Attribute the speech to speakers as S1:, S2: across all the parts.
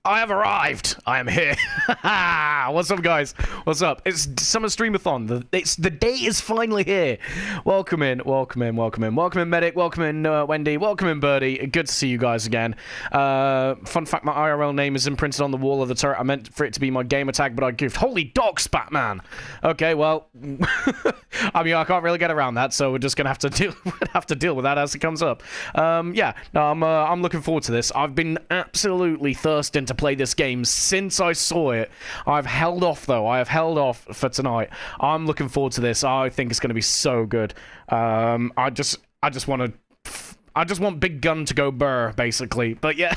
S1: I have arrived. I am here. What's up, guys? What's up? It's Summer Streamathon. The day is finally here. Welcome in, welcome in, welcome in, welcome in, Medic. Welcome in, Wendy. Welcome in, Birdie. Good to see you guys again. Fun fact: my IRL name is imprinted on the wall of the turret. I meant for it to be my gamer tag, but I goofed. Holy dogs, Batman. Okay, well, I mean, I can't really get around that, so we're just gonna have to deal with that as it comes up. Yeah, no, I'm looking forward to this. I've been absolutely thirsting to play this game since I saw it. I've held off though. I have held off for tonight. I'm looking forward to this. I think it's going to be so good. I just want Big Gun to go burr, basically. But yeah,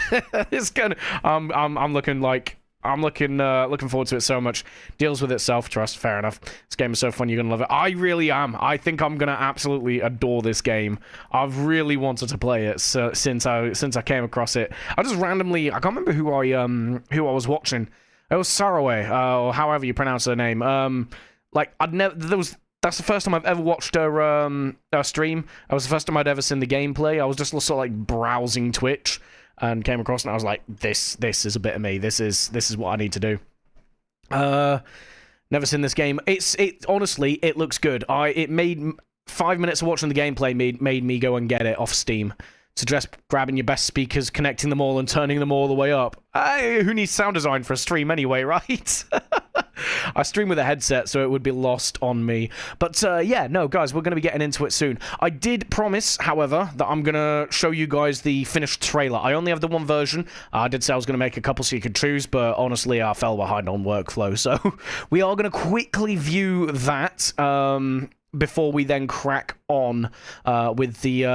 S1: it's gonna. I'm looking forward to it so much. Deals with itself, trust. Fair enough. This game is so fun. You're gonna love it. I really am. I think I'm gonna absolutely adore this game. I've really wanted to play it since I came across it. I just randomly, I can't remember who I was watching. It was Saraway, or however you pronounce her name. Like that's the first time I've ever watched her stream. That was the first time I'd ever seen the gameplay. I was just sort of like browsing Twitch and came across, and I was like, this is a bit of me. This is what I need to do. Never seen this game. Honestly, it looks good. It made 5 minutes of watching the gameplay made me go and get it off Steam. So just grabbing your best speakers, connecting them all, and turning them all the way up. Who needs sound design for a stream anyway, right? I stream with a headset, so it would be lost on me. But yeah, no, guys, we're going to be getting into it soon. I did promise, however, that I'm going to show you guys the finished trailer. I only have the one version. I did say I was going to make a couple so you could choose, but honestly, I fell behind on workflow. So we are going to quickly view that before we then crack on with the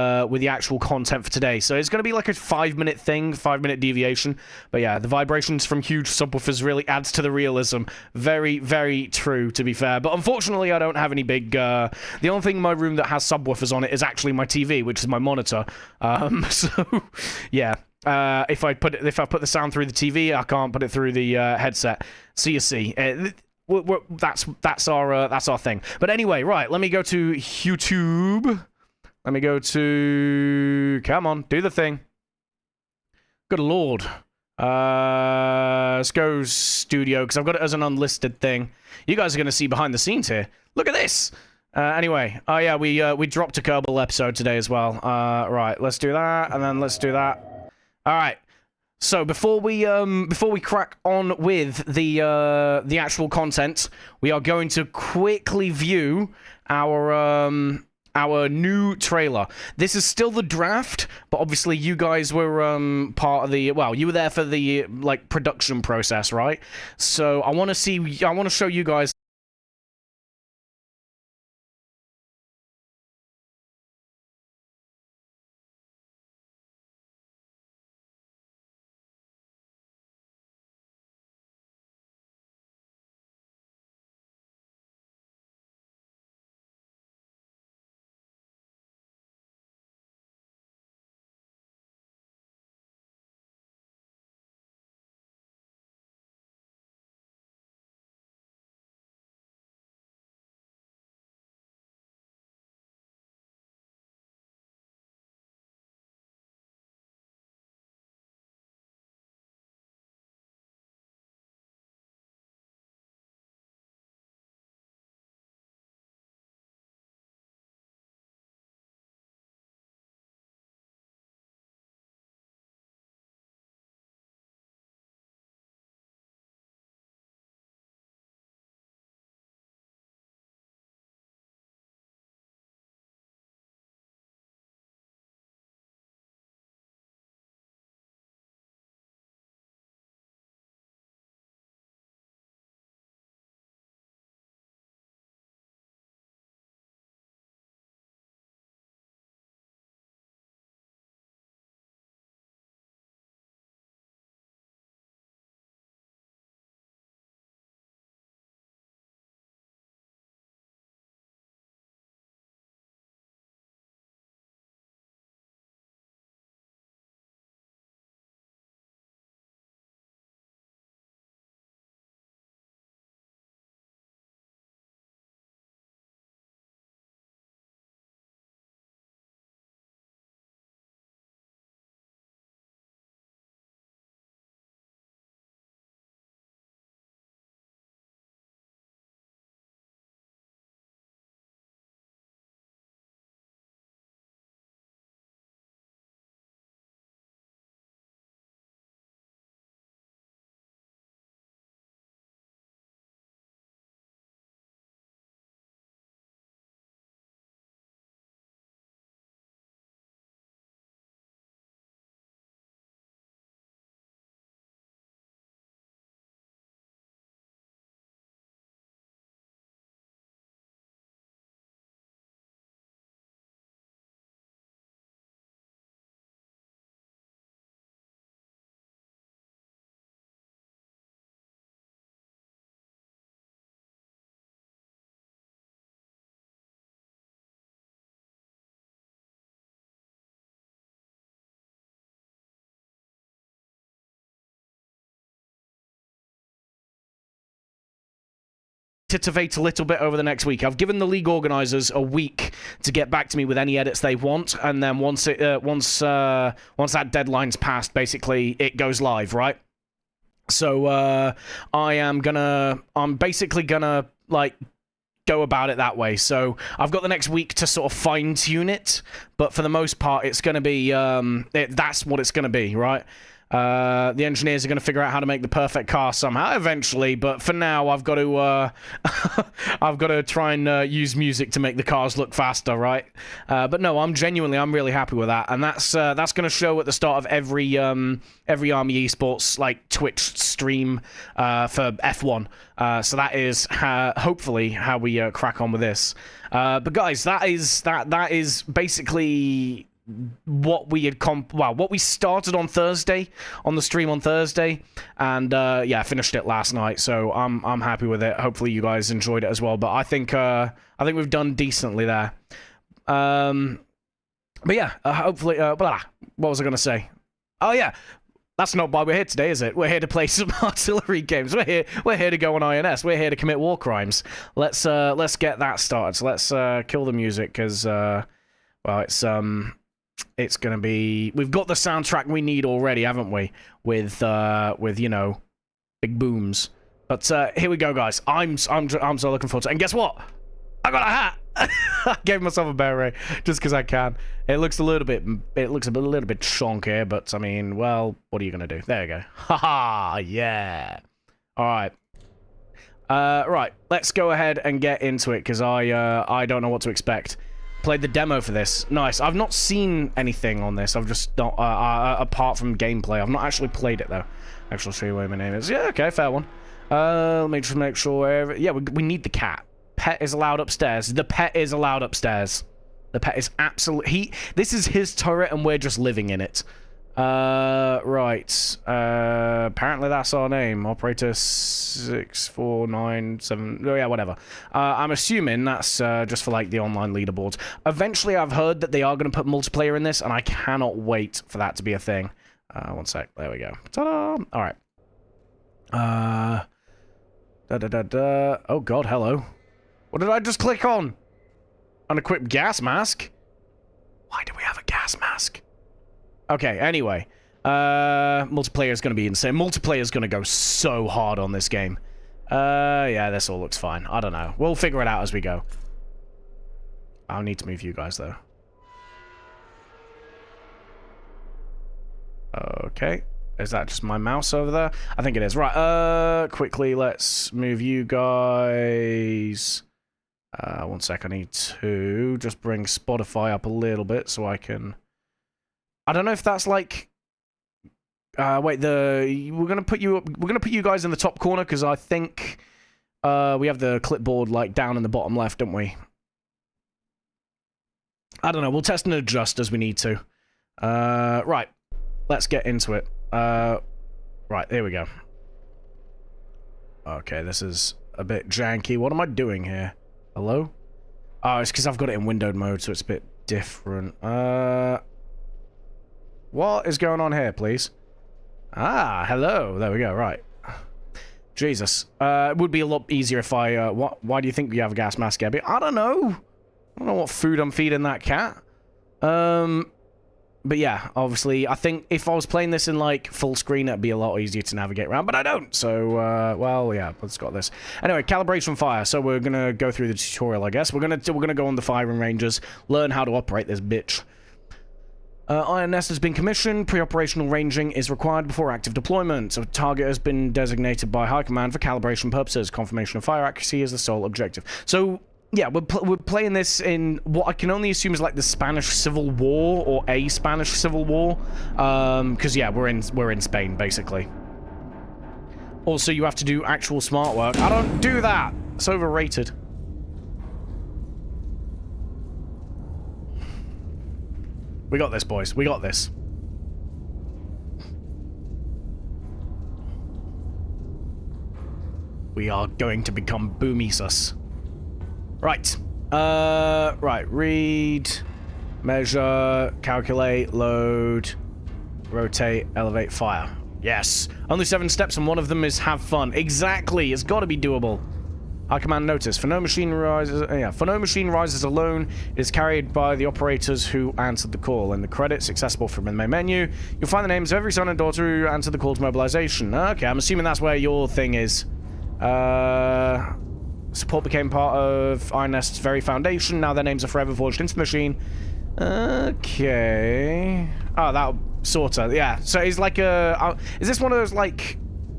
S1: actual content for today. So it's going to be like a 5-minute thing, 5-minute deviation. But yeah, the vibrations from huge subwoofers really adds to the realism. Very, very true, to be fair. But unfortunately, I don't have any big... the only thing in my room that has subwoofers on it is actually my TV, which is my monitor. So, yeah. If I put the sound through the TV, I can't put it through the headset. So you see... that's our thing. But anyway, right, let me go to YouTube. Let me go to... Come on, do the thing. Good lord. Let's go studio, because I've got it as an unlisted thing. You guys are going to see behind the scenes here. Look at this. Anyway, oh yeah, we dropped a Kerbal episode today as well. Right, let's do that, and then let's do that. All right. So before we crack on with the actual content, we are going to quickly view our new trailer. This is still the draft, but obviously you guys were part of the, well, you were there for the like production process, right? So I want to show you guys titivate a little bit over the next week. I've given the league organizers a week to get back to me with any edits they want, and then once that deadline's passed, basically it goes live, right? So I'm basically gonna like go about it that way. So I've got the next week to sort of fine-tune it, but for the most part, it's gonna be that's what it's gonna be, right? The engineers are going to figure out how to make the perfect car somehow eventually, but for now I've got to I've got to try and use music to make the cars look faster, right? But no, I'm really happy with that, and that's going to show at the start of every Army Esports like Twitch stream for F1. So that is hopefully how we crack on with this. But guys, that is basically what we had what we started on Thursday, on the stream on Thursday, and yeah, finished it last night, so I'm happy with it. Hopefully you guys enjoyed it as well, but I think we've done decently there. But yeah, hopefully what was I gonna say? Oh yeah, that's not why we're here today, is it? We're here to play some artillery games. We're here to go on INS. We're here to commit war crimes. Let's get that started. So let's kill the music, because well, it's gonna be. We've got the soundtrack we need already, haven't we? With you know, big booms. But here we go, guys. I'm so looking forward to it. And guess what? I got a hat. I gave myself a beret just because I can. It looks a little bit chonky, but I mean, well, what are you gonna do? There you go. Haha, yeah. All right. Right. Let's go ahead and get into it, because I don't know what to expect. Played the demo for this. Nice. I've not seen anything on this. I've just not, apart from gameplay. I've not actually played it, though. Actually, show you where my name is. Yeah, okay, fair one. Let me just make sure. Yeah, we need the cat. Pet is allowed upstairs. The pet is allowed upstairs. The pet is absolutely... This is his turret, and we're just living in it. Right. Apparently that's our name. Operator 6497. Oh, yeah, whatever. I'm assuming that's just for, like, the online leaderboards. Eventually, I've heard that they are going to put multiplayer in this, and I cannot wait for that to be a thing. One sec. There we go. Ta-da! All right. Oh, God, hello. What did I just click on? Unequipped gas mask? Why do we have a gas mask? Okay, anyway. Multiplayer is going to be insane. Multiplayer is going to go so hard on this game. Yeah, this all looks fine. I don't know. We'll figure it out as we go. I'll need to move you guys, though. Okay. Is that just my mouse over there? I think it is. Right, quickly, let's move you guys. One sec, I need to just bring Spotify up a little bit so I can... I don't know if that's like... wait, we're gonna put you guys in the top corner, because I think we have the clipboard like down in the bottom left, don't we? I don't know. We'll test and adjust as we need to. Right, let's get into it. Right, here we go. Okay, this is a bit janky. What am I doing here? Hello? Oh, it's because I've got it in windowed mode, so it's a bit different. What is going on here, please? Ah, hello. There we go, right. Jesus. It would be a lot easier if I, why do you think you have a gas mask, Abby? I don't know. I don't know what food I'm feeding that cat. But yeah, obviously, I think if I was playing this in, like, full screen, it'd be a lot easier to navigate around, but I don't. So, well, yeah, let's got this. Anyway, calibration fire. So we're gonna go through the tutorial, I guess. We're gonna go on the firing ranges, learn how to operate this bitch. INS has been commissioned. Pre-operational ranging is required before active deployment. So target has been designated by High Command for calibration purposes. Confirmation of fire accuracy is the sole objective. So, yeah, we're playing this in what I can only assume is like the Spanish Civil War, or a Spanish Civil War. Because, yeah, we're in Spain, basically. Also, you have to do actual smart work. I don't do that! It's overrated. We got this, boys. We got this. We are going to become boomies. Right. Right. Read, measure, calculate, load, rotate, elevate, fire. Yes. Only 7 steps, and one of them is have fun. Exactly. It's got to be doable. I command notice. For no machine rises alone, it is carried by the operators who answered the call. In the credits, accessible from the main menu, you'll find the names of every son and daughter who answered the call to mobilization. Okay, I'm assuming that's where your thing is. Support became part of Iron Nest's very foundation. Now their names are forever forged into the machine. Okay. Oh, that sorta. Yeah. So it's like a. Is this one of those like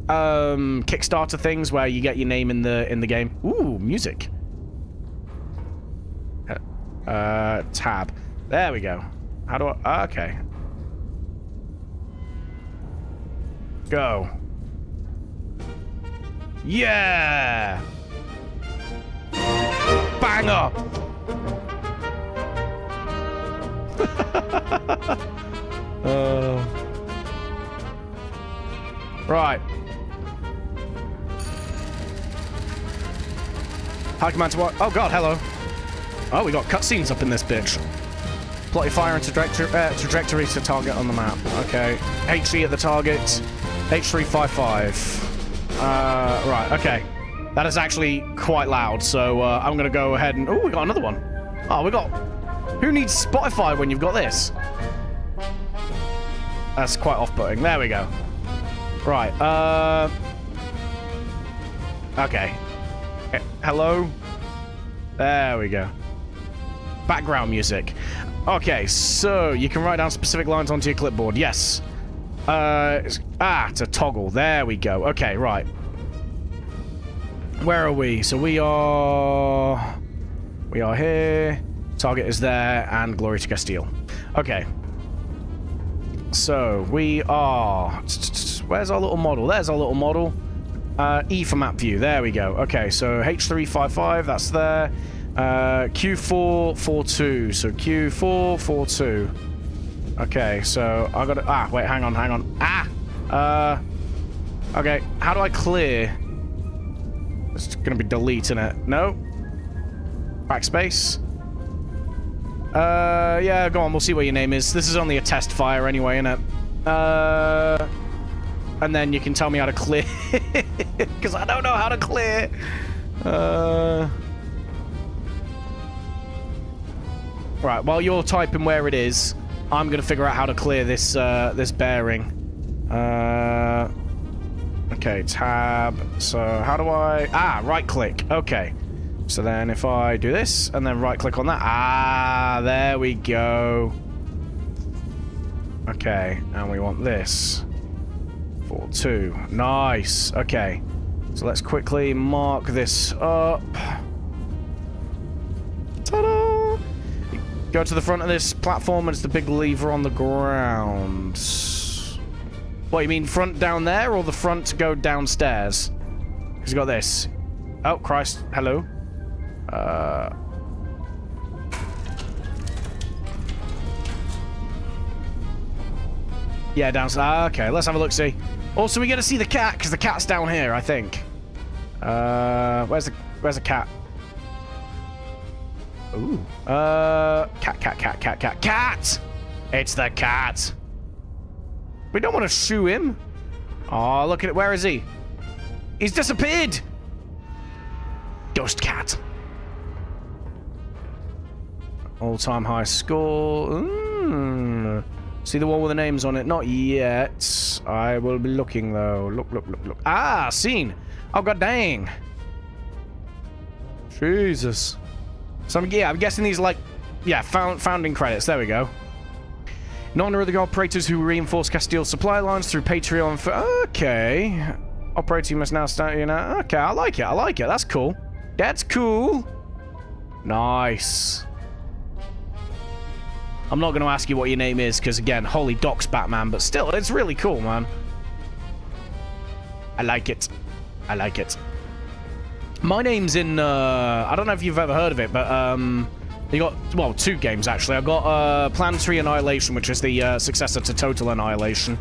S1: Kickstarter things where you get your name in the game? Ooh, music. Tab. There we go. How do I? Okay. Go. Yeah. Banger. Right. High command to what? Oh god, hello. Oh, we got cutscenes up in this bitch. Plot your fire and trajectory to target on the map. Okay. HE at the target. H355. Right, okay. That is actually quite loud, so I'm gonna go ahead and... Oh, we got another one. Oh, we got... Who needs Spotify when you've got this? That's quite off-putting. There we go. Right, okay. Hello? There we go. Background music. Okay, so you can write down specific lines onto your clipboard. Yes. To toggle. There we go. Okay, right. Where are we? So we are here. Target is there, and Glory to Castile. Okay. So we are... Where's our little model? There's our little model. E for map view. There we go. Okay, so H355, that's there. Q442. So Q442. Okay, so I gotta... Ah, wait, hang on. Okay, how do I clear? It's gonna be deleting it. No. Backspace. Yeah, go on, we'll see what your name is. This is only a test fire anyway, innit? And then you can tell me how to clear. Because I don't know how to clear. Right, while you're typing where it is, I'm gonna figure out how to clear this, this bearing. Okay, tab. So, how do I... Ah, right-click. Okay. So then if I do this, and then right-click on that... Ah, there we go. Okay, and we want this. 4-2. Nice. Okay. So let's quickly mark this up. Ta-da! Go to the front of this platform, and it's the big lever on the ground. What, you mean front down there, or the front to go downstairs? Because you got this. Oh, Christ. Hello. Yeah, downstairs. Okay, let's have a look-see. Also, we get to see the cat, because the cat's down here, I think. Where's the cat? Ooh. Cat! It's the cat! We don't want to shoo him. Oh, look at it. Where is he? He's disappeared! Ghost cat. All-time high score. See the one with the names on it? Not yet. I will be looking, though. Look. Ah, scene! Oh, god dang. Jesus. So, I'm guessing these, like... Yeah, founding credits. There we go. In honor of the operators who reinforce Castile's supply lines through Patreon for... Okay. Operator, you must now start, you know... Okay, I like it. That's cool. That's cool. Nice. I'm not going to ask you what your name is, because, again, holy docs, Batman, but still, it's really cool, man. I like it. My name's in, I don't know if you've ever heard of it, but, you got, well, 2 games, actually. I've got, Planetary Annihilation, which is the, successor to Total Annihilation.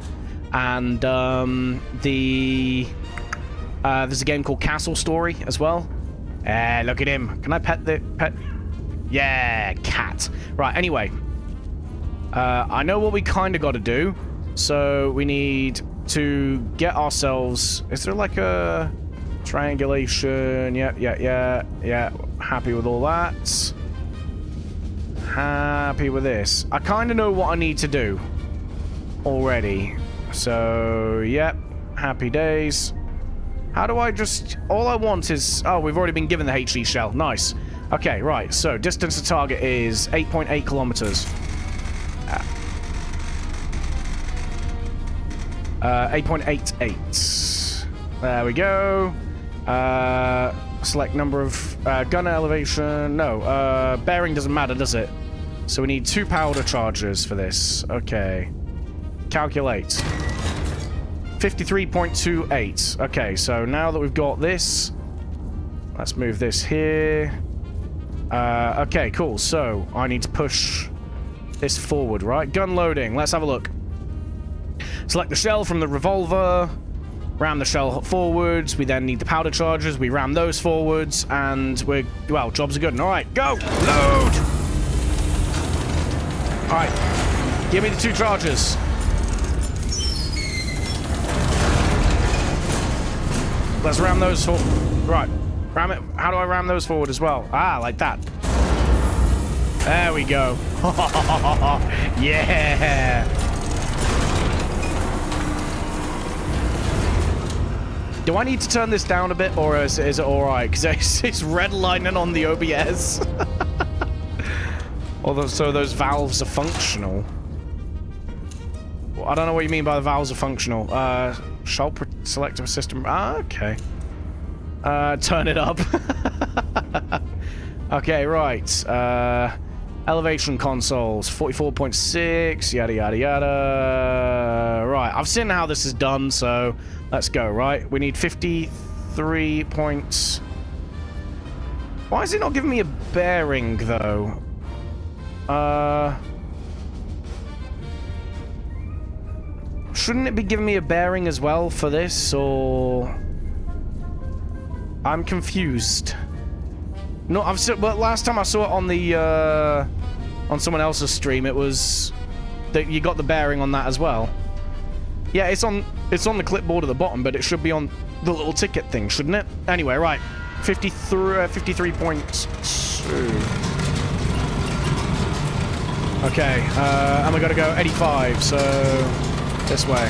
S1: And, there's a game called Castle Story, as well. Look at him. Can I pet the... Yeah, cat. Right, anyway. I know what we kind of got to do. So, we need to get ourselves... Is there, like, a... Triangulation. Yeah. Happy with all that. Happy with this. I kind of know what I need to do already. So, yep. Happy days. How do I just... All I want is... Oh, we've already been given the HE shell. Nice. Okay, right. So, distance to target is 8.8 kilometers. 8.88. There we go. Select number of... gun elevation. No. Bearing doesn't matter, does it? So we need 2 powder charges for this. Okay. Calculate. 53.28. Okay, so now that we've got this, let's move this here. Okay, cool. So I need to push this forward, right? Gun loading. Let's have a look. Select the shell from the revolver. Ram the shell forwards. We then need the powder charges. We ram those forwards, and we're... Well, jobs are good. All right, go! Load! All right. Give me the 2 charges. Let's ram those forward. Right. Ram it. How do I ram those forward as well? Ah, like that. There we go. Yeah! Do I need to turn this down a bit, or is it alright? Because it's redlining on the OBS. Although, so those valves are functional. Well, I don't know what you mean by the valves are functional. Shell selective system. Ah, okay. Turn it up. Okay, right. Elevation consoles, 44.6, yada, yada, yada. Right, I've seen how this is done, so let's go, right? We need 53 points. Why is it not giving me a bearing, though? Shouldn't it be giving me a bearing as well for this, or... I'm confused. No, I've seen, but last time I saw it on the, on someone else's stream, it was that you got the bearing on that as well. Yeah, it's on the clipboard at the bottom, but it should be on the little ticket thing, shouldn't it? Anyway, right. 53.2. Okay, and we gotta go 85, so this way.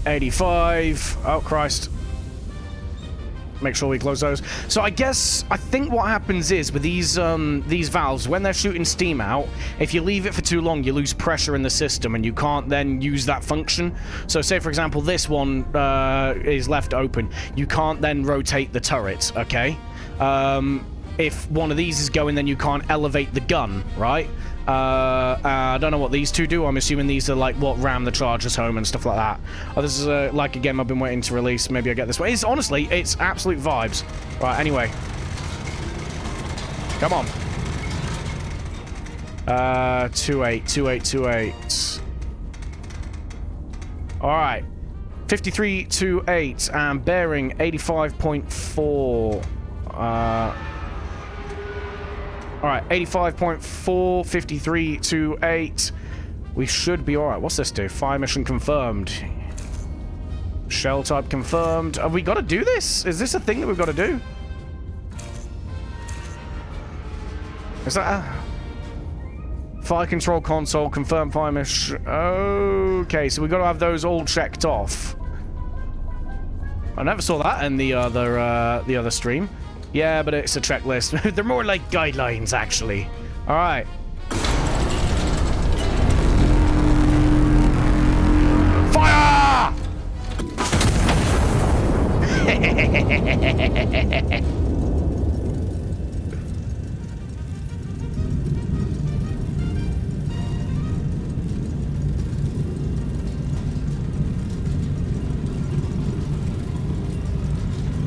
S1: $85. Oh, Christ. Make sure we close those. So I think what happens is with these valves, when they're shooting steam out, if you leave it for too long, you lose pressure in the system and you can't then use that function. So say, for example, this one is left open. You can't then rotate the turret, okay? If one of these is going, then you can't elevate the gun, right? I don't know what these two do. I'm assuming these are like what ram the charges home and stuff like that. Oh, this is like a game I've been waiting to release. Maybe I get this one. It's honestly, it's absolute vibes. Right, anyway. Come on. 28. Alright. 53.28 and bearing 85.4. Alright, 85.4, 53.28. We should be alright. What's this do? Fire mission confirmed. Shell type confirmed. Have we got to do this? Is this a thing that we've got to do? Is that a... Fire control console, confirmed fire mission. Okay, so we've got to have those all checked off. I never saw that in the other stream. Yeah, but it's a checklist. They're more like guidelines, actually. All right. Fire!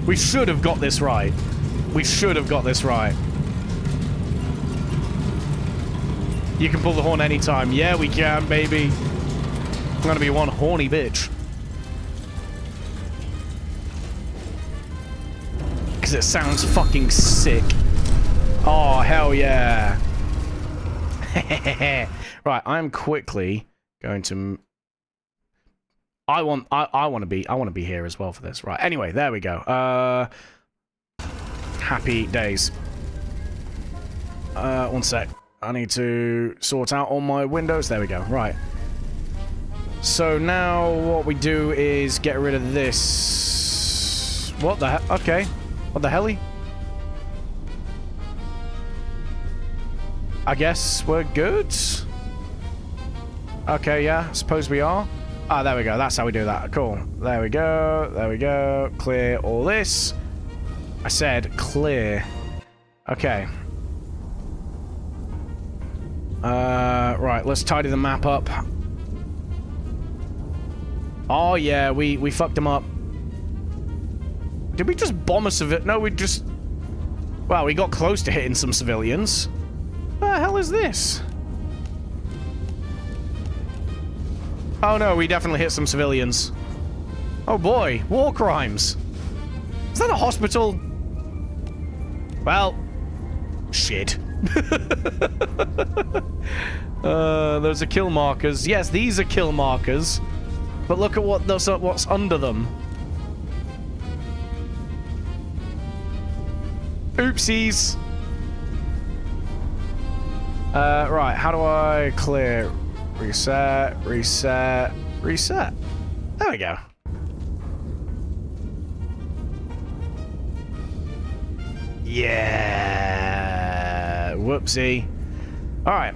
S1: We should have got this right. We should have got this right. You can pull the horn anytime. Yeah, we can, baby. I'm gonna be one horny bitch. it sounds fucking sick. Oh, hell yeah. Right, I'm quickly going to... I want to be here as well for this. Right, anyway, there we go. Happy days. One sec. I need to sort out all my windows. There we go. Right. So now what we do is get rid of this. What the hell? Okay. What the helly? I guess we're good. Okay, yeah. Suppose we are. Ah, there we go. That's how we do that. Cool. There we go. There we go. Clear all this. I said clear. Okay. Right. Let's tidy the map up. Oh, yeah. We fucked them up. Did we just bomb a civilian? No, we just... Well, we got close to hitting some civilians. What the hell is this? Oh no, we definitely hit some civilians. Oh boy, war crimes. Is that a hospital? Well, shit. Those are kill markers. Yes, these are kill markers. But look at what's under them. Oopsies. Right, how do I clear? Reset, reset, reset. There we go. Yeah. Whoopsie. Alright.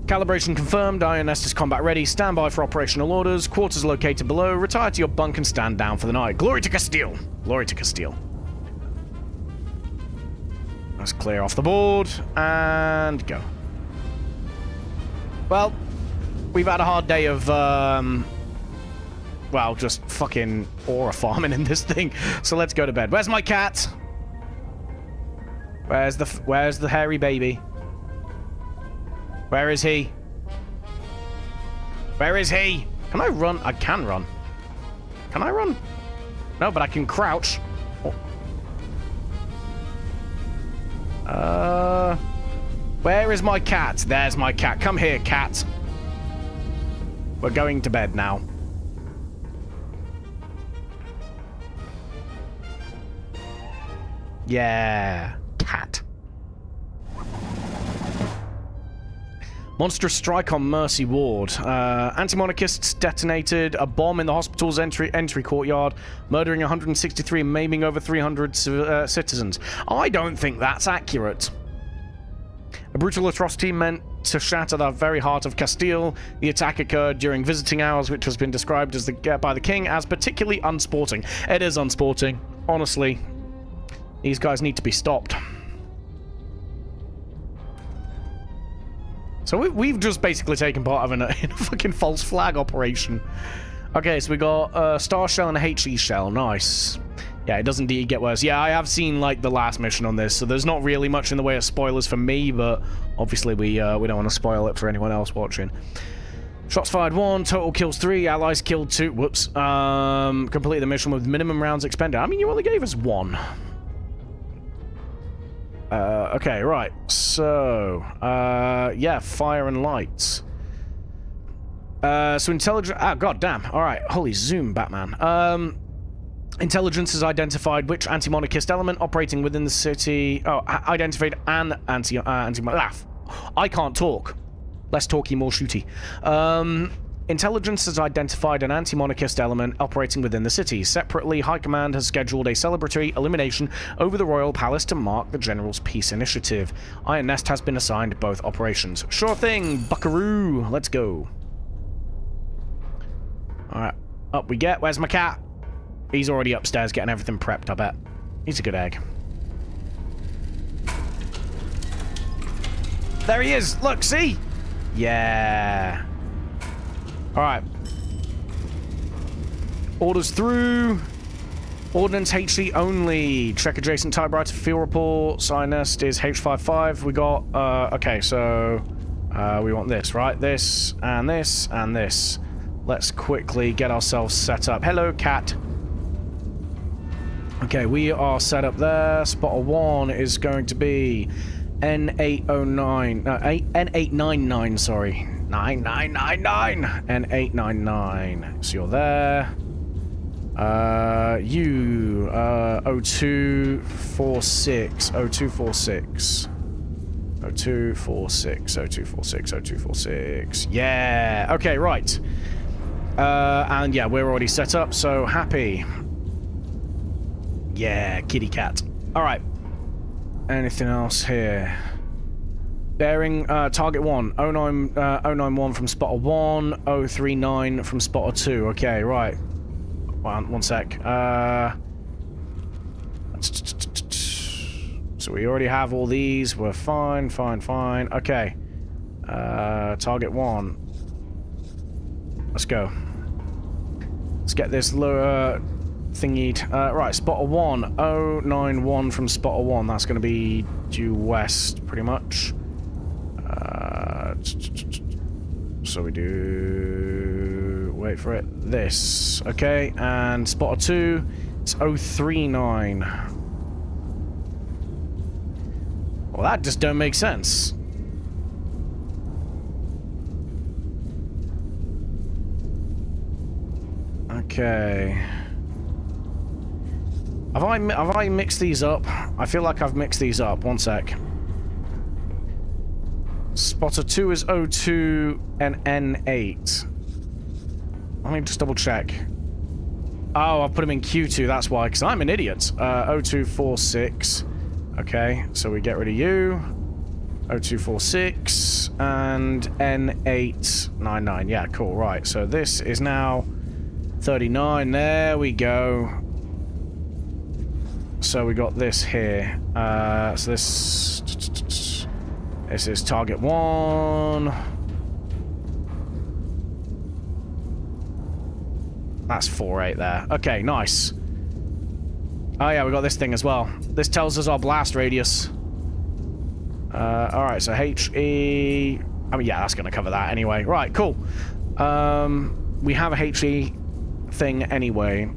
S1: Calibration confirmed. Iron Nest is combat ready. Stand by for operational orders. Quarters located below. Retire to your bunk and stand down for the night. Glory to Castile. Glory to Castile. Let's clear off the board. And go. Well, we've had a hard day of, well, just fucking aura farming in this thing. So let's go to bed. Where's my cat? Where's the hairy baby? Where is he? Where is he? Can I run? I can run. Can I run? No, but I can crouch. Oh. Where is my cat? There's my cat. Come here, cat. We're going to bed now. Yeah. Cat. Monstrous strike on Mercy Ward. Anti-monarchists detonated a bomb in the hospital's entry courtyard, murdering 163 and maiming over 300 citizens. I don't think that's accurate. A brutal atrocity meant to shatter the very heart of Castile. The attack occurred during visiting hours, which has been described as by the king as particularly unsporting. It is unsporting. Honestly, these guys need to be stopped. So we've just basically taken part in a fucking false flag operation. Okay, so we got a star shell and a HE shell. Nice. Yeah, it does indeed get worse. Yeah, I have seen, like, the last mission on this, so there's not really much in the way of spoilers for me, but obviously we don't want to spoil it for anyone else watching. Shots fired 1, total kills 3, allies killed 2. Whoops. Complete the mission with minimum rounds expended. I mean, you only gave us 1. Okay, right. So, yeah, fire and lights. So intelligence... Ah, goddamn. Alright, holy zoom, Batman. Intelligence has identified which anti-monarchist element operating within the city... Oh, identified an I can't talk. Less talky, more shooty. Intelligence has identified an anti-monarchist element operating within the city. Separately, High Command has scheduled a celebratory illumination over the Royal Palace to mark the General's Peace Initiative. Iron Nest has been assigned both operations. Sure thing, buckaroo. Let's go. Alright, up we get. Where's my cat? He's already upstairs getting everything prepped, I bet. He's a good egg. There he is! Look, see? Yeah. Alright. Orders through. Ordnance HC only. Check adjacent typewriter for field reports. Iron Nest is H55. We got, okay, so we want this, right? This, and this, and this. Let's quickly get ourselves set up. Hello, cat. Okay, we are set up there. Spotter 1 is going to be N809, N899, sorry. 9999! N899. So you're there. You, 0246, 0246. 0246, 0246, 0246. Yeah! Okay, right. And yeah, we're already set up, so happy. Yeah, kitty cat. Alright. Anything else here? Bearing, target 1. 091 from spotter 1. 039 from spotter 2. Okay, right. One sec. So we already have all these. We're fine, fine, fine. Okay. Target 1. Let's go. Let's get this lower thingy. Right, spotter 1. 091 from spotter 1. That's going to be due west, pretty much. So we do... Wait for it. This. Okay, and spotter 2. It's 039. Well, that just don't make sense. Okay. Have I mixed these up? I feel like I've mixed these up. One sec. Spotter 2 is 02 and N8. Let me just double check. Oh, I've put him in Q2, that's why, because I'm an idiot. 0246. Okay, so we get rid of you. 0246 and N899. Yeah, cool, right. So this is now 39. There we go. So we got this here. So this is target 1. That's 4-8 there. Okay, nice. Oh yeah, we got this thing as well. This tells us our blast radius. Alright, so HE... I mean, yeah, that's going to cover that anyway. Right, cool. We have a HE thing anyway.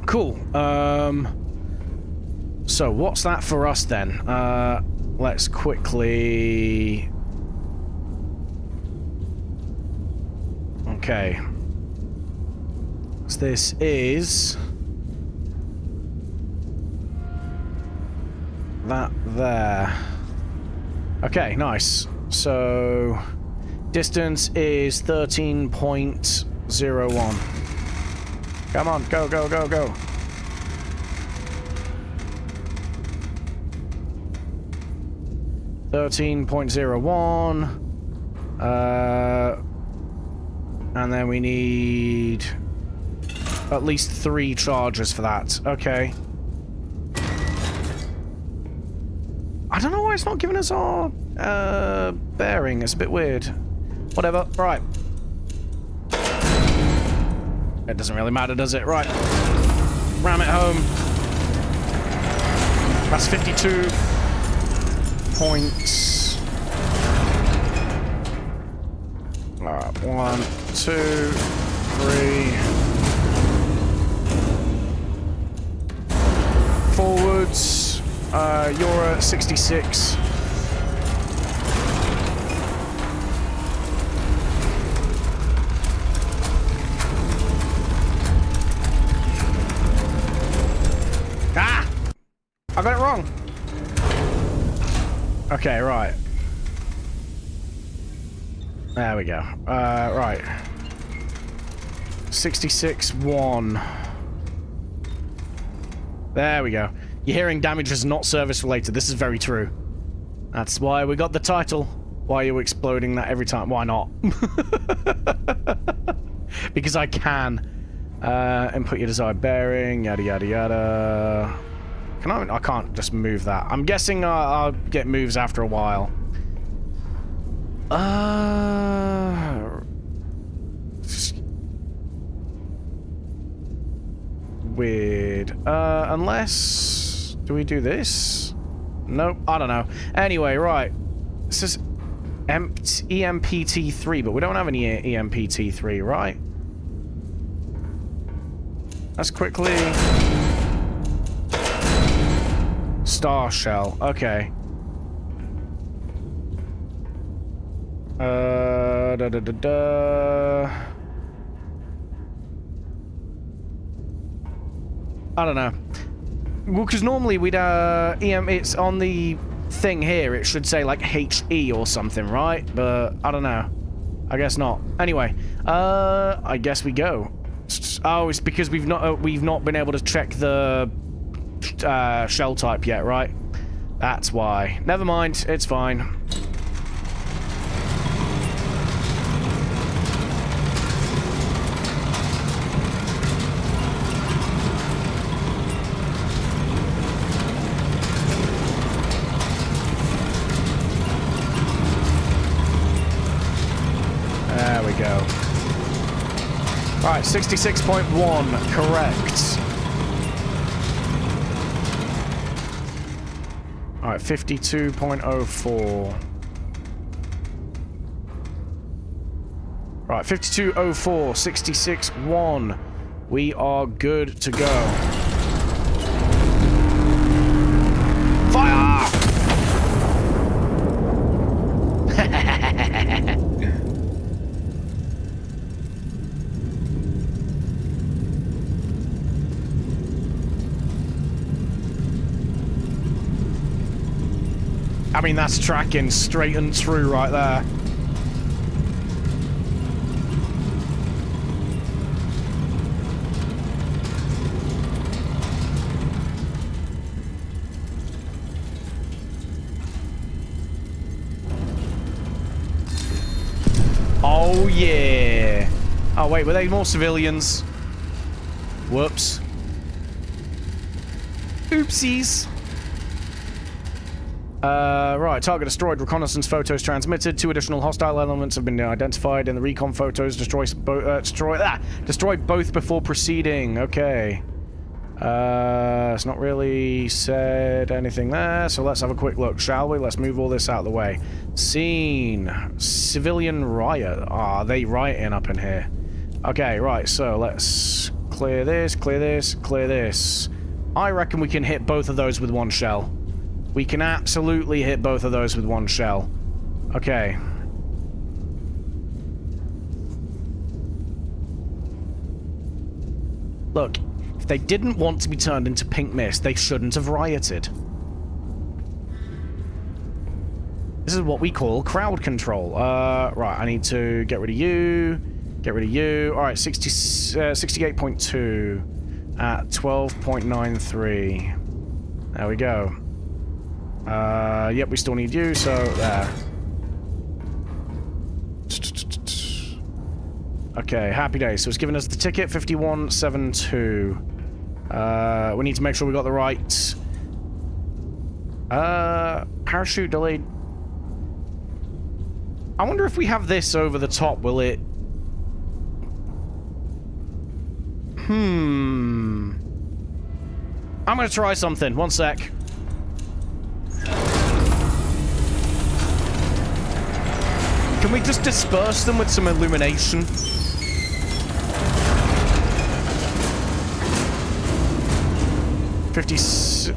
S1: Cool. So what's that for us then? Let's quickly... Okay. So this is... that there. Okay, nice. So... distance is 13.01. Come on, go, go, go, go. $13.01. And then we need at least 3 charges for that. Okay. I don't know why it's not giving us our bearing. It's a bit weird. Whatever. Right. It doesn't really matter, does it? Right. Ram it home. That's 52 points. Alright, 1, 2, 3. Forwards. You're at 66. Ah! I got it wrong. Okay, right. There we go. Right. 66-1. There we go. Your hearing damage is not service related. This is very true. That's why we got the title. Why are you exploding that every time? Why not? Because I can. Input your desired bearing, yada yada yada. Can I can't just move that. I'm guessing I'll get moves after a while. Weird. Unless... do we do this? Nope, I don't know. Anyway, right. This is EMPT3, but we don't have any EMPT3, right? Let's quickly... Star shell. Okay. Da da da da. I don't know. Well, because normally we'd it's on the thing here. It should say like HE or something, right? But I don't know. I guess not. Anyway, I guess we go. Oh, it's because we've not been able to check the shell type yet, right? That's why. Never mind. It's fine. There we go. Alright, 66.1, correct. Alright, 52.04. Right, 52.04, 66.1. We are good to go. Fire! I mean, that's tracking straight and true right there. Oh, yeah. Oh, wait, were they more civilians? Whoops. Oopsies. Right, target destroyed, reconnaissance photos transmitted, 2 additional hostile elements have been identified in the recon photos, destroyed both before proceeding, okay. It's not really said anything there, so let's have a quick look, shall we? Let's move all this out of the way. Scene. Civilian riot. Ah, they rioting up in here. Okay, right, so let's clear this, clear this, clear this. I reckon we can hit both of those with one shell. We can absolutely hit both of those with one shell. Okay. Look, if they didn't want to be turned into pink mist, they shouldn't have rioted. This is what we call crowd control. Right, I need to get rid of you. Get rid of you. Alright, 68.2 at 12.93. There we go. Yep, we still need you, so there. Okay, happy day. So it's giving us the ticket, 5172. We need to make sure we got the right... parachute delayed. I wonder if we have this over the top, will it... I'm gonna try something. One sec. Can we just disperse them with some illumination? $50...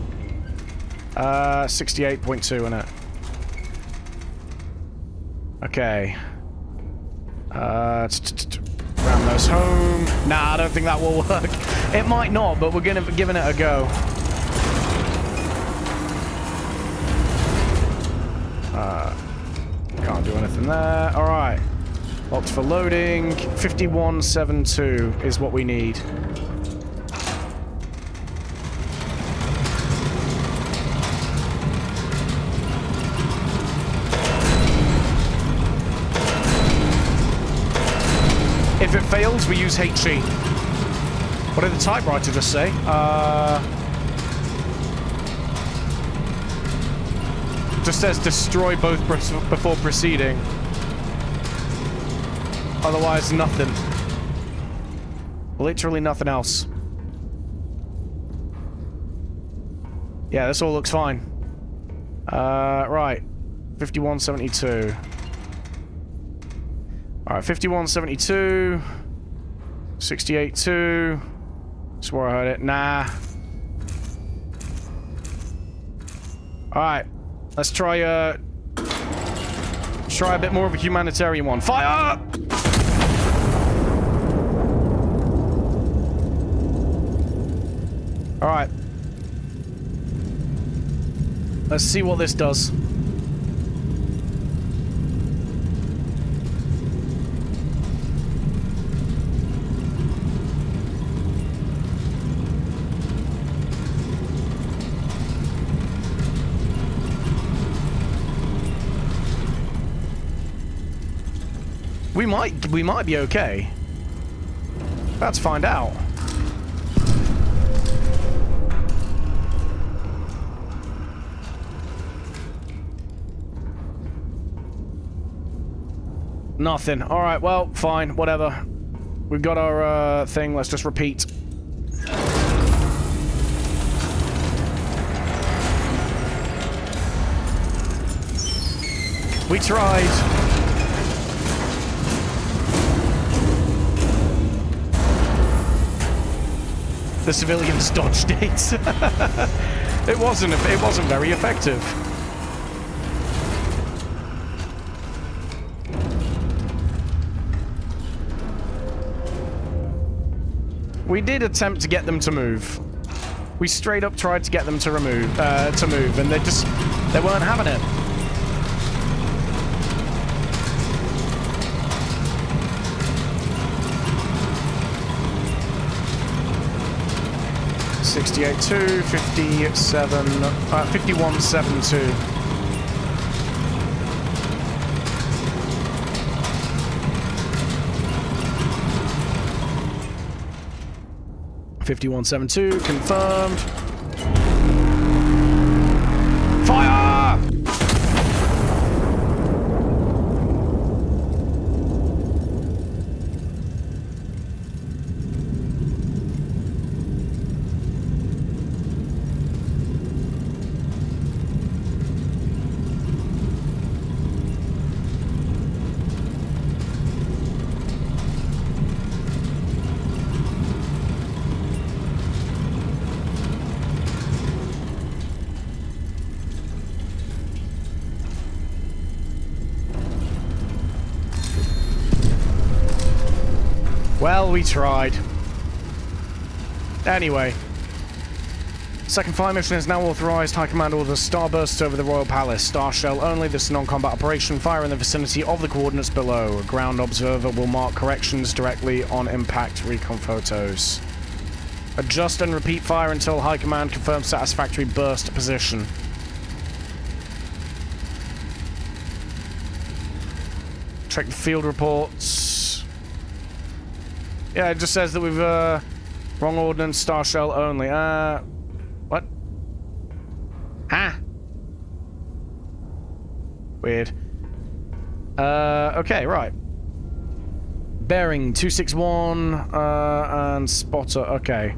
S1: 68.2 in it. Okay. Ram those home. Nah, I don't think that will work. It might not, but we're giving it a go. Can't do anything there. Alright. Locked for loading. 5172 is what we need. If it fails, we use HE. What did the typewriter just say? Just says destroy both before proceeding. Otherwise, nothing. Literally nothing else. Yeah, this all looks fine. Right. 5172. Alright, 5172. 68.2. Swore I heard it. Nah. Alright. Let's try a bit more of a humanitarian one. Fire! Alright. Let's see what this does. We might be okay. Let's find out. Nothing. Alright, well, fine, whatever. We've got our thing, let's just repeat. We tried. The civilians dodged it. It wasn't very effective. We did attempt to get them to move. We straight up tried to get them to move, and they weren't having it. $68.2, 57, 51.72. $51.72 confirmed. Fire! Well, we tried. Anyway. Second fire mission is now authorized. High Command orders starbursts over the Royal Palace. Star shell only. This is non-combat operation. Fire in the vicinity of the coordinates below. A ground observer will mark corrections directly on impact recon photos. Adjust and repeat fire until High Command confirms satisfactory burst position. Check the field reports. Yeah, it just says that we've, wrong ordnance, star shell only. What? Huh? Weird. Okay, right. Bearing 261, and spotter, okay.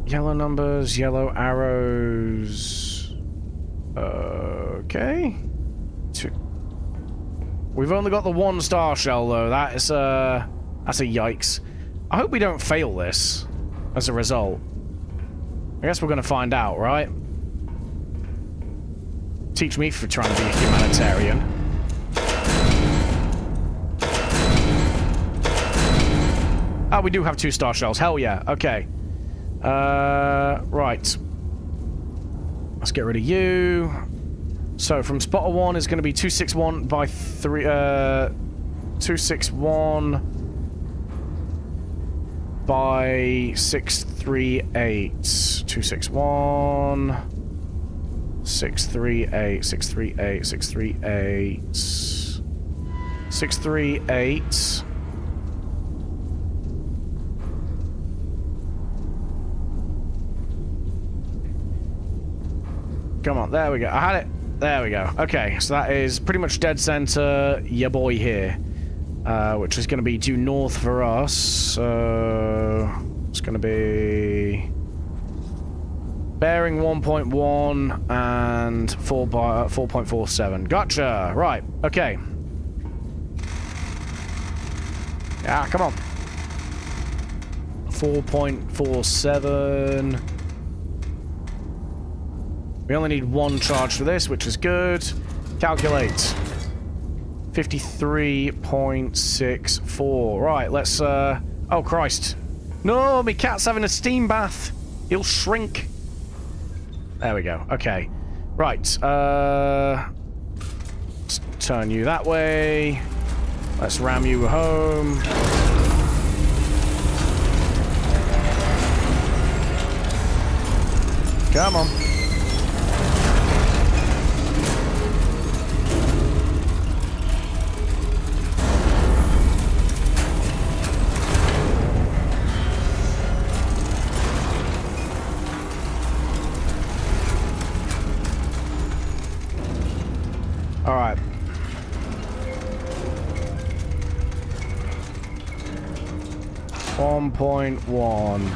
S1: Yellow numbers, yellow arrows. Okay. We've only got the one star shell though. That's a yikes. I hope we don't fail this as a result. I guess we're gonna find out, right? Teach me for trying to be a humanitarian. Ah, we do have 2 star shells. Hell yeah. Okay. Right. Let's get rid of you. So from spotter 1 is going to be 261 by 3. 261 by 638. 261. 638. 638. 638. 638. Come on, there we go. I had it. There we go. Okay, so that is pretty much dead center, ya boy here. Which is going to be due north for us. So it's going to be bearing 1.1 and 4.47. Gotcha. Right. Okay. Ah, come on. 4.47. We only need one charge for this, which is good. Calculate. 53.64. Right, let's, oh, Christ. No, my cat's having a steam bath. He'll shrink. There we go. Okay. Right, let's turn you that way. Let's ram you home. Come on. All right. .1.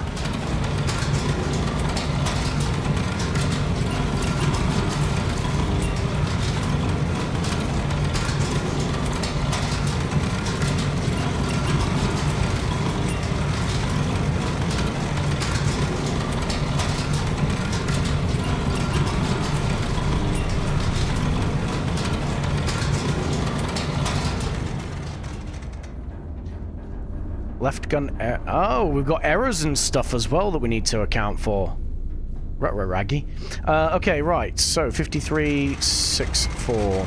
S1: Left gun... oh, we've got errors and stuff as well that we need to account for. Raggy. Okay, right. So, 53.64.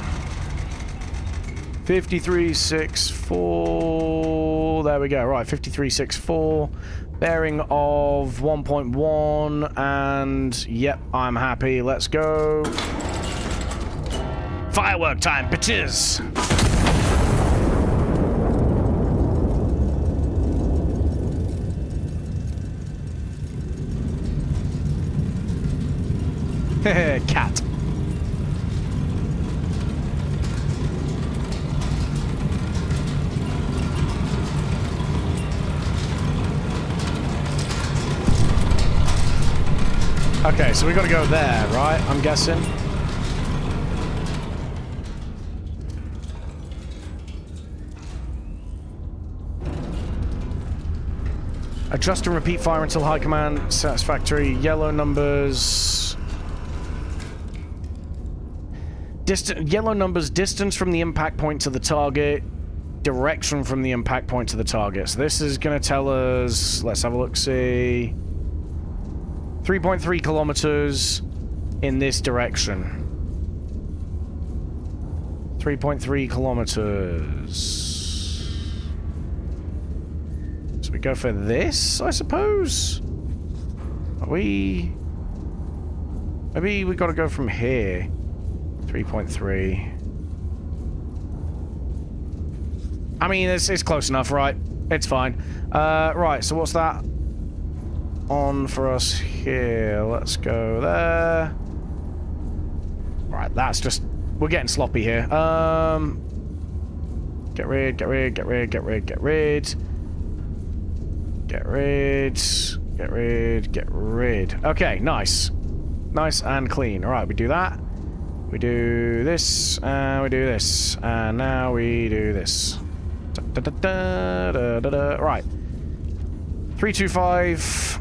S1: 53.64. There we go. Right, 53.64. Bearing of 1.1. And, yep, I'm happy. Let's go. Firework time, bitches! Cat. Okay, so we gotta go there, right? I'm guessing. Adjust and repeat fire until high command satisfactory. Yellow numbers. Yellow numbers, distance from the impact point to the target, direction from the impact point to the target. So this is going to tell us, let's have a look, see, 3.3 kilometers in this direction. 3.3 kilometers. So we go for this, I suppose? Are we... Maybe we got to go from here. 3.3. I mean, it's close enough, right? It's fine. Right, so what's that on for us here? Let's go there. Right, that's just... We're getting sloppy here. Get rid. Okay, nice. Nice and clean. Alright, we do that. We do this, and we do this, and now we do this. Right. 325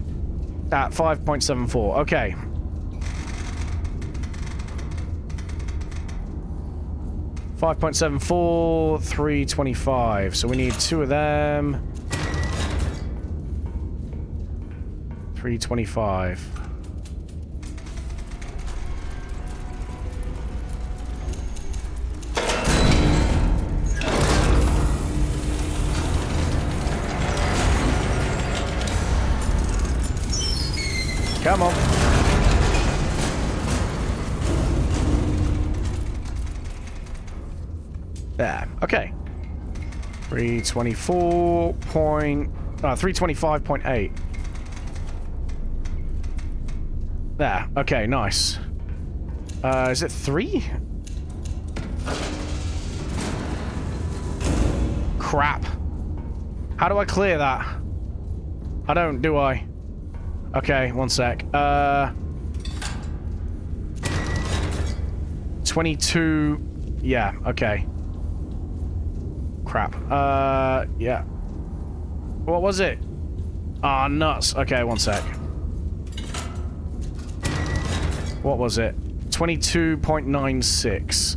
S1: at 5.74. Okay. .74, 325. So we need two of them. 325. Come on. There. Okay. 325.8. There. Okay, nice. Is it 3? Crap. How do I clear that? I don't, do I? Okay, one sec. 22... Yeah, okay. Crap. Yeah. What was it? Ah, nuts. Okay, one sec. What was it? 22.96.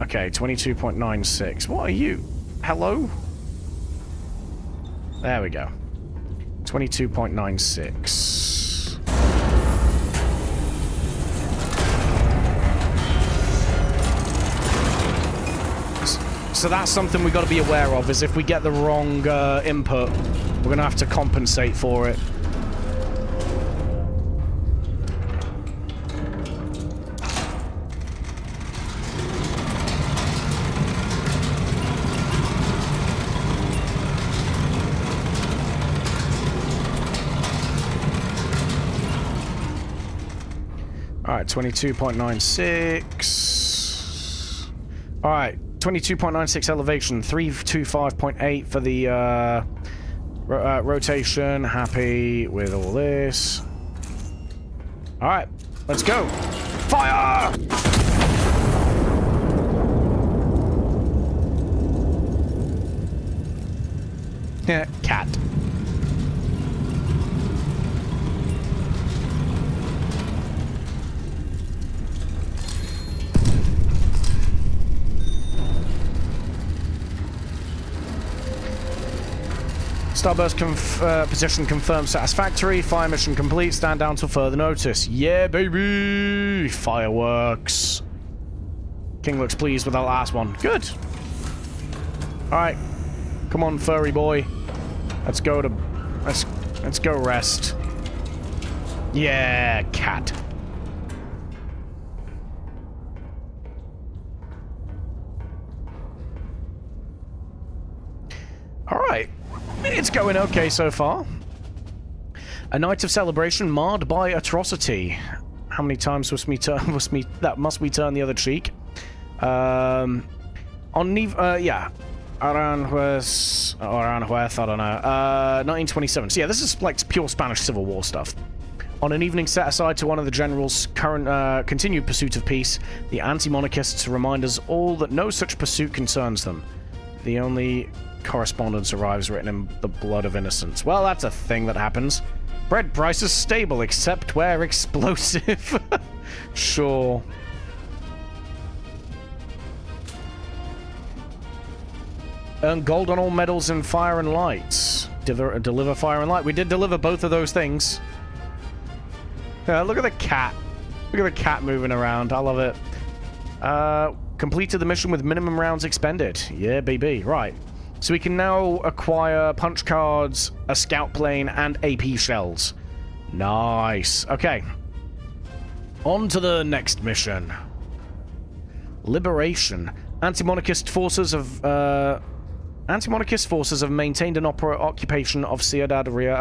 S1: Okay, 22.96. What are you? Hello? There we go. 22.96. So that's something we've got to be aware of, is if we get the wrong input, we're going to have to compensate for it. Alright, 22.96. Alright. 22.96 elevation, 325.8 for the rotation. Happy with all this. All right, let's go. Fire! Yeah, cat. Starburst position confirmed satisfactory. Fire mission complete. Stand down till further notice. Yeah, baby! Fireworks. King looks pleased with that last one. Good. Alright. Come on, furry boy. Let's go to... Let's go rest. Yeah, cat. Alright. It's going okay so far. A night of celebration marred by atrocity. How many times must we turn the other cheek? Yeah. Aranjuez, I don't know. 1927. So yeah, this is like pure Spanish Civil War stuff. On an evening set aside to one of the general's continued pursuit of peace, the anti-monarchists remind us all that no such pursuit concerns them. The only correspondence arrives written in the blood of innocents. Well, that's a thing that happens. Bread prices stable, except where explosive. Sure. Earn gold on all medals in fire and light. Deliver fire and light. We did deliver both of those things. Yeah, look at the cat. Look at the cat moving around. I love it. Completed the mission with minimum rounds expended. Yeah, baby. Right. So we can now acquire punch cards, a scout plane, and AP shells. Nice. Okay. On to the next mission. Liberation. Anti-monarchist forces have maintained an occupation of Ciudad Real.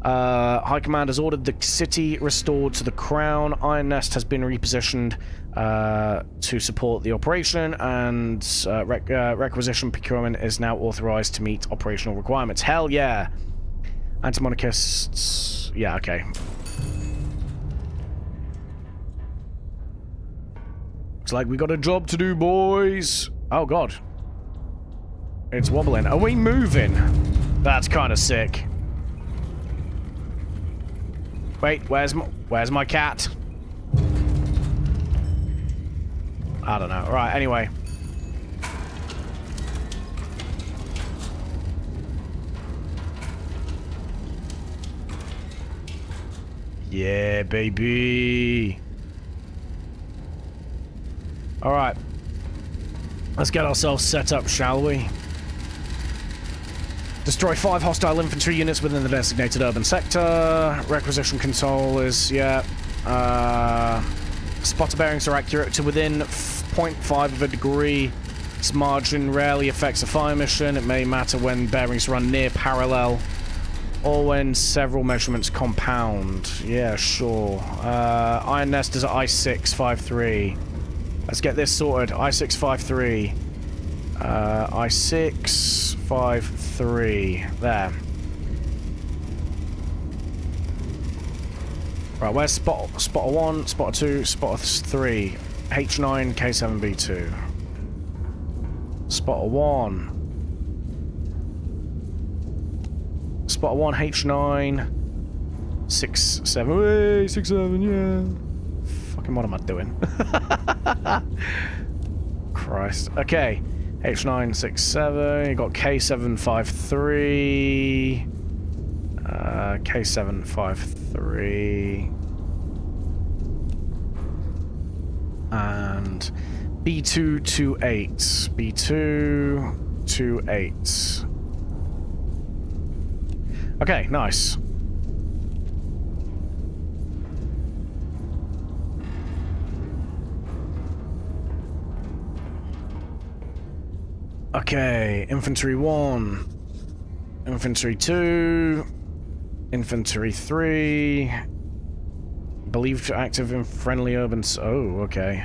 S1: High Command has ordered the city restored to the Crown. Iron Nest has been repositioned to support the operation, and requisition procurement is now authorized to meet operational requirements. Hell yeah! Anti-monarchists... Yeah, okay. Looks like we got a job to do, boys! Oh, God. It's wobbling. Are we moving? That's kind of sick. Wait, where's my cat? I don't know. Right, anyway. Yeah, baby. Alright. Let's get ourselves set up, shall we? Destroy 5 hostile infantry units within the designated urban sector. Requisition control is, yeah. Spotter bearings are accurate to within 0.5 of a degree. This margin rarely affects a fire mission. It may matter when bearings run near parallel or when several measurements compound. Yeah, sure. Iron Nest is at I653. Let's get this sorted. I653. I653. There. Right, where's spotter 1, spotter 2, spotter 3? H9, K7B2. Spotter 1. Spot 1, H9. 6, 7. Hey, 6, 7, yeah. Fucking what am I doing? Christ. Okay. H9, 6, 7. You got K753. K753. And B228. B228. Okay, nice. Okay, infantry 1, infantry 2, infantry 3, believed active in friendly urban... Oh, okay.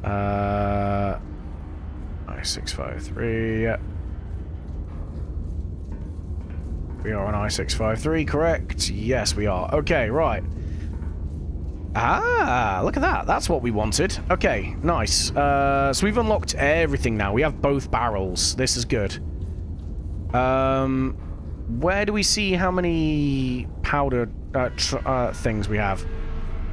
S1: I-653, yeah. We are on I-653, correct? Yes, we are. Okay, right. Ah, look at that. That's what we wanted. Okay, nice. So we've unlocked everything now. We have both barrels. This is good. Where do we see how many powder things we have?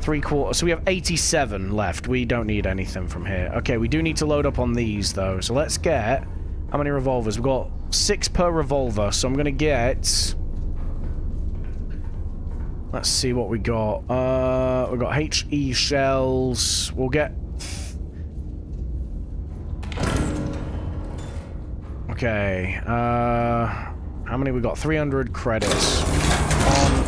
S1: 3/4. So we have 87 left. We don't need anything from here. Okay, we do need to load up on these, though. So let's get... How many revolvers? We've got 6 per revolver. So I'm going to get... Let's see what we got. We've got HE shells. We'll get... Okay. How many we got? 300 credits. 1,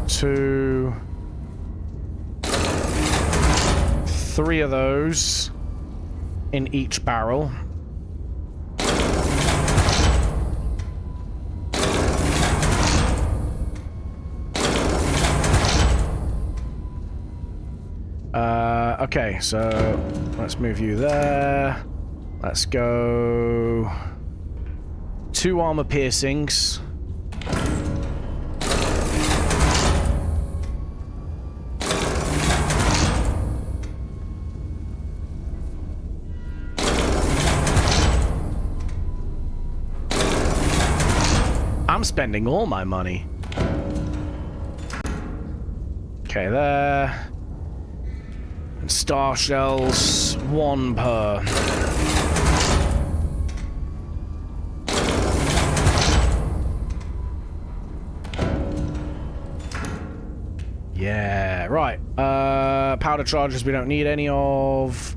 S1: 2, 3 of those in each barrel. Okay, so let's move you there. Let's go 2 armor piercings. I'm spending all my money. Okay, there. And star shells, 1 per. Yeah, right. Powder charges we don't need any of.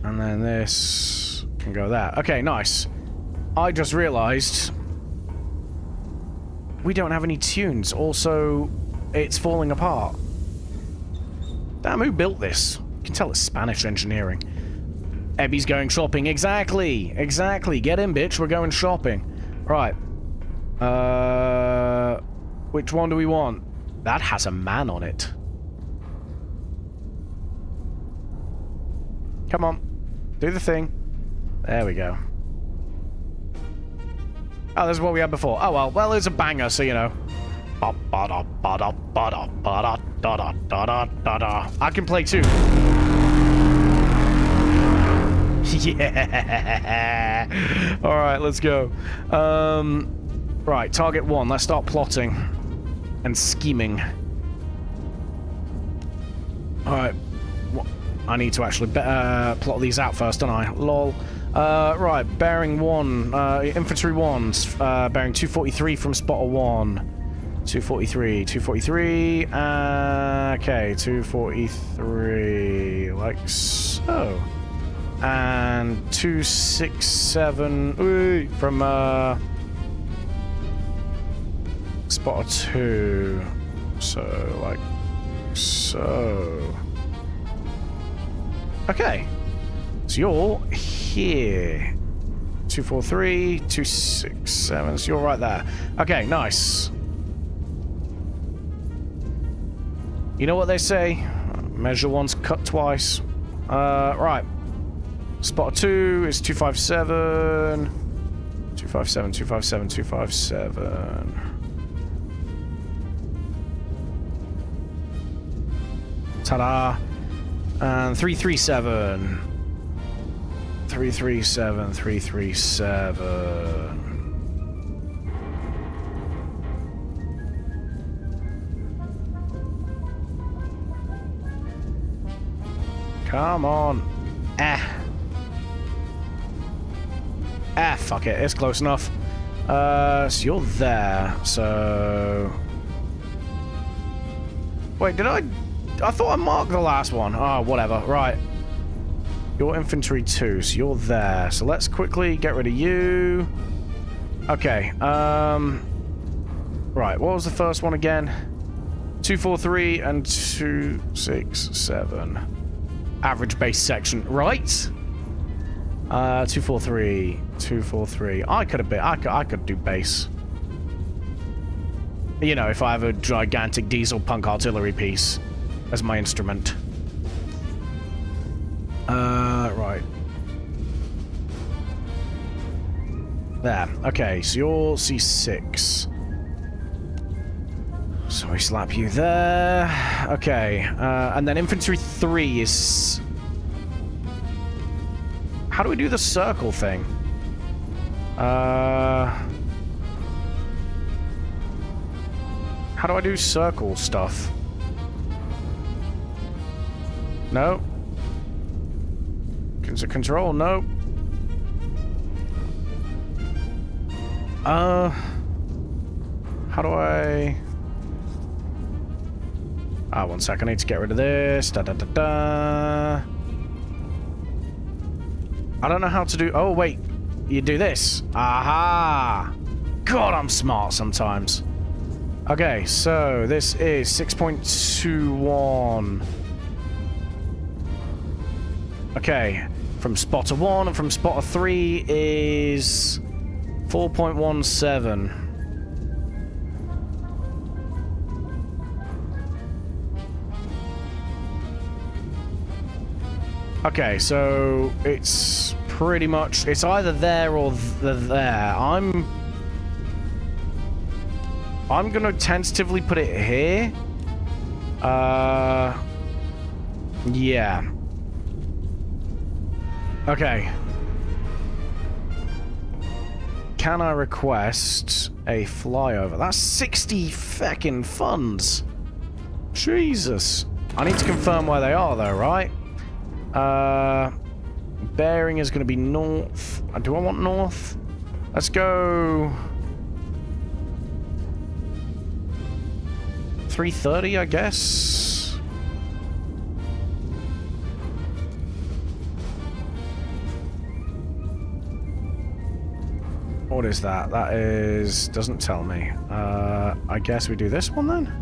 S1: And then this can go there. Okay, nice. I just realized we don't have any tunes. Also, it's falling apart. Damn, who built this? You can tell it's Spanish engineering. Ebby's going shopping. Exactly. Exactly. Get in, bitch. We're going shopping. Right. Which one do we want? That has a man on it. Come on. Do the thing. There we go. Oh, this is what we had before. Oh, well. Well, it's a banger, so you know. I can play too. Yeah. All right, let's go. Right, target 1. Let's start plotting and scheming. All right. I need to actually plot these out first, don't I? Lol. Right, bearing 1. Infantry 1's bearing 243 from spotter 1. 243, 243, okay, 243, like so. And 267 from spotter 2, so like so. Okay, so you're here. 243, 267, so you're right there. Okay, nice. You know what they say? Measure once, cut twice. Right. Spotter 2 is 257. 257, 257, 257. Ta-da. And 337. 337, 337. Come on. Fuck it. It's close enough. So you're there. So... Wait, did I thought I marked the last one. Oh, whatever. Right. You're infantry 2, so you're there. So let's quickly get rid of you. Okay. Right, what was the first one again? 243 and 267. Average base section. Right? 243. 243. I could do base. You know, if I have a gigantic diesel punk artillery piece as my instrument. Right. There. Okay, so you're C6. So we slap you there. Okay, and then infantry 3 is... How do we do the circle thing? How do I do circle stuff? No. Control? No. How do I... Ah, 1 second. I need to get rid of this. Da da da da. I don't know how to do... Oh, wait. You do this. Aha! God, I'm smart sometimes. Okay, so this is 6.21. Okay, from spotter 1 and from spotter 3 is 4.17. Okay, so it's pretty much... It's either there or there. I'm gonna tentatively put it here. Yeah. Okay. Can I request a flyover? That's 60 feckin' funds. Jesus. I need to confirm where they are though, right? Bearing is going to be north. Do I want north? Let's go... 330, I guess. What is that? That is... doesn't tell me. I guess we do this one then?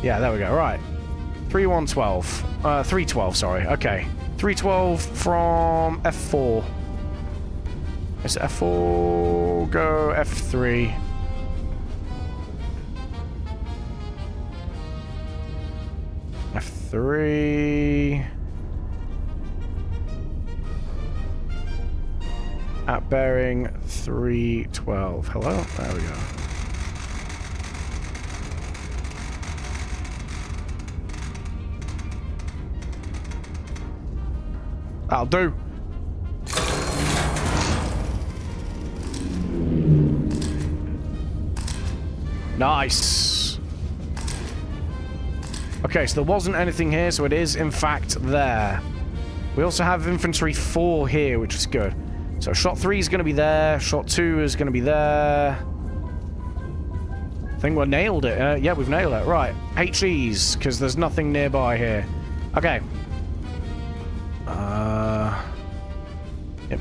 S1: Yeah, there we go. Right. 3112. 312, sorry. Okay. 312 from F4. Is it F4? Go F3. F3. At bearing 312. Hello? There we go. That'll do. Nice. Okay, so there wasn't anything here, so it is, in fact, there. We also have infantry 4 here, which is good. So shot 3 is going to be there. Shot 2 is going to be there. I think we nailed it. Yeah, we've nailed it. Right. HEs, because there's nothing nearby here. Okay.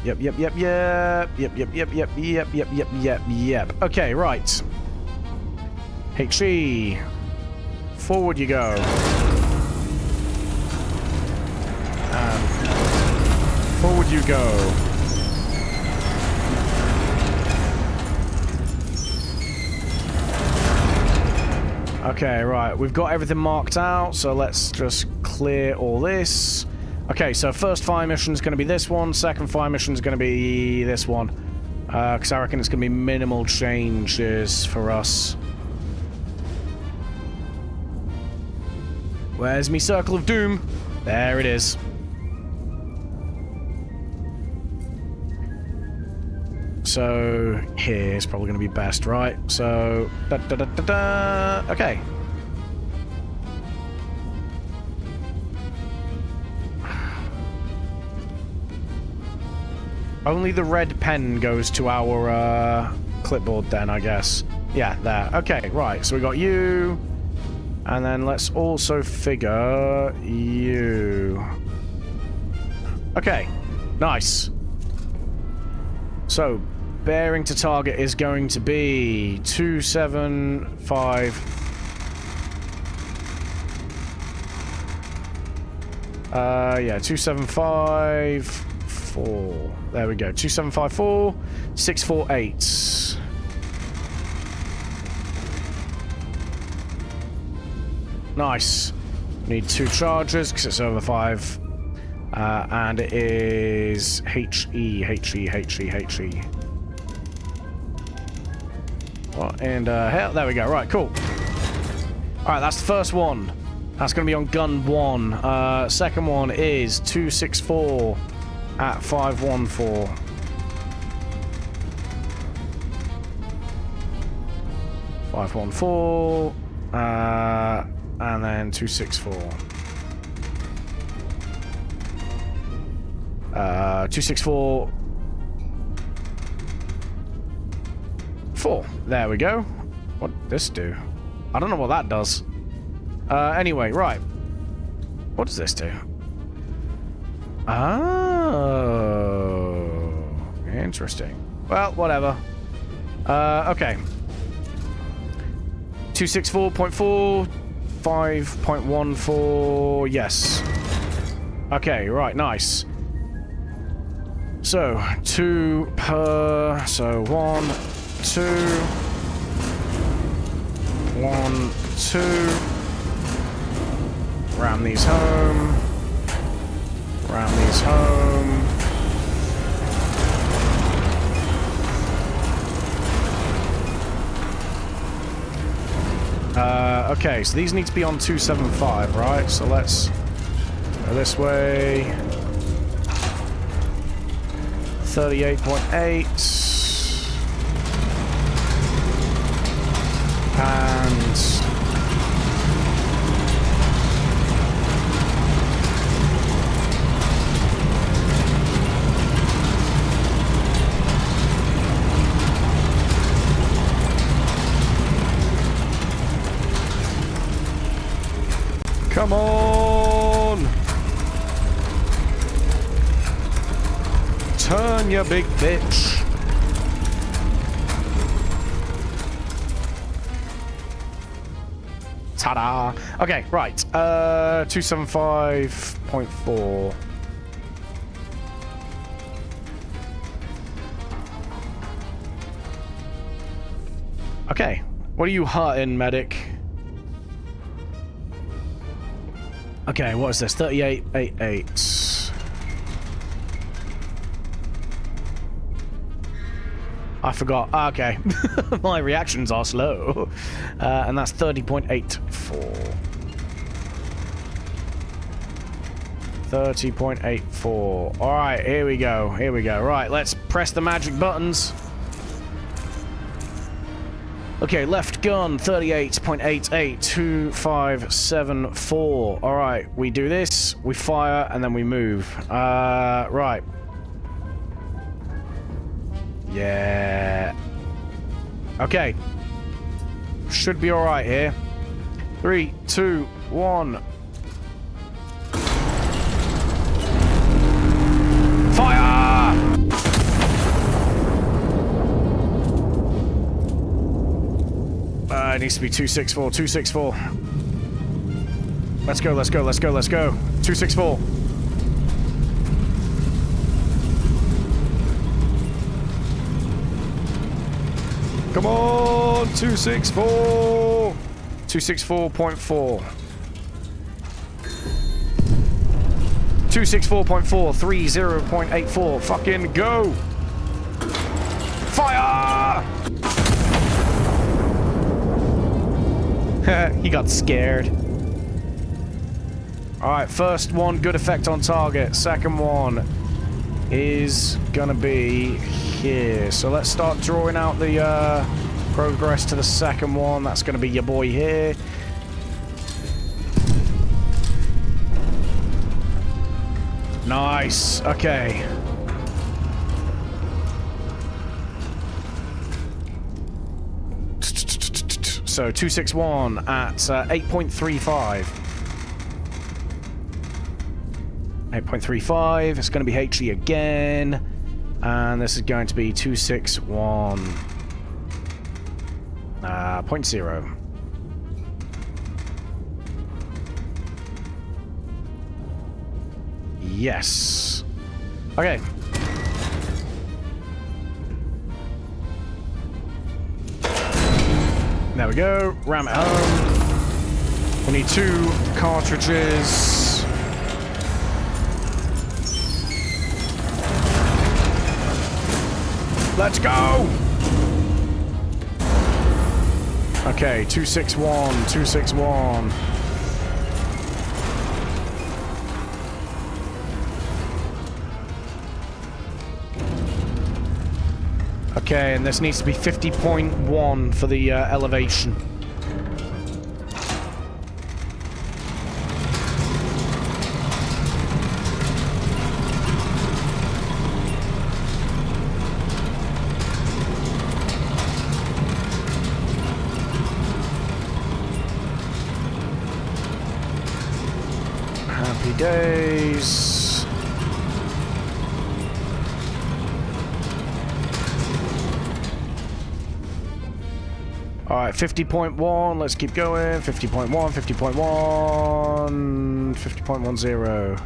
S1: Yep. Okay, right. HE. Forward you go. And forward you go. Okay, right. We've got everything marked out, so let's just clear all this. Okay, so first fire mission is going to be this one. Second fire mission is going to be this one. Because I reckon it's going to be minimal changes for us. Where's me circle of doom? There it is. so here's probably going to be best, right? So, okay. Only the red pen goes to our clipboard then, I guess. Yeah, there. Okay, right. So we got you. And then let's also figure you. Okay, nice. So, bearing to target is going to be 275. Yeah, 2754. There we go. 2754, 648. Nice. Need 2 charges because it's over 5. And it is HE. What in the hell? There we go. Right, cool. Alright, that's the first one. That's going to be on gun 1. Second one is 264 at 514. And then 264. 264. 4. There we go. What did this do? I don't know what that does. Anyway, right. What does this do? Oh. Interesting. Well, whatever. Okay. 264.4. 5.14. Yes. Okay, right, nice. So, 2 per... So, 1, 2... 1, 2... Ram these home. Ram these home. Okay, so these need to be on 275, right? So let's go this way. 38.8. And... Come on! Turn, you big bitch! Ta-da! Okay, right. 275.4. Okay. What are you hurting, medic? Okay, what is this? 38.88. I forgot. Okay. My reactions are slow. And that's 30.84. 30.84. Alright, here we go. Here we go. Right, let's press the magic buttons. Okay, left gun, 38.88, 2574. Alright, we do this, we fire, and then we move. Right. Yeah. Okay. Should be alright here. 3, 2, 1. Fire! It needs to be 264, 264. Let's go, let's go, let's go, let's go. 264. Come on, 264. 264.4. 264.4, 30.84. Fucking go. Fire! He got scared. Alright, first one, good effect on target. Second one, is gonna be here. So let's start drawing out the progress to the second one. That's gonna be your boy here. Nice. Okay. So 261 at 8.35. 8.35. It's going to be HE again. And this is going to be 261. 0.0. Yes. Okay. There we go. Ram it home. We need 2 cartridges. Let's go! Okay, 261, 261. Okay, and this needs to be 50.1 for the elevation. Happy days. Alright, 50.1, let's keep going. 50.1, 50.1, 50.10.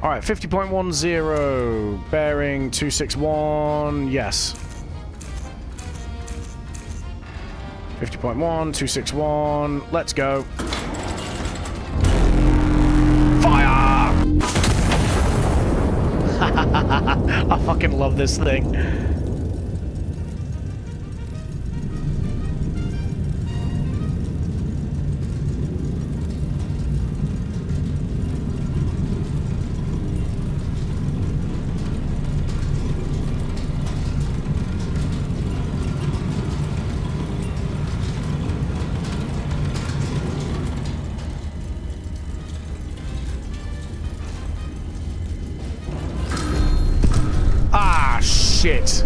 S1: Alright, 50.10, bearing 261, yes. 50.1, 261, let's go. Fire! I fucking love this thing. Shit.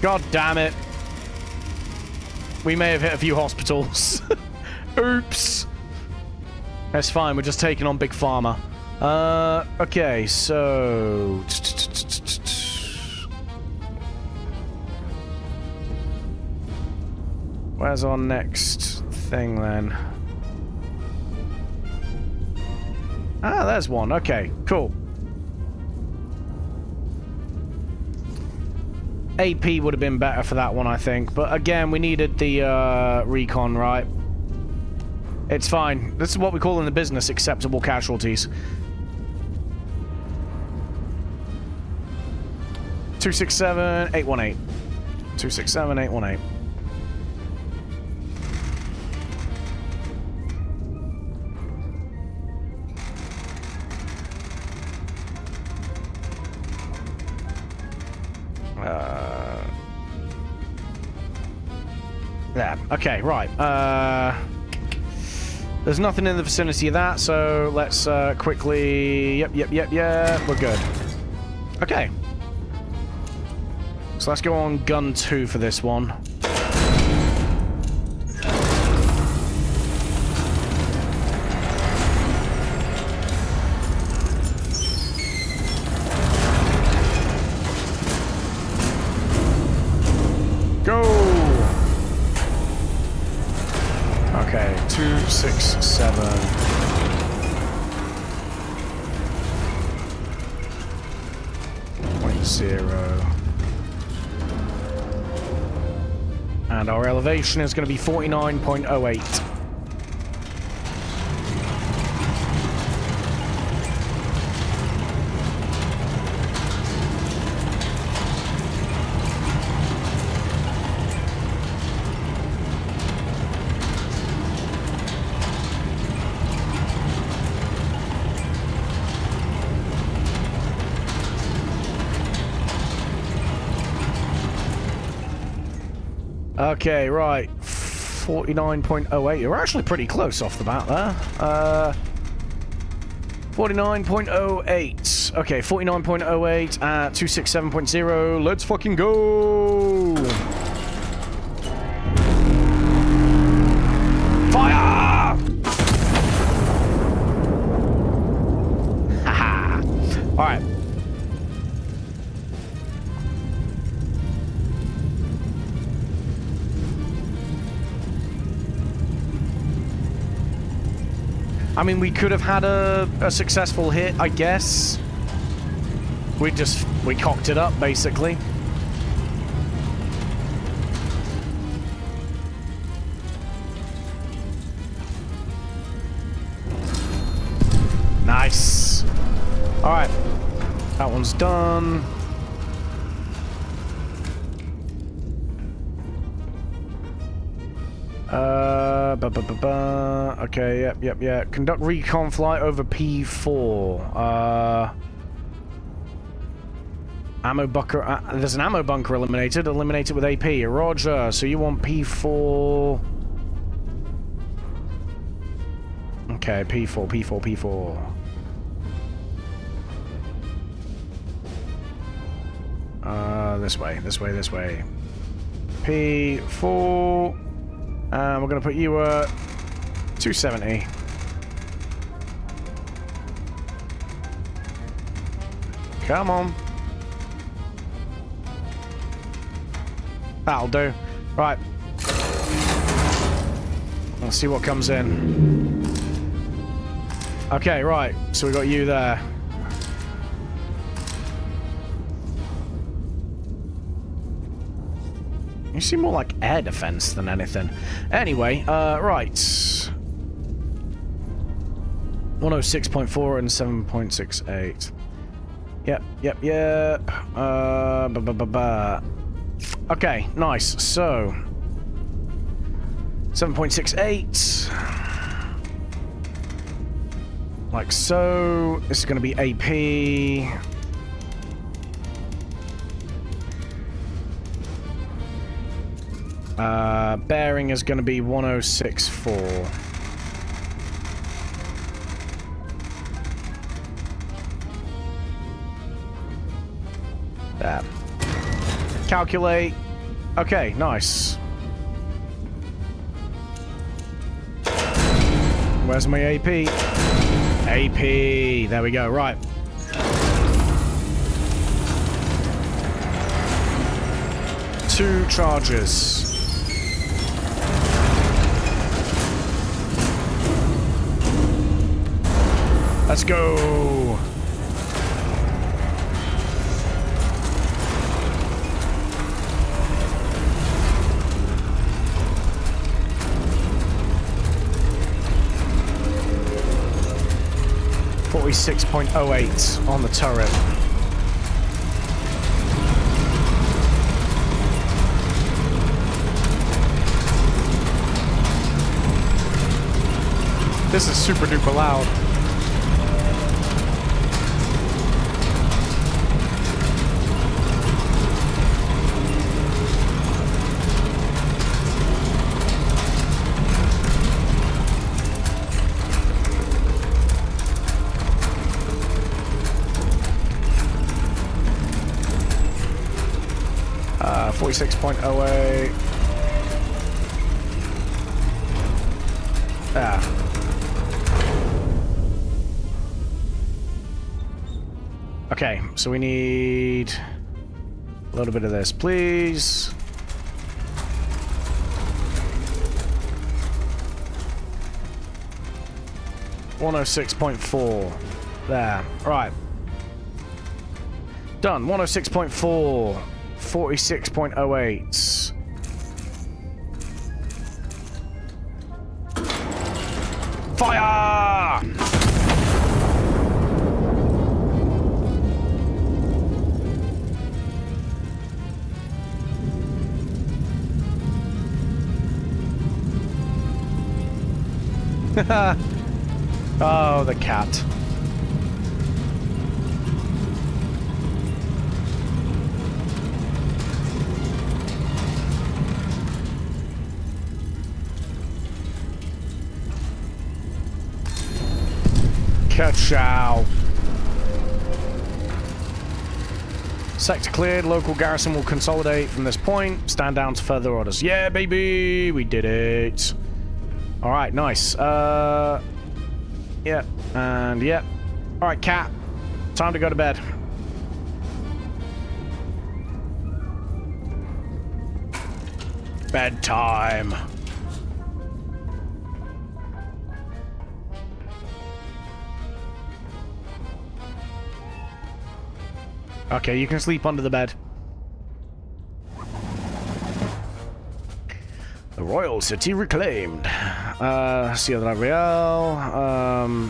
S1: God damn it. We may have hit a few hospitals. Oops. That's fine, we're just taking on Big Pharma. Okay, so... Where's our next thing, then? Ah, there's one. Okay, cool. AP would have been better for that one, I think. But again, we needed the recon, right? It's fine. This is what we call in the business acceptable casualties. 267, 818. 267, 818. There. Okay, right. There's nothing in the vicinity of that, so let's quickly... Yep, we're good. Okay. So let's go on gun 2 for this one. Okay, 267. And our elevation is going to be 49.08. Okay, right. 49.08. You're actually pretty close off the bat there. 49.08. Okay, 49.08 at 267.0. Let's fucking go! Fire! Haha. Alright. I mean, we could have had a successful hit, I guess. We cocked it up, basically. Nice. All right. That one's done. Okay, yep. Conduct recon flight over P4. Ammo bunker. There's an ammo bunker eliminated. Eliminate it with AP. Roger. So you want P4. Okay, P4. This way. P4. And we're going to put you at 270. Come on. That'll do. Right. Let's see what comes in. Okay, right. So we got you there. You seem more like air defense than anything. Anyway, right. 106.4 and 7.68. Yep. Okay, nice. So 7.68. Like so. This is going to be AP. Bearing is going to be 106.4. There. Calculate. Okay, nice. Where's my AP? AP. There we go. Right. Two charges. Let's go. .08 on the turret. This is super duper loud. Uh, 46.08. Ah. Okay, so we need a little bit of this, please. .106.4. There. Right. Done. 106.4. 46.08. Fire! Oh, the cat. Ka-chow. Sector cleared. Local garrison will consolidate from this point. Stand down to further orders. Yeah, baby! We did it. Alright, nice. Yep. And yep. Alright, cat. Time to go to bed. Bedtime. Okay, you can sleep under the bed. The Royal City reclaimed. Ciudad Real.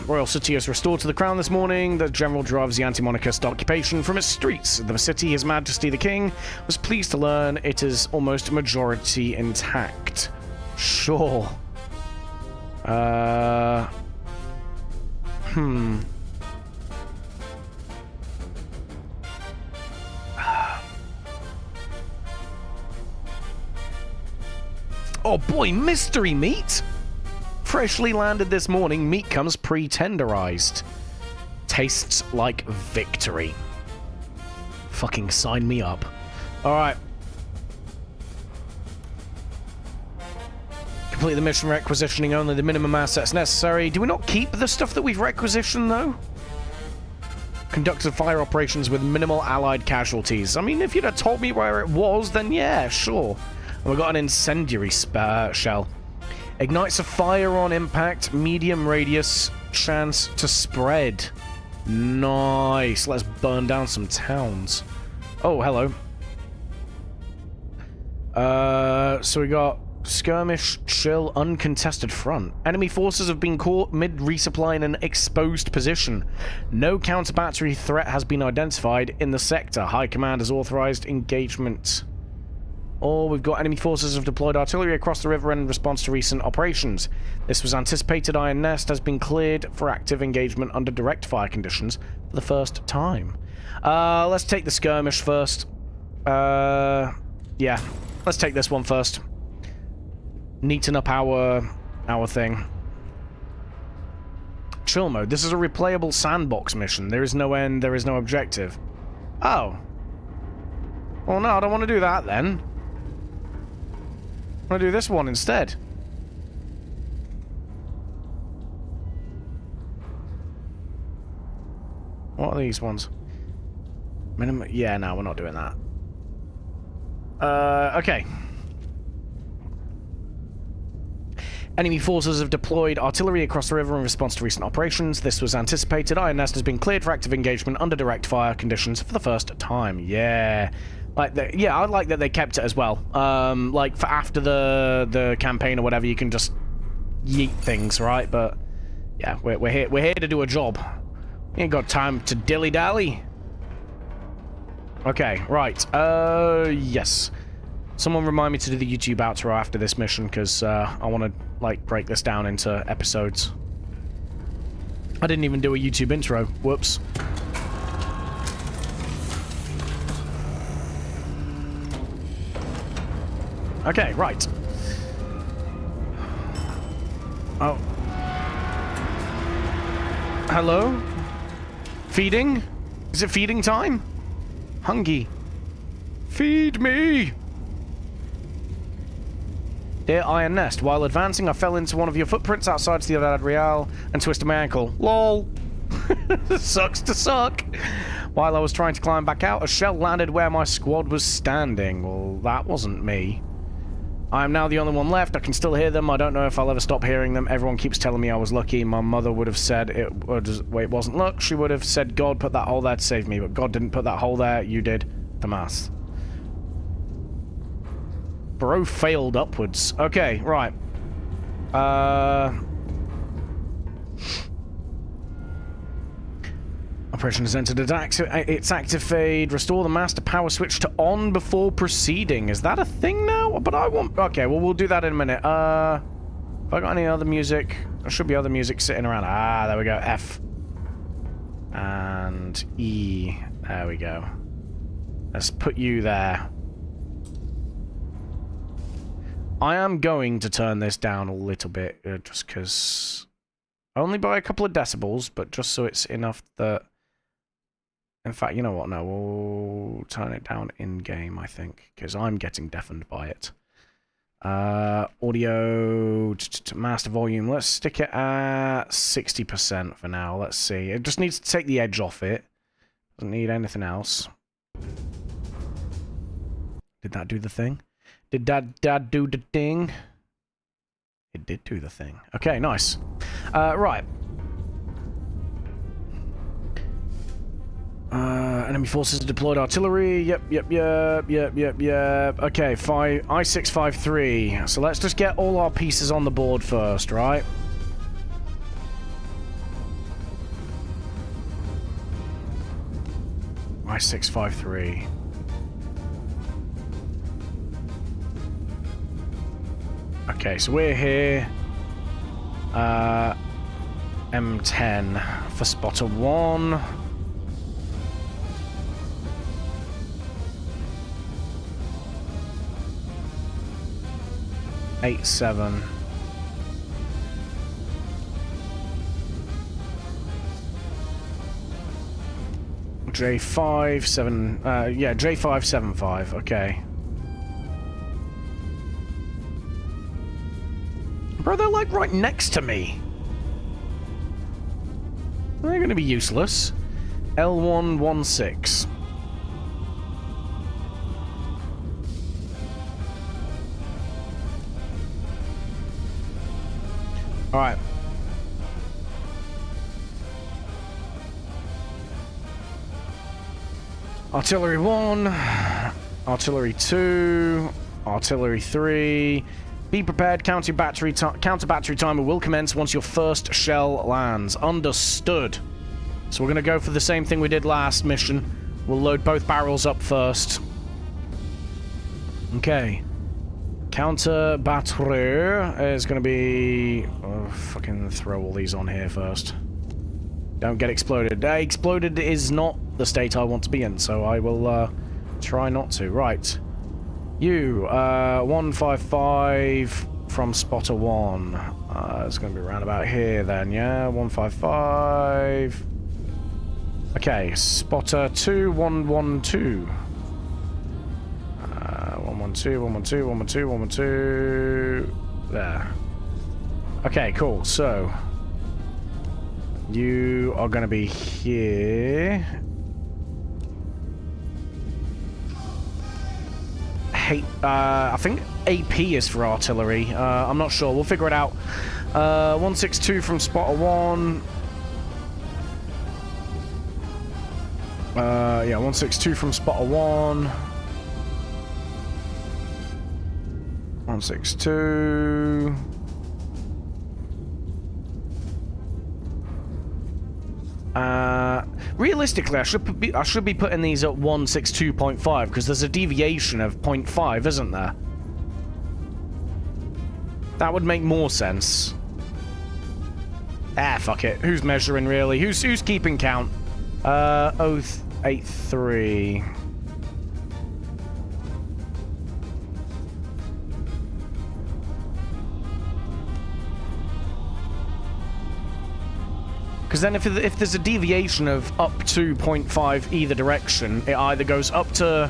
S1: Royal City is restored to the crown this morning. The general drives the anti-monarchist occupation from its streets. The city, His Majesty the King, was pleased to learn it is almost majority intact. Sure. Oh boy, mystery meat! Freshly landed this morning, meat comes pre-tenderized. Tastes like victory. Fucking sign me up. Alright. Complete the mission requisitioning only the minimum assets necessary. Do we not keep the stuff that we've requisitioned, though? Conducted fire operations with minimal allied casualties. I mean, if you'd have told me where it was, then yeah, sure. We got an incendiary shell. Ignites a fire on impact, medium radius, chance to spread. Nice. Let's burn down some towns. Oh, hello. So we got skirmish, chill, uncontested front. Enemy forces have been caught mid-resupply in an exposed position. No counter-battery threat has been identified in the sector. High Command has authorized engagement. Or we've got enemy forces have deployed artillery across the river in response to recent operations. This was anticipated. Iron Nest has been cleared for active engagement under direct fire conditions for the first time. Let's take the skirmish first. Yeah. Let's take this one first. Neaten up our thing. Chill mode. This is a replayable sandbox mission. There is no end, there is no objective. Oh. Well, no, I don't want to do that then. I'm gonna do this one instead. What are these ones? Minimum. Yeah, no, we're not doing that. Okay. Enemy forces have deployed artillery across the river in response to recent operations. This was anticipated. Iron Nest has been cleared for active engagement under direct fire conditions for the first time. Yeah. Like, yeah, I like that they kept it as well. Like, for after the campaign or whatever, you can just yeet things, right? But, yeah, we're here to do a job. We ain't got time to dilly-dally. Okay, right. Yes. Someone remind me to do the YouTube outro after this mission, because I want to, like, break this down into episodes. I didn't even do a YouTube intro. Whoops. Okay, right. Oh. Hello? Feeding? Is it feeding time? Hungry. Feed me! Dear Iron Nest, while advancing, I fell into one of your footprints outside Ciudad Real and twisted my ankle. LOL. Sucks to suck. While I was trying to climb back out, a shell landed where my squad was standing. Well, that wasn't me. I am now the only one left. I can still hear them. I don't know if I'll ever stop hearing them. Everyone keeps telling me I was lucky. My mother would have said it wasn't luck. She would have said God put that hole there to save me, but God didn't put that hole there. You did. The math. Bro failed upwards. Okay, right. Operation has entered its active fade. Restore the master power switch to on before proceeding. Is that a thing now? But I want... Okay, well, we'll do that in a minute. Have I got any other music? There should be other music sitting around. Ah, there we go. F. And E. There we go. Let's put you there. I am going to turn this down a little bit, just because Only by a couple of decibels, but just so it's enough that... In fact, you know what? No, we'll turn it down in-game, I think, because I'm getting deafened by it. Audio... Master volume. Let's stick it at 60% for now. Let's see. It just needs to take the edge off it. Doesn't need anything else. Did that do the thing? Did that do the thing? It did do the thing. Okay, nice. Right. Enemy forces deployed artillery. Yep. Okay, I-653. So let's just get all our pieces on the board first, right? I-653. Okay, so we're here. M10 for spotter 1. J7. J575, okay. Bro, they're like right next to me. They're gonna be useless. L116. Alright. Artillery 1, Artillery 2, Artillery 3. Be prepared, counter battery timer will commence once your first shell lands. Understood. So we're going to go for the same thing we did last mission. We'll load both barrels up first. Okay. Counter battery is going to be... Oh, fucking throw all these on here first. Don't get exploded. Exploded is not the state I want to be in, so I will try not to. Right. You, 155 from spotter 1. It's going to be around about here then, yeah? 155. Okay, spotter 2, 112. 112, 112, 112, 112. There. Okay, cool. So, you are going to be here. I think AP is for artillery. I'm not sure. We'll figure it out. 162 from spotter 1. Yeah, 162 from spotter 1. 162. Realistically, I should be putting these at 162.5 because there's a deviation of 0.5, isn't there? That would make more sense. Ah, fuck it. Who's measuring really? Who's keeping count? 083. Because then if there's a deviation of up to 0.5 either direction, it either goes up to,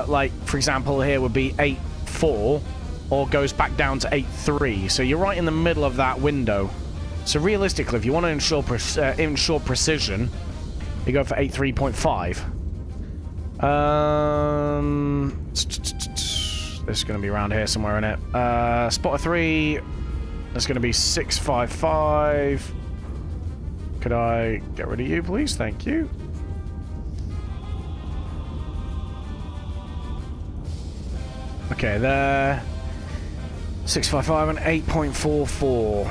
S1: like, for example, here would be 8.4, or goes back down to 8.3. So you're right in the middle of that window. So realistically, if you want to ensure precision, you go for 83.5. This is going to be around here somewhere, in it. Spotter 3, that's going to be 655. Could I get rid of you, please? Thank you. Okay, there. 655 and 8.44.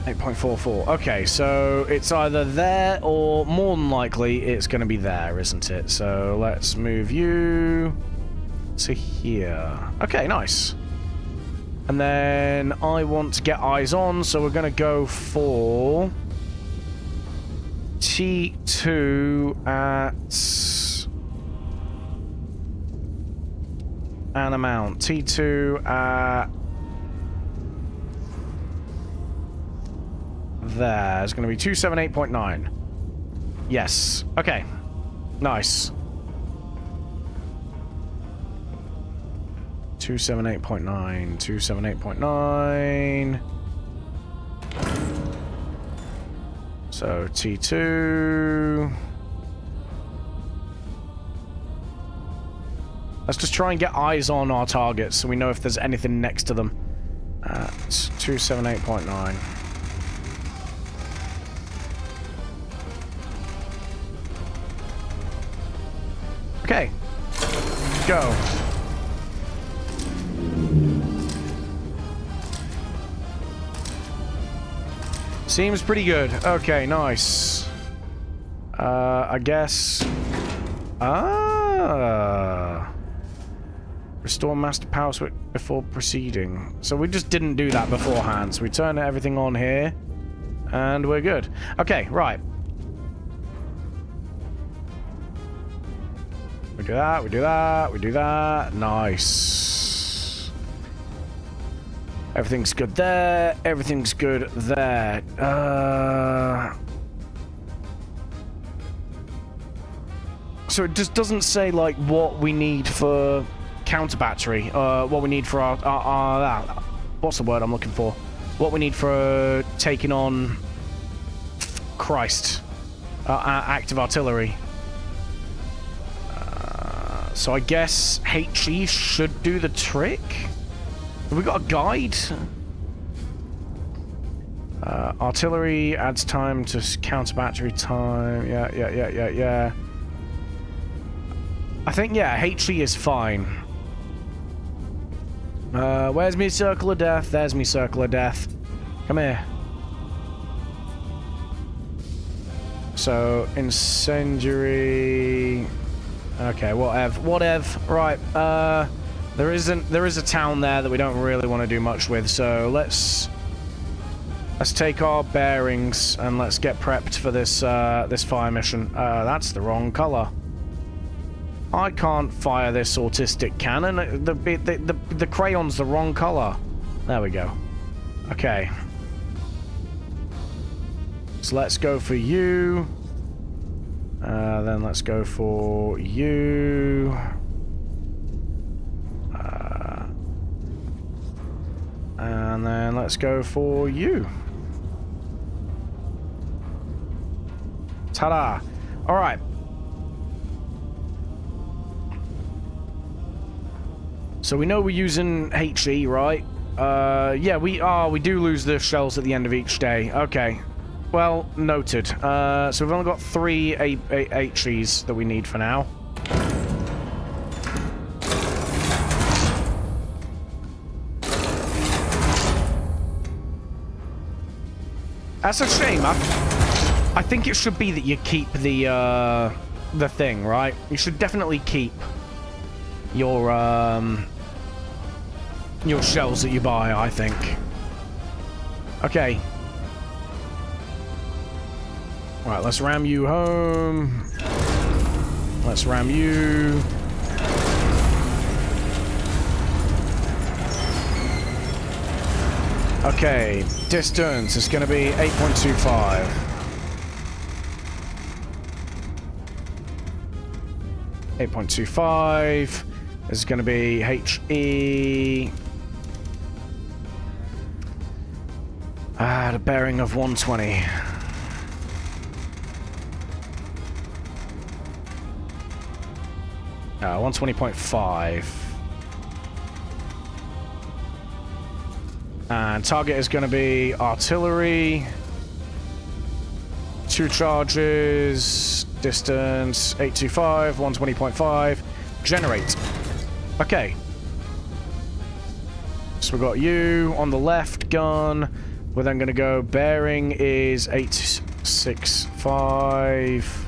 S1: 8.44. Okay, so it's either there or more than likely it's going to be there, isn't it? So let's move you to here. Okay, nice. And then I want to get eyes on, so we're going to go for T2 at and amount. T2 there is going to be 278.9. Yes. Okay. Nice. 278.9. 278.9. So T2. Let's just try and get eyes on our targets so we know if there's anything next to them. 278.9. Okay. Go. Seems pretty good. Okay, nice. I guess... Restore master power switch before proceeding. So we just didn't do that beforehand. So we turn everything on here. And we're good. Okay, right. We do that, we do that, we do that. Nice. Everything's good there. Everything's good there. So it just doesn't say, like, what we need for counter battery. What we need for our what's the word I'm looking for? What we need for taking on... Christ. Active artillery. So I guess HE should do the trick? Have we got a guide? Artillery adds time to counter battery time. Yeah. I think, yeah, HE is fine. Where's me circle of death? There's me circle of death. Come here. So, incendiary... Okay, whatev. Right, there is a town there that we don't really want to do much with, so let's take our bearings and let's get prepped for this this fire mission. That's the wrong color. I can't fire this autistic cannon. The crayon's the wrong color. There we go. Okay. So let's go for you. Then let's go for you. And then let's go for you. Ta-da! Alright. So we know we're using HE, right? Yeah, we do lose the shells at the end of each day. Okay. Well, noted. So we've only got 3 HEs that we need for now. That's a shame. I think it should be that you keep the thing, right? You should definitely keep your shells that you buy, I think. Okay. Right, let's ram you home. Let's ram you. Okay, distance is going to be 8.25. 8.25 is going to be HE. The bearing of 120. 120.5. And target is going to be artillery. 2 charges. Distance 825, 120.5. Generate. Okay. So we've got you on the left gun. We're then going to go. Bearing is 865.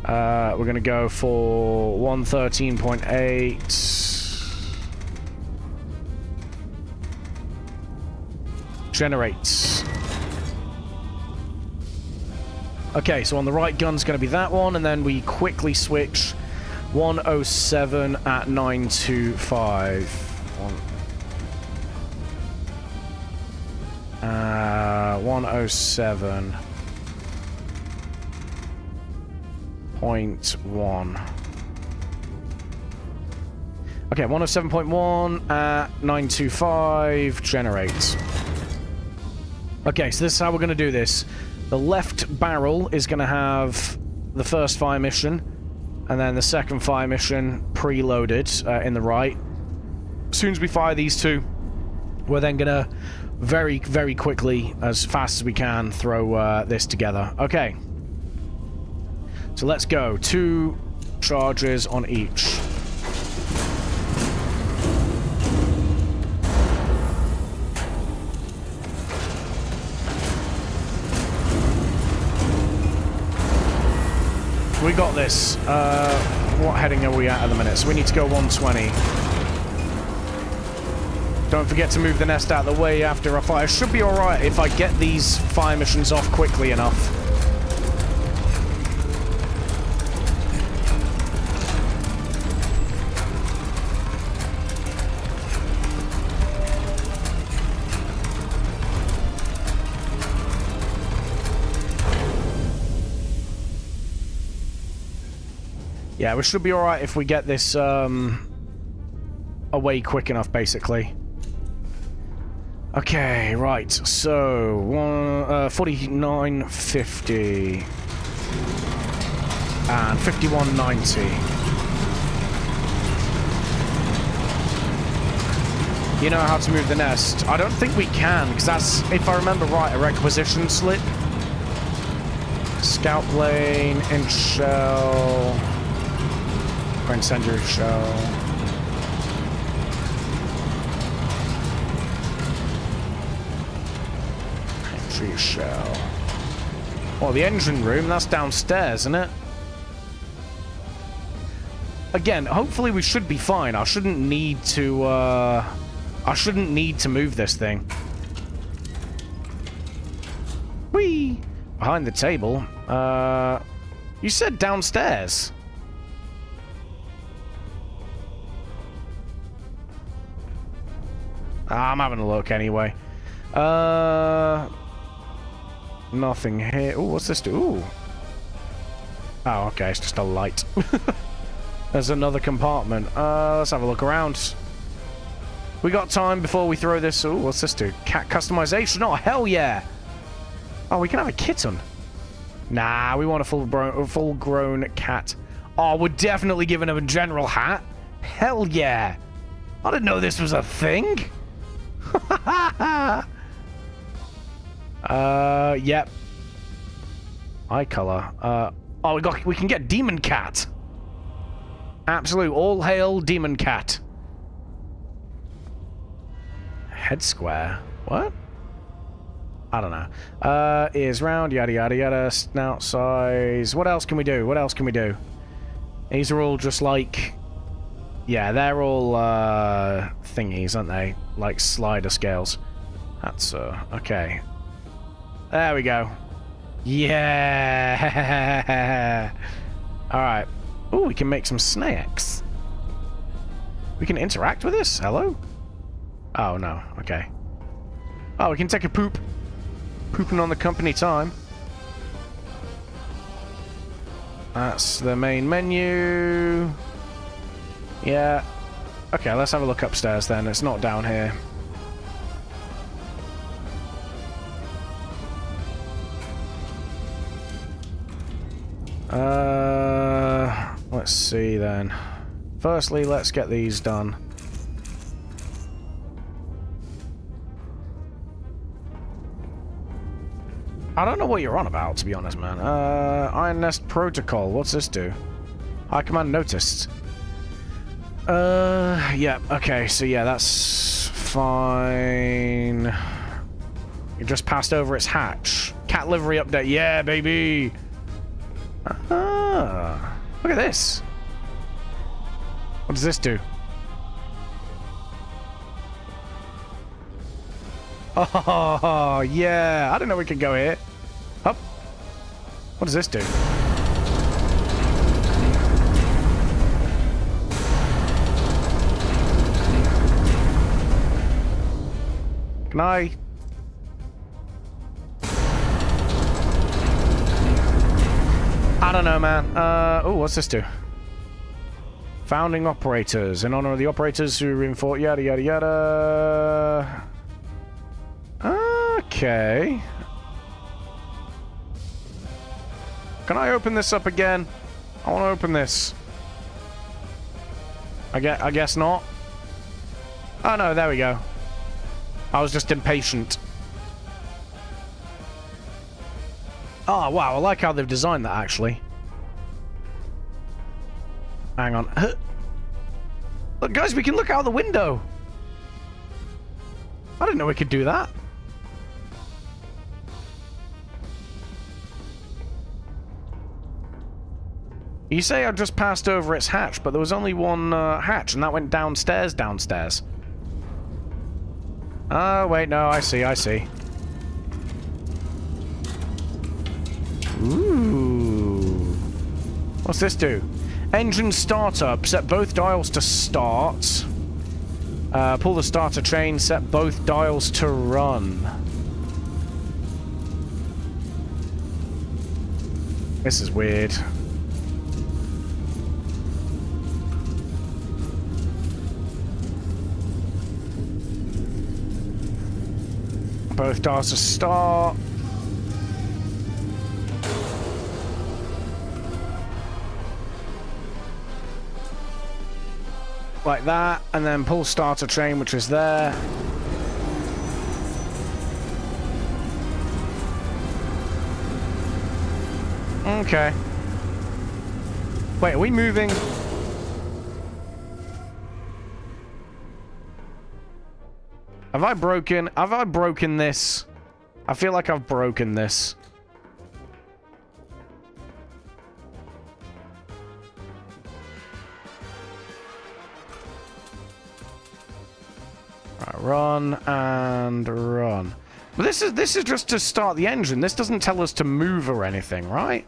S1: We're going to go for 113.8. Generates. Okay, so on the right gun's going to be that one, and then we quickly switch 107 at 925. 107.1. Okay, 107.1 at 925. Generate. Okay, so this is how we're going to do this. The left barrel is going to have the first fire mission, and then the second fire mission preloaded in the right. As soon as we fire these two, we're then going to very, very quickly, as fast as we can, throw this together. Okay. So let's go. 2 charges on each. We got this. What heading are we at the minute? So we need to go 120. Don't forget to move the nest out of the way after a fire. Should be alright if I get these fire missions off quickly enough. Yeah, we should be alright if we get this away quick enough, basically. Okay, right, so 49.50 and 51.90. You know how to move the nest? I don't think we can, because that's, if I remember right, a requisition slip. Scout plane, inch shell, incendiary shell. Shell. Well, the engine room, that's downstairs, isn't it? Again, hopefully we should be fine. I shouldn't need to move this thing. Whee! Behind the table. You said downstairs. I'm having a look anyway. Nothing here. Ooh, what's this do? Ooh. Oh, okay, it's just a light. There's another compartment. Let's have a look around. We got time before we throw this. Ooh, what's this do? Cat customization? Oh, hell yeah! Oh, we can have a kitten. Nah, we want a full-grown cat. Oh, we're definitely giving him a general hat. Hell yeah! I didn't know this was a thing. Yep. Eye color. Oh, we can get Demon Cat. Absolute all hail Demon Cat. Head square. What? I don't know. Ears round, yada yada yada. Snout size. What else can we do? What else can we do? These are all just like... Yeah, they're all thingies, aren't they? Like slider scales. That's okay. There we go. Yeah. All right. Ooh, we can make some snacks. We can interact with this. Hello? Oh no. Okay. Oh, we can take a poop. Pooping on the company time. That's the main menu. Yeah. Okay, let's have a look upstairs then. It's not down here. Let's see then. Firstly, let's get these done. I don't know what you're on about, to be honest, man. Iron Nest Protocol. What's this do? High Command noticed. Yeah, okay, so yeah, that's fine. You just passed over its hatch. Cat livery update, yeah, baby! Ah, look at this. What does this do? Oh, yeah, I didn't know we could go here. Up. What does this do? Can I? I don't know, man. Oh, what's this do? Founding operators. In honor of the operators who reinforce yada yada yada. Okay. Can I open this up again? I want to open this. I guess not. Oh no, there we go. I was just impatient. Oh wow, I like how they've designed that actually. Hang on. Look guys, we can look out the window. I didn't know we could do that. You say I just passed over its hatch, but there was only one hatch, and that went downstairs. Oh, wait, no, I see. Ooh. What's this do? Engine startup. Set both dials to start. Pull the starter chain. Set both dials to run. This is weird. Both dials to start. Like that, and then pull starter train, which is there. Okay. Wait, are we moving? Have I broken this? I feel like I've broken this. Right, run and run. But this is just to start the engine. This doesn't tell us to move or anything, right?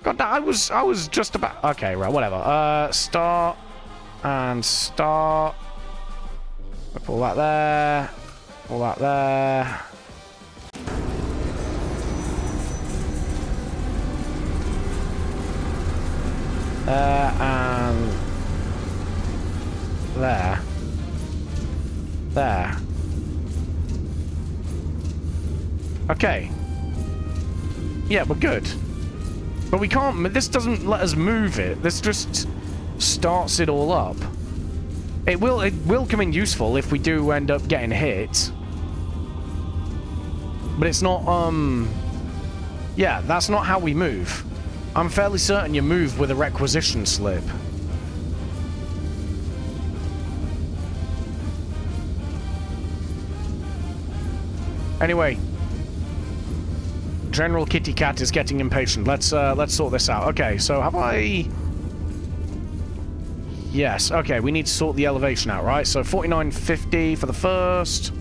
S1: God, I was just about. Okay, right, whatever. Start and start. Pull that there. Pull that there. And there. There. Okay. Yeah, we're good. But we can't. This doesn't let us move it. This just starts it all up. It will come in useful if we do end up getting hit. But it's not, yeah, that's not how we move. I'm fairly certain you move with a requisition slip. Anyway. General Kitty Cat is getting impatient. Let's sort this out. Okay, so have I... Yes, okay, we need to sort the elevation out, right? So 4950 for the first.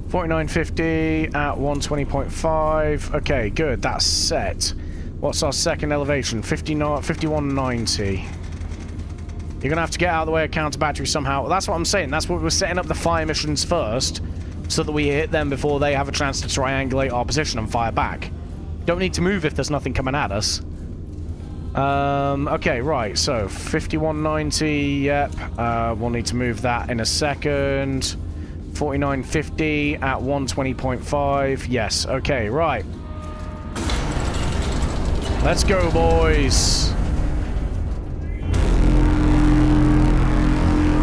S1: $49.50 at 120.5. Okay, good, that's set. What's our second elevation? 5190. You're gonna have to get out of the way of counter battery somehow. That's what I'm saying. That's what we're setting up the fire missions first, so that we hit them before they have a chance to triangulate our position and fire back. Don't need to move if there's nothing coming at us. Okay, right, so 5190, yep. We'll need to move that in a second. 4950 at 120.5. Yes, okay, right. Let's go, boys.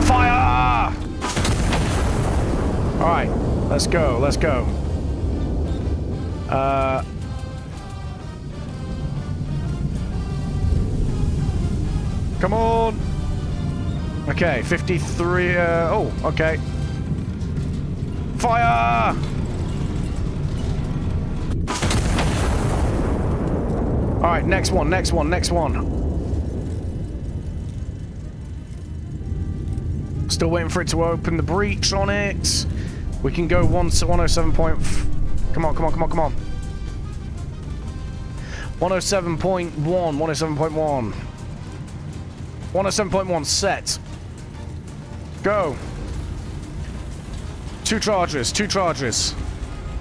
S1: Fire! Alright, let's go, let's go. Come on! Okay, 53, oh, okay. Fire! Alright, next one. Still waiting for it to open the breach on it. We can go 107 point... Come on. 107.1, 107.1. 107.1 set. Go. 2 charges, 2 charges.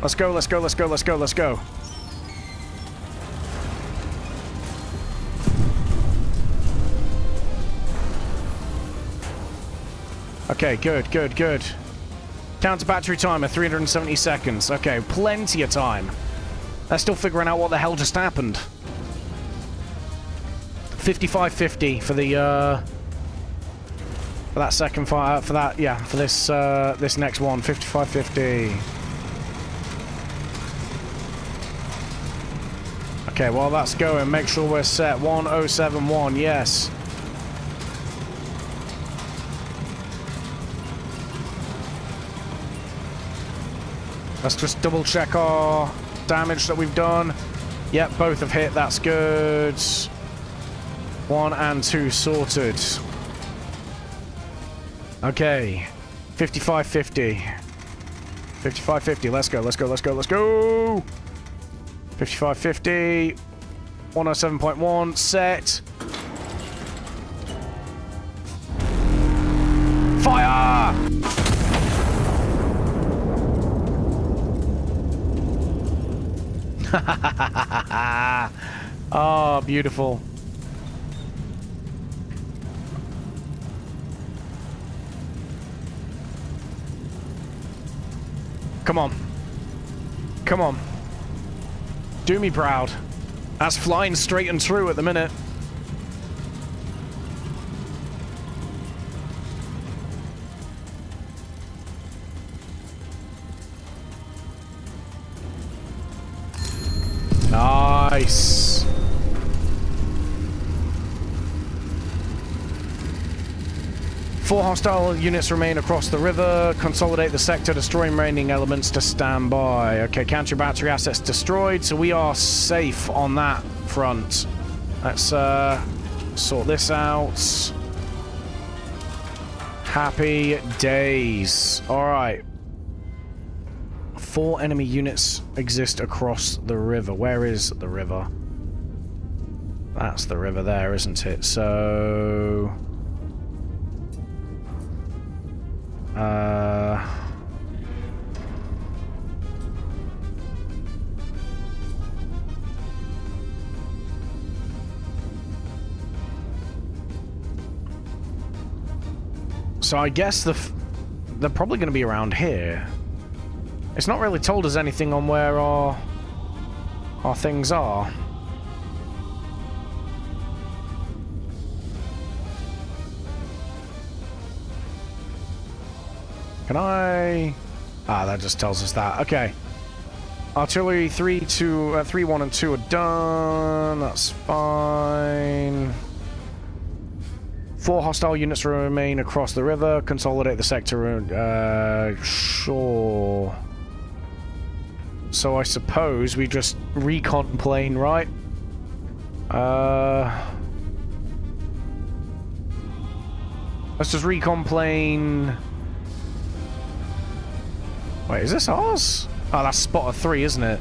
S1: Let's go, let's go, let's go, let's go, let's go. Okay, good, good, good. Counter battery timer, 370 seconds. Okay, plenty of time. They're still figuring out what the hell just happened. 55.50 for the, for that second fire, for that, yeah, for this, this next one, 55.50. Okay, while that's going, make sure we're set. 1071, yes. Let's just double check our damage that we've done. Yep, both have hit, that's good. 1 and 2 sorted. Okay, 55.50. 55.50, let's go, let's go, let's go, let's go! 55.50. 107.1, set. Fire! Oh, beautiful. Come on. Come on. Do me proud. That's flying straight and true at the minute. Nice. Four hostile units remain across the river. Consolidate the sector, destroying remaining elements to stand by. Okay, counter battery assets destroyed, so we are safe on that front. Let's sort this out. Happy days. Alright. 4 enemy units exist across the river. Where is the river? That's the river there, isn't it? So... So I guess they're probably going to be around here. It's not really told us anything on where our things are. Can I... Ah, that just tells us that. Okay. Artillery 3, 1, and 2 are done. That's fine. 4 hostile units remain across the river. Consolidate the sector. Sure. So I suppose we just recon plane, right? Let's just recon plane. Wait, is this ours? Oh, that's spotter 3, isn't it?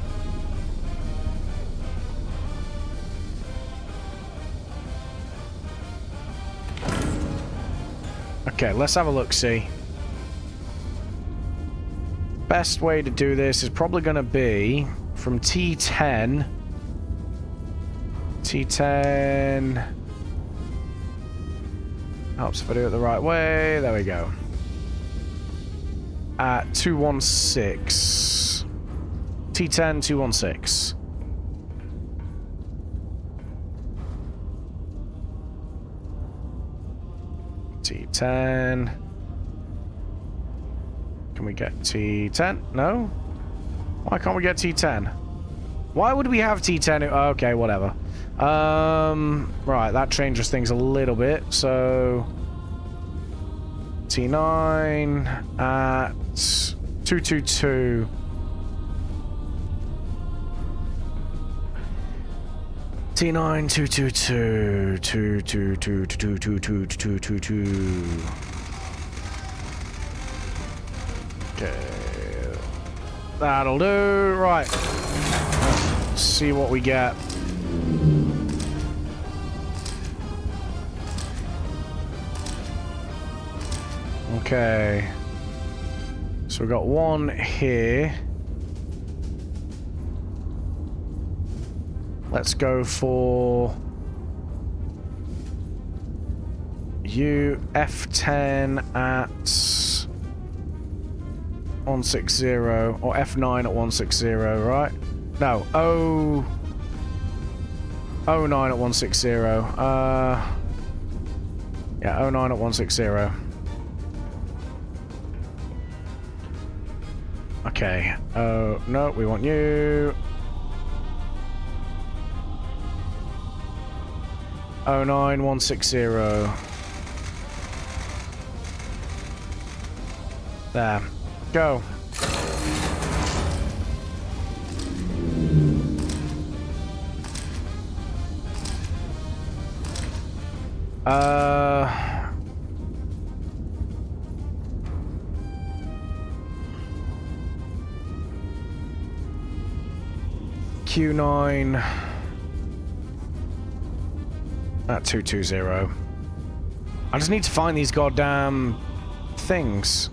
S1: Okay, let's have a look-see. Best way to do this is probably going to be from T10. T10. Helps if I do it the right way. There we go. At 216. T10, 216. T10. Can we get T10? No? Why can't we get T10? Why would we have T10? Okay, whatever. Right, that changes things a little bit. So... T9 at 222. T9 222 222. Okay, that'll do. Right, let's see what we get. Okay. So we've got one here. Let's go for you F10 at 160 or F9 at 160, right? No, 09 at 160. Yeah, 09 at 160. Okay. Oh, no, we want you. 09 160. There. Go. Q9 at 220. I just need to find these goddamn things.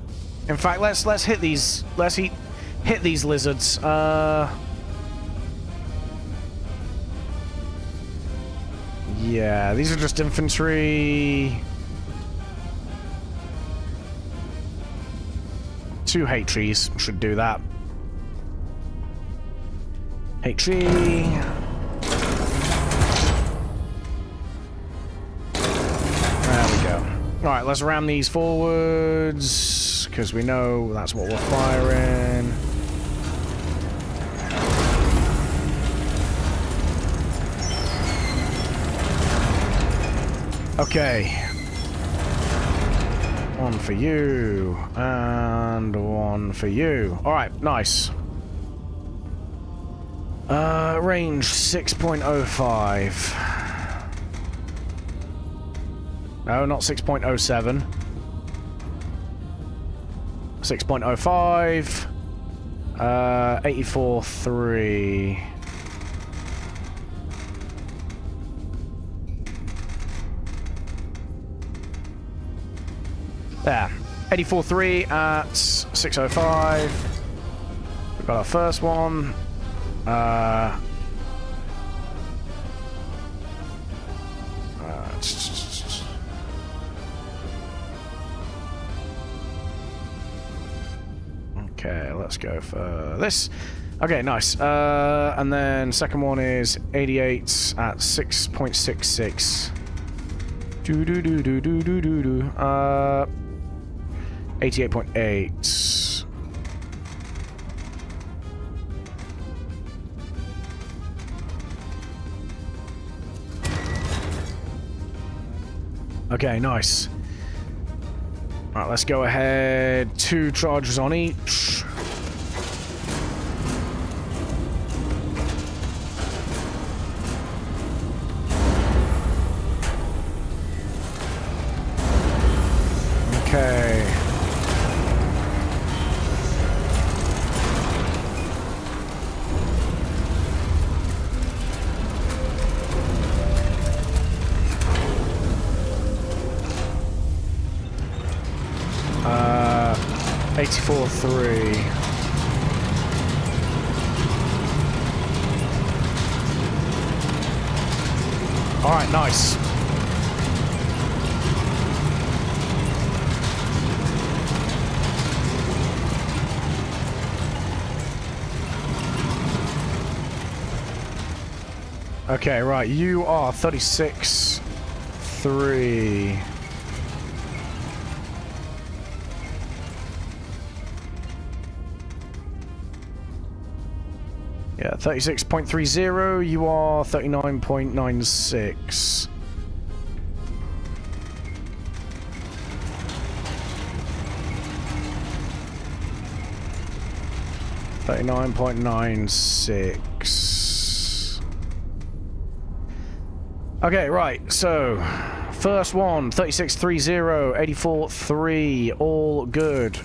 S1: In fact, let's hit these. Let's hit these lizards. Yeah, these are just infantry. 2 hate trees should do that. Hate tree. There we go. Alright, let's ram these forwards, because we know that's what we're firing. Okay. One for you, and one for you. Alright, nice. Range 6.05. No, not 6.07. 6.05. 84.3. There. 84.3 at 6.05. We've got our first one. Okay, let's go for this. Okay, nice. And then second one is 88 at 6.66. 88.8. Okay, nice. Alright, let's go ahead. 2 charges on each. Okay. Uh, 84.3. All right, nice. Okay, right, you are 36.3. Yeah, 36.30, you are 39.96. $39.96. Okay, right, so first one, 36.30, 84.3, all good.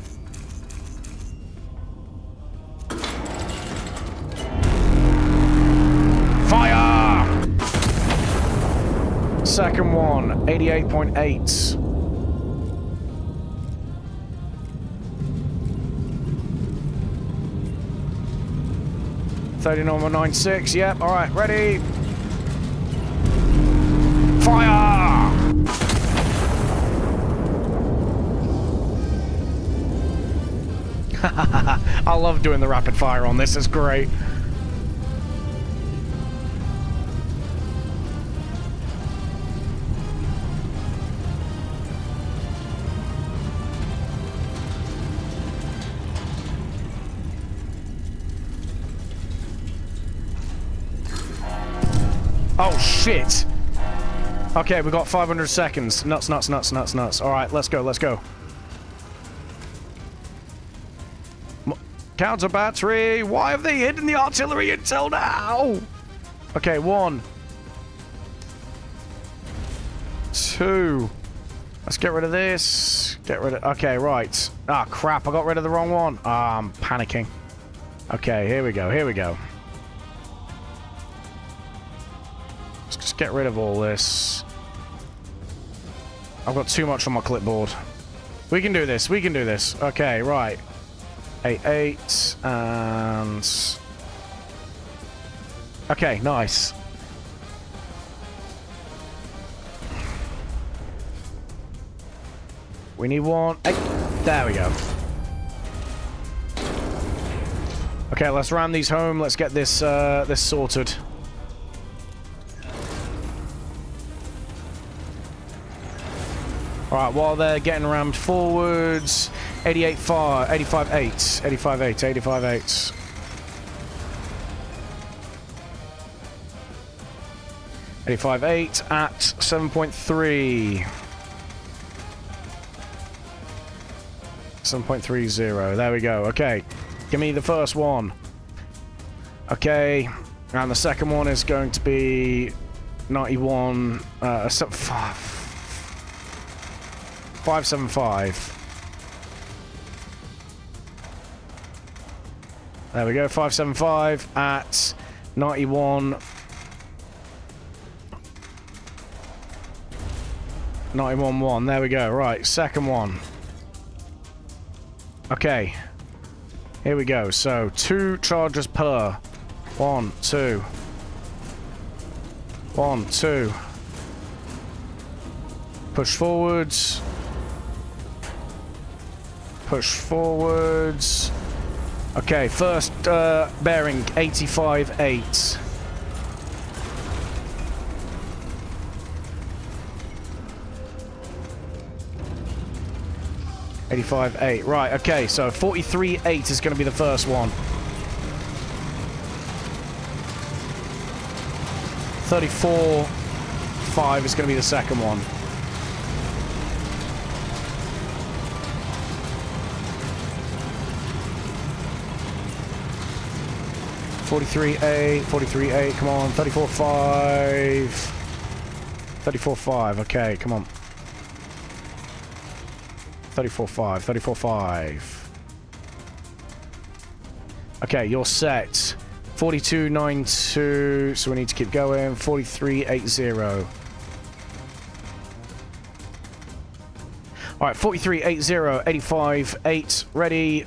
S1: Fire! Second one, 88.8. 17AUG26, yep, alright, ready. Fire! I love doing the rapid fire on this, it's great. Oh shit! Okay, we got 500 seconds. Nuts, nuts, nuts, nuts, nuts. Alright, let's go, let's go. Counter battery! Why have they hidden the artillery until now? Okay, 1. 2. Let's get rid of this. Get rid of... Okay, right. Ah, crap, I got rid of the wrong one. Ah, I'm panicking. Okay, here we go, here we go. Let's just get rid of all this. I've got too much on my clipboard. We can do this, we can do this. Okay, right. 8, and... Okay, nice. We need 1. 8. There we go. Okay, let's ram these home. Let's get this this sorted. Alright, while they're getting rammed forwards, 85-8, 85-8. 85-8 at 7.3. 7.30, there we go, okay. Give me the first one. Okay, and the second one is going to be 91, 575. There we go, 575 at 91. 91.1, there we go. Right, second one. Okay. Here we go. So, 2 charges per. 1, 2. 1, 2. Push forwards. Push forwards. Okay, first bearing 85-8. Right, okay, so 43-8 is going to be the first one. 34-5 is going to be the second one. 43-8, come on, 34-5. 34-5, okay, come on. 34-5, 34-5. Okay, you're set. 42-9-2, so we need to keep going. 43-8-0. Alright, 43-8-0, 85-8, ready.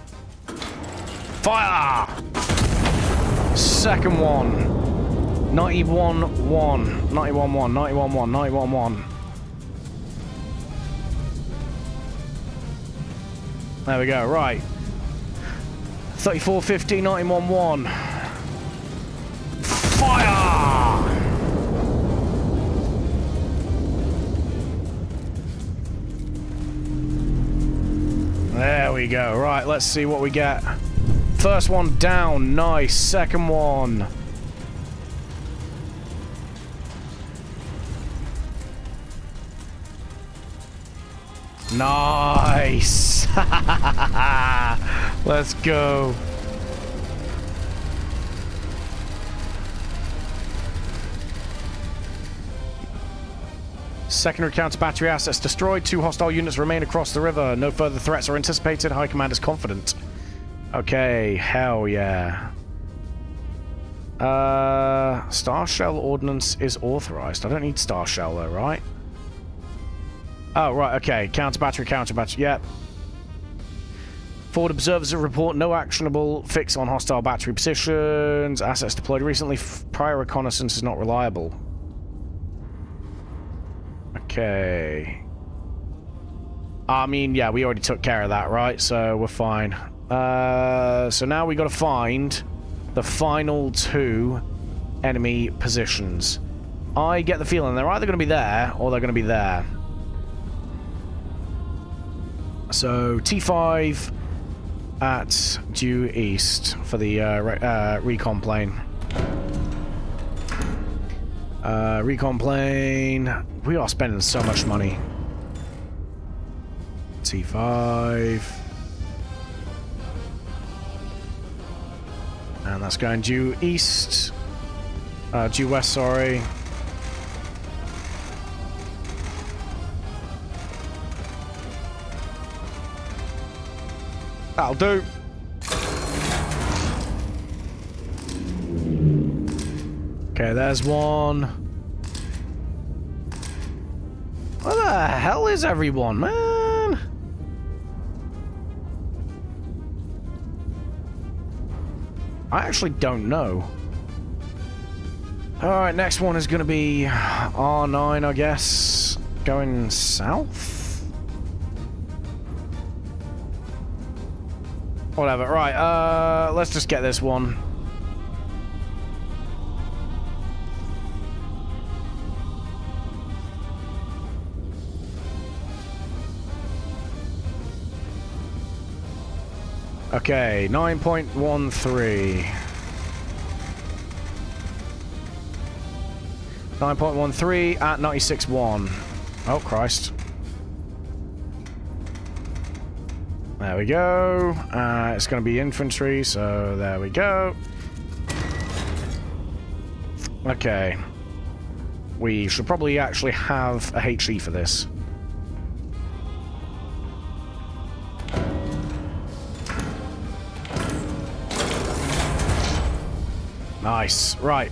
S1: Fire! Second one. 91-1, 91-1, 91-1, 91-1. There we go, right. 34-50, 91-1. Fire! There we go, right, let's see what we get. First one down, nice. Second one. Nice. Let's go. Secondary counter battery assets destroyed. 2 hostile units remain across the river. No further threats are anticipated. High Command is confident. Okay, hell yeah. Star Shell Ordnance is authorized. I don't need Star Shell though, right? Oh, right, okay. Counter battery, yep. Forward observers report no actionable fix on hostile battery positions. Assets deployed recently. Prior reconnaissance is not reliable. Okay. I mean, yeah, we already took care of that, right? So we're fine. So now we got to find the final 2 enemy positions. I get the feeling they're either going to be there or they're going to be there. So T5 at due east for the recon plane. Recon plane. We are spending so much money. T5. And that's going due east. Due west, sorry. That'll do. Okay, there's one. Where the hell is everyone, man? I actually don't know. Alright, next one is going to be R9, I guess. Going south? Whatever. Right, let's just get this one. Okay, 9.13. 9.13 at 96.1. Oh, Christ. There we go. It's going to be infantry, so there we go. Okay. We should probably actually have a HE for this. Nice. Right.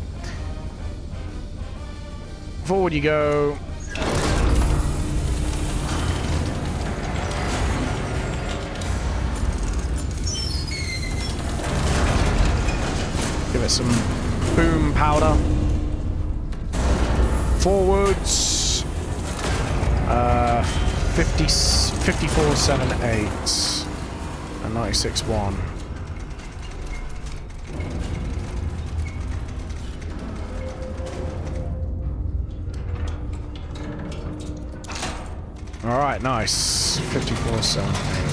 S1: Forward you go. Give it some boom powder. Forwards. 54.78 and 96.1. Alright, nice. 54.78.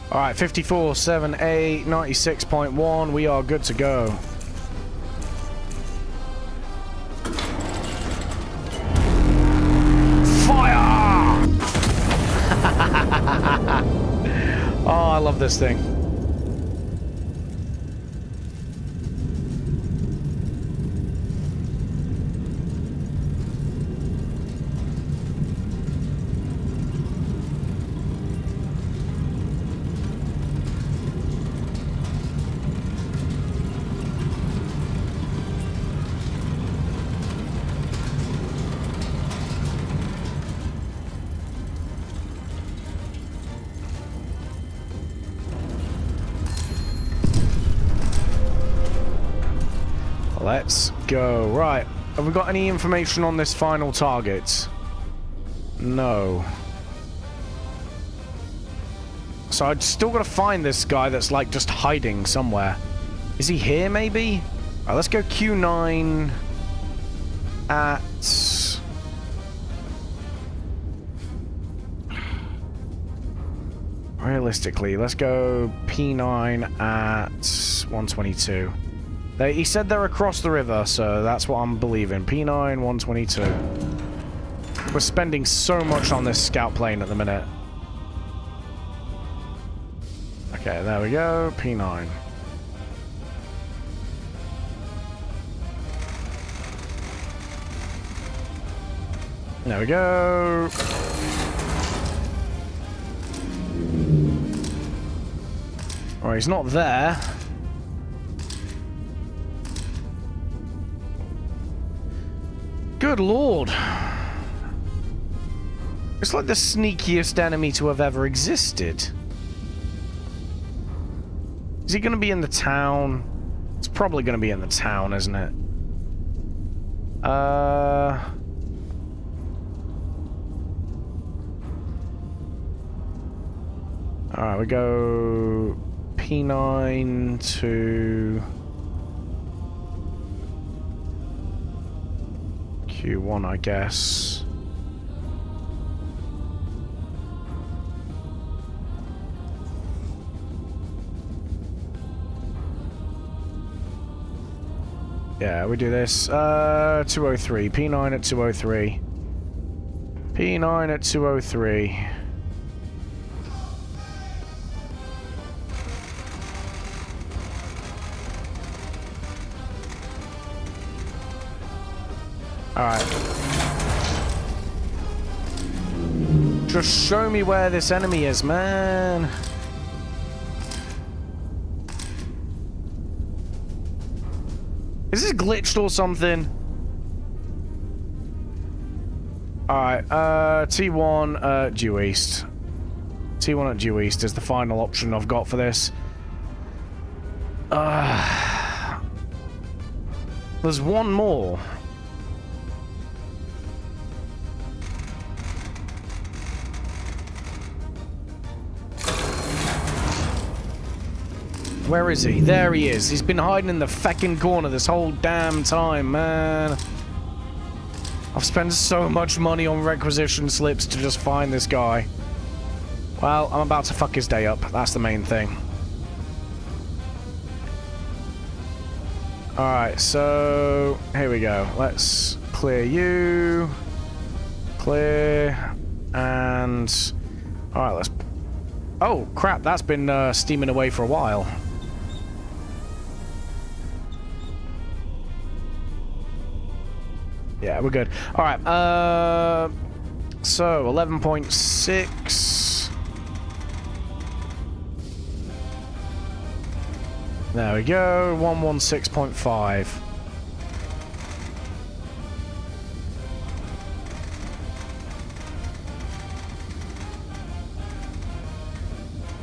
S1: Alright, 54.78, 96.1, we are good to go. Fire! Oh, I love this thing. Let's go. Right. Have we got any information on this final target? No. So I've still got to find this guy that's like just hiding somewhere. Is he here maybe? Alright, let's go Q9 at... Realistically, let's go P9 at 122. He said they're across the river, so that's what I'm believing. P9, 122. We're spending so much on this scout plane at the minute. Okay, there we go. P9. There we go. Alright, he's not there. Good lord. It's like the sneakiest enemy to have ever existed. Is he going to be in the town? It's probably going to be in the town, isn't it? Alright, we go P9 to Q1, I guess. Yeah, we do this. 203. P9 at 203. P9 at 203. Alright. Just show me where this enemy is, man. Is this glitched or something? Alright, T1 due east. T1 at due east is the final option I've got for this. There's one more. Where is he? There he is. He's been hiding in the feckin' corner this whole damn time, man. I've spent so much money on requisition slips to just find this guy. Well, I'm about to fuck his day up. That's the main thing. Alright, so here we go. Let's clear you. Clear. And... Alright, let's... Oh, crap. That's been steaming away for a while. Yeah, we're good. Alright, so 11.6. There we go, 116.5.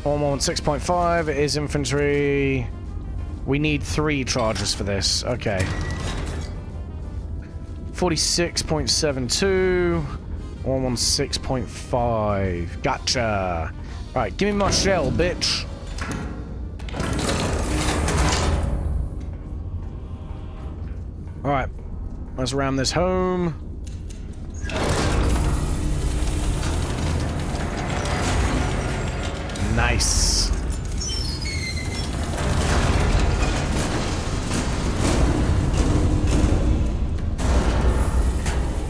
S1: One 6.5 is infantry. We need 3 charges for this. Okay. 46.72. 116.5. Gotcha. Alright, give me my shell, bitch. Alright. Let's ram this home. Nice.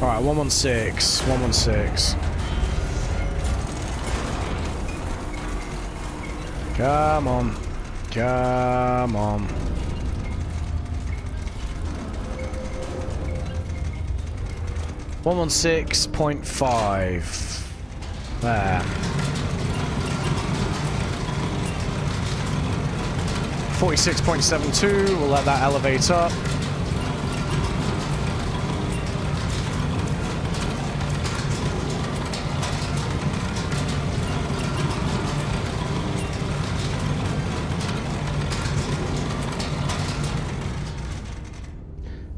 S1: Alright, 116. 116. Come on. Come on. $116.5. There. 46.72. We'll let that elevate up.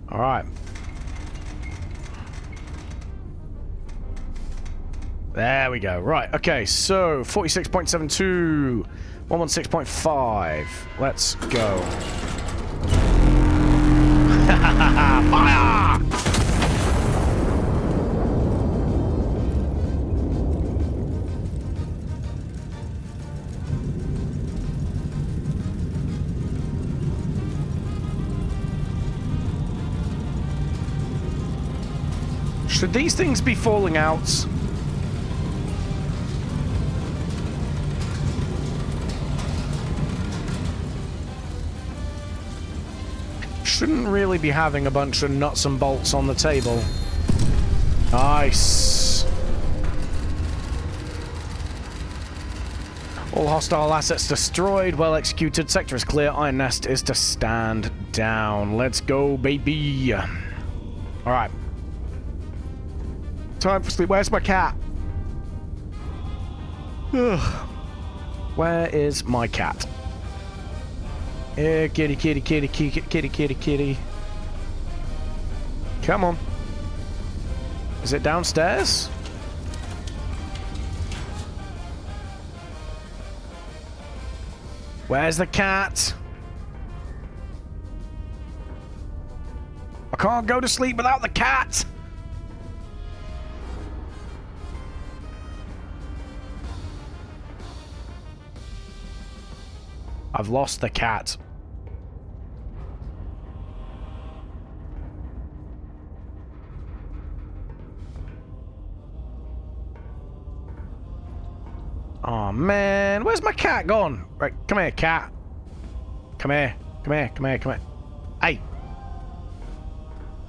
S1: All right. There we go. Right. Okay. So 46.72. 116.5. Let's go. Fire! Should these things be falling out? shouldn't really be having a bunch of nuts and bolts on the table. Nice. All hostile assets destroyed. Well executed. Sector is clear. Iron Nest is to stand down. Let's go, baby. Alright. Time for sleep. Where's my cat? Ugh. Where is my cat? Here, kitty, kitty, kitty, kitty, kitty, kitty, kitty. Come on. Is it downstairs? Where's the cat? I can't go to sleep without the cat! I've lost the cat. Oh man, where's my cat gone? Right, come here, cat. Come here, come here, come here, come here. Hey!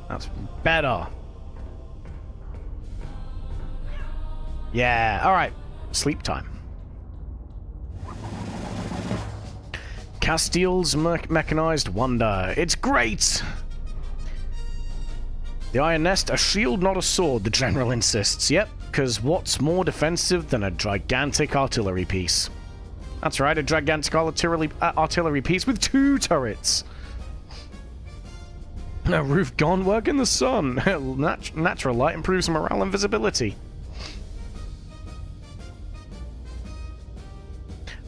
S1: That's better. Yeah, alright. Sleep time. Castiel's mechanized wonder. It's great! The Iron Nest, a shield, not a sword, the General insists. Yep, because what's more defensive than a gigantic artillery piece? That's right, a gigantic artillery piece with 2 turrets. A roof gone, work in the sun. Natural light improves morale and visibility.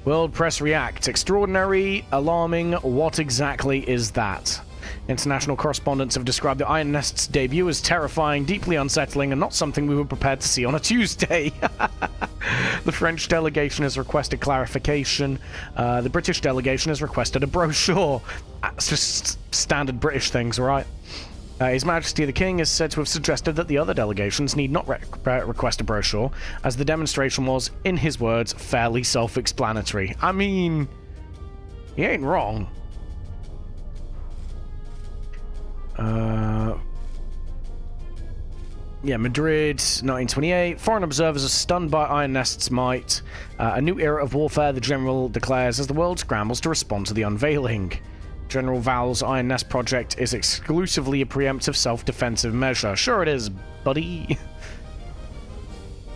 S1: World Press React. Extraordinary, alarming, what exactly is that? International correspondents have described the Iron Nest's debut as terrifying, deeply unsettling, and not something we were prepared to see on a Tuesday. The French delegation has requested clarification. The British delegation has requested a brochure. That's just standard British things, right? His Majesty the King is said to have suggested that the other delegations need not request a brochure, as the demonstration was, in his words, fairly self-explanatory. I mean, he ain't wrong. Yeah, Madrid, 1928. Foreign observers are stunned by Iron Nest's might. A new era of warfare, the General declares, as the world scrambles to respond to the unveiling. General Val's Iron Nest project is exclusively a preemptive self-defensive measure. Sure it is, buddy.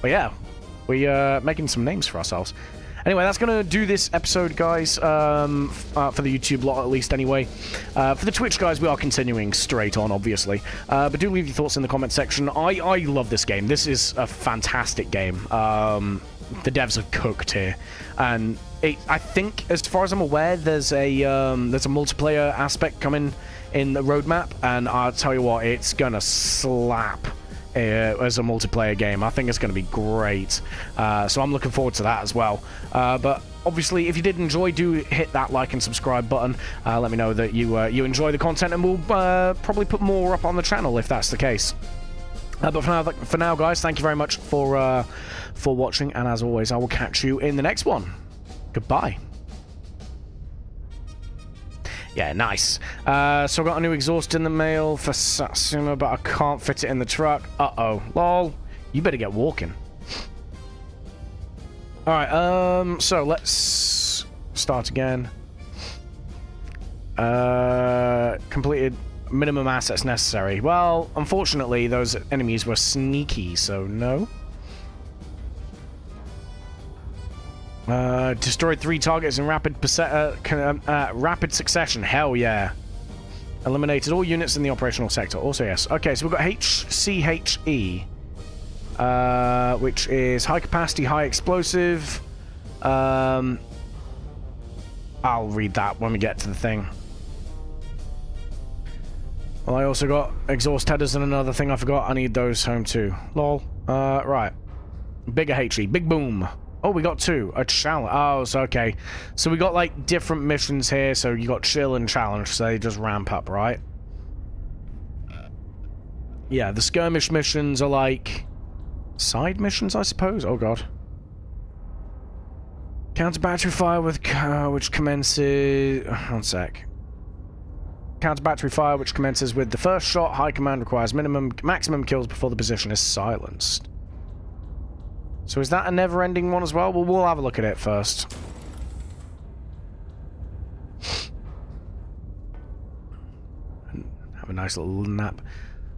S1: But yeah, we're making some names for ourselves. Anyway, that's going to do this episode, guys, for the YouTube lot, at least, anyway. For the Twitch, guys, we are continuing straight on, obviously. But do leave your thoughts in the comment section. I love this game. This is a fantastic game. The devs are cooked here. And I think, as far as I'm aware, there's a multiplayer aspect coming in the roadmap. And I'll tell you what, it's going to slap as a multiplayer game. I think it's going to be great. So I'm looking forward to that as well. But obviously, if you did enjoy, do hit that like and subscribe button. Let me know that you enjoy the content, and we'll probably put more up on the channel if that's the case. But for now, guys, thank you very much for watching, and as always, I will catch you in the next one. Goodbye. Yeah, nice. So I got a new exhaust in the mail for Satsuma, but I can't fit it in the truck. Uh-oh. Lol. You better get walking. Alright, so let's start again. Completed minimum assets necessary. Well, unfortunately, those enemies were sneaky, so no. Destroyed 3 targets in rapid succession. Hell yeah. Eliminated all units in the operational sector. Also yes. Okay, so we've got HCHE, which is high capacity, high explosive. I'll read that when we get to the thing. Well, I also got exhaust headers and another thing I forgot. I need those home too. Lol. Right. Bigger HE. Big boom. Oh, we got 2. A challenge. Oh, so okay. So we got, like, different missions here. So you got chill and challenge. So they just ramp up, right? Yeah, the skirmish missions are, like, side missions, I suppose? Oh, God. Counter battery fire with which commences... One sec. counter-battery fire, which commences with the first shot. High command requires maximum kills before the position is silenced. So is that a never-ending one as well? Well, we'll have a look at it first. Have a nice little nap.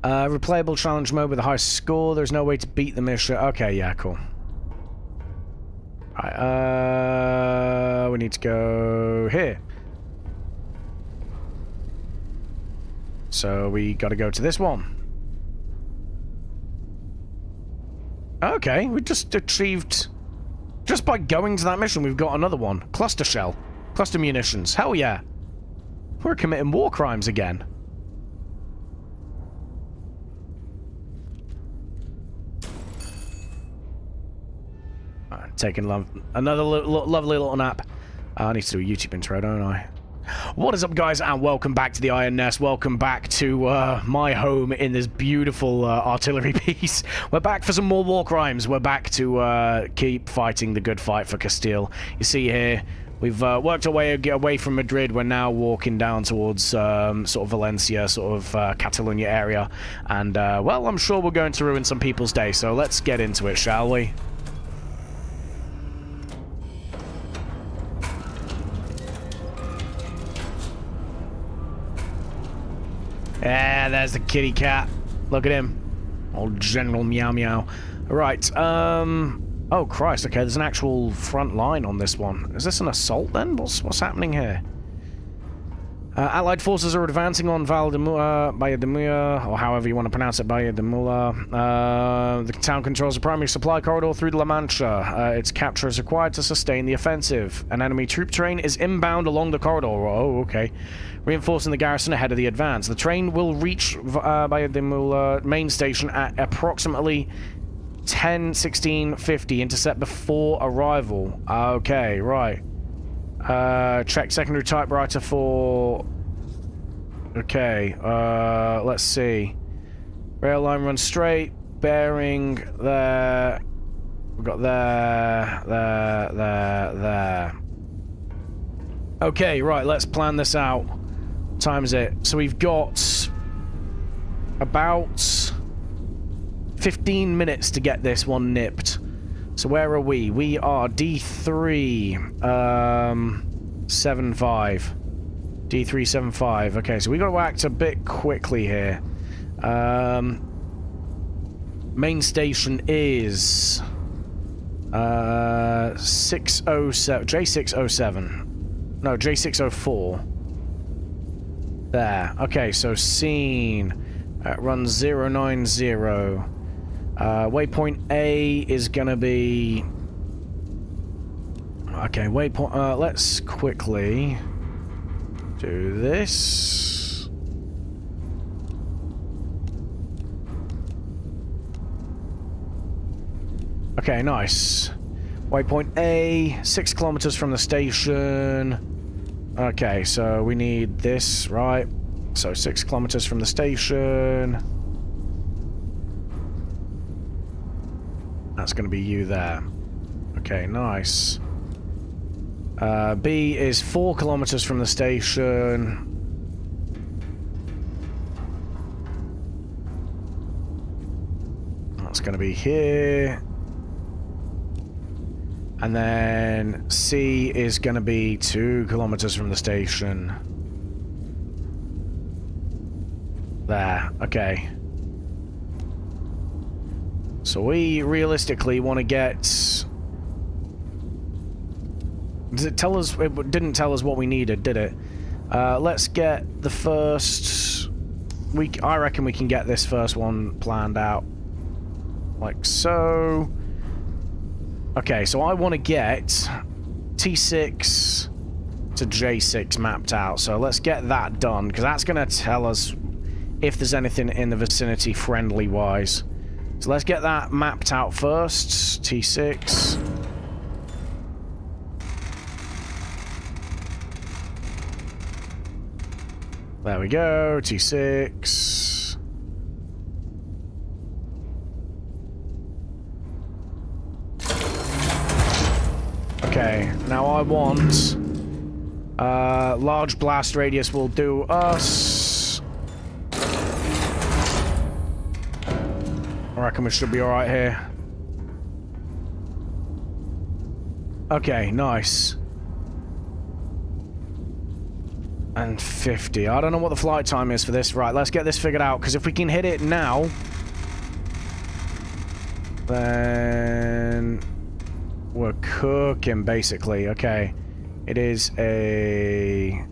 S1: Replayable challenge mode with the highest score. There's no way to beat the mission. Okay, yeah, cool. Right, we need to go here. So we got to go to this one. Okay, we just achieved... Just by going to that mission, we've got another one. Cluster shell. Cluster munitions. Hell yeah. We're committing war crimes again. Taking another lovely little nap. I need to do a YouTube intro, don't I? What is up, guys, and welcome back to the Iron Nest. Welcome back to my home in this beautiful artillery piece. We're back for some more war crimes. We're back to keep fighting the good fight for Castile. You see here, we've worked our way away from Madrid. We're now walking down towards sort of Valencia, sort of Catalonia area. And, well, I'm sure we're going to ruin some people's day, so let's get into it, shall we? Yeah, there's the kitty cat. Look at him. Old General Meow Meow. Right, oh, Christ, okay, there's an actual front line on this one. Is this an assault, then? What's happening here? Allied forces are advancing on Val de Mula, or however you want to pronounce it, Valle de Mula. The town controls a primary supply corridor through La Mancha. Its capture is required to sustain the offensive. An enemy troop train is inbound along the corridor. Oh, okay. Reinforcing the garrison ahead of the advance. The train will reach Valle de Mula main station at approximately 10:16:50. Intercept before arrival. Okay, right. Check secondary typewriter for... Okay, let's see. Rail line runs straight. Bearing there. We've got there. Okay, right, let's plan this out. What time is it? So we've got about 15 minutes to get this one nipped. So where are we? We are D3, 75. D375. Okay, so we got to act a bit quickly here. Main station is 607, J607. No, J604. There. Okay, so scene runs 090. Waypoint A is gonna be... Okay, waypoint... let's quickly do this. Okay, nice. Waypoint A, 6 kilometers from the station. Okay, so we need this, right? So 6 kilometers from the station. That's going to be you there. Okay, nice. B is 4 kilometers from the station. That's going to be here. And then C is going to be 2 kilometers from the station. There. Okay. So we realistically want to get... Does it tell us... It didn't tell us what we needed, did it? Let's get the first... I reckon we can get this first one planned out. Like so. Okay, so I want to get T6 to J6 mapped out. So let's get that done, because that's going to tell us if there's anything in the vicinity friendly-wise. So let's get that mapped out first. T6. There we go. T6. Okay, now I want Large blast radius will do us. I reckon we should be alright here. Okay, nice. And 50. I don't know what the flight time is for this. Right, let's get this figured out, because if we can hit it now, then we're cooking, basically. Okay. It is a...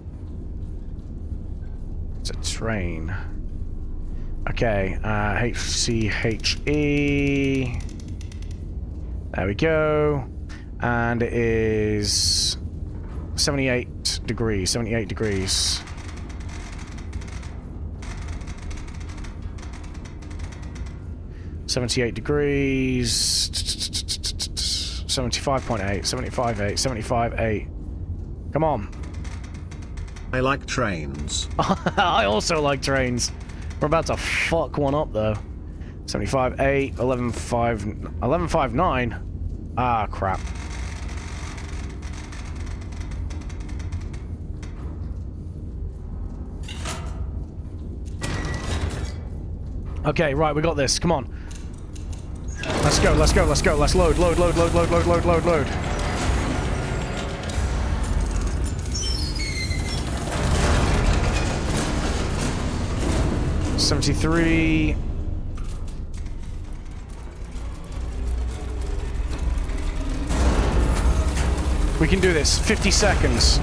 S1: It's a train. Okay, HCHE. There we go. And it is 78 degrees, 78 degrees. $78 degrees. 75.8, 75.8, 75.8. Come on.
S2: I like trains.
S1: I also like trains. We're about to fuck one up, though. 75.8, 11.5, 11.59. Ah, crap. Okay, right, we got this. Come on. Let's go, let's go, let's go. Let's load, load, load, load, load, load, load, load, load. $73. We can do this. 50 seconds.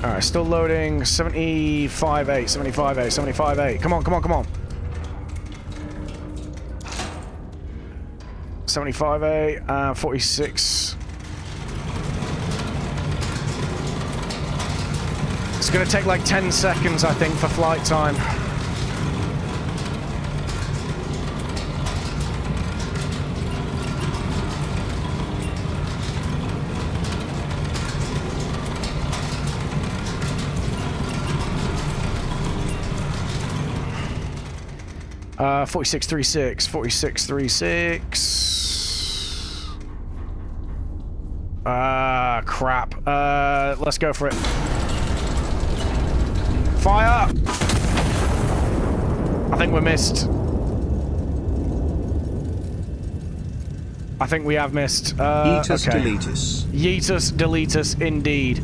S1: Alright, still loading. 75.8, 75.8, 75.8. Come on, come on, come on. 75.8, 46. It's gonna take like 10 seconds, I think, for flight time. Uh, 46.36, 46.36. Crap. Let's go for it. Fire! I think we're missed. I think we have missed.
S2: Yeetus,
S1: okay.
S2: delete us.
S1: Yeetus, delete us, indeed.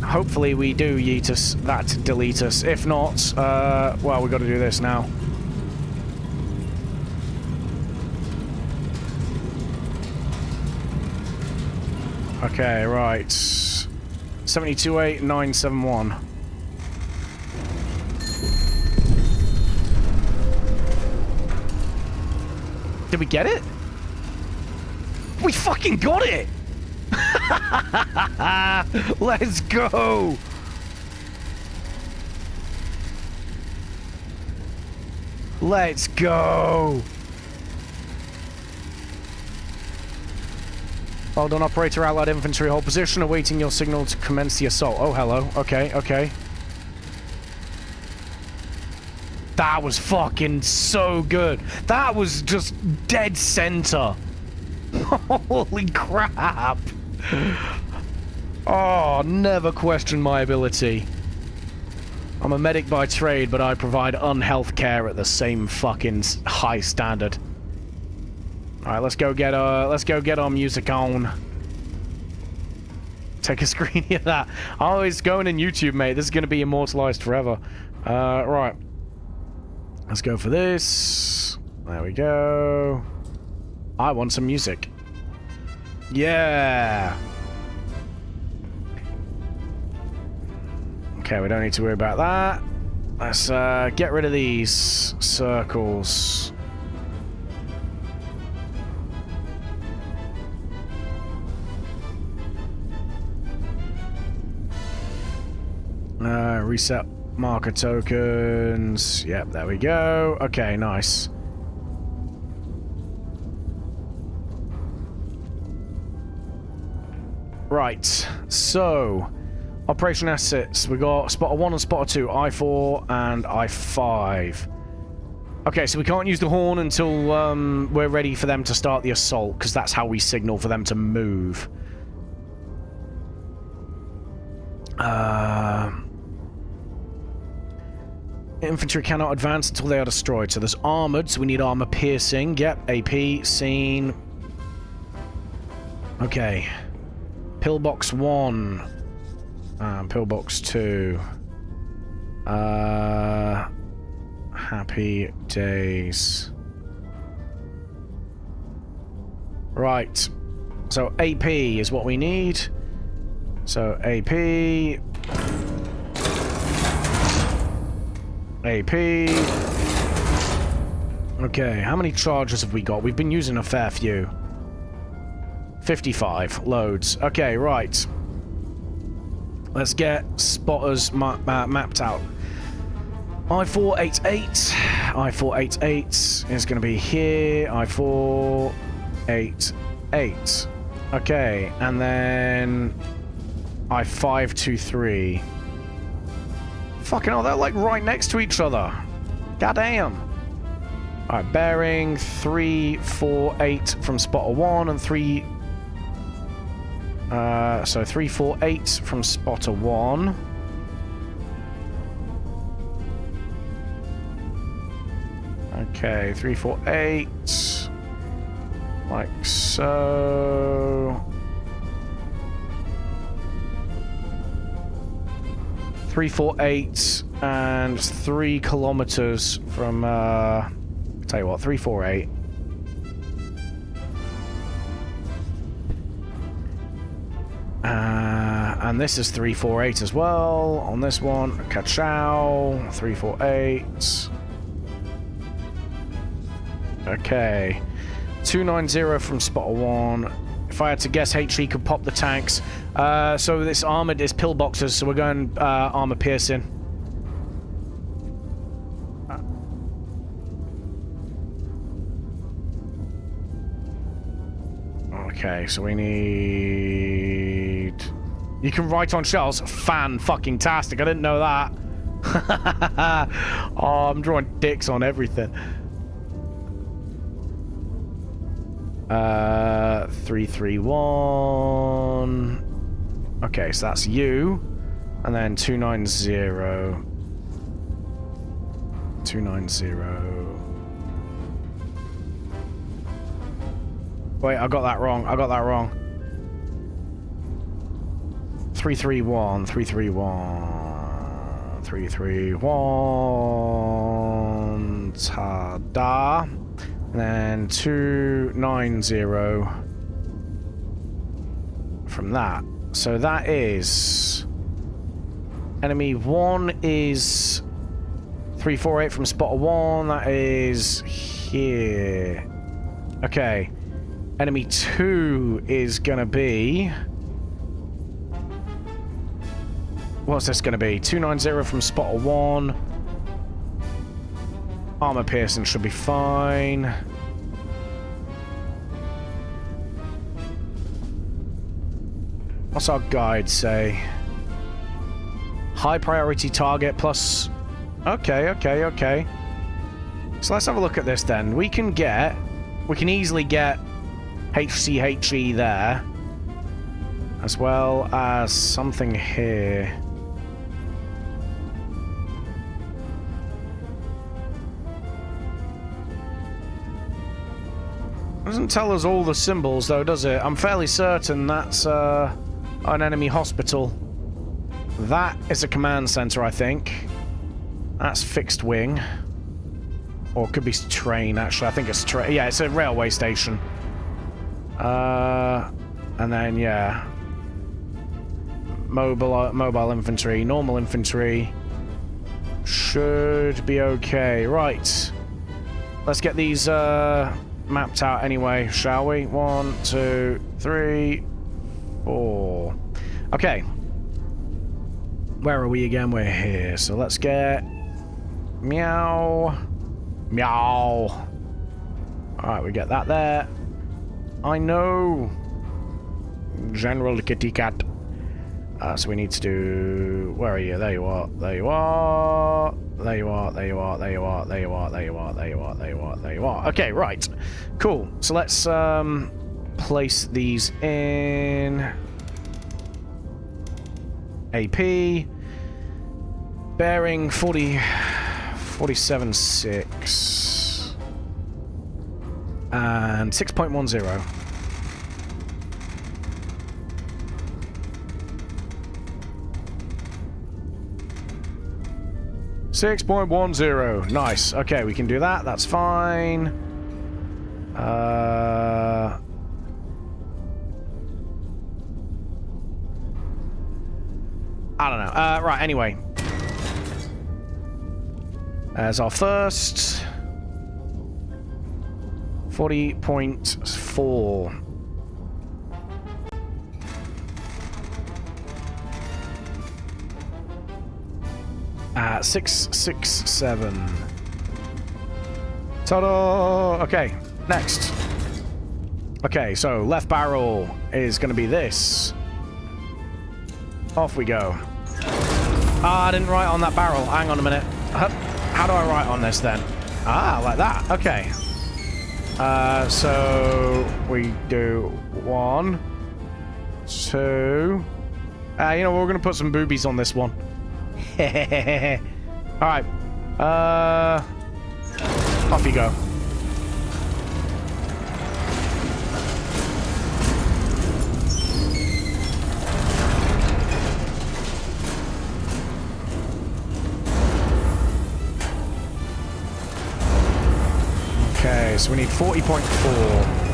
S1: Hopefully we do yeetus that delete us. If not, well, we've got to do this now. Okay, right. 72.8.971. Did we get it? We fucking got it! Let's go! Let's go! Well done, operator. Allied infantry, hold position, awaiting your signal to commence the assault. Oh, hello. Okay, okay. That was fucking so good. That was just dead center. Holy crap. Oh, never question my ability. I'm a medic by trade, but I provide unhealth care at the same fucking high standard. Alright, let's go get our music on. Take a screen of that. Oh, it's going in YouTube, mate. This is going to be immortalized forever. Right. Let's go for this. There we go. I want some music. Yeah! Okay, we don't need to worry about that. Let's get rid of these circles. Reset marker tokens. Yep, there we go. Okay, nice. Right, so operation assets. We got spotter 1 and spotter 2, I4 and I5. Okay, so we can't use the horn until we're ready for them to start the assault, because that's how we signal for them to move. Infantry cannot advance until they are destroyed. So there's armored, so we need armor piercing. Yep, AP, seen. Okay. Pillbox 1. Pillbox 2. Happy days. Right. So AP is what we need. So AP. AP. Okay, how many charges have we got? We've been using a fair few. 55. Loads. Okay, right. Let's get spotters mapped out. I-488. I-488 is going to be here. I-488. Okay, and then I-523. Fucking hell, they're like right next to each other. Goddamn. Alright, bearing 348 from spotter 1 and 3... so 348 from spotter 1. Okay, 348. Like so. 348 and 3 kilometers from, tell you what, 348. And this is 348 as well on this one. Ka-chow, 348. Okay. 290 from spotter 1. If I had to guess, HE could pop the tanks. So this armored is pillboxes, so we're going armor piercing. Okay, so we need... You can write on shells. Fan-fucking-tastic. I didn't know that. Oh, I'm drawing dicks on everything. 331. Okay, so that's you. And then 290. 290. Wait, I got that wrong. 331. 331. 331. Ta-da. And then 290 from that. So that is... Enemy 1 is 348 from spotter 1. That is here. Okay. Enemy 2 is gonna be... What's this gonna be? 290 from spotter 1. Armor piercing should be fine. What's our guide say? High priority target plus... Okay. So let's have a look at this then. We can easily get HCHE there. As well as something here. Doesn't tell us all the symbols though, does it? I'm fairly certain that's an enemy hospital. That is a command center, I think. That's fixed wing. Or it could be train, actually. I think it's train. Yeah, it's a railway station. And then, yeah. Mobile infantry, normal infantry. Should be okay. Right. Let's get these mapped out anyway, shall we? 1, 2, 3, 4. Okay. Where are we again? We're here. So let's get... Meow. Meow. Alright, we get that there. I know. General Kitty Cat. So we need to do... Where are you? There you are. There you are. There you are, there you are, there you are, there you are, there you are, there you are, there you are, there you are. Okay, right. Cool. So let's place these in AP. Bearing 47.6 and 6.10. Nice. Okay, we can do that. That's fine. I don't know. Right, anyway. As our first 40.4. At 667. Ta-da! Okay, next. Okay, so left barrel is going to be this. Off we go. Ah, I didn't write on that barrel. Hang on a minute. How do I write on this then? Ah, like that. Okay. So we do 1, 2. You know, we're going to put some boobies on this one. Alright. Off you go. Okay, so we need 40.4.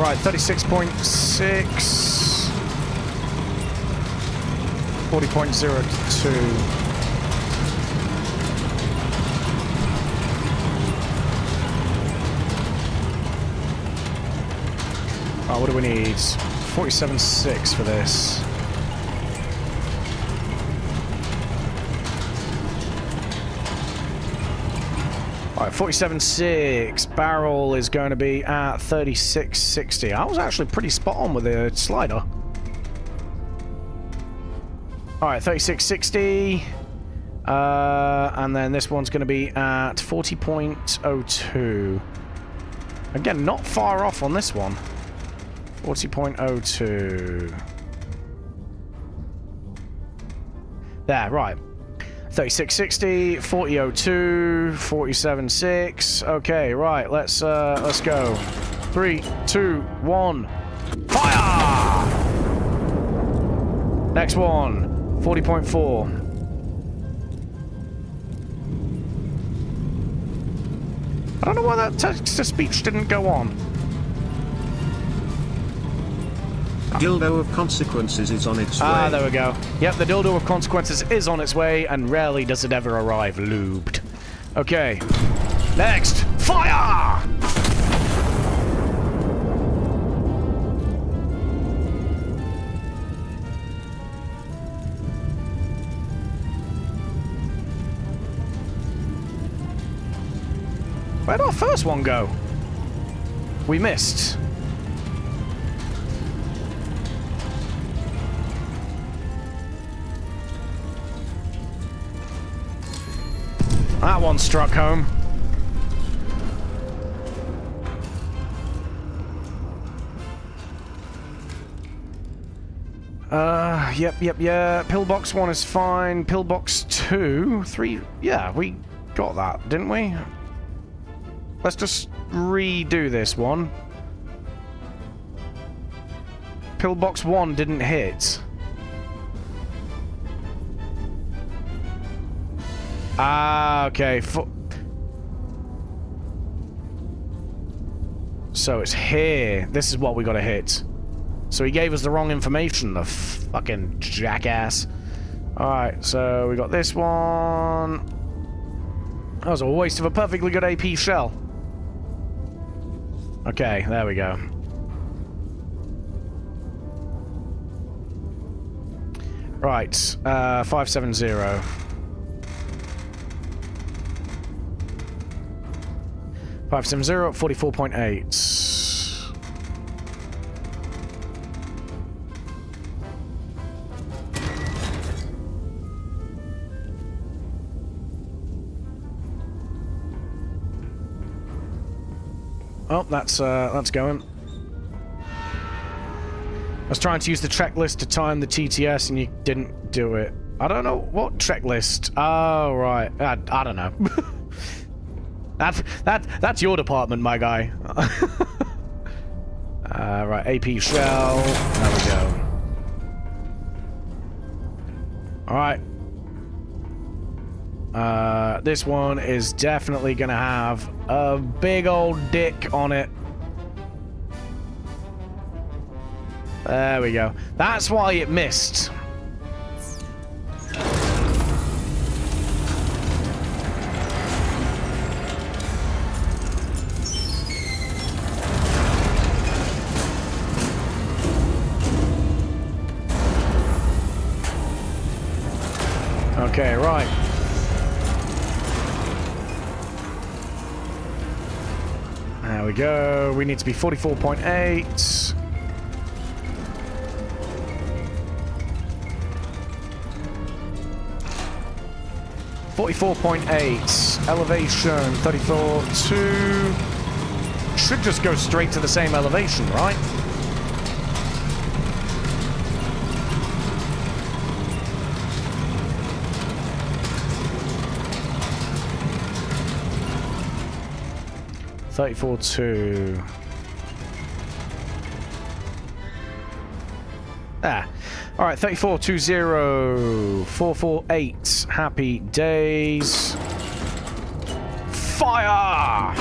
S1: Right, 36.6. 40.02. Oh, what do we need? 47.6 for this. Alright, 47.6. Barrel is going to be at 36.60. I was actually pretty spot on with the slider. Alright, 36.60. And then this one's going to be at 40.02. Again, not far off on this one. 40.02. There, right. 36.60, 40.02, 47.6. Okay, right. Let's go. 3, 2, 1. Fire! Next one. 40.4. I don't know why that text-to-speech didn't go on.
S2: Dildo of consequences is on its way.
S1: Ah, there we go. Yep, the dildo of consequences is on its way, and rarely does it ever arrive lubed. Okay. Next. Fire! Where'd our first one go? We missed. That one struck home. Yep. Pillbox 1 is fine. Pillbox 2, 3. Yeah, we got that, didn't we? Let's just redo this one. Pillbox 1 didn't hit. Ah, okay. So it's here. This is what we gotta hit. So he gave us the wrong information, the fucking jackass. Alright, so we got this one. That was a waste of a perfectly good AP shell. Okay, there we go. Right, 570. 570, 44.8. Oh, that's going. I was trying to use the checklist to time the TTS and you didn't do it. I don't know what checklist. Oh, right. I don't know. That's your department, my guy. Right, AP shell. There we go. Alright. This one is definitely gonna have a big old dick on it. There we go. That's why it missed. Okay, right. There we go. We need to be 44.8. Elevation 34.2. Should just go straight to the same elevation, right? $34.2. Ah. Alright, 34.20. 448. Happy days. Fire!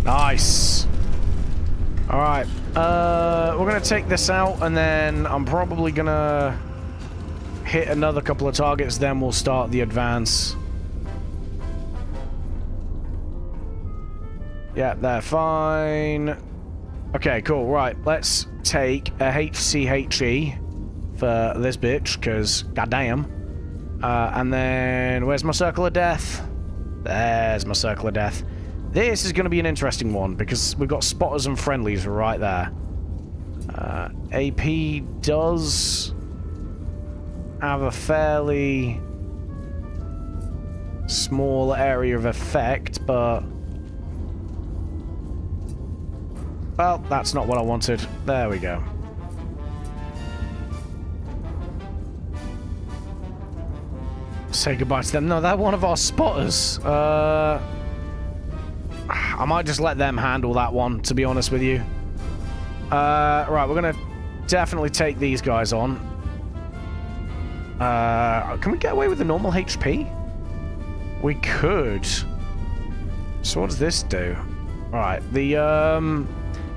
S1: Nice. Alright. We're gonna take this out and then I'm probably gonna hit another couple of targets, then we'll start the advance. Yeah, they're fine. Okay, cool. Right, let's take a HCHE for this bitch, because goddamn. And then, where's my circle of death? There's my circle of death. This is going to be an interesting one, because we've got spotters and friendlies right there. AP does have a fairly small area of effect, but... well, that's not what I wanted. There we go. Say goodbye to them. No, they're one of our spotters. I might just let them handle that one, to be honest with you. Right, we're gonna definitely take these guys on. Can we get away with the normal HP? We could. So what does this do? Right, the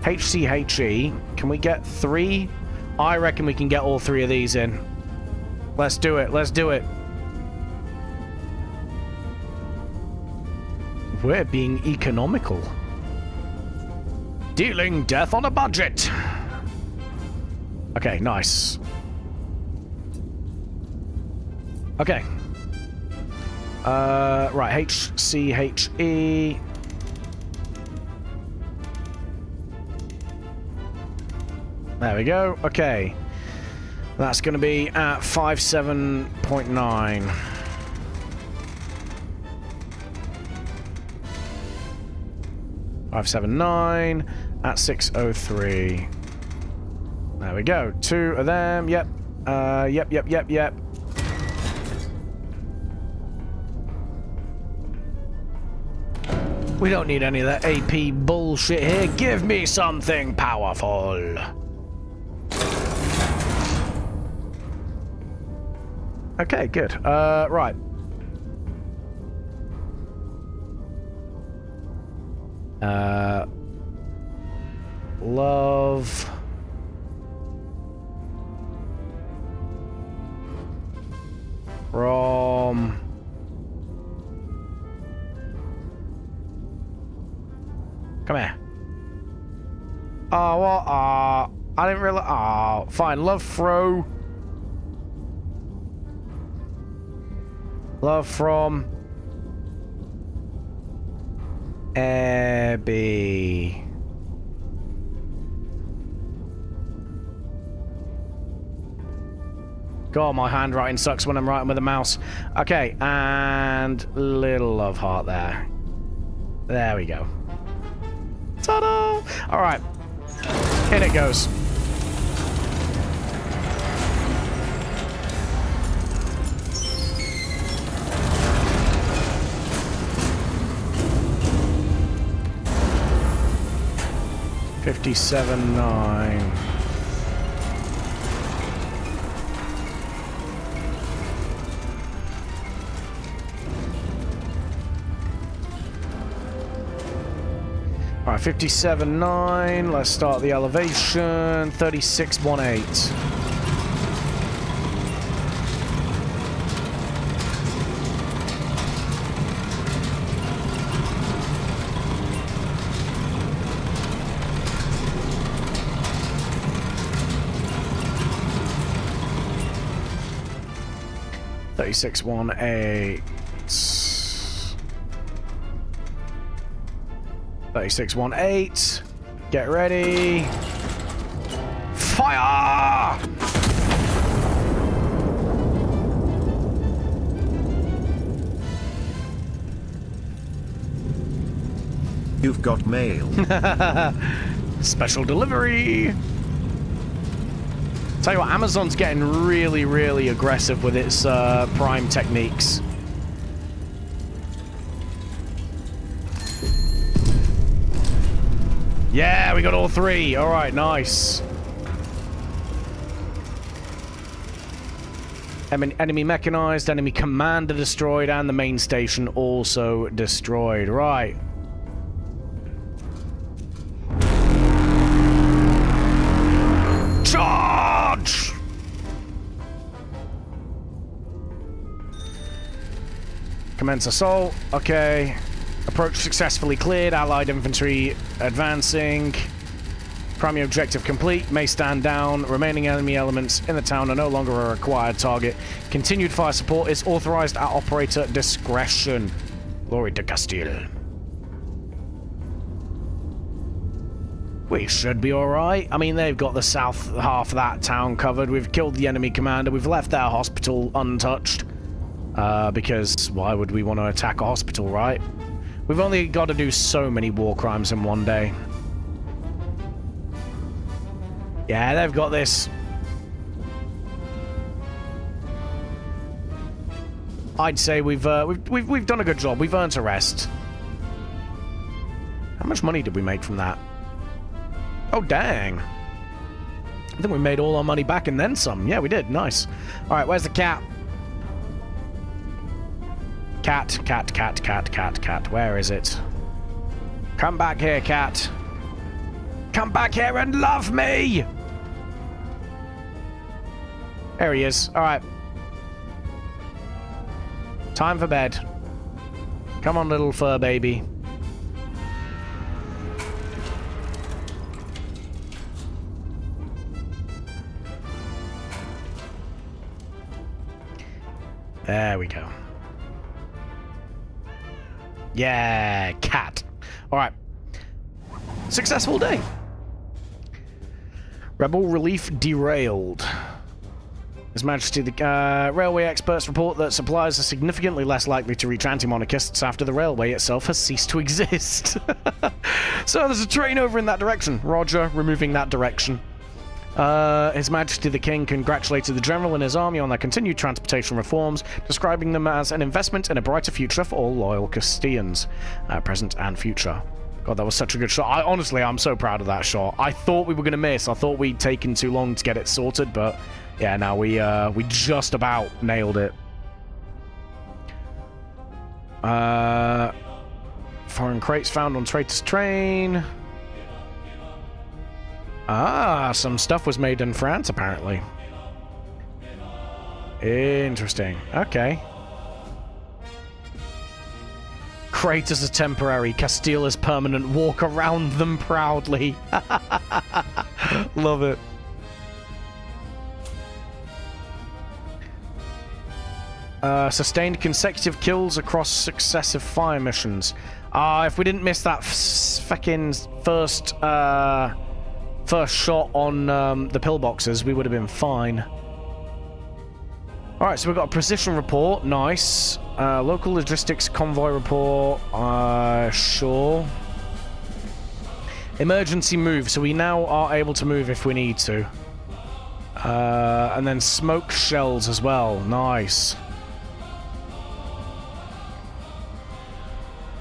S1: HCHE. Can we get 3? I reckon we can get all 3 of these in. Let's do it. Let's do it. We're being economical. Dealing death on a budget. Okay, nice. Okay. Right, HCHE. There we go. Okay. That's going to be at 57.9. .579 at 603. There we go. 2 of them. Yep. Yep. We don't need any of that AP bullshit here. Give me something powerful. Okay, good. Right. Love. From. Come here. Oh, what? I didn't really. Oh, fine. Love throw. Love from. Abby. God, my handwriting sucks when I'm writing with a mouse. Okay, and little love heart there. There we go. Ta-da! All right, in it goes. $57.9. All right, 57.9. Let's start the elevation. 36.18. $36.18. 36.18. Get ready. Fire!
S2: You've got mail.
S1: Special delivery. Tell you what, Amazon's getting really, really aggressive with its Prime techniques. Yeah, we got all three. All right, nice. Enemy mechanized, enemy commander destroyed, and the main station also destroyed. Right. Charge! Commence assault. Okay. Approach successfully cleared. Allied infantry advancing. Primary objective complete. May stand down. Remaining enemy elements in the town are no longer a required target. Continued fire support is authorized at operator discretion. Glory to Castile. We should be alright. I mean, they've got the south half of that town covered. We've killed the enemy commander. We've left their hospital untouched. Because why would we want to attack a hospital, right? We've only got to do so many war crimes in one day. Yeah, they've got this. I'd say we've done a good job. We've earned a rest. How much money did we make from that? Oh, dang. I think we made all our money back and then some. Yeah, we did. Nice. All right, where's the cat? Cat, cat, cat, cat, cat, cat. Where is it? Come back here, cat. Come back here and love me! There he is. All right. Time for bed. Come on, little fur baby. There we go. Yeah, cat. All right. Successful day. Rebel relief derailed. His Majesty, the railway experts report that supplies are significantly less likely to reach anti-monarchists after the railway itself has ceased to exist. So there's a train over in that direction. Roger, removing that direction. His Majesty the King congratulated the General and his army on their continued transportation reforms, describing them as an investment in a brighter future for all loyal Castilians, present and future. God, that was such a good shot. Honestly, I'm so proud of that shot. I thought we were going to miss. I thought we'd taken too long to get it sorted, but yeah, now we just about nailed it. Foreign crates found on Traitor's train. Ah, some stuff was made in France, apparently. Interesting. Okay. Craters are temporary, Castile is permanent. Walk around them proudly. Love it. Sustained consecutive kills across successive fire missions. If we didn't miss that fucking first shot on the pillboxes, we would have been fine. Alright, so we've got a precision report. Nice. Local logistics convoy report. Sure. Emergency move. So we now are able to move if we need to. And then smoke shells as well. Nice.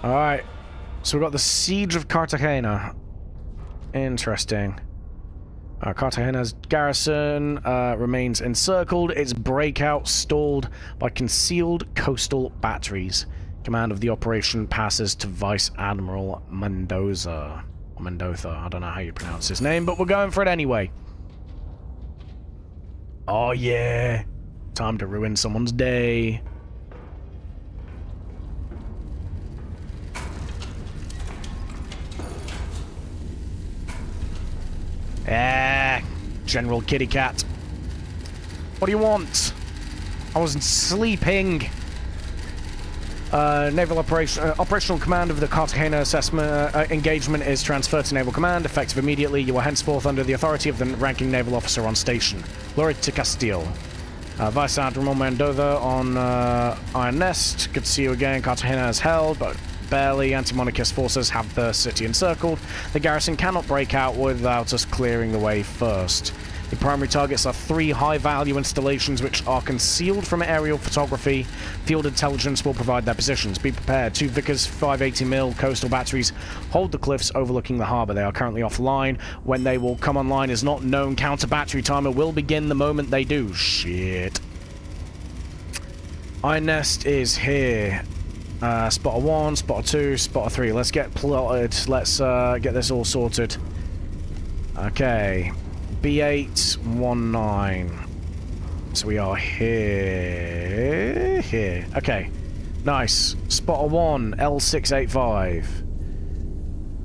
S1: Alright. So we've got the Siege of Cartagena. Interesting. Cartagena's garrison remains encircled. Its breakout stalled by concealed coastal batteries. Command of the operation passes to Vice Admiral Mendoza. Or Mendoza, I don't know how you pronounce his name, but we're going for it anyway. Oh yeah. Time to ruin someone's day. General Kitty Cat. What do you want? I wasn't sleeping. Naval operational command of the Cartagena assessment engagement is transferred to Naval Command. Effective immediately, you are henceforth under the authority of the ranking naval officer on station. Lurid to Castile. Vice Admiral Mendoza on Iron Nest. Good to see you again. Cartagena is held, but barely. Anti-monarchist forces have the city encircled. The garrison cannot break out without us clearing the way first. The primary targets are 3 high-value installations which are concealed from aerial photography. Field intelligence will provide their positions. Be prepared. 2 Vickers 580mm coastal batteries hold the cliffs overlooking the harbour. They are currently offline. When they will come online is not known. Counter-battery timer will begin the moment they do. Shit. Iron Nest is here. Spotter 1, Spotter 2, Spotter 3. Let's get plotted. Let's get this all sorted. Okay. B819. So we are here. Here. Okay. Nice. Spotter 1, L685.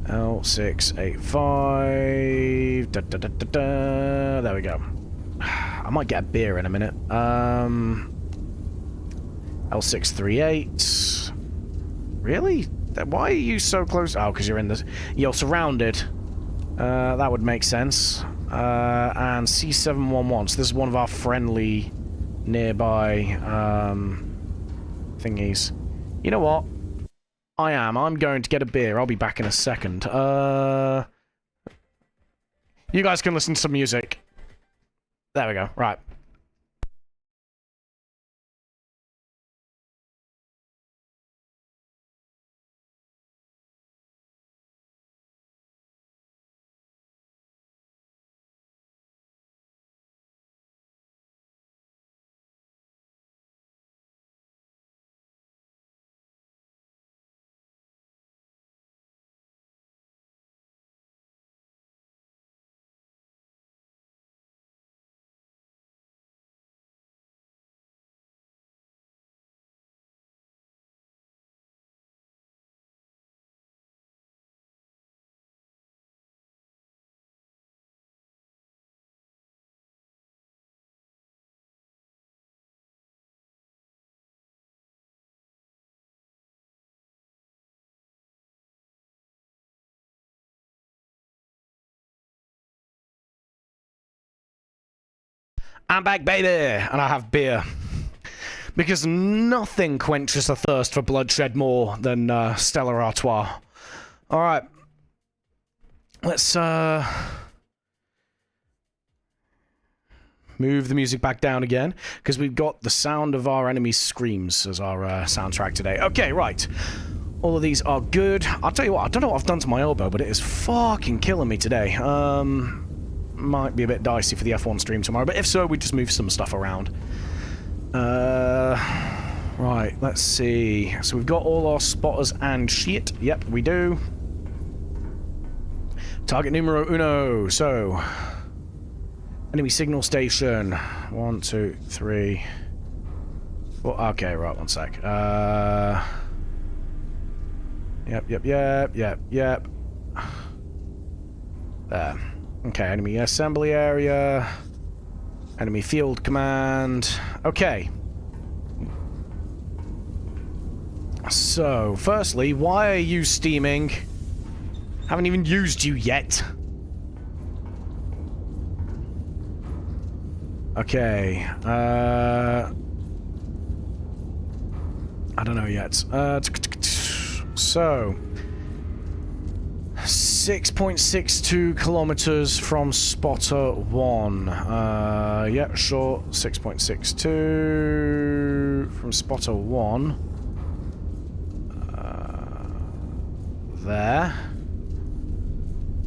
S1: L685. Da, da, da, da, da. There we go. I might get a beer in a minute. L638. Really? Why are you so close? Oh, because you're in the... You're surrounded. That would make sense. And C711. So this is one of our friendly nearby thingies. You know what? I'm going to get a beer. I'll be back in a second. You guys can listen to some music. There we go. Right. I'm back, baby! And I have beer. Because nothing quenches the thirst for bloodshed more than Stella Artois. Alright. Let's, move the music back down again, because we've got the sound of our enemy's screams as our soundtrack today. Okay, right. All of these are good. I'll tell you what, I don't know what I've done to my elbow, but it is fucking killing me today. Might be a bit dicey for the F1 stream tomorrow, but if so, we just move some stuff around. Right, let's see. So we've got all our spotters and shit. Yep, we do. Target numero uno. So, enemy signal station. 1, 2, 3. Well, okay, right, one sec. Yep. There. Okay, enemy assembly area. Enemy field command. Okay. So, firstly, why are you steaming? Haven't even used you yet. Okay. I don't know yet. So, 6.62 kilometers from spotter 1. Yeah, sure. 6.62 from spotter 1. There.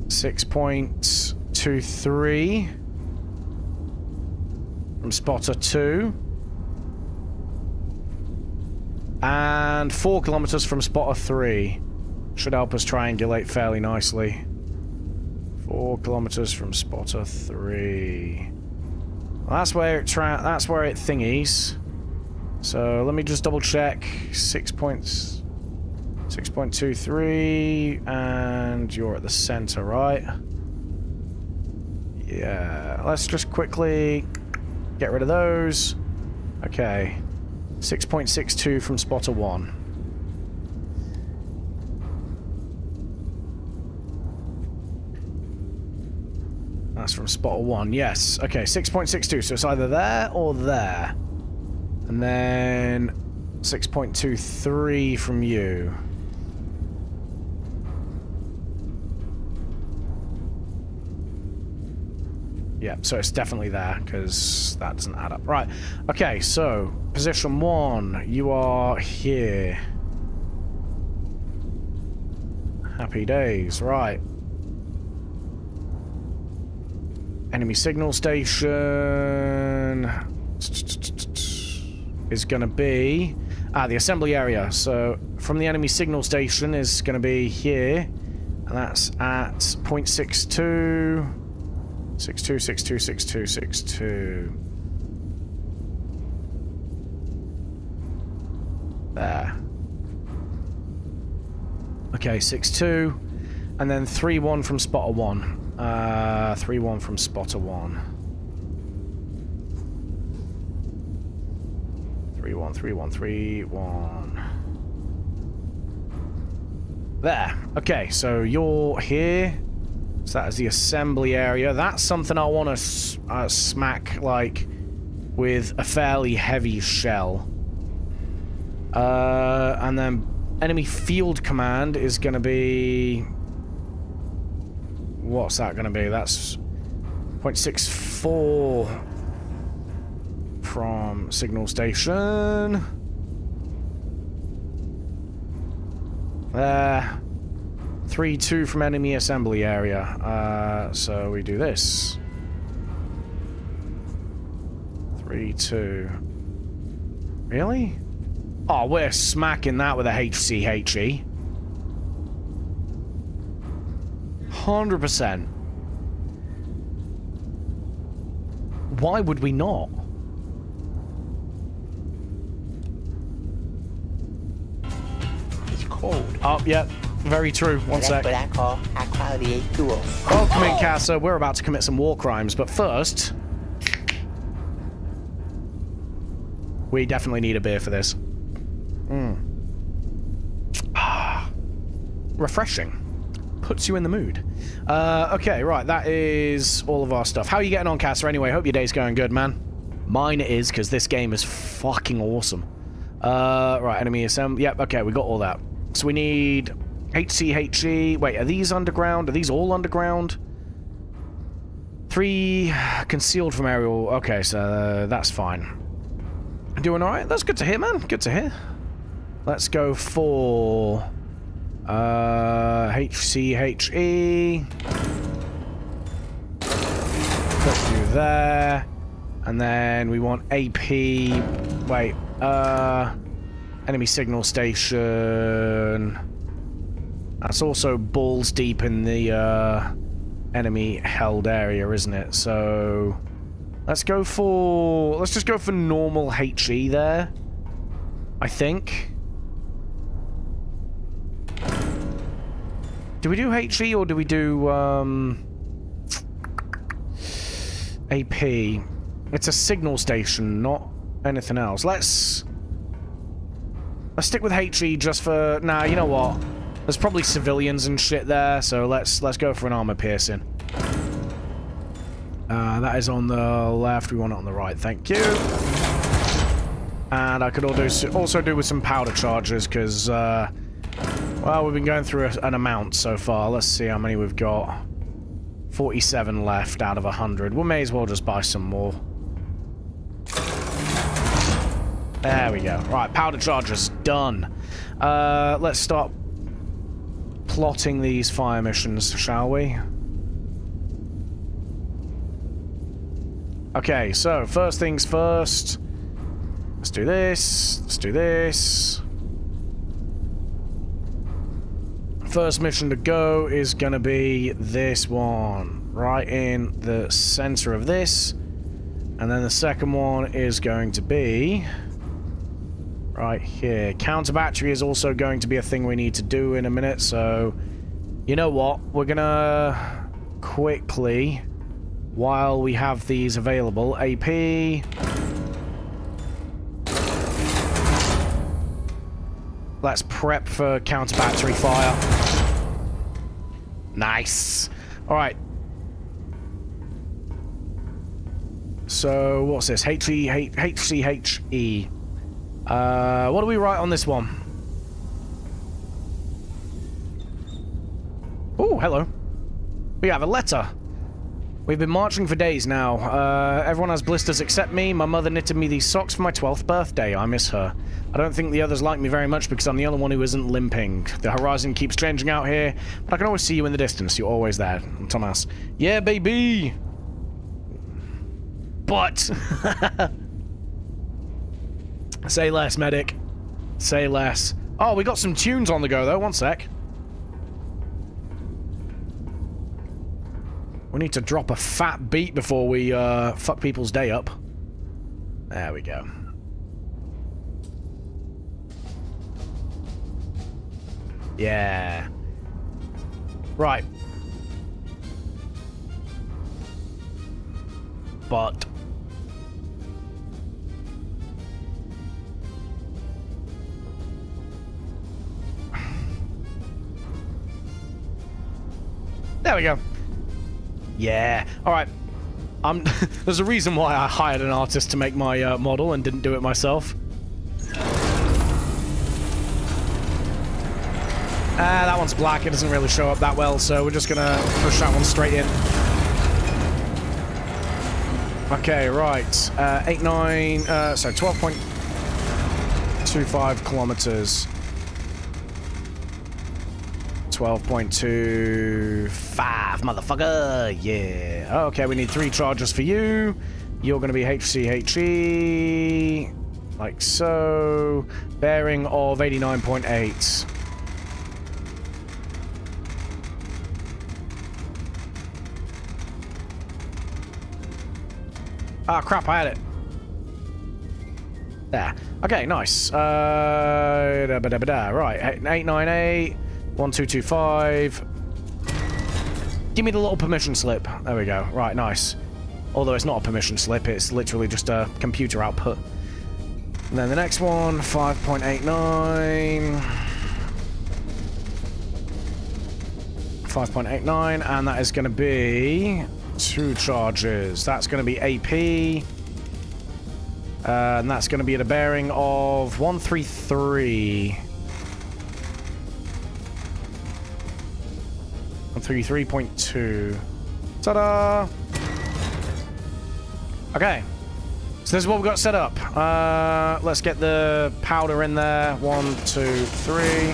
S1: 6.23 from spotter 2. And 4 kilometers from spotter 3. Should help us triangulate fairly nicely. 4 kilometers from spotter 3. Well, that's where it thingies. So let me just double check. 6.23, and you're at the center, right? Yeah. Let's just quickly get rid of those. Okay. 6.62 from spotter 1. That's from spotter 1, yes. Okay, 6.62, so it's either there or there. And then 6.23 from you. Yeah, so it's definitely there, because that doesn't add up. Right, okay, so, position 1, you are here. Happy days, right. Enemy signal station is going to be... the assembly area. So, from the enemy signal station is going to be here. And that's at 0.62... 62. There. Okay, 62. And then 3-1 from spotter 1. 3-1 from spotter 1. 3-1. There. Okay, so you're here. So that is the assembly area. That's something I want to smack, like, with a fairly heavy shell. And then enemy field command is going to be... What's that going to be? That's 0.64 from signal station. There. 3-2 from enemy assembly area. So we do this. 3-2. Really? Oh, we're smacking that with a HCHE. 100%. Why would we not?
S3: It's cold.
S1: Oh, yeah. Very true. One sec.
S3: That's what I call high quality H2O.
S1: Welcome in, Casa. We're about to commit some war crimes, but first... we definitely need a beer for this. Refreshing. Puts you in the mood. Okay, right. That is all of our stuff. How are you getting on, Casa, anyway? Hope your day's going good, man. Mine is, because this game is fucking awesome. Right, enemy assembly. Yep, okay, we got all that. So we need... HCHE. Wait, are these underground? Are these all underground? 3 concealed from aerial. Okay, so that's fine. Doing alright? That's good to hear, man. Good to hear. Let's go for... HCHE. Put you there. And then we want AP... Wait, Enemy signal station. That's also balls deep in the enemy held area, isn't it? So let's just go for normal HE there, I think. Do we do HE or do we do AP? It's a signal station, not anything else. Let's stick with HE just for... Nah, you know what? There's probably civilians and shit there, so let's go for an armor piercing. That is on the left. We want it on the right. Thank you. And I could also do with some powder charges, because, well, we've been going through an amount so far. Let's see how many we've got. 47 left out of 100. We may as well just buy some more. There we go. Right, powder charges done. Let's start plotting these fire missions, shall we? Okay, so first things first. Let's do this. Let's do this. First mission to go is gonna be this one, right in the center of this. And then the second one is going to be right here. Counter battery is also going to be a thing we need to do in a minute, so you know what? We're gonna quickly, while we have these available, AP. Let's prep for counter battery fire. Nice. Alright. So, what's this? HCHE. What do we write on this one? Oh, hello. We have a letter. We've been marching for days now. Everyone has blisters except me. My mother knitted me these socks for my 12th birthday. I miss her. I don't think the others like me very much because I'm the only one who isn't limping. The horizon keeps changing out here, but I can always see you in the distance. You're always there. Thomas. Yeah, baby! But... Say less, medic. Say less. Oh, we got some tunes on the go, though. One sec. We need to drop a fat beat before we fuck people's day up. There we go. Yeah. Right. But... There we go. Yeah. Alright. There's a reason why I hired an artist to make my model and didn't do it myself. That one's black. It doesn't really show up that well, so we're just gonna push that one straight in. Okay, right. 12.25 kilometers. 12.25, motherfucker! Yeah. Okay, we need 3 charges for you. You're going to be HCHE. Like so. Bearing of 89.8. Ah, crap, I had it. There. Okay, nice. Right. 898. 1225. Give me the little permission slip. There we go. Right, nice. Although it's not a permission slip, it's literally just a computer output. And then the next one, 5.89. 5.89, and that is going to be 2 charges. That's going to be AP. And that's going to be at a bearing of 133. 133.2. Ta-da! Okay. So this is what we've got set up. Let's get the powder in there. 1, 2, 3.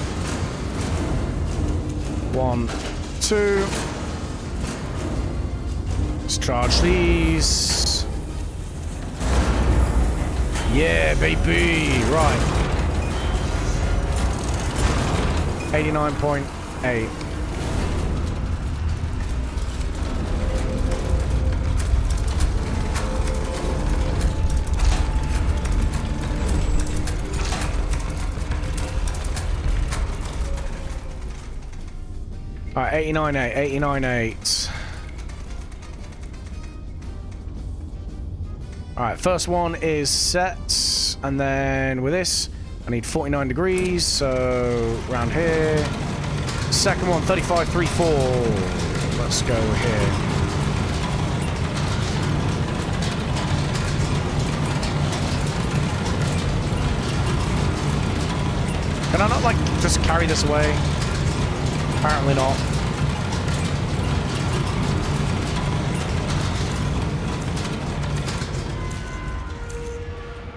S1: 1, 2. Let's charge these. Yeah, baby! Right. 89.8. Alright, 89.8, 89.8. Alright, first one is set, and then with this, I need 49 degrees, so around here. Second one, 35.34. Let's go here. Can I not, like, just carry this away? Apparently not.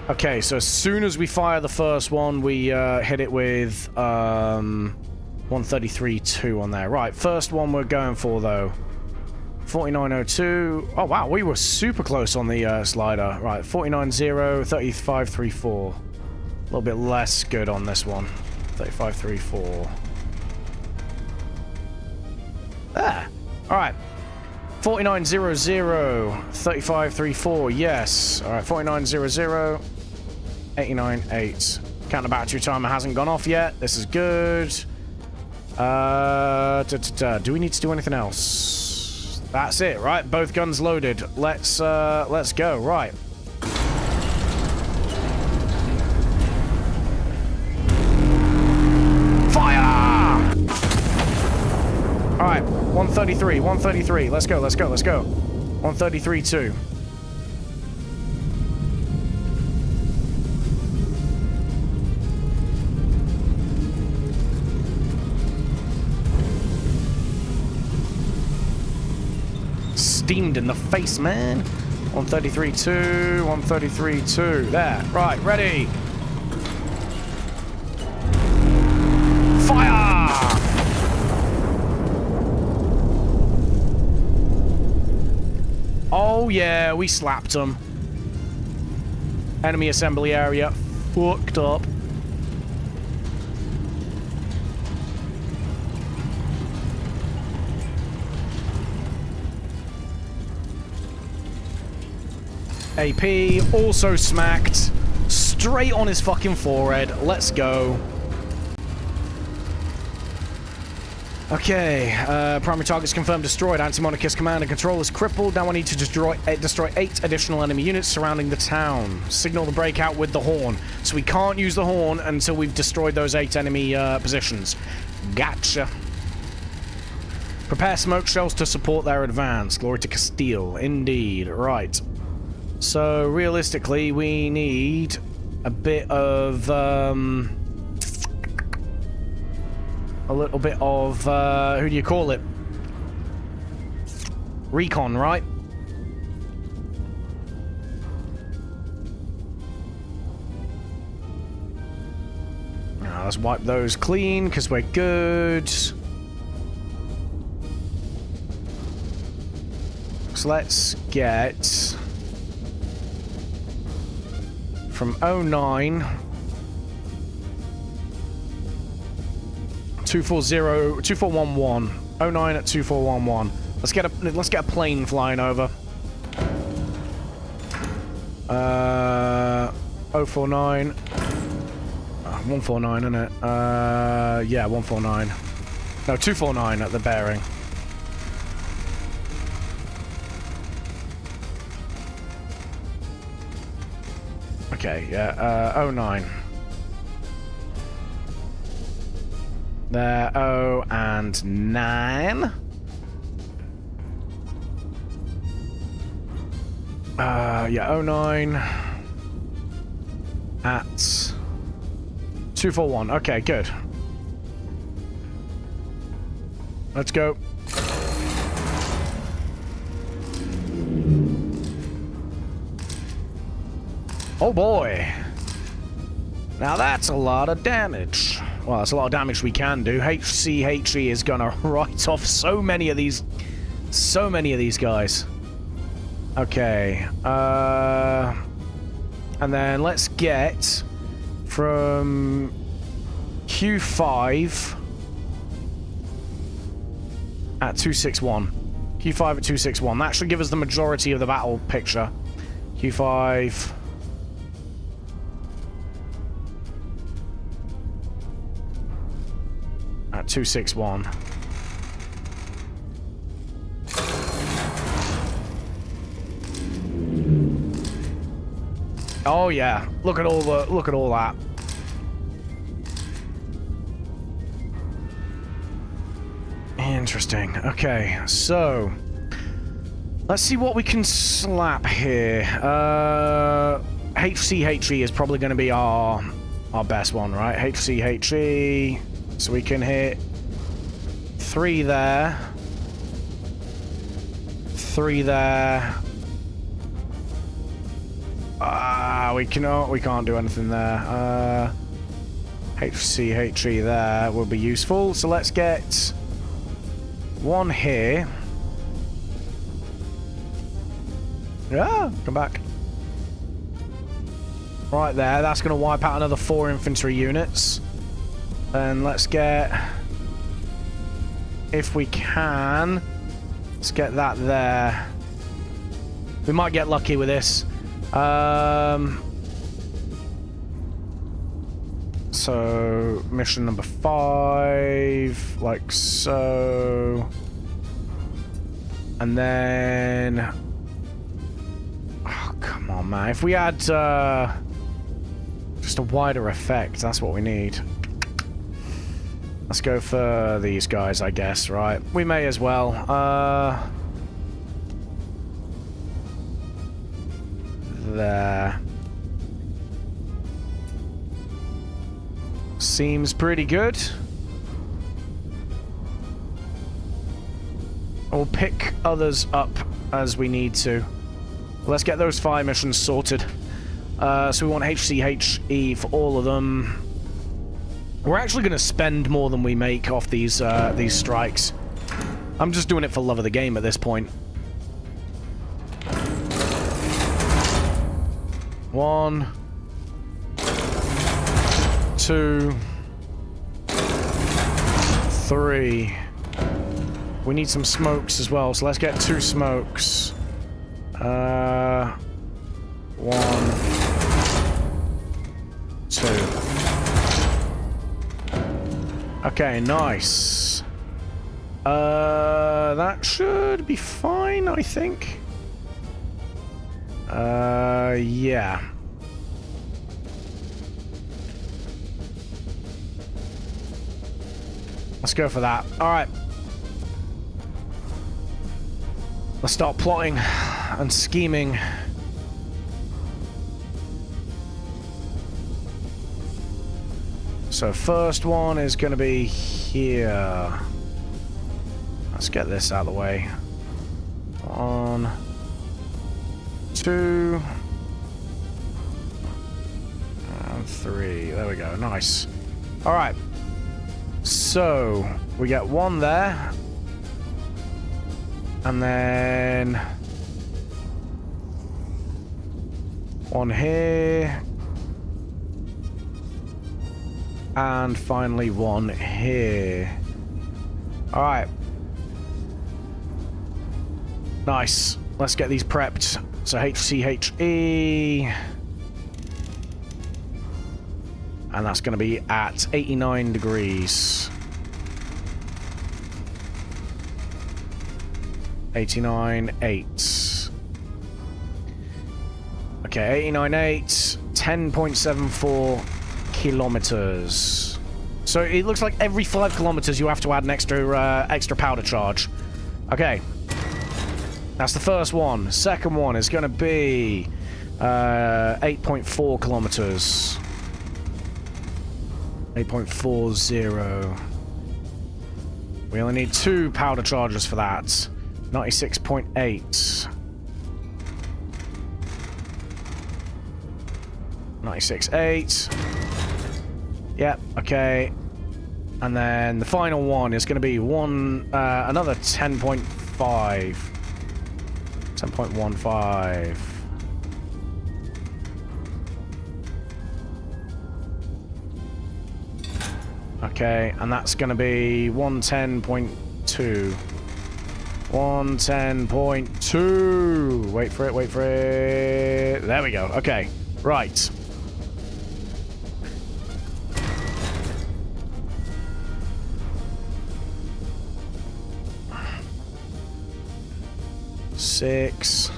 S1: Okay, so as soon as we fire the first one, we hit it with 133.2 on there. Right, first one we're going for, though. 49.02. Oh, wow, we were super close on the slider. Right, 49.0, 35.34. A little bit less good on this one. 35.34. Ah, all right. 49.00, 35.34, yes. All right, 49.00, 89.8. Count the battery timer hasn't gone off yet. This is good. Do we need to do anything else? That's it, right? Both guns loaded. Let's go, right. Fire! All right, 133, 133. Let's go, let's go, let's go. 133.2. Steamed in the face, man. 133.2, 133.2. There, right, ready. Fire! Oh yeah, we slapped them. Enemy assembly area fucked up. AP also smacked straight on his fucking forehead. Let's go. Okay, primary targets confirmed destroyed. Anti-monarchist command and control is crippled. Now I need to destroy 8 additional enemy units surrounding the town. Signal the breakout with the horn. So we can't use the horn until we've destroyed those 8 enemy positions. Gotcha. Prepare smoke shells to support their advance. Glory to Castile. Indeed. Right. So realistically, we need a bit of a little bit of who do you call it? Recon, right? Now, let's wipe those clean because we're good. So let's get from 09 2411 09 at 2411. Let's get a plane flying over. 049 149, isn't it? Yeah, 149. No, 249 at the bearing. Okay, yeah, 09. There, 0 and 9. Yeah, 09 at 241. Okay, good. Let's go. Oh boy. Now that's a lot of damage. Well, that's a lot of damage we can do. HCHE is gonna write off so many of these guys. Okay. And then let's get from Q5 at 261. Q5 at 261. That should give us the majority of the battle picture. Q5. At 261. Oh yeah, look at all that. Interesting. Okay, so let's see what we can slap here. HCHE is probably going to be our best one, right? HCHE. So we can hit 3 there. 3 there. We can't do anything there. HCHE there will be useful. So let's get 1 here. Yeah, come back. Right there, that's going to wipe out another 4 infantry units. And let's get, if we can, let's get that there. We might get lucky with this. So, mission number 5, like so. And then... Oh, come on, man. If we had just a wider effect, that's what we need. Let's go for these guys, I guess, right? We may as well. There. Seems pretty good. We'll pick others up as we need to. Let's get those 5 missions sorted. So we want HCHE for all of them. We're actually going to spend more than we make off these strikes. I'm just doing it for love of the game at this point. 1, 2, 3. We need some smokes as well, so let's get 2 smokes. 1, 2. Okay, nice. That should be fine, I think. Yeah. Let's go for that. Alright. Let's start plotting and scheming. So first one is going to be here. Let's get this out of the way. 1, 2, and 3. There we go. Nice. All right. So we get 1 there, and then 1 here, and finally 1 here. All right. Nice. Let's get these prepped. So HCHE. And that's going to be at 89 degrees. 89.8. Okay, 89.8. 10.74 kilometers. So it looks like every 5 kilometers you have to add an extra powder charge. Okay. That's the first one. Second one is going to be 8.4 kilometers. 8.40. We only need 2 powder charges for that. 96.8. 96.8. Yep, okay. And then the final one is going to be another 10.5. 10.15. Okay, and that's going to be 110.2. 110.2. Wait for it, wait for it. There we go. Okay. Right. Six.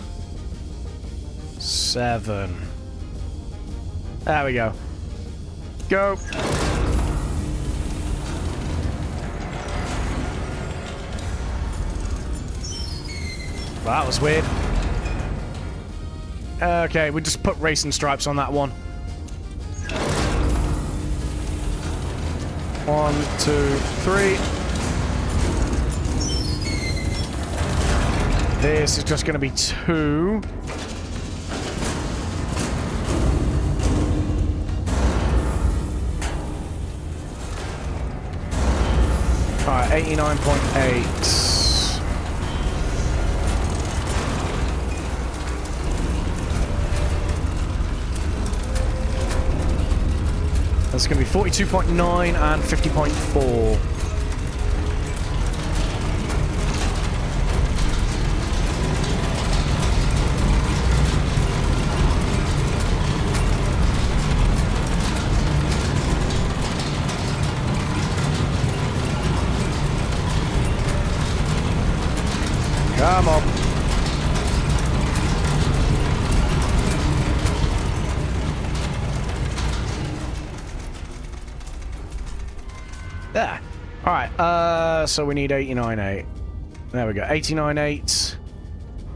S1: 7. There we go. Go. Well, that was weird. Okay, we just put racing stripes on that one. 1, 2, 3. This is just going to be 2. Alright, 89.8. That's going to be 42.9 and 50.4. Come on. There. Alright, so we need 89.8. There we go. 89.8.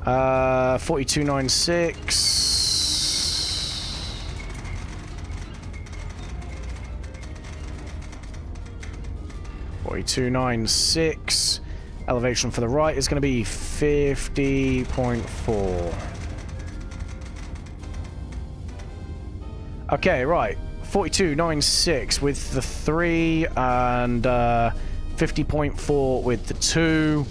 S1: 42.96. 42.96. Elevation for the right is going to be 50.4. Okay, right. 42.96 with the 3 and 50.4 with the 2.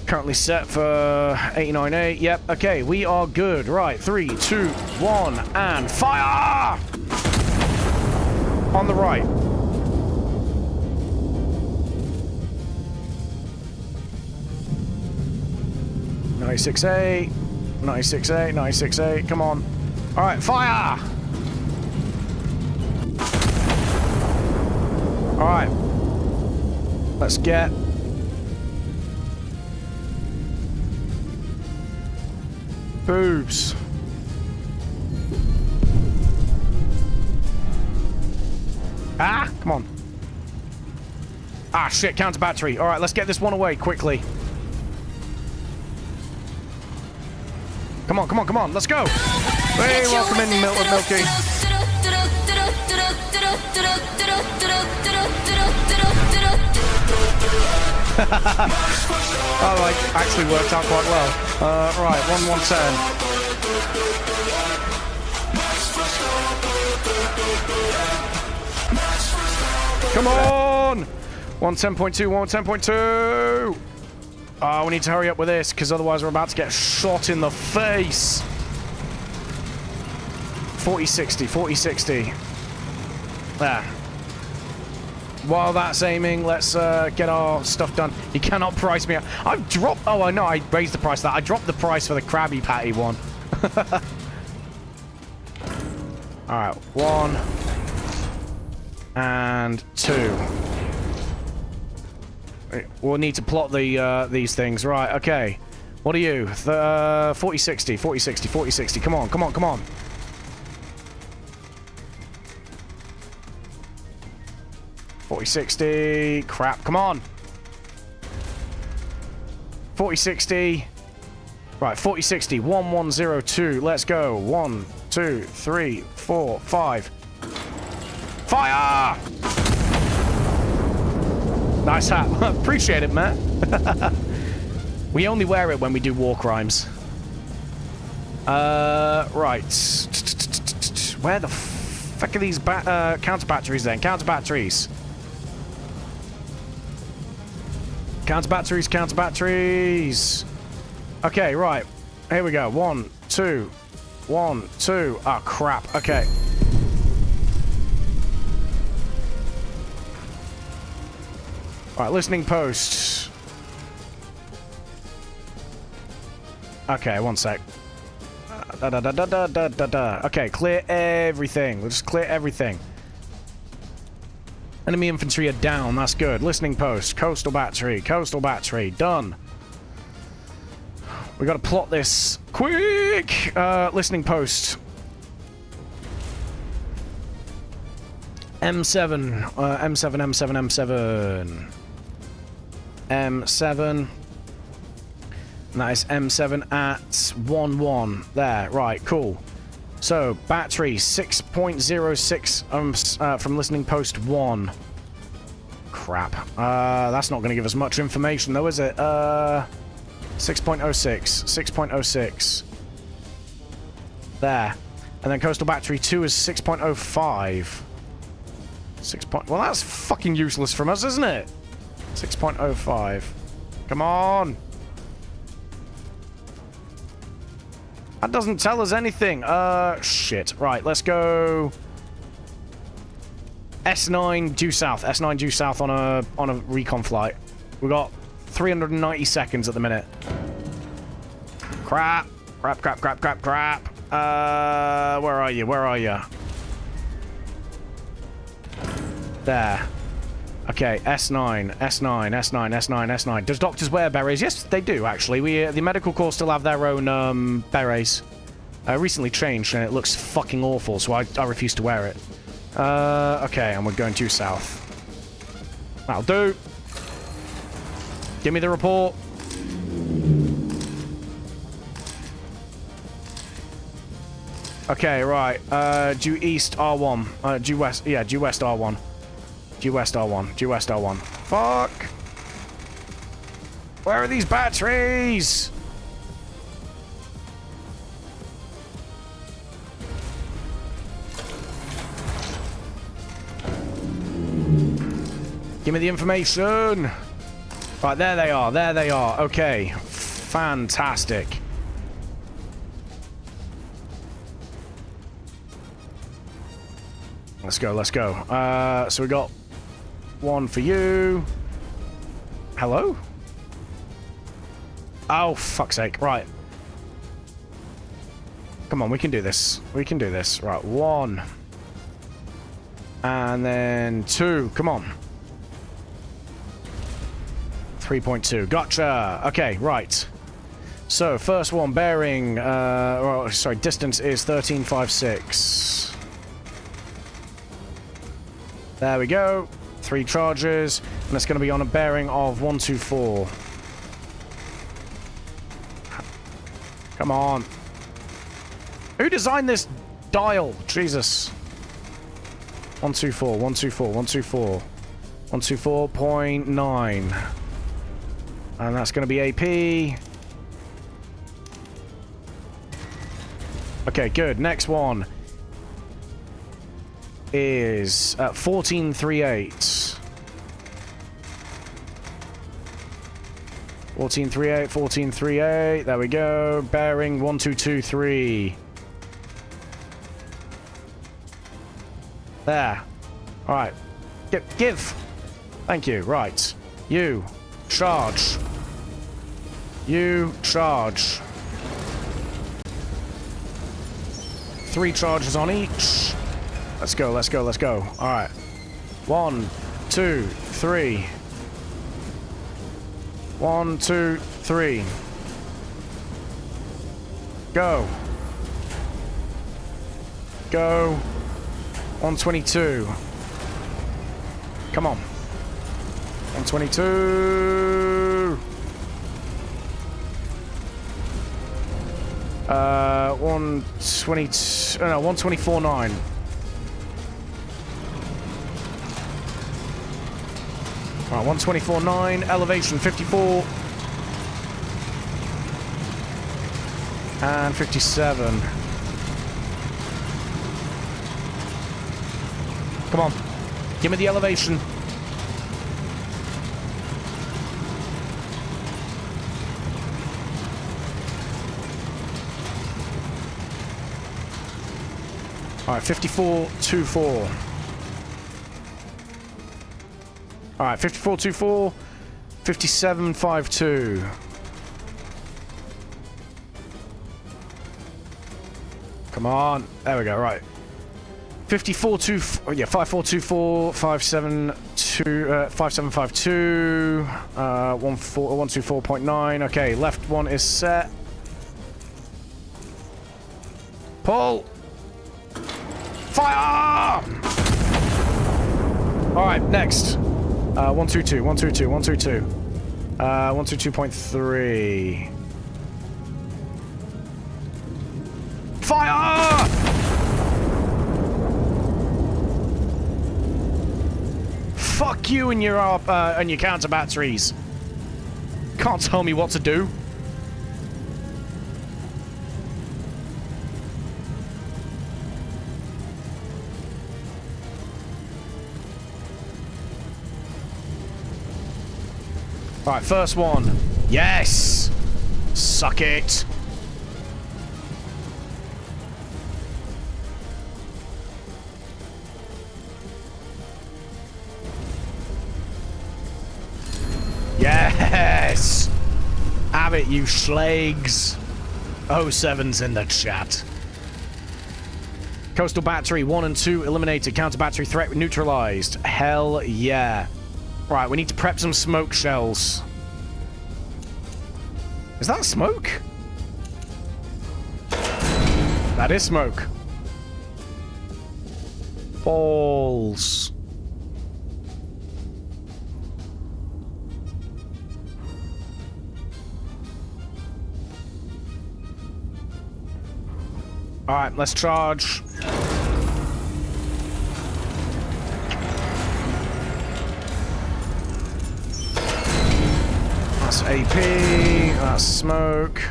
S1: Currently set for 89.8. Yep, okay, we are good. Right, 3, 2, 1, and fire! On the right. .96.8, 96.8, 96.8, come on. Alright, fire! Alright. Let's get... boobs. Ah, come on. Ah, shit, counter battery. Alright, let's get this one away quickly. Come on, come on, come on, let's go! Hey, welcome in, Milky. Oh, like, actually worked out quite well. Right, 110. Come on! 110.2, 110.2! Oh, we need to hurry up with this, because otherwise we're about to get shot in the face. 40-60, 40-60. There. While that's aiming, let's get our stuff done. You cannot price me out. I've dropped... Oh, I know, I raised the price. I dropped the price for the Krabby Patty one. Alright, 1. And 2. We'll need to plot the these things. Right, okay. What are you? 40-60, 40-60, 40-60. Come on, come on, come on. 40-60. Crap, come on. 40-60. Right, 40-60. 1102. Let's go. 1, 2, 3, 4, 5. Fire! Nice hat. Appreciate it, man. We only wear it when we do war crimes. Right. Where the fuck are these counter batteries then? Counter batteries. Counter batteries, counter batteries. Okay, right. Here we go. 1, 2. 1, 2. Oh, crap. Okay. Right, listening post. Okay, one sec. Okay, clear everything. Let's just clear everything. Enemy infantry are down. That's good. Listening post. Coastal battery. Coastal battery. Done. We gotta plot this quick. Listening post. M7. M7. M7. And that is M7 at 1-1. There. Right. Cool. So, battery 6.06 from listening post 1. Crap. That's not going to give us much information, though, is it? 6.06. 6.06. There. And then coastal battery 2 is 6.05. Well, that's fucking useless from us, isn't it? 6.05. Come on! That doesn't tell us anything. Shit. Right, let's go... S9 due south. S9 due south on a recon flight. We got 390 seconds at the minute. Crap. Crap. Where are you? There. Okay, S9. Does doctors wear berets? Yes, they do, actually. The medical corps still have their own berets. Recently changed, and it looks fucking awful, so I refuse to wear it. Okay, and we're going due south. That'll do. Give me the report. Okay, right. Due east R1. Due west. Yeah, due west R1. Due west R1. Fuck! Where are these batteries? Give me the information! Right, there they are. Okay. Fantastic. Let's go. So we got one for you. Hello? Oh, fuck's sake. Right. Come on, we can do this. Right, 1. And then 2. Come on. 3.2. Gotcha. Okay, right. So, first one, bearing... distance is 1356. There we go. 3 charges, and it's going to be on a bearing of 124. Come on. Who designed this dial? Jesus. 124. 124.9. And that's going to be AP. Okay, good. Next one is 1438. 1438. There we go. Bearing 1223. There. Alright. Give. Thank you. Right. You. Charge. 3 charges on each. Let's go. Alright. 1, 2, 3. 1, 2, 3. Go. 122. Come on. 122. 122. No, 124.9. Alright, 124.9, elevation 54. And 57. Come on. Give me the elevation. Alright, 54.24. Alright, 54.24, 57.52. Come on. There we go, right. 5424, 5752, 124.9. Okay, left one is set. Pull. Fire! Alright, next. 122, 122, 122. 122.3. Fire! Fuck you and your counter batteries. Can't tell me what to do. Alright, first one. Yes! Suck it. Yes! Have it, you schlags. 07's in the chat. Coastal battery 1 and 2 eliminated. Counter battery threat neutralized. Hell yeah. Right, we need to prep some smoke shells. Is that smoke? That is smoke. Balls. Alright, let's charge. That's AP, that's smoke.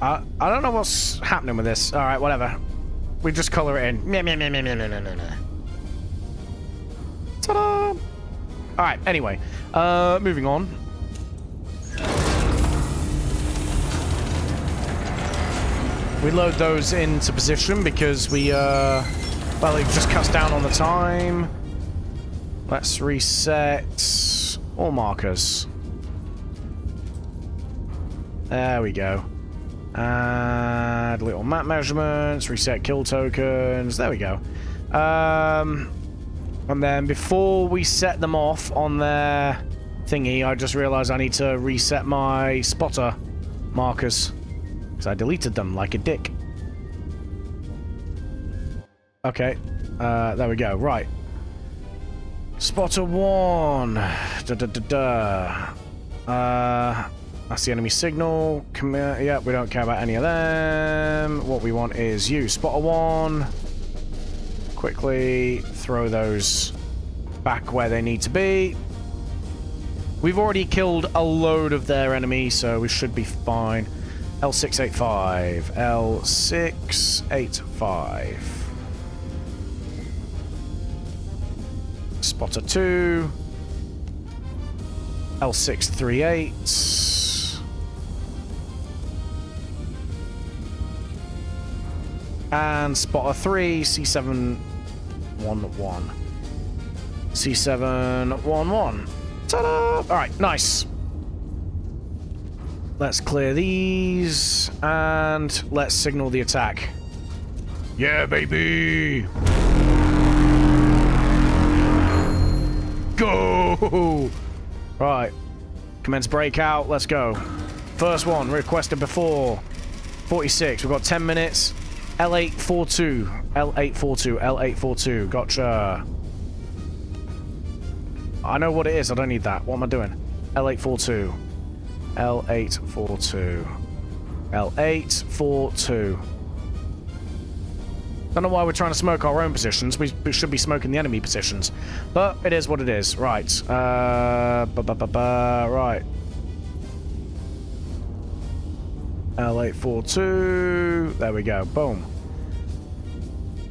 S1: I don't know what's happening with this. Alright, whatever. We just color it in. Ta-da! Alright, anyway. Moving on. We load those into position because we, well, it just cuts down on the time. Let's reset all markers. There we go. Add little map measurements, reset kill tokens. There we go. And then before we set them off on their thingy, I just realized I need to reset my spotter markers. Because I deleted them like a dick. Okay. There we go. Right. Spotter 1. That's the enemy signal. Come here. Yeah, we don't care about any of them. What we want is you. Spotter 1. Quickly throw those back where they need to be. We've already killed a load of their enemies, so we should be fine. L685. L685. Spotter 2. L638. And spotter 3, C711. C711. Ta-da! Alright, nice. Let's clear these, and let's signal the attack. Yeah, baby! Go! Right. Commence breakout, let's go. First one, requested before. 46, we've got 10 minutes. L842, L842, L842, gotcha. I know what it is, I don't need that. What am I doing? L842. L842. L842. Don't know why we're trying to smoke our own positions. We should be smoking the enemy positions. But it is what it is. Right. Right. L842. There we go. Boom.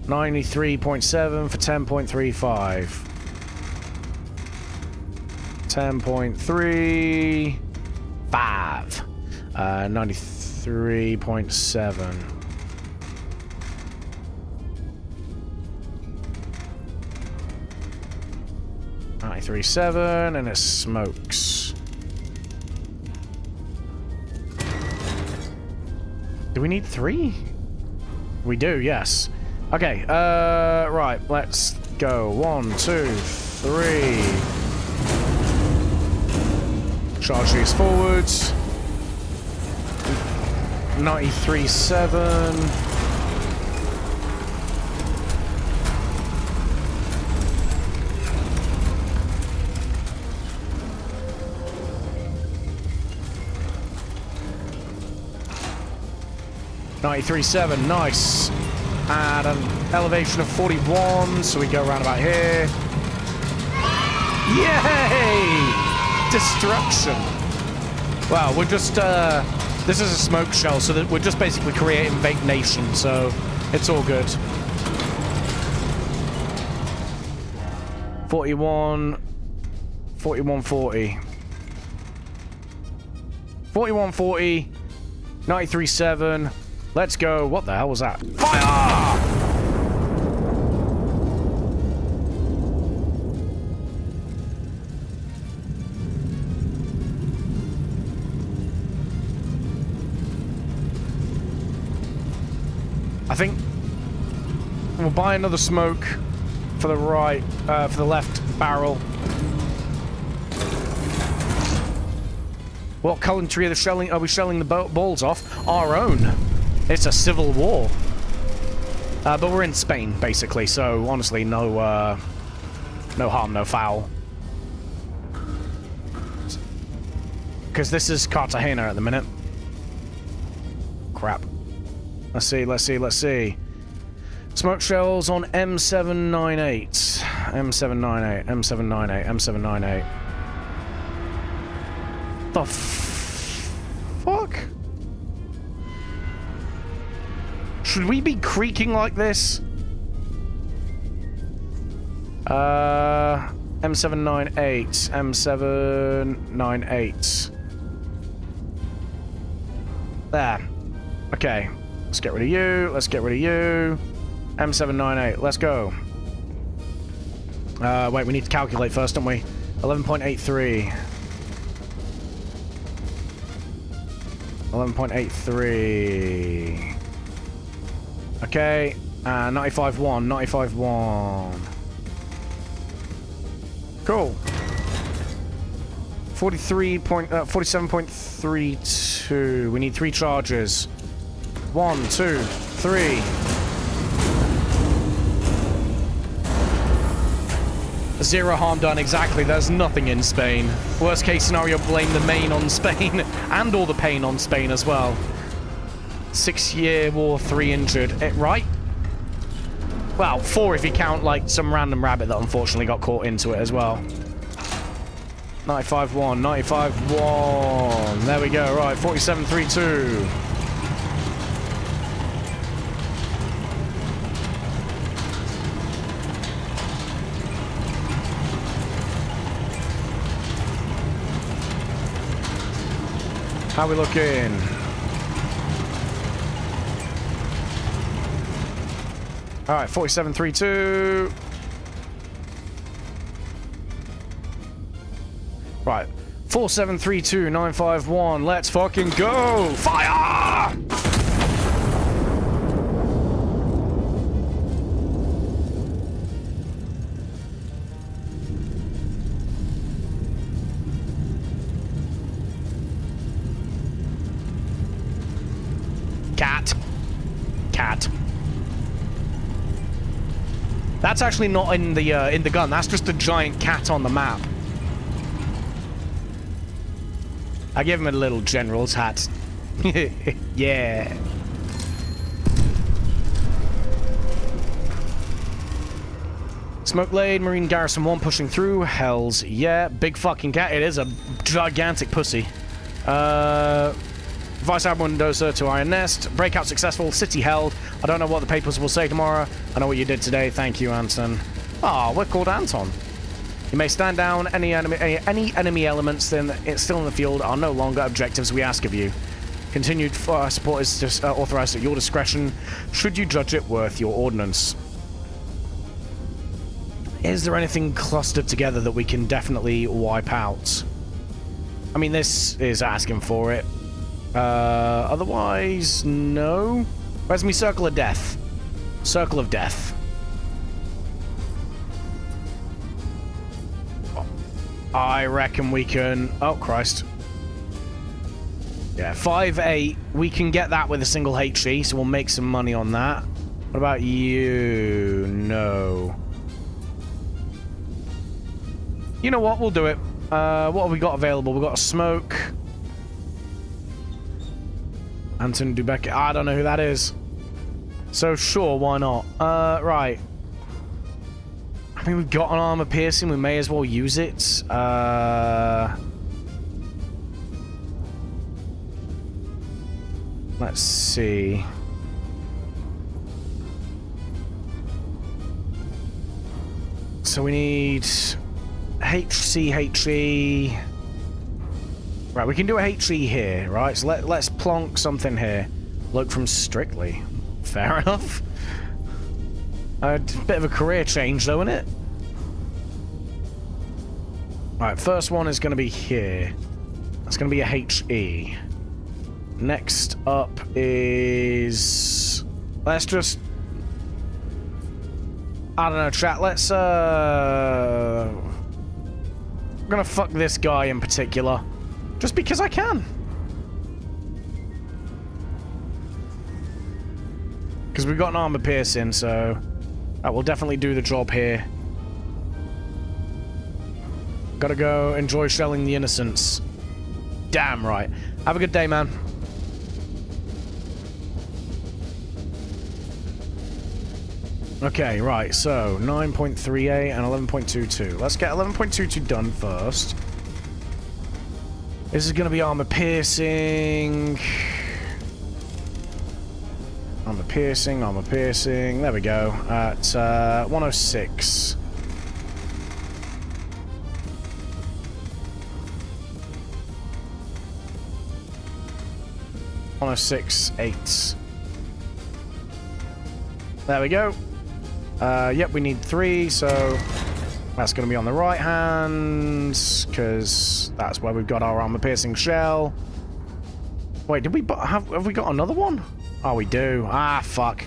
S1: 93.7 for 10.35. 10.35. 93.7. 93.7, and it smokes. Do we need 3? We do, yes. Okay, right, let's go. 1, 2, 3. Charge these forwards. 93.7. Nice. At an elevation of 41, so we go around about here. Yay! Destruction. Wow, we're just, this is a smoke shell, so that we're just basically creating Vape Nation, so it's all good. 41, 4140. 4140, 93.7. Let's go. What the hell was that? Fire! I think we'll buy another smoke for the right, for the left barrel. What country are we shelling the balls off? Our own. It's a civil war. But we're in Spain, basically, so honestly, no harm, no foul. Because this is Cartagena at the minute. Crap. Let's see. Smoke shells on M798. M798. The fuck? Should we be creaking like this? M798. There. Okay. Let's get rid of you. M798. Let's go. Wait, we need to calculate first, don't we? 11.83. 11.83. Okay. 95.1. Cool. 47.32. We need 3 charges. 1, 2, 3. Zero harm done, exactly. There's nothing in Spain. Worst case scenario, blame the main on Spain and all the pain on Spain as well. 6-year war, 3 injured. Right? Well, 4 if you count, like, some random rabbit that unfortunately got caught into it as well. 95.1, 95.1. There we go, right, 47.32. How we looking? Alright, 47.32. Right. 47.32.951. Let's fucking go! Fire! Cat. That's actually not in the gun. That's just a giant cat on the map. I give him a little general's hat. Yeah. Smoke Lane, Marine Garrison 1 pushing through. Hells yeah. Big fucking cat. It is a gigantic pussy. Vice Admiral Mendoza to Iron Nest. Breakout successful. City held. I don't know what the papers will say tomorrow. I know what you did today. Thank you, Anton. Ah, we're called Anton. You may stand down. Any enemy elements then it's still in the field are no longer objectives we ask of you. Continued support is just authorized at your discretion, should you judge it worth your ordnance. Is there anything clustered together that we can definitely wipe out? I mean, this is asking for it. Otherwise, no. Where's me circle of death? Circle of death. I reckon we can... Oh, Christ. Yeah, 5-8. We can get that with a single HE, so we'll make some money on that. What about you? No. You know what? We'll do it. What have we got available? We've got a smoke. Anton Dubek. I don't know who that is. So sure, why not? Right. I mean, we've got an armor piercing. We may as well use it. Let's see. So we need HE. Right, we can do a HE here, right? So let's plonk something here. Look from Strictly. Fair enough. A bit of a career change, though, isn't it? Right, first one is going to be here. That's going to be a HE. Next up is... Let's just... I don't know, chat. Let's, I'm gonna fuck this guy in particular. Just because I can. Because we've got an armor piercing, so... That will definitely do the job here. Gotta go enjoy shelling the innocents. Damn right. Have a good day, man. Okay, right, so 9.38 and 11.22. Let's get 11.22 done first. This is going to be armor piercing. Armor piercing, armor piercing. There we go. At 106. .106.8. There we go. Yep, we need 3, so that's going to be on the right hand, because that's where we've got our armor-piercing shell. Wait, did we have we got another one? Oh, we do. Ah, fuck.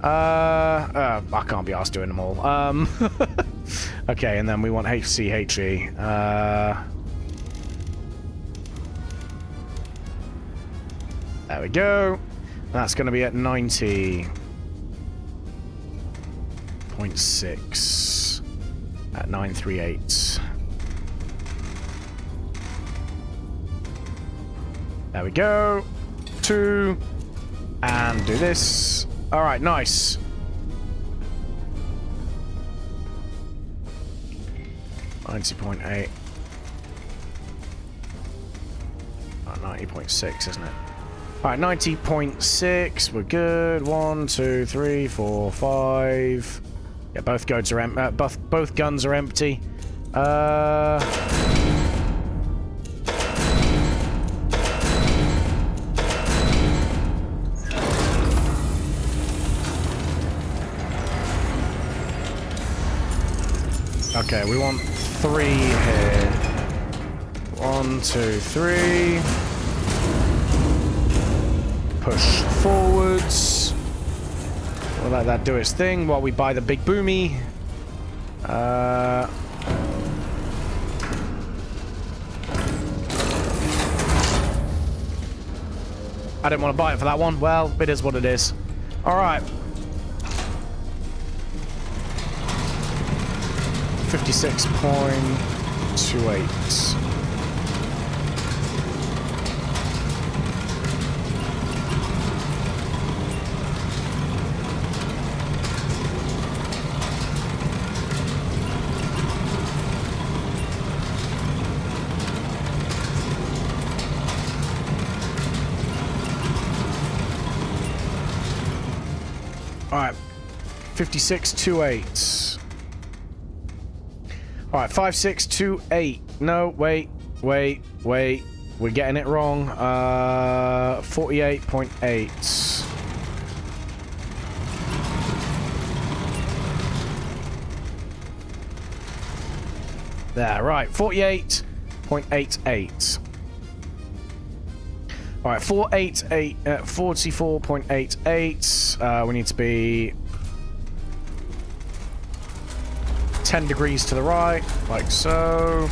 S1: I can't be asked doing them all. Okay, and then we want HE. There we go. That's going to be at 90.6 at 938. There we go. 2 and do this. All right, nice. .8. 90.6, isn't it? Alright, 90.6, we're good. 1, 2, 3, 4, 5. Yeah, both guns are both guns are empty. Okay, we want 3 here. 1, 2, 3. Push forwards. We'll let that do its thing while we buy the big boomy. I didn't want to buy it for that one. Well, it is what it is. Alright. 56.28. Alright, 56.28. Alright, 56.28. No, wait. We're getting it wrong. 48.8. There, right, 48.88. All right, 44.88. We need to be 10 degrees to the right, like so.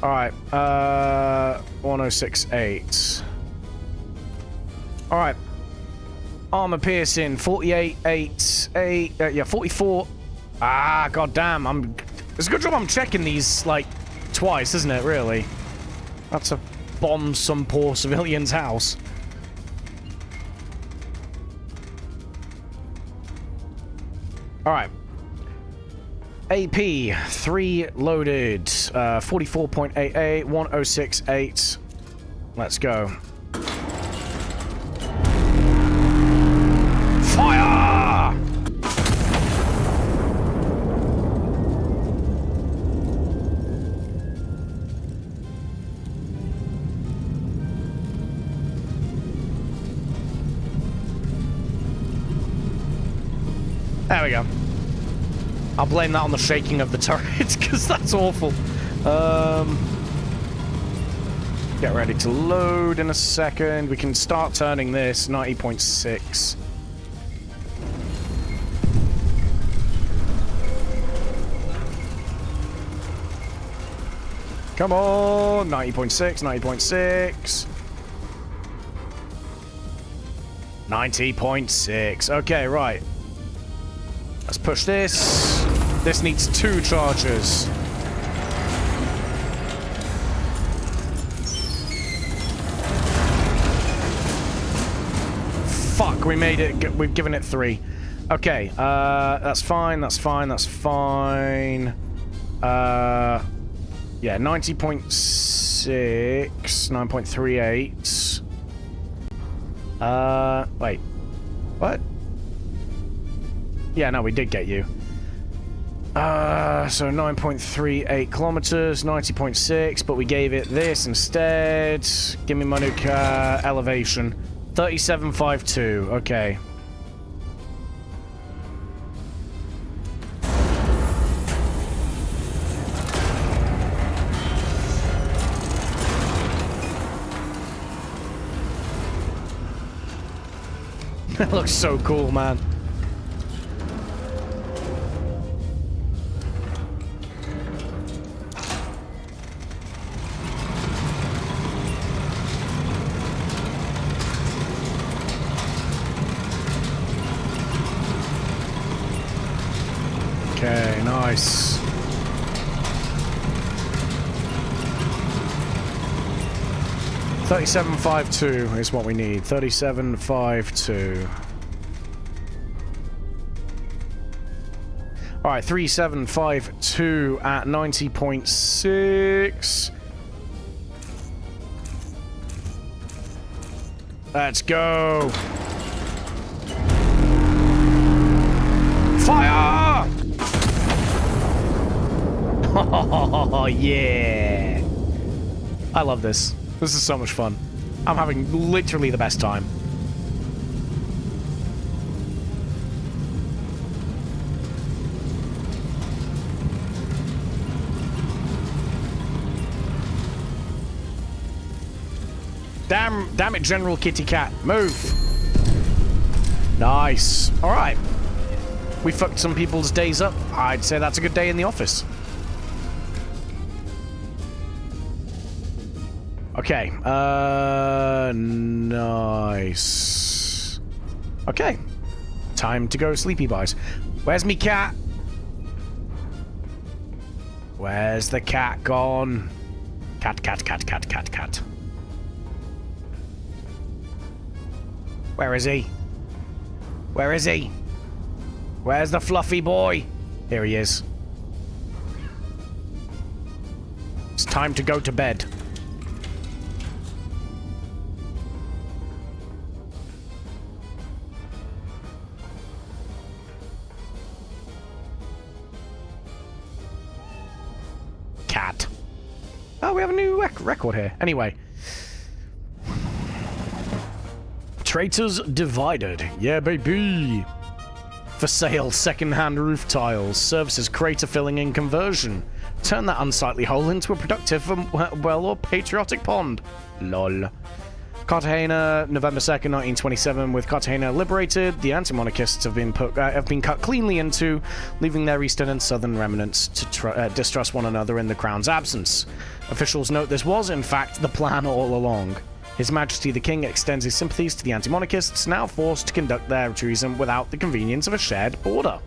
S1: All right, 1068. All right, armor piercing 48.88. Yeah, 44. Ah, goddamn! It's a good job I'm checking these like twice, isn't it? Really? That's a bomb some poor civilian's house. All right. AP 3 loaded. 44.88. 1068. Let's go. Fire! There we go. I'll blame that on the shaking of the turret, because that's awful. Get ready to load in a second. We can start turning this. 90.6. Come on! 90.6, 90.6. 90.6. Okay, right. Let's push this. This needs 2 charges. Fuck, we made it. We've given it 3. Okay, that's fine, that's fine, that's fine. Yeah, 90.6, 9.38. Wait. What? Yeah, no, we did get you. So 9.38 kilometers, 90.6, but we gave it this instead. Give me my new elevation. 3752, okay. That looks so cool, man. Okay, nice. $37.52 is what we need. $37.52. All right, 3752 at 90.6. Let's go. Fire! Oh, yeah. I love this. This is so much fun. I'm having literally the best time. Damn it, General Kitty Cat. Move. Nice. All right. We fucked some people's days up. I'd say that's a good day in the office. Okay. Nice. Okay. Time to go sleepy boys. Where's me cat? Where's the cat gone? Cat, cat, cat, cat, cat, cat. Where is he? Where is he? Where's the fluffy boy? Here he is. It's time to go to bed. Cat. Oh, we have a new record here. Anyway. Traitors divided. Yeah, baby. For sale, second-hand roof tiles. Services crater filling and conversion. Turn that unsightly hole into a productive, well, or patriotic pond. Lol. Cartagena, November 2nd, 1927. With Cartagena liberated, the anti-monarchists have been cut cleanly into, leaving their eastern and southern remnants to distrust one another in the crown's absence. Officials note this was, in fact, the plan all along. His Majesty the King extends his sympathies to the anti-monarchists, now forced to conduct their treason without the convenience of a shared border.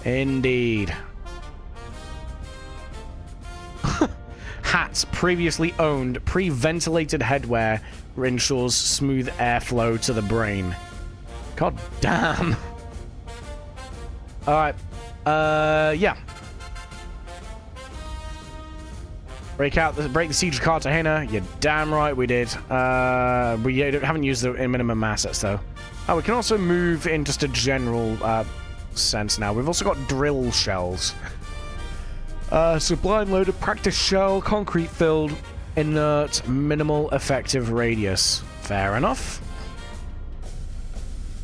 S1: Indeed. Hats previously owned pre-ventilated headwear ensures smooth airflow to the brain. God damn. Alright. Yeah. Break the siege of Cartagena. You're damn right we did. We haven't used the minimum assets though. Oh, we can also move in just a general sense now. We've also got drill shells. Sublime loaded practice shell, concrete filled, inert, minimal effective radius. Fair enough.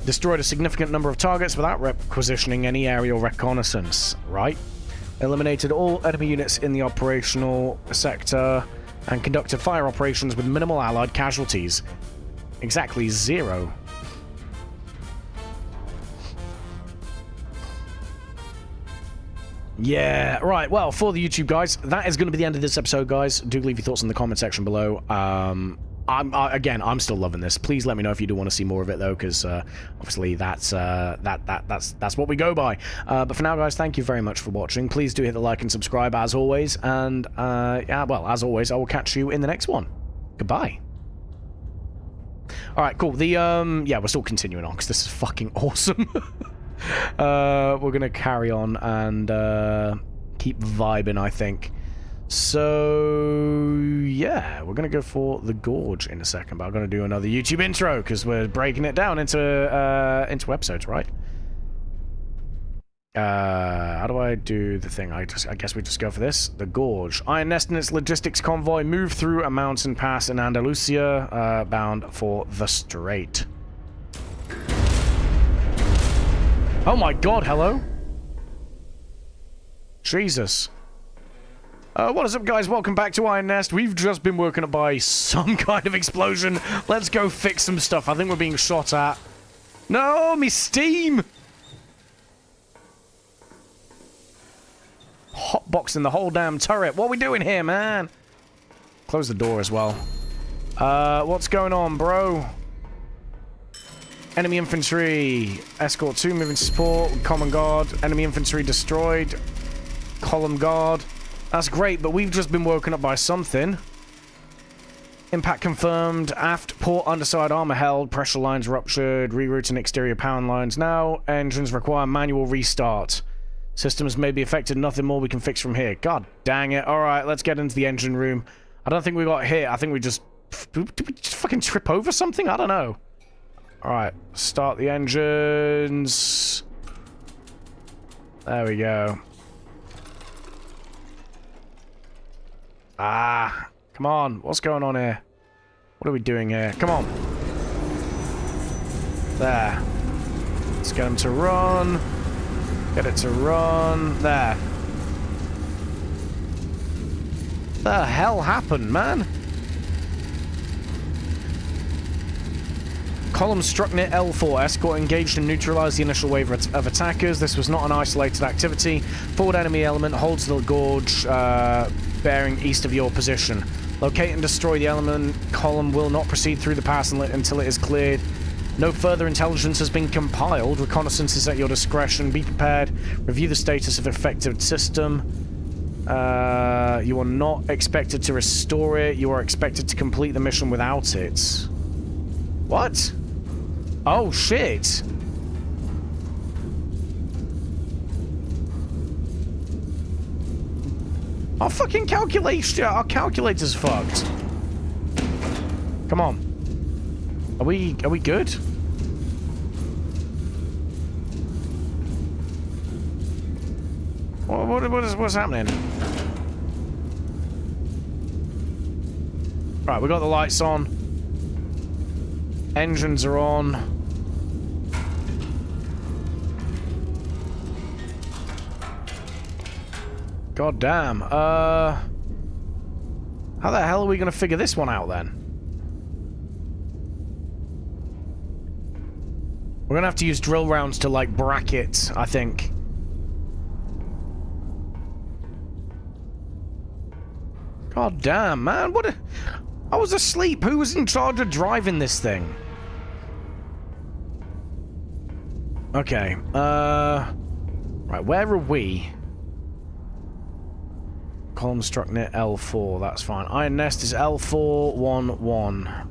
S1: Destroyed a significant number of targets without requisitioning any aerial reconnaissance. Right. Eliminated all enemy units in the operational sector and conducted fire operations with minimal allied casualties. Exactly 0. Yeah, right. Well, for the YouTube guys, that is going to be the end of this episode, guys. Do leave your thoughts in the comment section below. I'm still loving this. Please let me know if you do want to see more of it, though, because obviously that's what we go by. But for now, guys, thank you very much for watching. Please do hit the like and subscribe as always. And yeah, well, as always, I will catch you in the next one. Goodbye. All right, cool. Yeah, we're still continuing on because this is fucking awesome. We're gonna carry on and keep vibing, I think. So yeah, we're gonna go for the gorge in a second, but I'm gonna do another YouTube intro because we're breaking it down into episodes, right? How do I do the thing? I guess we just go for this. The gorge. Iron Nest and its logistics convoy move through a mountain pass in Andalusia, bound for the Strait. Oh my god, hello? Jesus. What is up, guys? Welcome back to Iron Nest. We've just been woken up by some kind of explosion. Let's go fix some stuff. I think we're being shot at. No, me steam! Hotboxing the whole damn turret. What are we doing here, man? Close the door as well. What's going on, bro? Enemy infantry. Escort 2, moving to support. Common guard. Enemy infantry destroyed. Column guard. That's great, but we've just been woken up by something. Impact confirmed. Aft port underside armor held. Pressure lines ruptured. Rerouting exterior power lines now. Engines require manual restart. Systems may be affected. Nothing more we can fix from here. God dang it. Alright, let's get into the engine room. I don't think we got hit. I think we just... Did we just fucking trip over something? I don't know. Alright, start the engines. There we go. Ah, come on. What's going on here? What are we doing here? Come on. There. Let's get him to run. Get it to run. There. What the hell happened, man? Column struck near L4. Escort engaged and neutralized the initial wave of attackers. This was not an isolated activity. Forward enemy element holds the gorge bearing east of your position. Locate and destroy the element. Column will not proceed through the pass until it is cleared. No further intelligence has been compiled. Reconnaissance is at your discretion. Be prepared. Review the status of affected system. You are not expected to restore it. You are expected to complete the mission without it. What? Oh, shit. Our fucking calculation, our calculator's fucked. Come on. Are we good? What's happening? Right, we got the lights on. Engines are on. God damn. How the hell are we gonna figure this one out then? We're gonna have to use drill rounds to, like, bracket, I think. God damn, man. What a... I was asleep. Who was in charge of driving this thing? Okay. Right, where are we? Column struck near L4. That's fine. Iron Nest is L411.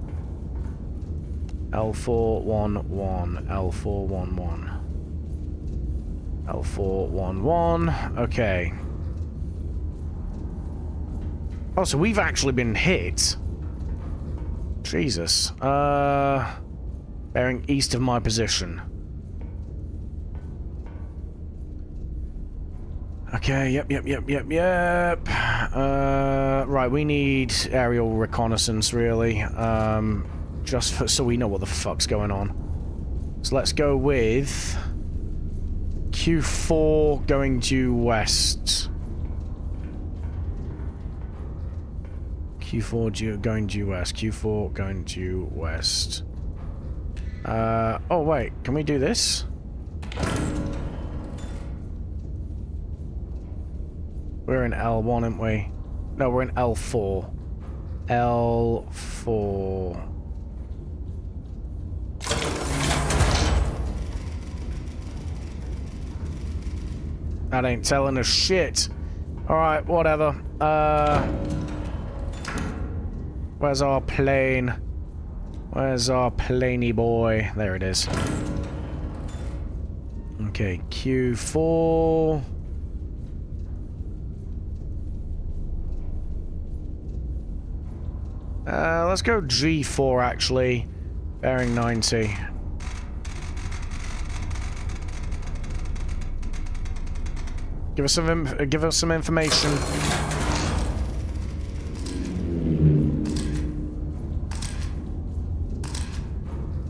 S1: L411. L411. L411. Okay. Oh, so we've actually been hit. Jesus. Bearing east of my position. Okay, yep. Right, we need aerial reconnaissance, really. Just so we know what the fuck's going on. So let's go with... Q4 going due west. Q4 going due west. Q4 going due west. Oh wait, can we do this? We're in L1, aren't we? No, we're in L4. L4. That ain't telling us shit. Alright, whatever. Where's our plane? Where's our planey boy? There it is. Okay, Q4. Let's go G4 actually. Bearing 90. Give us some information.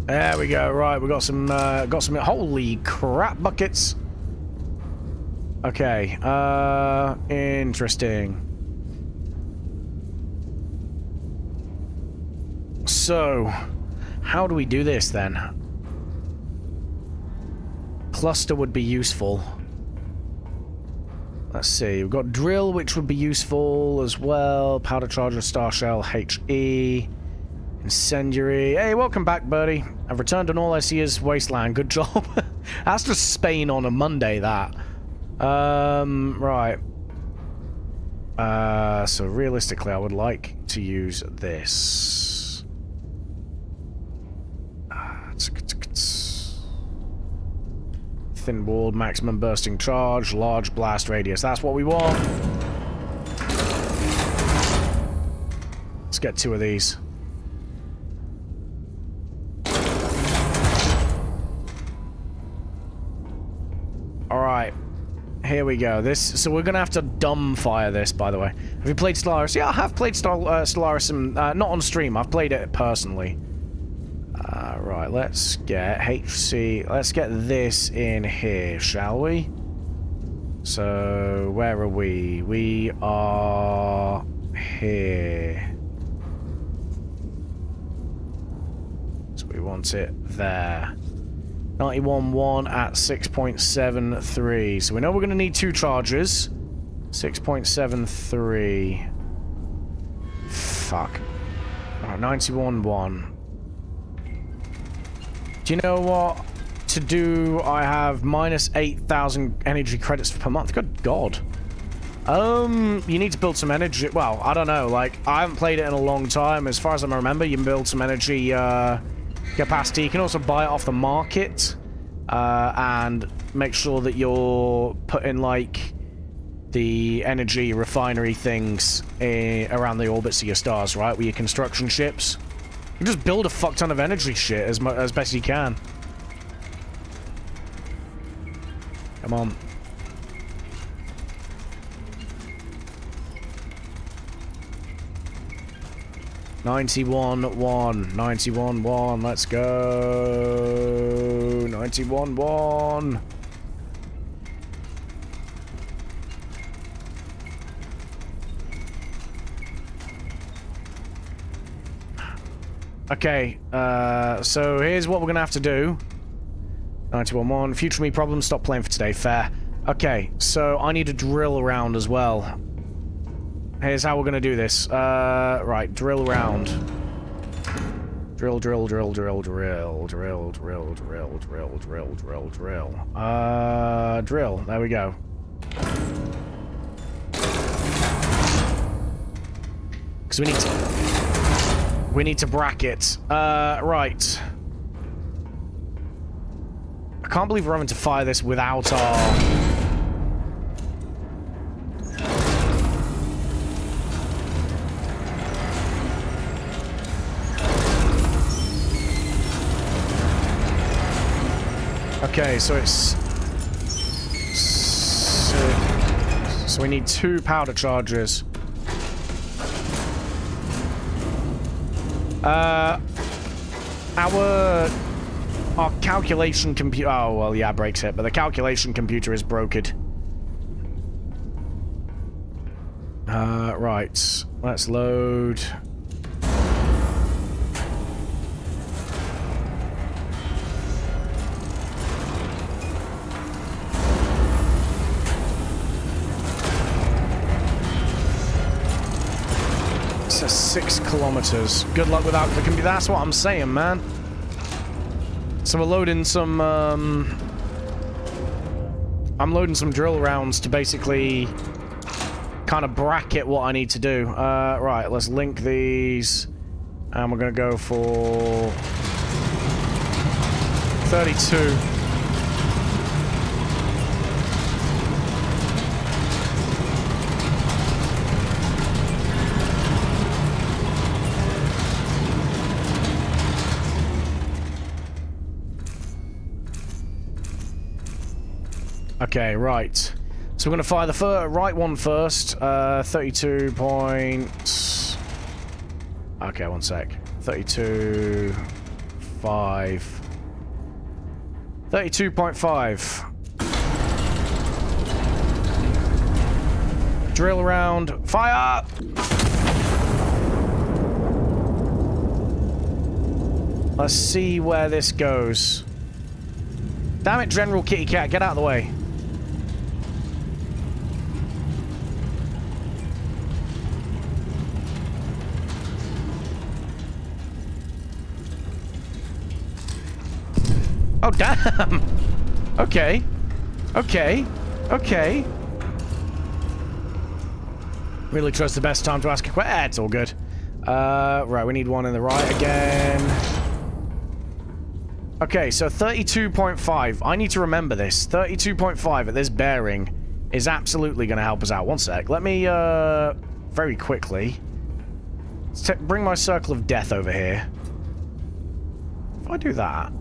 S1: There we go. Right, we got some. Holy crap buckets. Okay. Interesting. So, how do we do this then? Cluster would be useful. Let's see. We've got drill, which would be useful as well. Powder charger, star shell, HE. Incendiary. Hey, welcome back, buddy. I've returned and all I see is wasteland. Good job. That's just Spain on a Monday, that. Right. So realistically, I would like to use this. Thin walled, maximum bursting charge, large blast radius. That's what we want. Let's get 2 of these. Alright. Here we go. So we're gonna have to dumb fire this, by the way. Have you played Stellaris? Yeah, I have played Stellaris, not on stream. I've played it personally. Right, let's get HC. Let's get this in here, shall we? So, where are we? We are here. So we want it there. 91.1 at 6.73. So we know we're going to need 2 charges. 6.73. Fuck. Alright, 91.1. Do you know what to do? I have minus 8,000 energy credits per month. Good God. You need to build some energy. Well, I don't know. Like, I haven't played it in a long time. As far as I remember, you can build some energy capacity. You can also buy it off the market and make sure that you're putting, like, the energy refinery things around the orbits of your stars, right? With your construction ships. You just build a fuck ton of energy shit as best you can. Come on. $91.1. $91.1. Let's go. $91.1. Okay, so here's what we're gonna have to do. 91.1. Future me problems, stop playing for today. Fair. Okay, so I need to drill around as well. Here's how we're gonna do this. Right, drill around. Drill, drill, drill, drill, drill, drill, drill, drill, drill, drill, drill, drill. Drill. There we go. Because we need to bracket. Right. I can't believe we're having to fire this without our... Okay, so it's... So we need 2 powder charges. Our calculation computer... Oh, well, yeah, breaks it, but the calculation computer is broken. Right. Let's load... It says 6 kilometers. Good luck without the computer. That's what I'm saying, man. So we're loading some, I'm loading some drill rounds to basically kind of bracket what I need to do. Right, let's link these. And we're going to go for 32. Okay, right. So we're going to fire the right one first. 32 point... Okay, one sec. 32... 5... 32.5. Drill around. Fire! Let's see where this goes. Damn it, General Kitty Cat, get out of the way. Oh, damn! Okay. Okay. Okay. Really trust the best time to ask a question. It's all good. Right, we need one in the right again. Okay, so 32.5. I need to remember this. 32.5 at this bearing is absolutely going to help us out. One sec. Let me, very quickly... bring my circle of death over here. If I do that...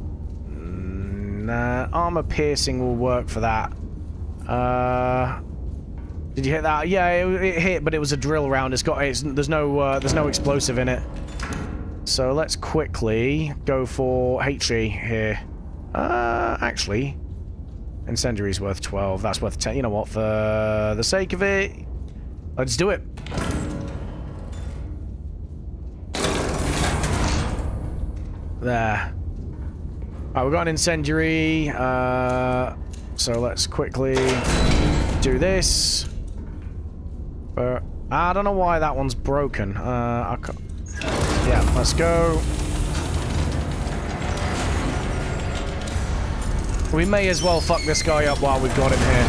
S1: Nah, armor piercing will work for that. Did you hit that? Yeah, it hit, but it was a drill round. There's no explosive in it. So let's quickly go for HE here. Actually, incendiary's worth 12. That's worth 10. You know what? For the sake of it, let's do it. There. Alright, we've got an incendiary, so let's quickly do this. I don't know why that one's broken. Yeah, let's go. We may as well fuck this guy up while we've got him here.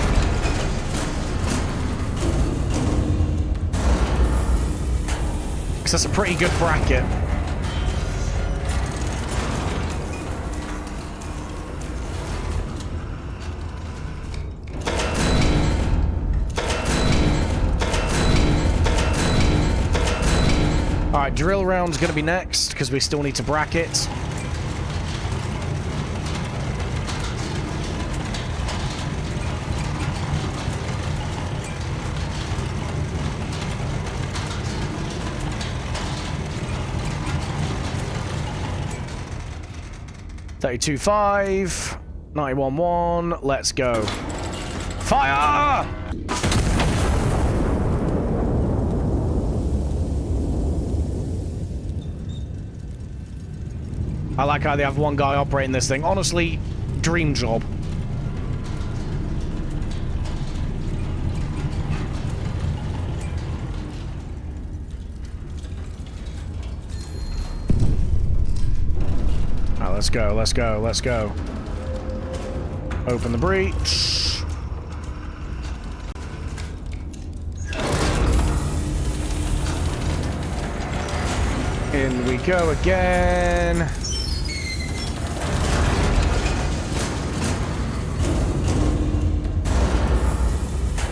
S1: Because that's a pretty good bracket. Alright, drill round's gonna be next, because we still need to bracket. $32.5, 91.1, let's go. Fire! I like how they have one guy operating this thing. Honestly, dream job. Alright, let's go, let's go, let's go. Open the breach. In we go again.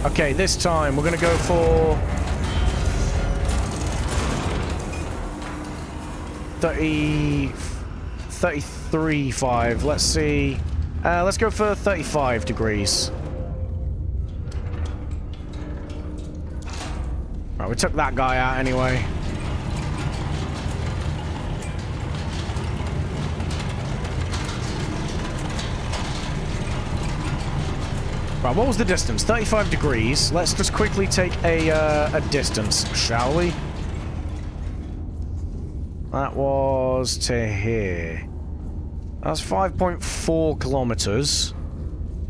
S1: Okay, this time we're gonna go for 33.5. Let's see. Let's go for 35 degrees. Right, we took that guy out anyway. Right, what was the distance? 35 degrees. Let's just quickly take a distance, shall we? That was to here. That's 5.4 kilometers.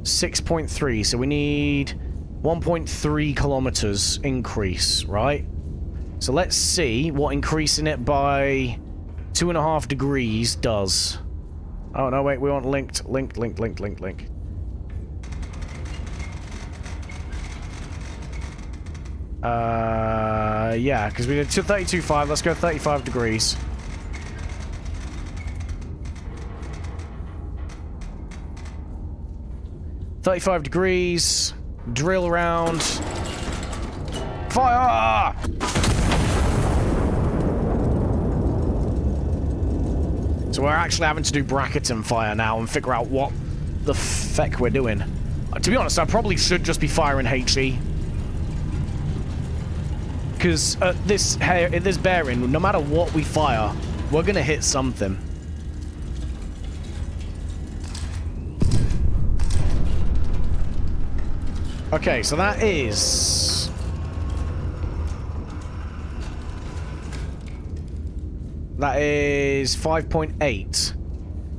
S1: 6.3, so we need 1.3 kilometers increase, right? So let's see what increasing it by 2.5 degrees does. Oh, no, wait, we want linked. Yeah, because we did 32.5. Let's go 35 degrees. $35 degrees. Drill around. Fire! So we're actually having to do bracketing fire now and figure out what the feck we're doing. To be honest, I probably should just be firing HE. Because this bearing, no matter what we fire, we're gonna hit something. Okay, so that is... That is 5.8.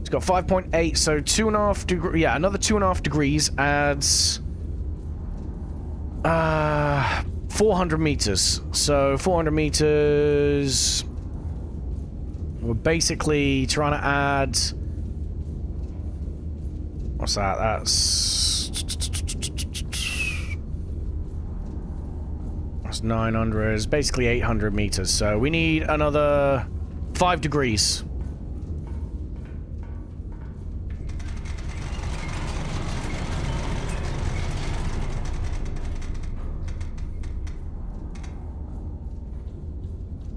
S1: It's got 5.8, so 2.5 degrees... Yeah, another 2.5 degrees adds... 400 meters. So 400 meters. We're basically trying to add. What's that? That's 900. It's basically 800 meters. So we need another 5 degrees.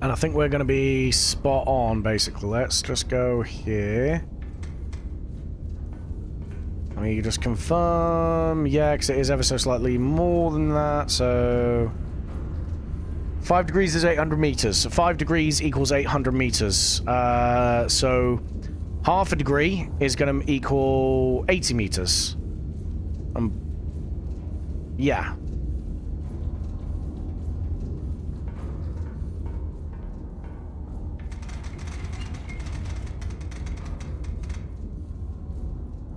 S1: And I think we're going to be spot on, basically. Let's just go here. Let me just confirm. Yeah, because it is ever so slightly more than that, so... 5 degrees is 800 meters. So 5 degrees equals 800 meters. So half a degree is going to equal 80 meters. Yeah.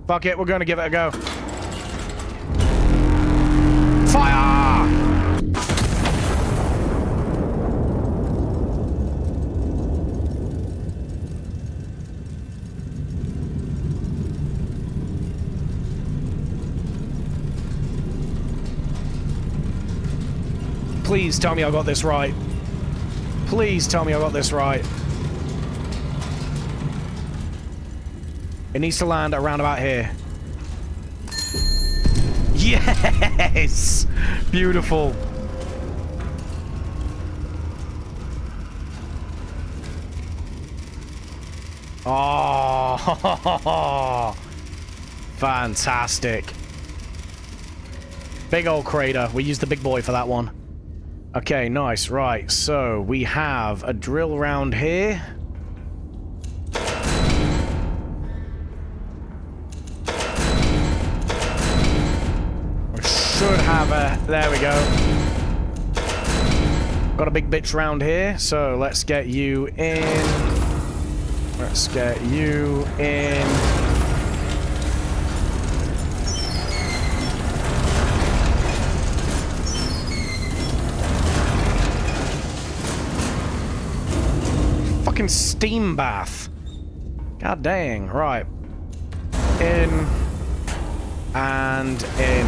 S1: Fuck it, we're gonna give it a go. Fire! Please tell me I got this right. Please tell me I got this right. It needs to land around about here. Yes! Beautiful. Oh, fantastic. Big old crater. We used the big boy for that one. Okay, nice. Right, so we have a drill round here. Should have a... There we go. Got a big bitch round here, so let's get you in. Where Let's get you in. Fucking steam bath. God dang. Right. In. And in.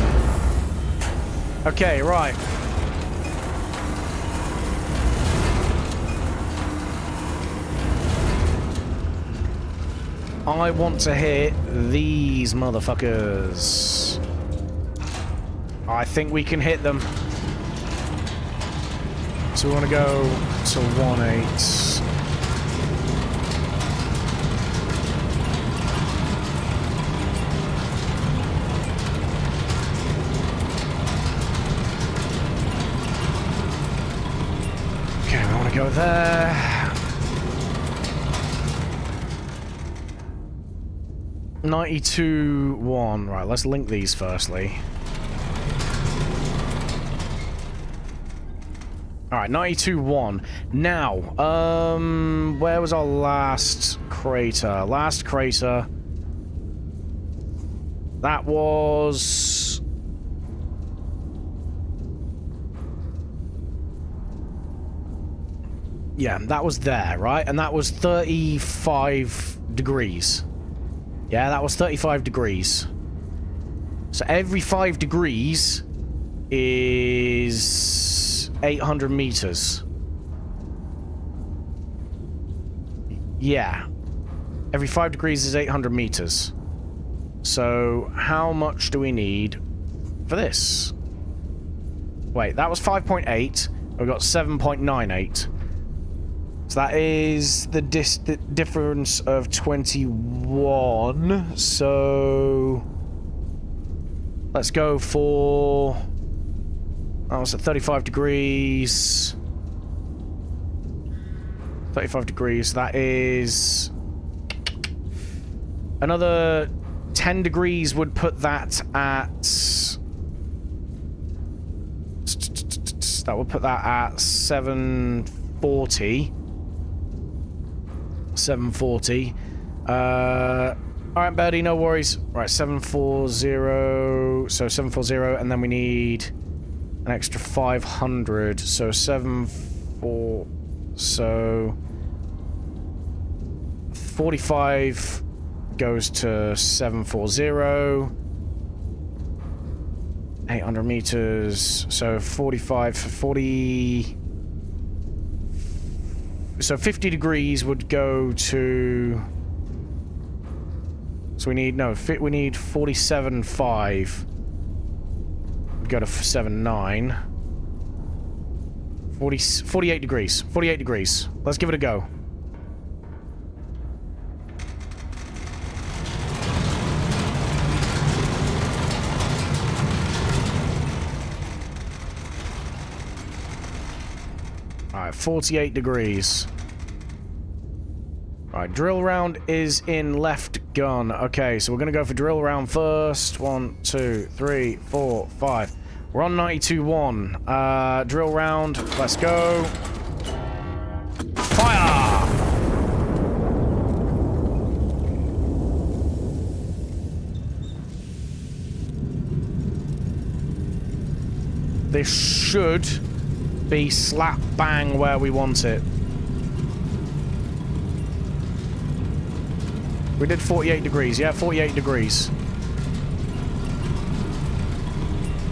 S1: Okay, right. I want to hit these motherfuckers. I think we can hit them. So we want to go to 1-8. Okay, we want to go there. 92-1. Right, let's link these firstly. Alright, 92-1. Now, where was our last crater? Last crater. That was... yeah, that was there, right? And that was 35 degrees. Yeah, that was 35 degrees. So every 5 degrees is 800 meters. Yeah. Every 5 degrees is 800 meters. So how much do we need for this? Wait, that was 5.8. We've got 7.98. So that is the difference of 21. So let's go for... that was at 35 degrees. 35 degrees. That is... another 10 degrees would put that at... that would put that at 740. 740. Alright, Birdie, no worries. Right, 740. So 740, and then we need an extra 500. So 74. So 45 goes to 740. 800 meters. So 45 for 40. So 50 degrees would go to... so we need... no, we need 47.5. We'd go to 7.9. 48 degrees. 48 degrees. Let's give it a go. Alright, 48 degrees. Alright, drill round is in left gun. Okay, so we're gonna go for drill round first. 1, 2, 3, 4, 5. We're on 92-1. Drill round. Let's go. Fire! This should be slap bang where we want it. We did 48 degrees. Yeah, 48 degrees.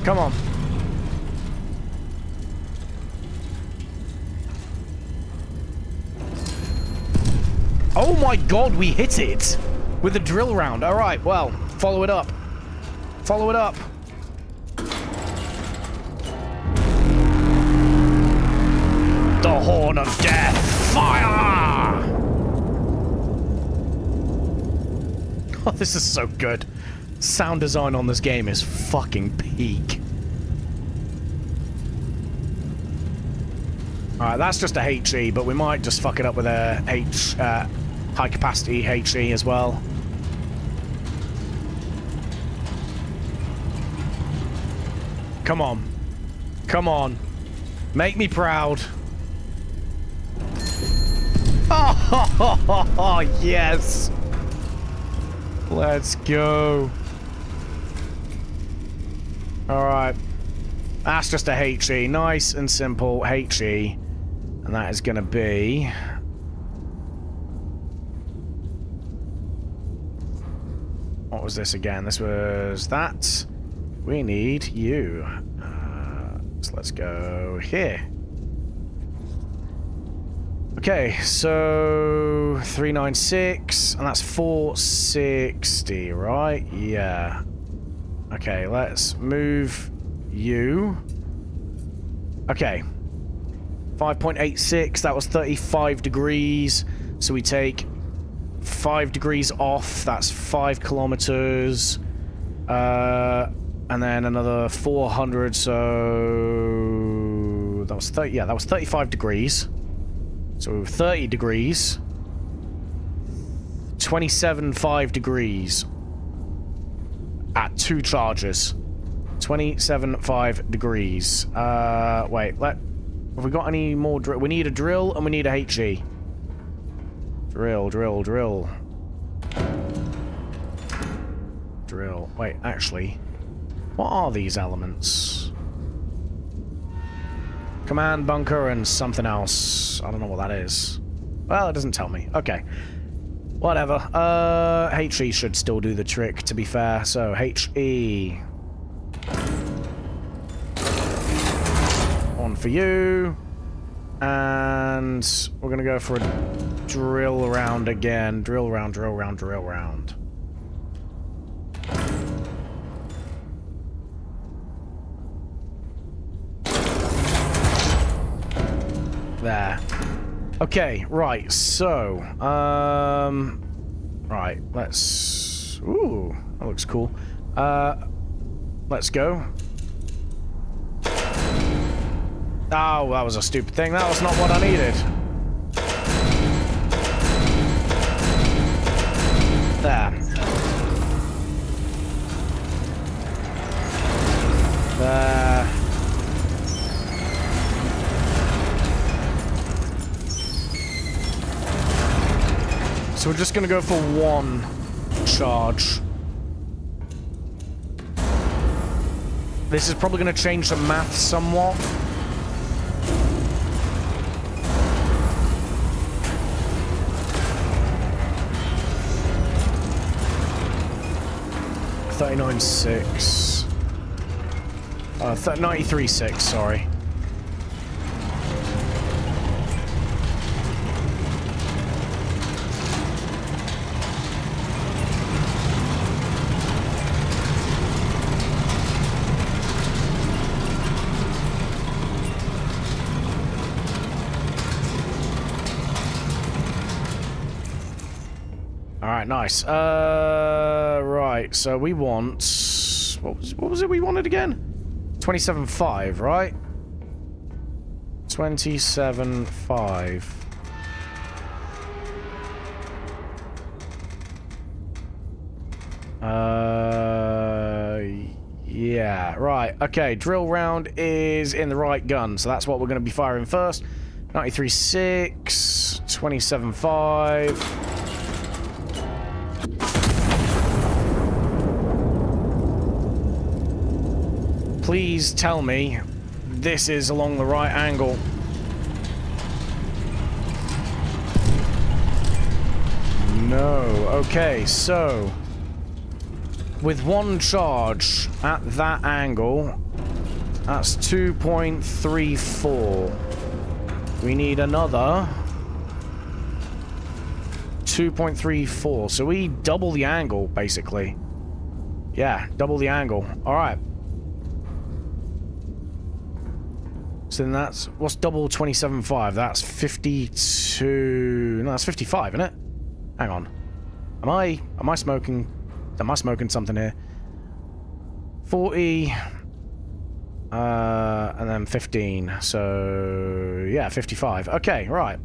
S1: Come on. Oh my god, we hit it with the drill round. All right, well, follow it up. Follow it up. The Horn of Death. Fire! Oh, this is so good. Sound design on this game is fucking peak. Alright, that's just a HE, but we might just fuck it up with a high capacity HE as well. Come on. Come on. Make me proud. Oh, yes. Let's go. All right. That's just a HE. Nice and simple HE. And that is going to be... What was this again? This was that. We need you. So let's go here. Okay, so 396, and that's 460, right? Yeah. Okay, let's move you. Okay. 5.86, that was 35 degrees. So we take 5 degrees off, that's 5 kilometers. And then another 400, so that was 30, yeah, that was 35 degrees. So 30 degrees. 27.5 degrees. At 2 charges. 27.5 degrees. Wait, have we got any more drill? We need a drill and we need a HE. Drill. Drill. Wait, actually, what are these elements? Command bunker and something else. I don't know what that is. Well, it doesn't tell me. Okay. Whatever. HE should still do the trick, to be fair. So, HE. One for you. And we're gonna go for a drill round again. Drill round. There. Okay, right, so, right, let's, ooh, that looks cool. Let's go. Oh, that was a stupid thing. That was not what I needed. There. There. So we're just gonna go for 1 charge. This is probably gonna change the math somewhat. $39.6. 93.6, sorry. Alright, nice. Right, so we want... What was it we wanted again? 27.5, right? 27.5. Yeah, right. Okay, drill round is in the right gun, so that's what we're going to be firing first. 93.6, 27.5. Please tell me this is along the right angle. No. Okay, so with 1 charge at that angle, that's 2.34. We need another 2.34. So we double the angle, basically. Yeah, double the angle. All right. So then that's, what's double 27.5? That's 52. No, that's 55, isn't it? Hang on. Am I smoking something here? 40 and then 15. So yeah, 55. Okay, right.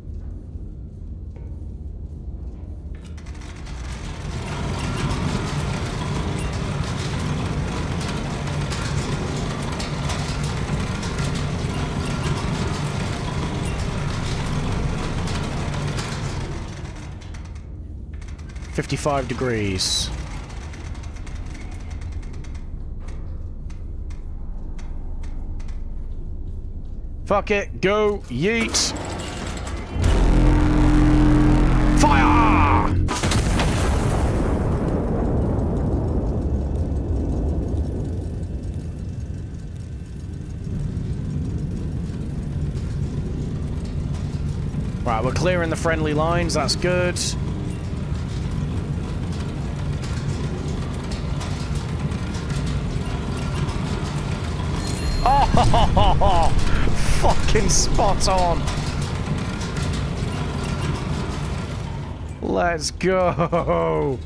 S1: 55 degrees. Fuck it. Go. Yeet. Fire! Right, we're clearing the friendly lines. That's good. Oh, fucking spot on. Let's go.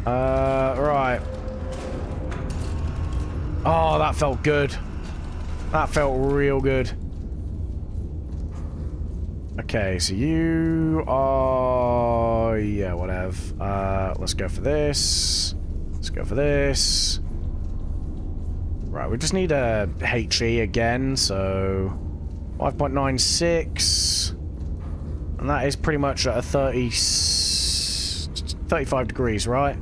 S1: Right. Oh, that felt good. That felt real good. Okay, so you are... yeah, whatever. Let's go for this. Let's go for this. Right, we just need a HE again, so... 5.96. And that is pretty much at a 35 degrees, right?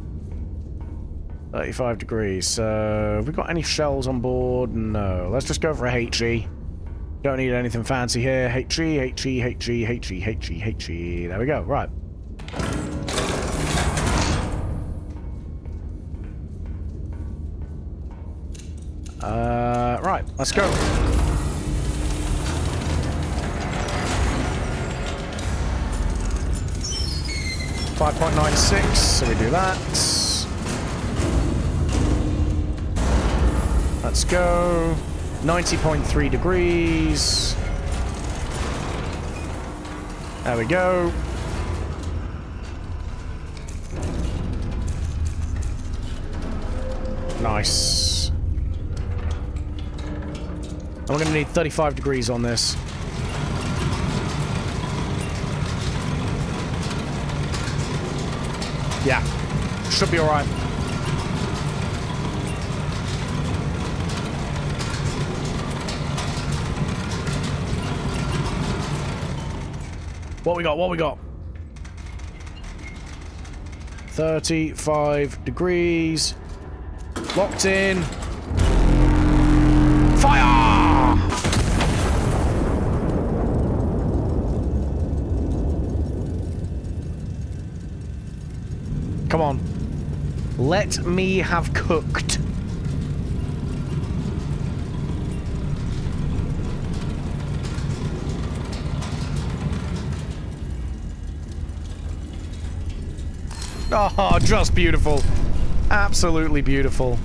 S1: 35 degrees. So, have we got any shells on board? No. Let's just go for a HE. Don't need anything fancy here. HE, HE, HE, HE, HE, HE. There we go. Right. Right. Let's go. .96, so we do that. Let's go. 90.3 degrees. There we go. Nice. And we're going to need 35 degrees on this. Yeah, should be alright. What we got? What we got? 35 degrees. Locked in. Fire! Come on. Let me have cooked. Oh, just beautiful. Absolutely beautiful.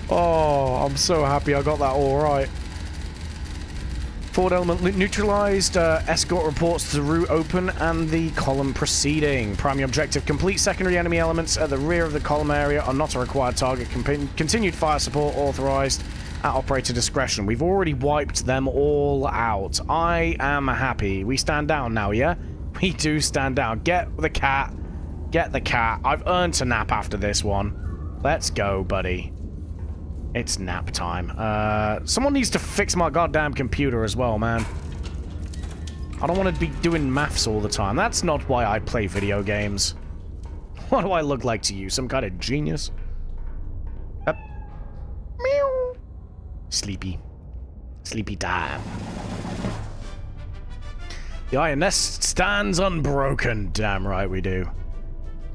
S1: Oh, I'm so happy I got that all right. Forward element neutralized, escort reports to the route open and the column proceeding. Primary objective complete. Secondary enemy elements at the rear of the column area are not a required target. Continued fire support authorized at operator discretion. We've already wiped them all out. I am happy. We stand down now, yeah? We do stand down. Get the cat. Get the cat. I've earned a nap after this one. Let's go, buddy. It's nap time. Someone needs to fix my goddamn computer as well, man. I don't want to be doing maths all the time. That's not why I play video games. What do I look like to you? Some kind of genius? Up. Meow. Sleepy. Sleepy time. The iron nest stands unbroken. Damn right we do.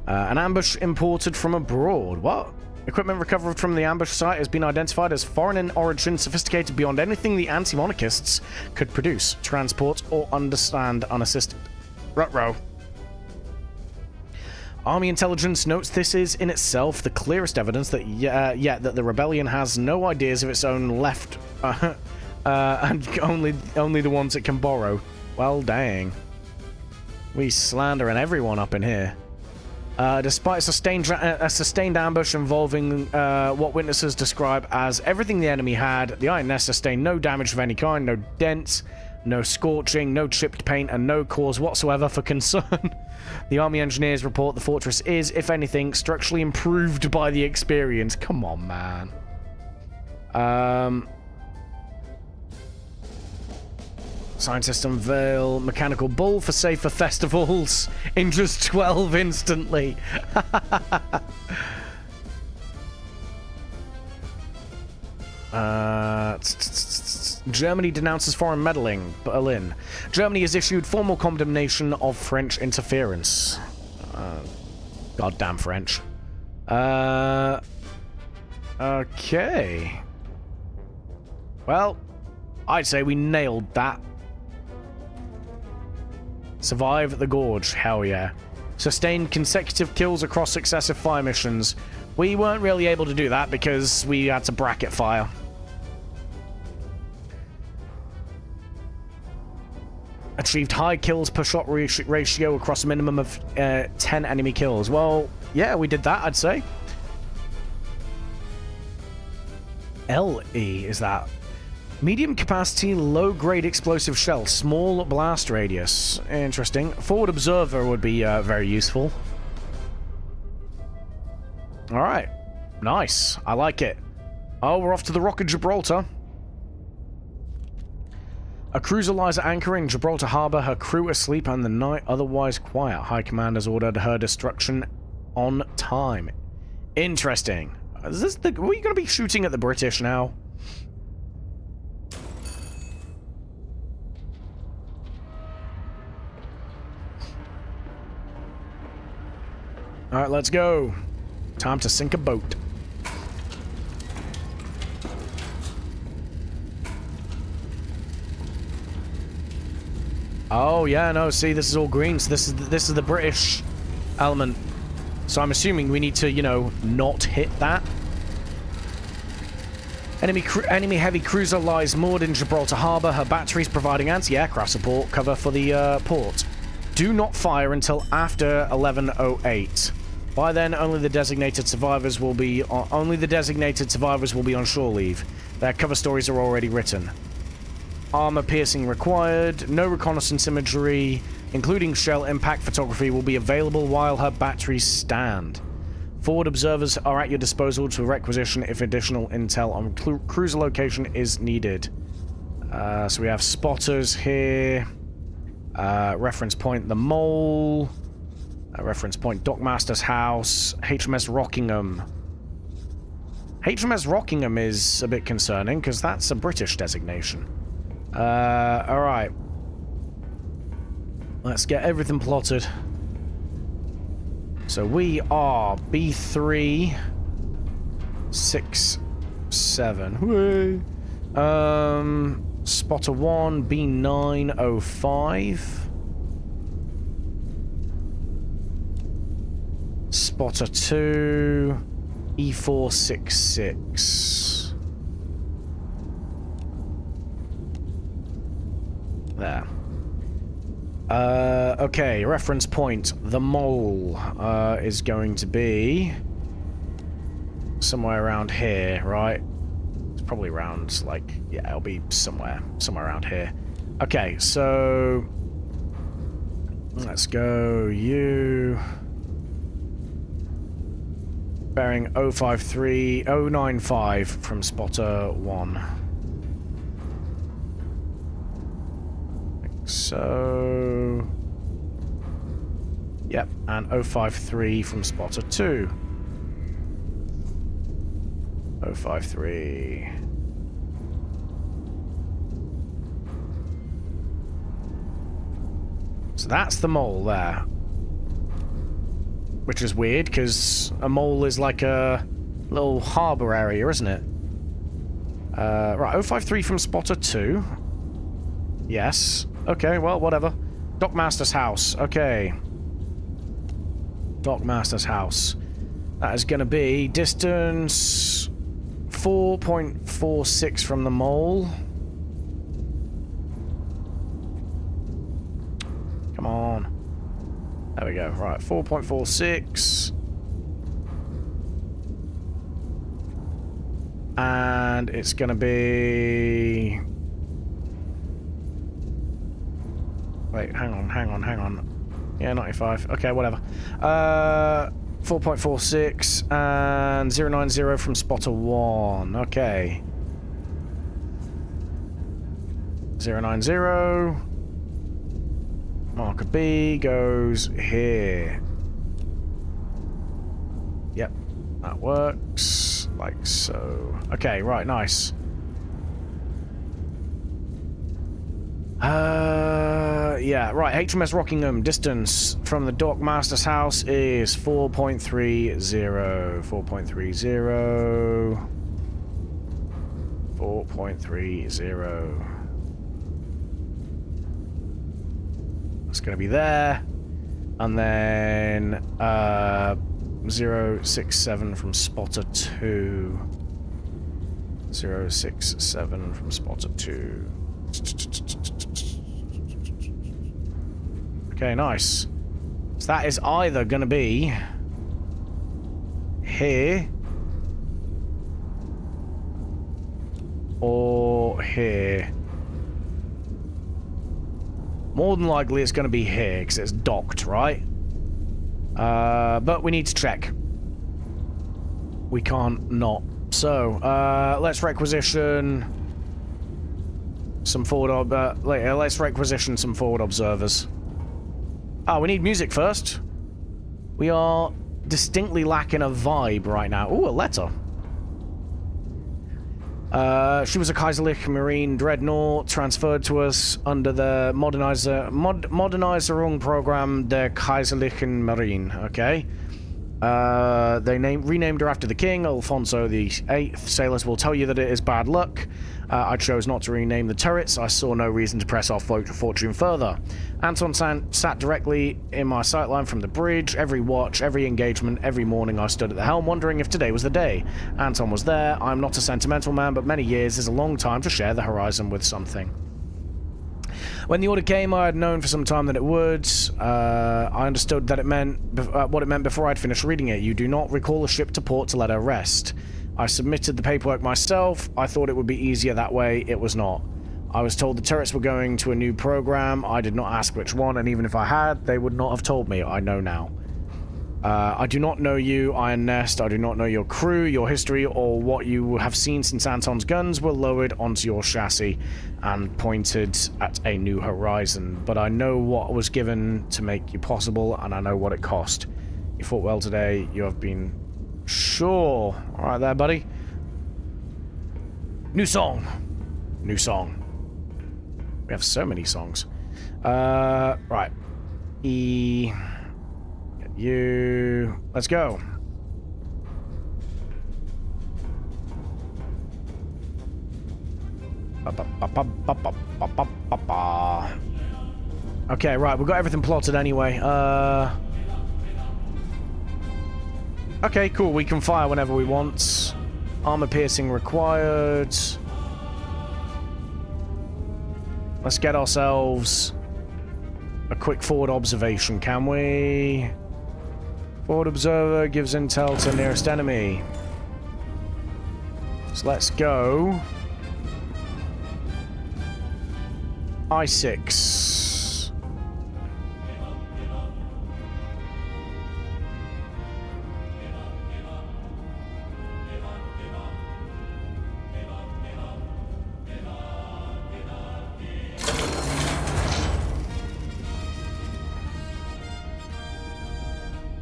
S1: An ambush imported from abroad. What? Equipment recovered from the ambush site has been identified as foreign in origin, sophisticated beyond anything the anti-monarchists could produce, transport, or understand unassisted. Ruh-roh. Army intelligence notes this is in itself the clearest evidence that that the rebellion has no ideas of its own left, and only the ones it can borrow. Well, dang. We slandering everyone up in here. Despite a sustained ambush involving what witnesses describe as everything the enemy had, the iron nest sustained no damage of any kind, no dents, no scorching, no chipped paint, and no cause whatsoever for concern. The army engineers report the fortress is, if anything, structurally improved by the experience. Come on, man. Scientist unveil mechanical bull for safer festivals. Injures 12 instantly. Germany denounces foreign meddling. Berlin. Germany has issued formal condemnation of French interference. Goddamn French. Okay. Well, I'd say we nailed that. Survive the gorge. Hell yeah. Sustained consecutive kills across successive fire missions. We weren't really able to do that because we had to bracket fire. Achieved high kills per shot ratio across a minimum of 10 enemy kills. Well, yeah, we did that, I'd say. LE is that? Medium capacity, low grade explosive shell, small blast radius. Interesting. Forward observer would be very useful. Alright. Nice. I like it. Oh, we're off to the Rock of Gibraltar. A cruiser lies at anchor in Gibraltar Harbor, her crew asleep and the night otherwise quiet. High Command has ordered her destruction on time. Interesting. Is this the... Are we going to be shooting at the British now? Alright, let's go. Time to sink a boat. Oh, yeah, no, see, this is all green, so this is the British element. So I'm assuming we need to, you know, not hit that. Enemy heavy cruiser lies moored in Gibraltar Harbor. Her batteries providing anti-aircraft support cover for the port. Do not fire until after 11:08. By then, only the designated survivors will be on shore leave. Their cover stories are already written. Armor piercing required. No reconnaissance imagery, including shell impact photography, will be available while her batteries stand. Forward observers are at your disposal to requisition if additional intel on cruiser location is needed. So we have spotters here. Reference point, the mole. Reference point, Dockmaster's house. HMS Rockingham. HMS Rockingham is a bit concerning, because that's a British designation. Alright. Let's get everything plotted. So we are B3... 6... 7. Hooray! Spotter 1, B905. Spotter 2, E466. There. Okay, reference point. The mole is going to be somewhere around here, right? It's probably around, like, yeah, it'll be somewhere around here. Okay, so let's go you. Bearing 095 from spotter 1. So, yep, and 053 from spotter 2. 053. So that's the mole there. Which is weird, because a mole is like a little harbour area, isn't it? Right, 053 from spotter 2. Yes. Okay, well, whatever. Dockmaster's house. Okay. Dockmaster's house. That is going to be distance 4.46 from the mole. Come on. There we go. Right, 4.46. And it's going to be... Wait, hang on. Yeah, 95. Okay, whatever. 4.46 and 090 from spotter 1. Okay. 090. Marker B goes here. Yep, that works. Like so. Okay, right, nice. Yeah, right, HMS Rockingham, distance from the Dockmaster's house is 4.30. 4.30. 4.30. It's going to be there. And then 067 from spotter 2. 067 from spotter 2. Okay, nice. So that is either going to be here or here. More than likely it's going to be here because it's docked, right? But we need to check. We can't not. So, let's requisition some forward let's requisition some forward observers. Oh, we need music first. We are distinctly lacking a vibe right now. Ooh, a letter. She was a Kaiserlich Marine dreadnought transferred to us under the Modernizerung program, der Kaiserlichen Marine. Okay. They renamed her after the king, Alfonso VIII. Sailors will tell you that it is bad luck. I chose not to rename the turrets. I saw no reason to press our fortune further. Anton sat directly in my sightline from the bridge. Every watch, every engagement, every morning I stood at the helm wondering if today was the day. Anton was there. I'm not a sentimental man, but many years is a long time to share the horizon with something. When the order came, I had known for some time that it would. I understood that it meant what it meant before I'd finished reading it. You do not recall a ship to port to let her rest. I submitted the paperwork myself. I thought it would be easier that way. It was not. I was told the turrets were going to a new program. I did not ask which one, and even if I had, they would not have told me. I know now. I do not know you, Iron Nest. I do not know your crew, your history, or what you have seen since Anton's guns were lowered onto your chassis and pointed at a new horizon. But I know what was given to make you possible, and I know what it cost. You fought well today. You have been... Sure. Alright there, buddy. New song. New song. We have so many songs. Right. E... Get you... Let's go. Okay, right. We've got everything plotted anyway. Okay, cool. We can fire whenever we want. Armor piercing required. Let's get ourselves a quick forward observation, can we? Forward observer gives intel to nearest enemy. So let's go. I6.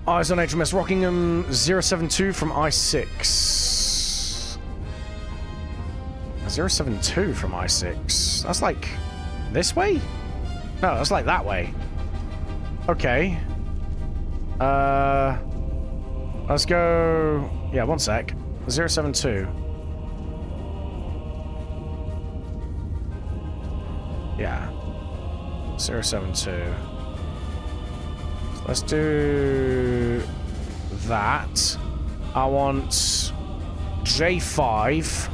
S1: Eyes on HMS Rockingham, 072 from I6. 072 from I6. That's like this way? No, that's like that way. Okay. Let's go... Yeah, one sec. 072. Yeah. 072. Let's do that. I want J5.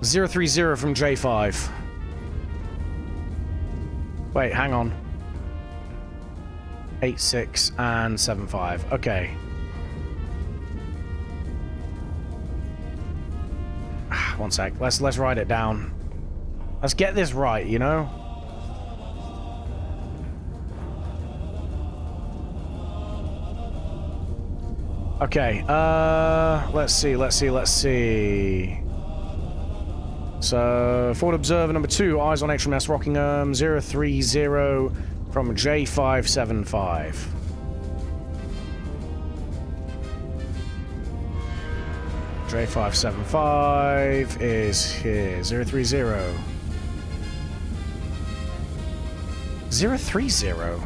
S1: Zero 030 from J5. Wait, hang on. 86 and 75. Okay. One sec. Let's write it down. Let's get this right, you know? Okay, let's see. So, forward observer number 2, eyes on HMS Rockingham, 030 from J575. J575 is here, 030. 030?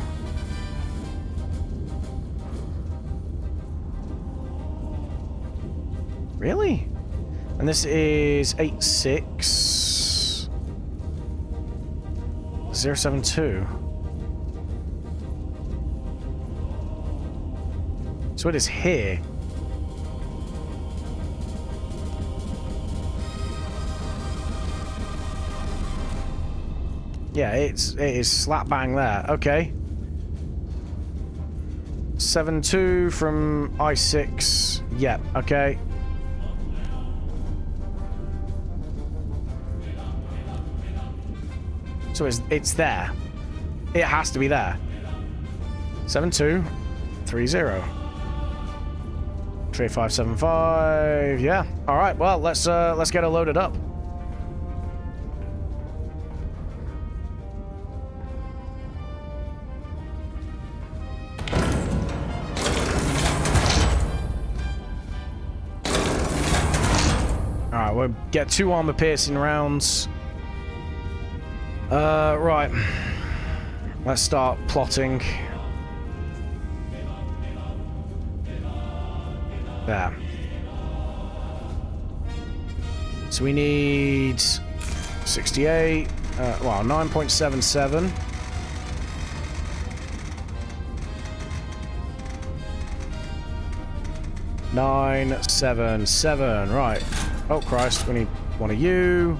S1: Really? And this is 86072. So it is here. Yeah, it is slap bang there. Okay. 72 from I6. Yep, okay. So it's there. It has to be there. 7230. Tray 575. Yeah. All right. Well, let's get it loaded up. All right. We'll get 2 armor-piercing rounds. Right. Let's start plotting. There. So we need 68. Well, 9.77. $9.77. Right. Oh Christ, we need one of you.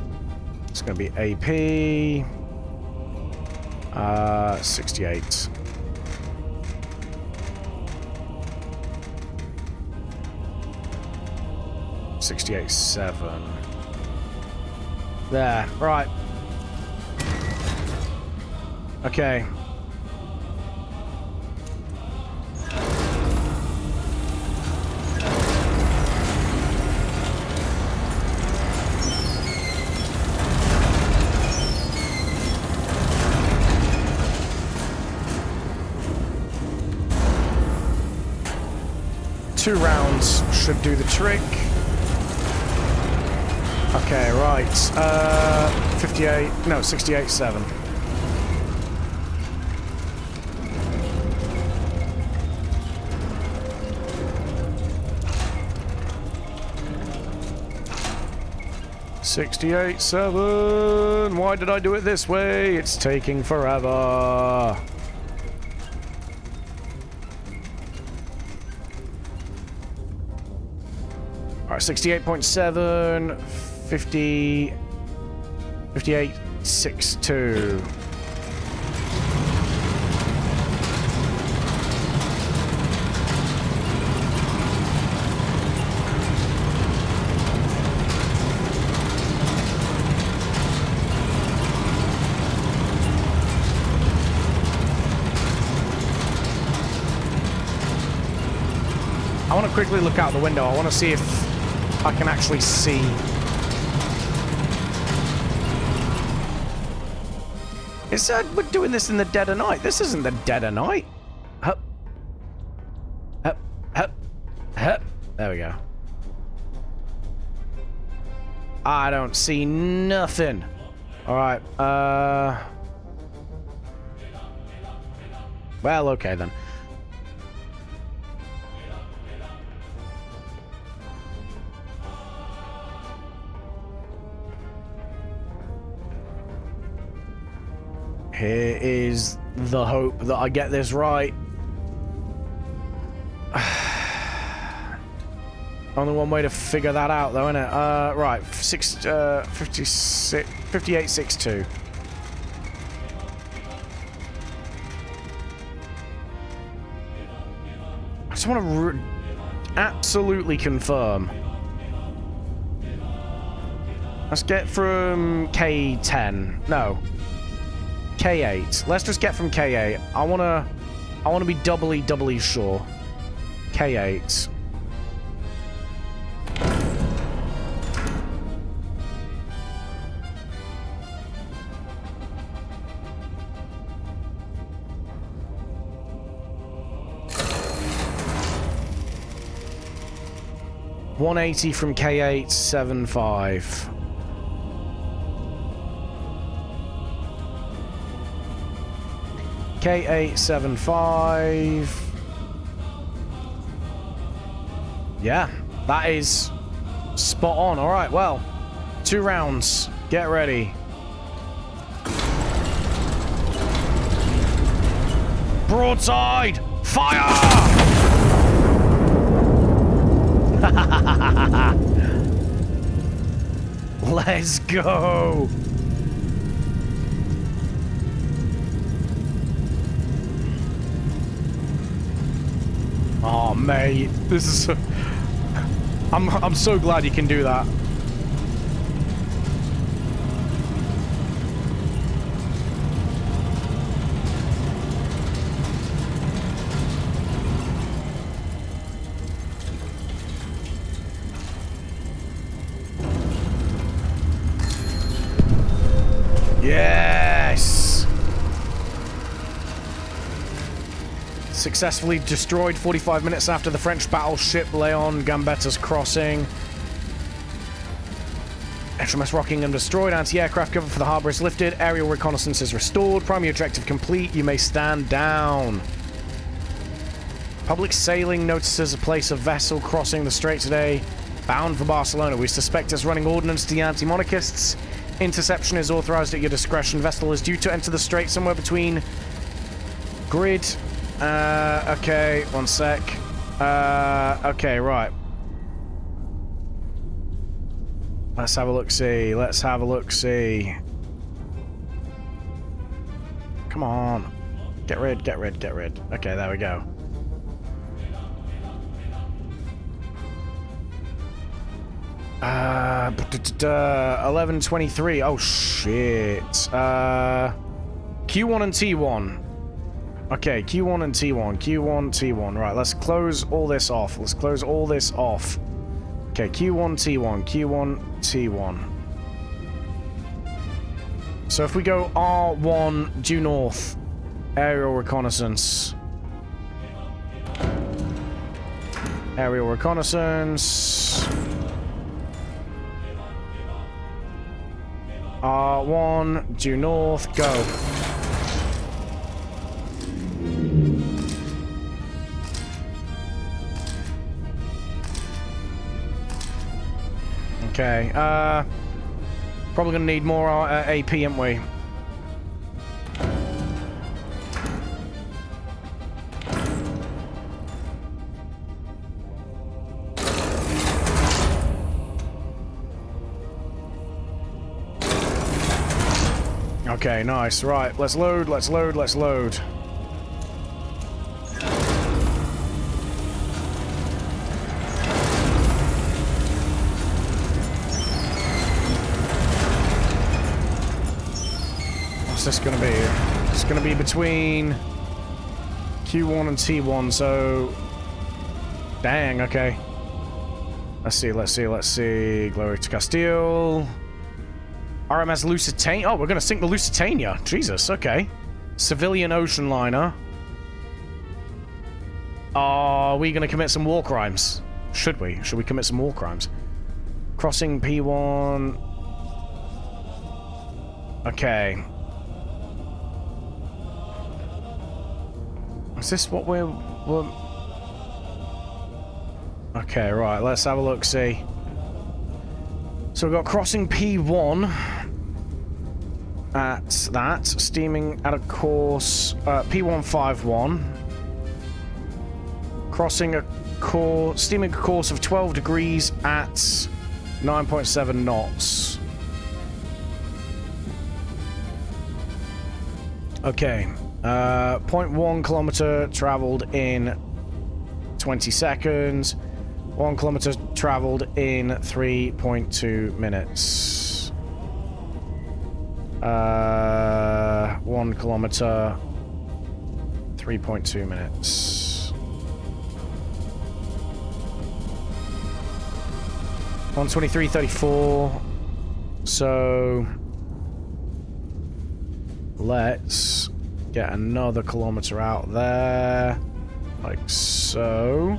S1: It's going to be AP. 68. $68.7. There, right. Okay. Two rounds should do the trick. Okay, right. 58. No, 68.7. $68.7. Why did I do it this way? It's taking forever. Alright, 68.7, 50, 58.62. I want to quickly look out the window. I want to see if I can actually see. It said we're doing this in the dead of night. This isn't the dead of night. Hup. Hup. Hup. Hup. There we go. I don't see nothing. Alright, well, okay then. Here is the hope that I get this right. Only one way to figure that out, though, isn't it? Right, 58.62. I just want to absolutely confirm. Let's get from K10. No. K8. Let's just get from K8. I wanna be doubly sure. K8. 180 from K875. K875. Yeah, that is spot on. All right, well, 2 rounds. Get ready. Broadside! Fire! Let's go! Oh, mate, this is so... I'm so glad you can do that. Yes! Successfully destroyed 45 minutes after the French battleship Leon Gambetta's crossing. HMS Rockingham destroyed. Anti-aircraft cover for the harbour is lifted. Aerial reconnaissance is restored. Primary objective complete. You may stand down. Public sailing notices a place a vessel crossing the strait today, bound for Barcelona. We suspect it's running ordnance to the anti-monarchists. Interception is authorized at your discretion. Vessel is due to enter the strait somewhere between grid. Okay, one sec. Okay, right. Let's have a look-see. Let's have a look-see. Come on. Get rid, get rid, get rid. Okay, there we go. Uh, 11:23. Oh shit. Q1 and T1. Okay, Q1 and T1. Q1, T1. Right, let's close all this off. Let's close all this off. Okay, Q1, T1. Q1, T1. So if we go R1 due north, aerial reconnaissance. Aerial reconnaissance. R1 due north, go. Okay, probably gonna need more AP, aren't we? Okay, nice. Right, let's load, let's load, let's load. What's this gonna be? It's gonna be between Q1 and T1, so... Dang, okay. Let's see, let's see, let's see. Glory to Castile. RMS Lusitania. Oh, we're going to sink the Lusitania. Jesus, okay. Civilian ocean liner. Are we going to commit some war crimes? Should we? Should we commit some war crimes? Crossing P1. Okay. Is this what we're... Okay, right. Let's have a look, see. So we've got crossing P1 at that, steaming at a course, P151. Crossing a course, steaming a course of 12 degrees at 9.7 knots. Okay, 0.1 kilometer traveled in 20 seconds. 1 kilometer traveled in 3.2 minutes. 1 kilometer, 3.2 minutes. 123.34. So let's get another kilometer out there, like so.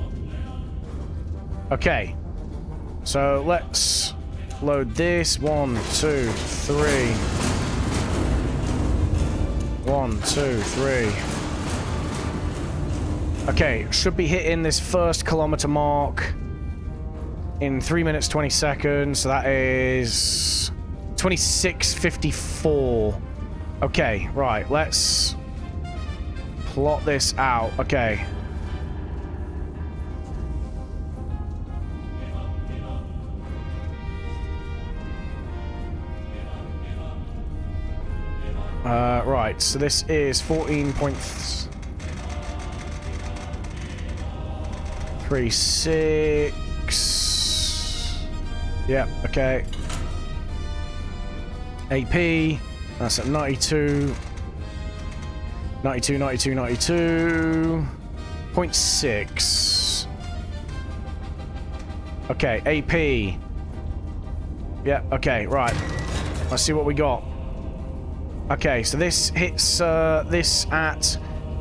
S1: Okay. So let's load this. 1, 2, 3. 1, 2, 3. Okay, should be hitting this first kilometer mark in 3 minutes 20 seconds. So that is 26:54. Okay, right. Let's plot this out. Okay. Right, so this is 14.36. Yep, okay. AP, that's at 92. 92.6. Okay, AP. Yeah, okay, right. Let's see what we got. Okay, so this hits this at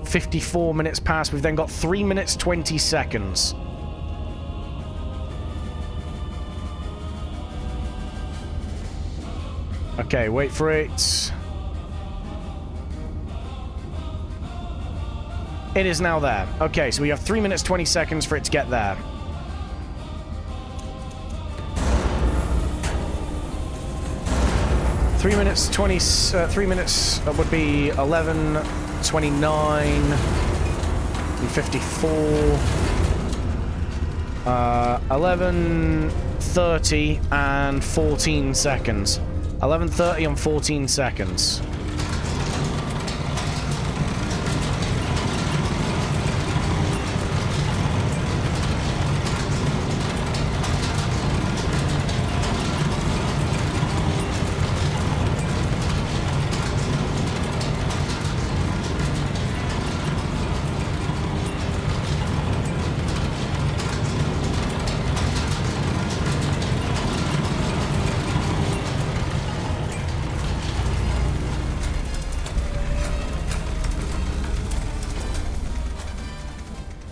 S1: 54 minutes past. We've then got 3 minutes 20 seconds. Okay, wait for it. It is now there. Okay, so we have 3 minutes 20 seconds for it to get there. Three minutes would be 11:29 and 54. 11:30 and 14 seconds. 11:30 and 14 seconds.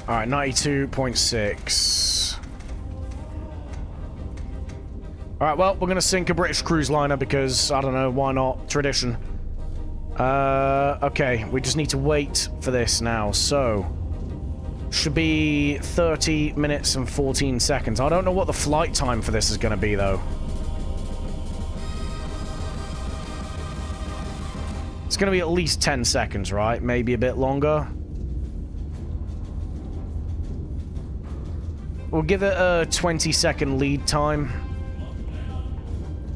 S1: Alright, 92.6. Alright, well, we're going to sink a British cruise liner because, I don't know, why not? Tradition. Okay, we just need to wait for this now, so... Should be 30 minutes and 14 seconds. I don't know what the flight time for this is going to be, though. It's going to be at least 10 seconds, right? Maybe a bit longer. We'll give it a 20-second lead time.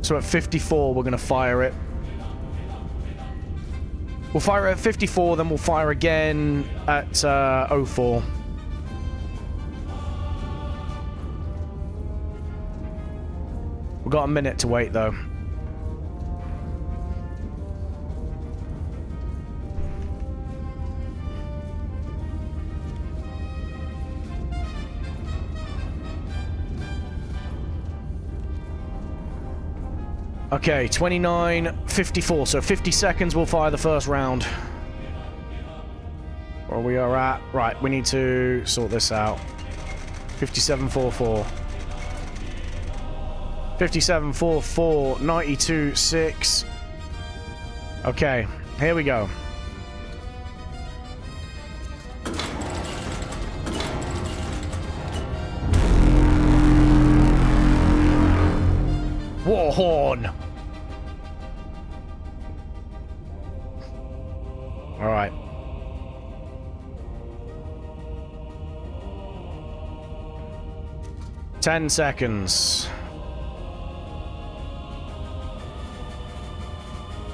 S1: So at 54, we're going to fire it. We'll fire it at 54, then we'll fire again at 04. We've got a minute to wait, though. Okay, 29:54, so 50 seconds we'll fire the first round. Where we are at. Right, we need to sort this out. 57:44. 57:44, 92.6. Okay, here we go. Warhorn! Alright. Ten seconds.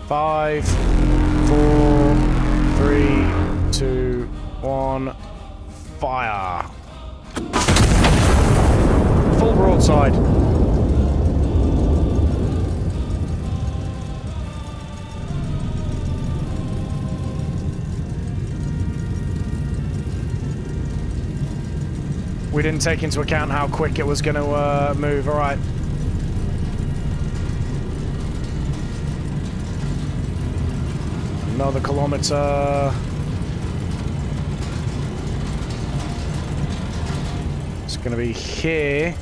S1: 5, 4, 3, 2, 1, fire! Full broadside. We didn't take into account how quick it was going to move. All right. Another kilometer. It's going to be here.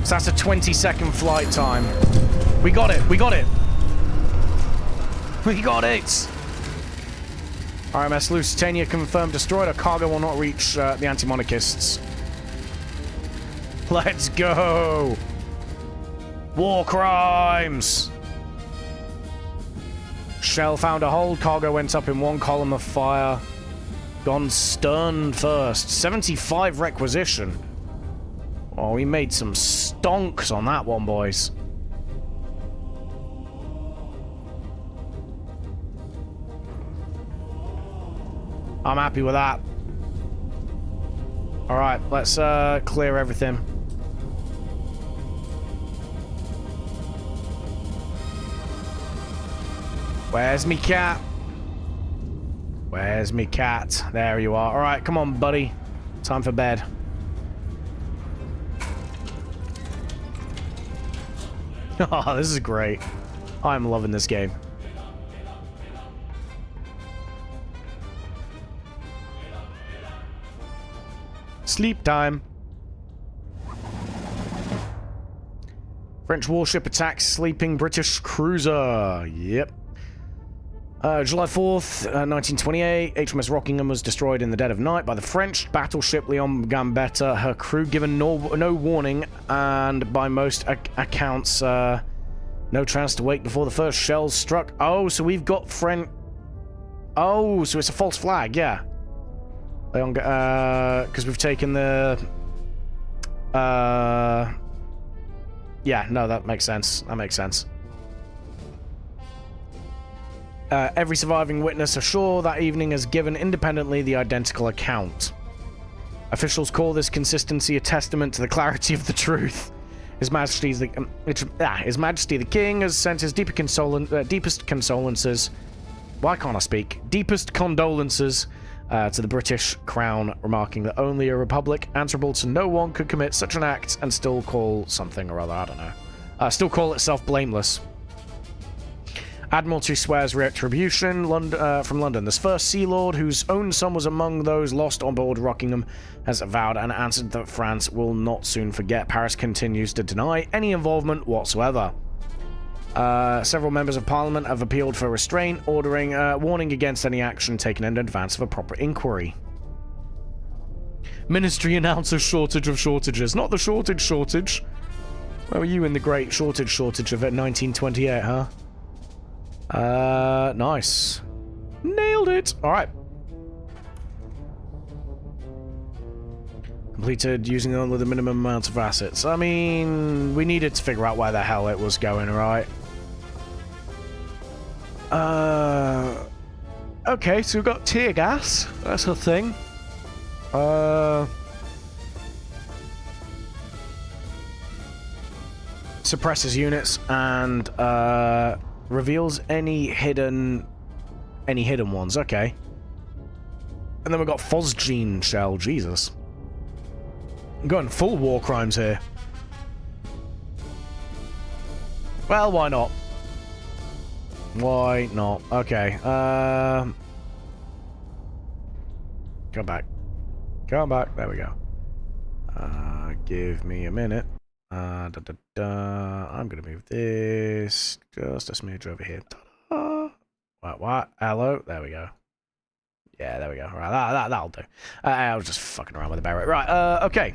S1: So that's a 20-second flight time. We got it. We got it. We got it. RMS Lusitania confirmed destroyed. Our cargo will not reach the anti-monarchists. Let's go. War crimes. Shell found a hold. Cargo went up in one column of fire. Gone stern first. 75 requisition. Oh, we made some stonks on that one, boys. I'm happy with that. Alright, let's clear everything. Where's me cat? Where's me cat? There you are. Alright, come on, buddy. Time for bed. Oh, this is great. I'm loving this game. Sleep time. French warship attacks sleeping British cruiser. Yep. July 4th, 1928, HMS Rockingham was destroyed in the dead of night by the French battleship Leon Gambetta. Her crew given no warning, and by most accounts, no chance to wake before the first shells struck. Oh, so we've got Oh, so it's a false flag, yeah. Leon, because we've taken the... Yeah, no, that makes sense. That makes sense. Every surviving witness ashore that evening has given independently the identical account. Officials call this consistency a testament to the clarity of the truth. His Majesty the King has sent his deepest condolences. Why can't I speak? Deepest condolences to the British Crown, remarking that only a republic answerable to no one could commit such an act and still call something or other. I don't know. Still call itself blameless. Admiralty swears retribution from London. This first Sea Lord, whose own son was among those lost on board Rockingham, has avowed and answered that France will not soon forget. Paris continues to deny any involvement whatsoever. Several members of Parliament have appealed for restraint, warning against any action taken in advance of a proper inquiry. Ministry announces shortage of shortages. Not the shortage. Where were you in the great shortage of 1928, huh? Nice. Nailed it. Alright. Completed using only the minimum amount of assets. I mean, we needed to figure out where the hell it was going, right? Okay, so we've got tear gas. That's a thing. Suppresses units and, reveals any hidden ones. Okay. And then we've got Phosgene shell. Jesus. I'm going full war crimes here. Well, why not? Why not? Okay. Come back. Come back. There we go. Give me a minute. I'm gonna move this just a smidge over here. What? Hello? There we go. Yeah, there we go. Right, that'll do. I was just fucking around with the barrel. Right, okay.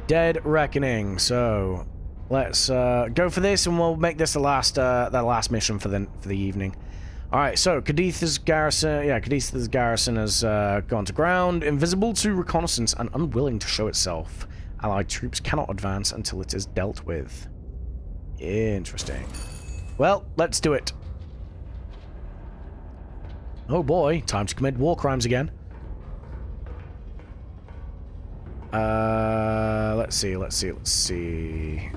S1: Dead Reckoning. So, let's go for this, and we'll make this the last mission for the evening. All right. So, Cadiz's garrison has gone to ground, invisible to reconnaissance, and unwilling to show itself. Allied troops cannot advance until it is dealt with. Interesting. Well, let's do it. Oh boy, time to commit war crimes again. Let's see.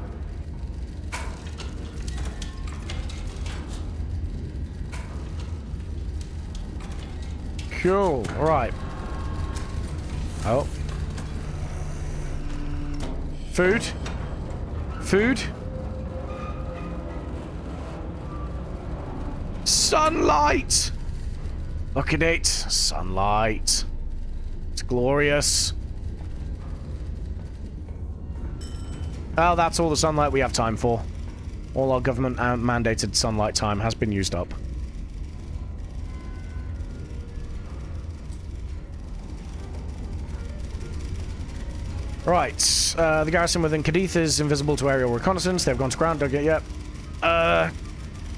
S1: Cool, alright. Oh. Food. Sunlight! Look at it. Sunlight. It's glorious. Oh, that's all the sunlight we have time for. All our government mandated sunlight time has been used up. Right, the garrison within Cadiz is invisible to aerial reconnaissance. They've gone to ground, don't get yet.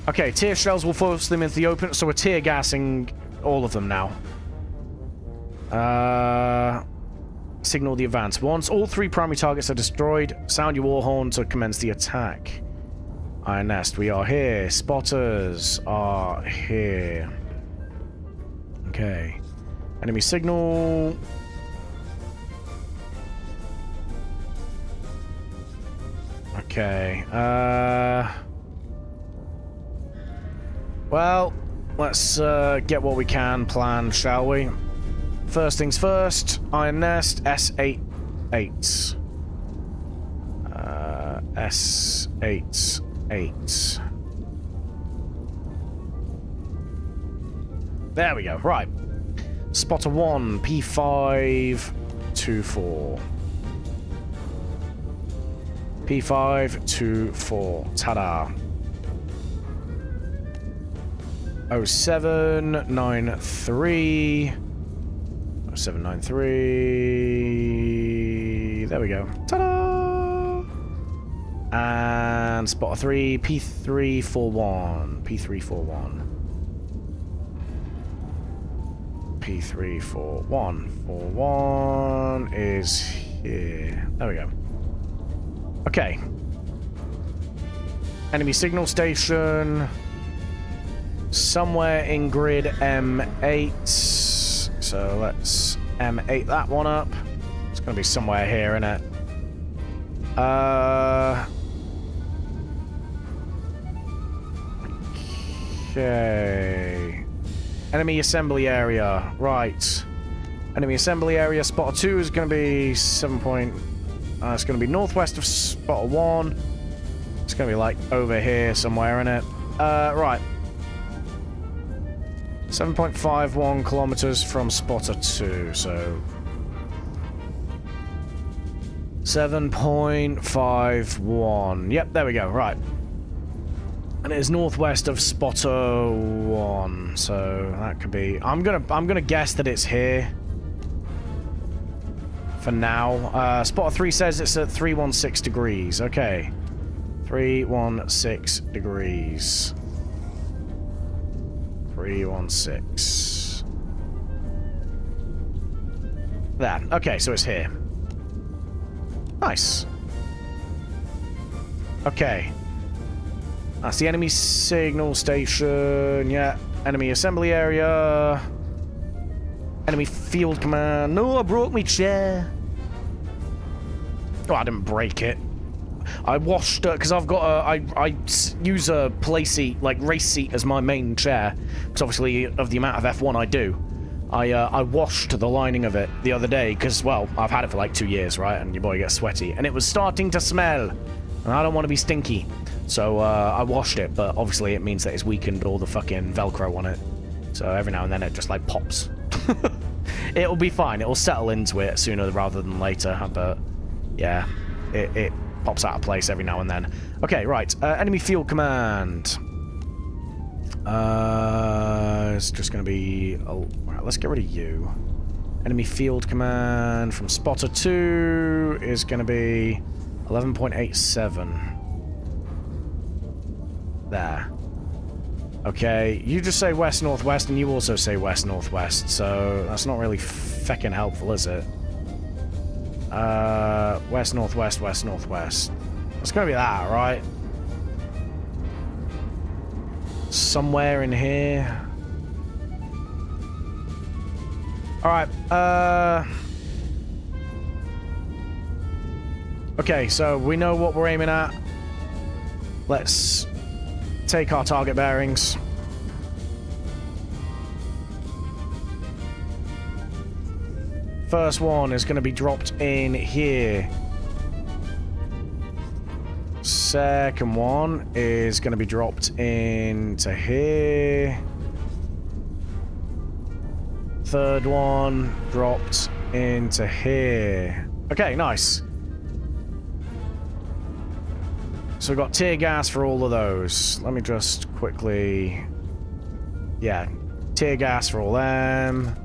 S1: Okay, tear shells will force them into the open, so we're tear gassing all of them now. Signal the advance. Once all 3 primary targets are destroyed, sound your war horn to commence the attack. Iron Nest, we are here. Spotters are here. Okay. Enemy signal. Okay. Well, let's get what we can planned, shall we? First things first, Iron Nest, S88. S88. There we go, right. Spotter 1, P524. P524. Ta-da. 0793. 0793. There we go. Ta-da! And spotter 3, P341. P341. P341. 41 is here. There we go. Okay. Enemy signal station. Somewhere in grid M8. So let's M8 that one up. It's going to be somewhere here, isn't it? Okay. Enemy assembly area. Right. Enemy assembly area. Spotter 2 is going to be 7 point... it's going to be northwest of Spotter 1. It's going to be like over here somewhere, isn't it? Right. 7.51 kilometers from Spotter 2, so... 7.51. Yep, there we go, right. And it is northwest of Spotter 1, so that could be... I'm gonna guess that it's here. For now. Spotter 3 says it's at 316 degrees. Okay. 316 degrees. 316. There. Okay, so it's here. Nice. Okay. That's the enemy signal station. Yeah. Enemy assembly area. Enemy field command. No, I broke my chair. Oh, I didn't break it. I washed because I've got I use a play seat, like race seat, as my main chair, because obviously of the amount of F1 I do. I washed the lining of it the other day because, well, I've had it for like 2 years, right? And your boy gets sweaty, and it was starting to smell, and I don't want to be stinky, so I washed it. But obviously it means that it's weakened all the fucking Velcro on it, so every now and then it just like pops. It'll be fine. It'll settle into it sooner rather than later, but yeah, it pops out of place every now and then. Okay, right. Enemy field command. It's just going to be... Oh, right, let's get rid of you. Enemy field command from Spotter 2 is going to be 11.87. There. Okay, you just say west-northwest, and you also say west-northwest, so that's not really feckin' helpful, is it? West-northwest, west-northwest. It's gonna be that, right? Somewhere in here. Alright, okay, so we know what we're aiming at. Let's take our target bearings. First one is going to be dropped in here. Second one is going to be dropped into here. Third one dropped into here. Okay, nice. So we've got tear gas for all of those. Let me just quickly... Yeah, tear gas for all them.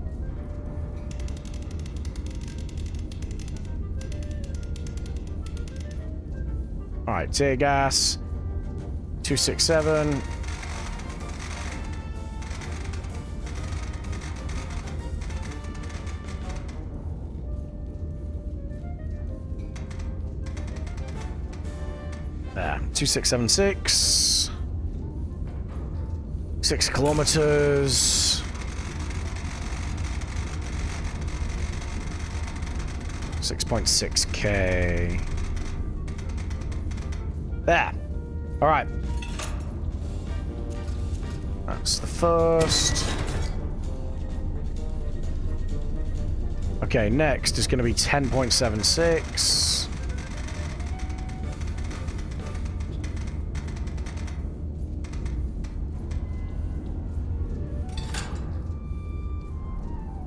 S1: Alright, tear gas. 267. There, 2676. 6 kilometers. 6.6K. There. All right. That's the first. Okay, next is going to be 10.76.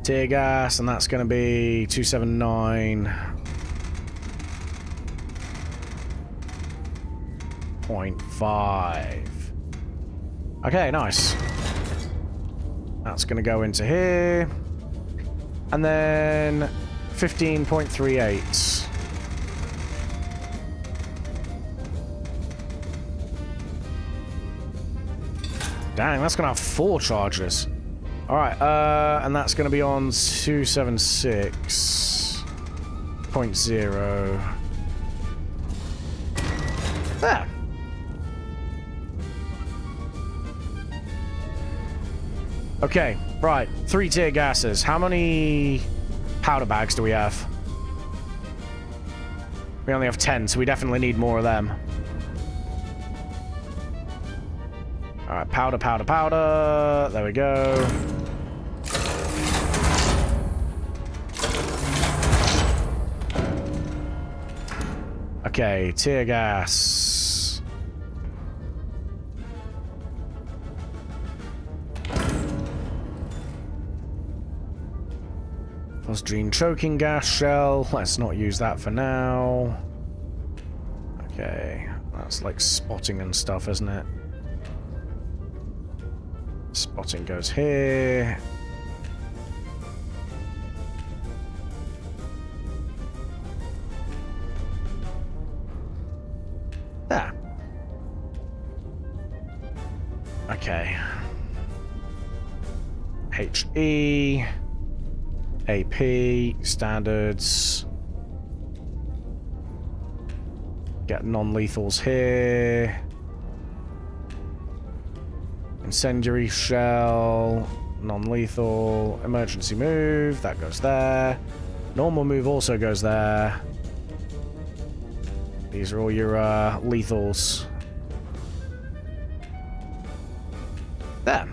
S1: Tear gas, and that's going to be 279.5. Okay, nice. That's going to go into here. And then 15.38. Dang, that's going to have 4 charges. Alright, and that's going to be on 276.0. There. Okay, right. 3 tear gases. How many powder bags do we have? We only have 10, so we definitely need more of them. Alright, powder, powder, powder. There we go. Okay, tear gas. Phosgene choking gas shell. Let's not use that for now. Okay, that's like spotting and stuff, isn't it? Spotting goes here. There. Okay. HE. AP. Standards. Get non-lethals here. Incendiary shell. Non-lethal. Emergency move. That goes there. Normal move also goes there. These are all your lethals. There.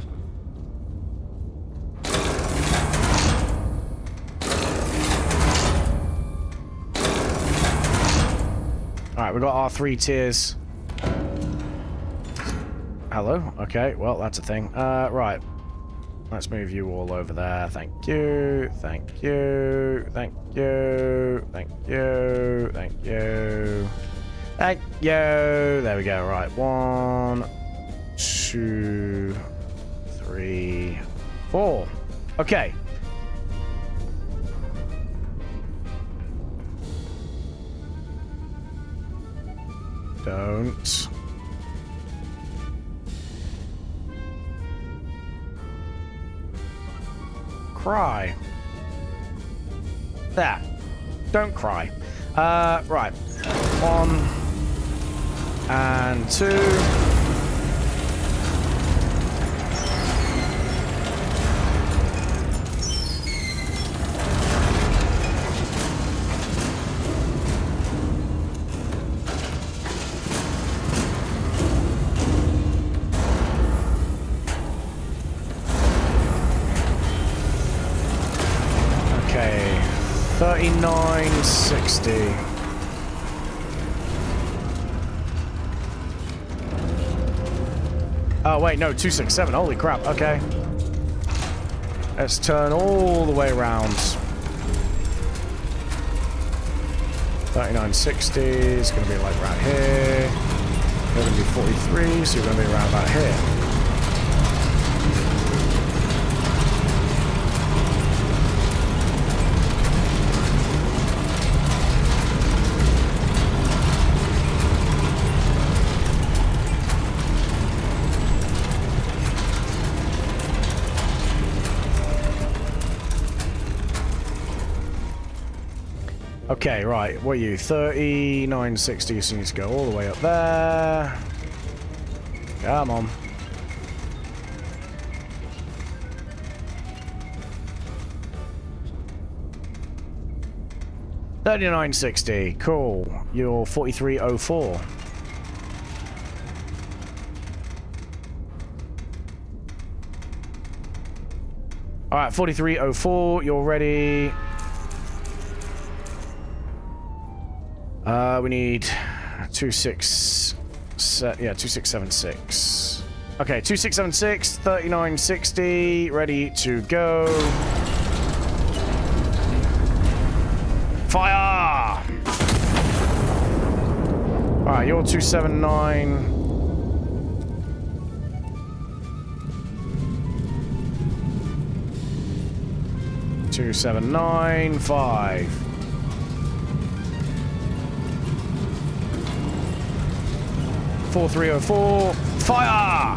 S1: Alright, we've got our 3 tiers. Hello? Okay, well, that's a thing. Right. Let's move you all over there. Thank you. Thank you. Thank you. Thank you. Thank you. Thank you. There we go. Right. 1, 2, 3, 4. Okay. Don't. Cry. There. Don't cry. Right. 1 and 2. Okay. 3960. Oh, wait, no, 267. Holy crap, okay. Let's turn all the way around. 3960 is going to be like right here. They're going to be 43, so you're going to be around about here. Okay, right, what are you? 3960, so you need to go all the way up there. Come on. $39.60, cool. You're 43.04. Alright, 43.04, you're ready. We need 2676. Okay, 2676, 3960, ready to go. Fire! Alright, you're 279. Two, 7, 9, 5. 4304, fire!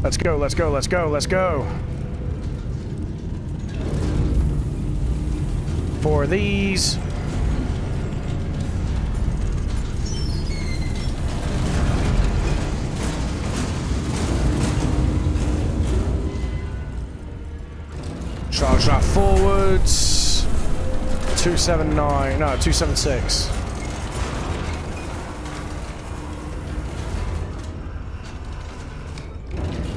S1: Let's go, let's go, let's go, let's go. 4 of these. Charge that forwards. 279, no, 276.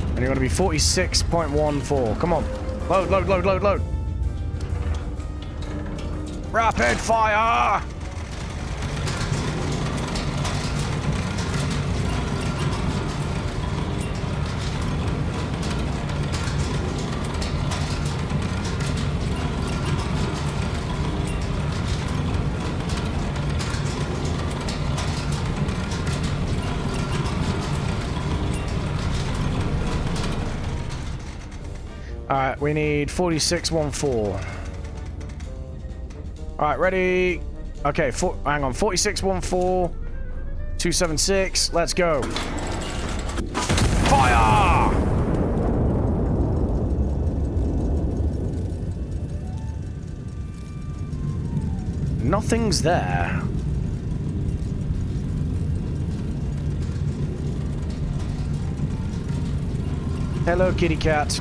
S1: And you're going to be 46.14. Come on. Load, load, load, load, load. Rapid fire! Alright, we need 4614. Alright, ready? Okay, hang on. 4614, 276, let's go. Fire! Nothing's there. Hello, kitty cat.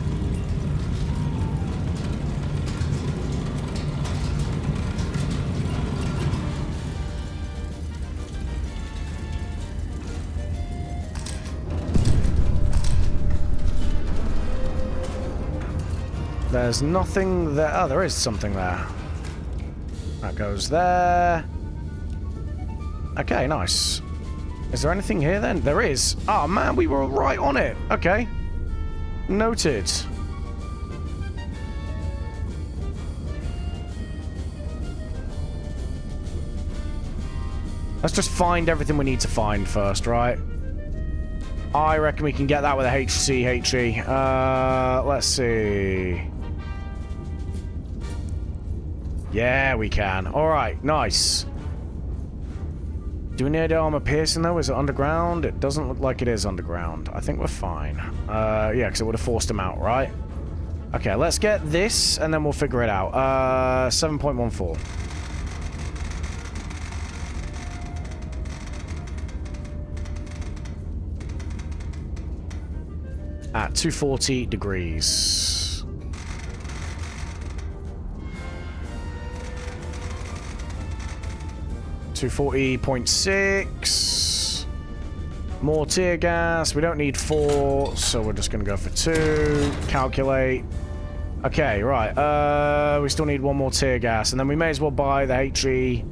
S1: There's nothing there. Oh, there is something there. That goes there. Okay, nice. Is there anything here then? There is. Oh man, we were right on it. Okay. Noted. Let's just find everything we need to find first, right? I reckon we can get that with a HE. Let's see. Yeah, we can. Alright, nice. Do we need armor piercing though? Is it underground? It doesn't look like it is underground. I think we're fine. Yeah, because it would have forced him out, right? Okay, let's get this and then we'll figure it out. 7.14. At 240 degrees. 240.6. More tear gas. We don't need 4, so we're just going to go for 2. Calculate. Okay, right. We still need 1 more tear gas, and then we may as well buy the HE.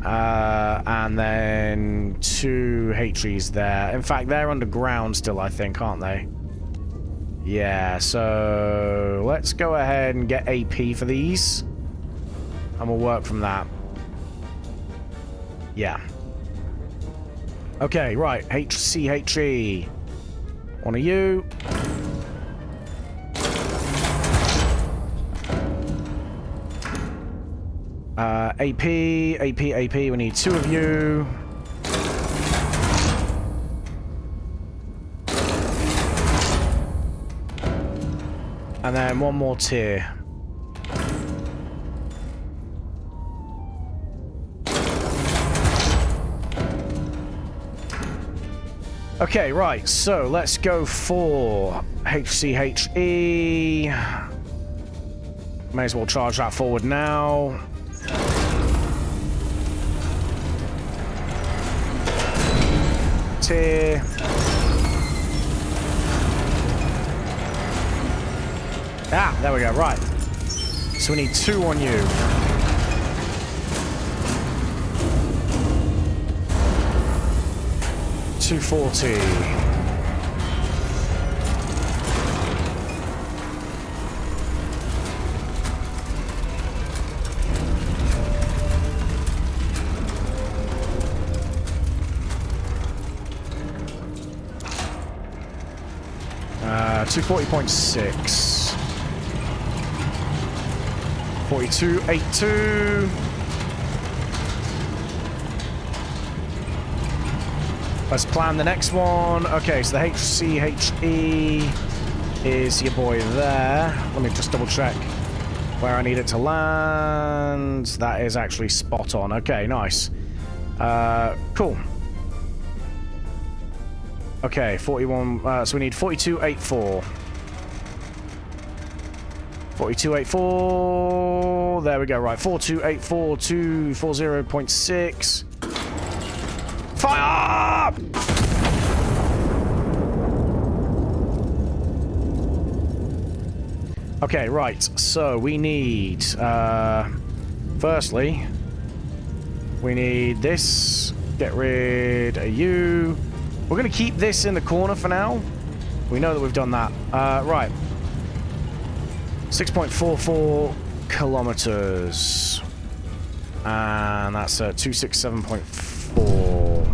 S1: And then 2 HEs there. In fact, they're underground still, I think, aren't they? Yeah, so let's go ahead and get AP for these. And we'll work from that. Yeah. Okay, right. HCHE. One of you. AP. We need 2 of you. And then 1 more tier. Okay, right, so let's go for HCHE. May as well charge that forward now. Tier. Ah, there we go, right. So we need 2 on you. $240. $240.6. 4282. Let's plan the next one. Okay, so the HCHE is your boy there. Let me just double check where I need it to land. That is actually spot on. Okay, nice. Cool. Okay, 41. So we need 4284. 4284. There we go. Right, 4284 240.6. Fire! Okay, right. So we need. Firstly, we need this. Get rid of you. We're going to keep this in the corner for now. We know that we've done that. Right. 6.44 kilometers. And that's 267.4.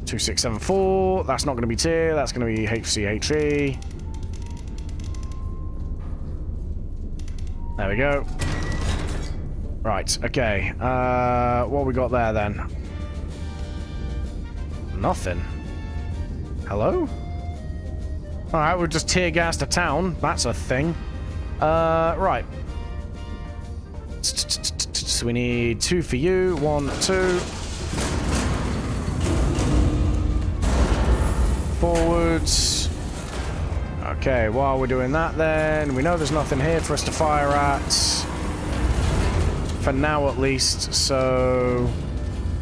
S1: $2,674. That's not going to be tier. That's going to be HCHE. There we go. Right, okay. What we got there then? Nothing. Hello? Alright, we've just tear gassed a town. That's a thing. Right. So we need 2 for you. 1, 2. Forwards. Okay, while we're doing that then, we know there's nothing here for us to fire at. For now, at least. So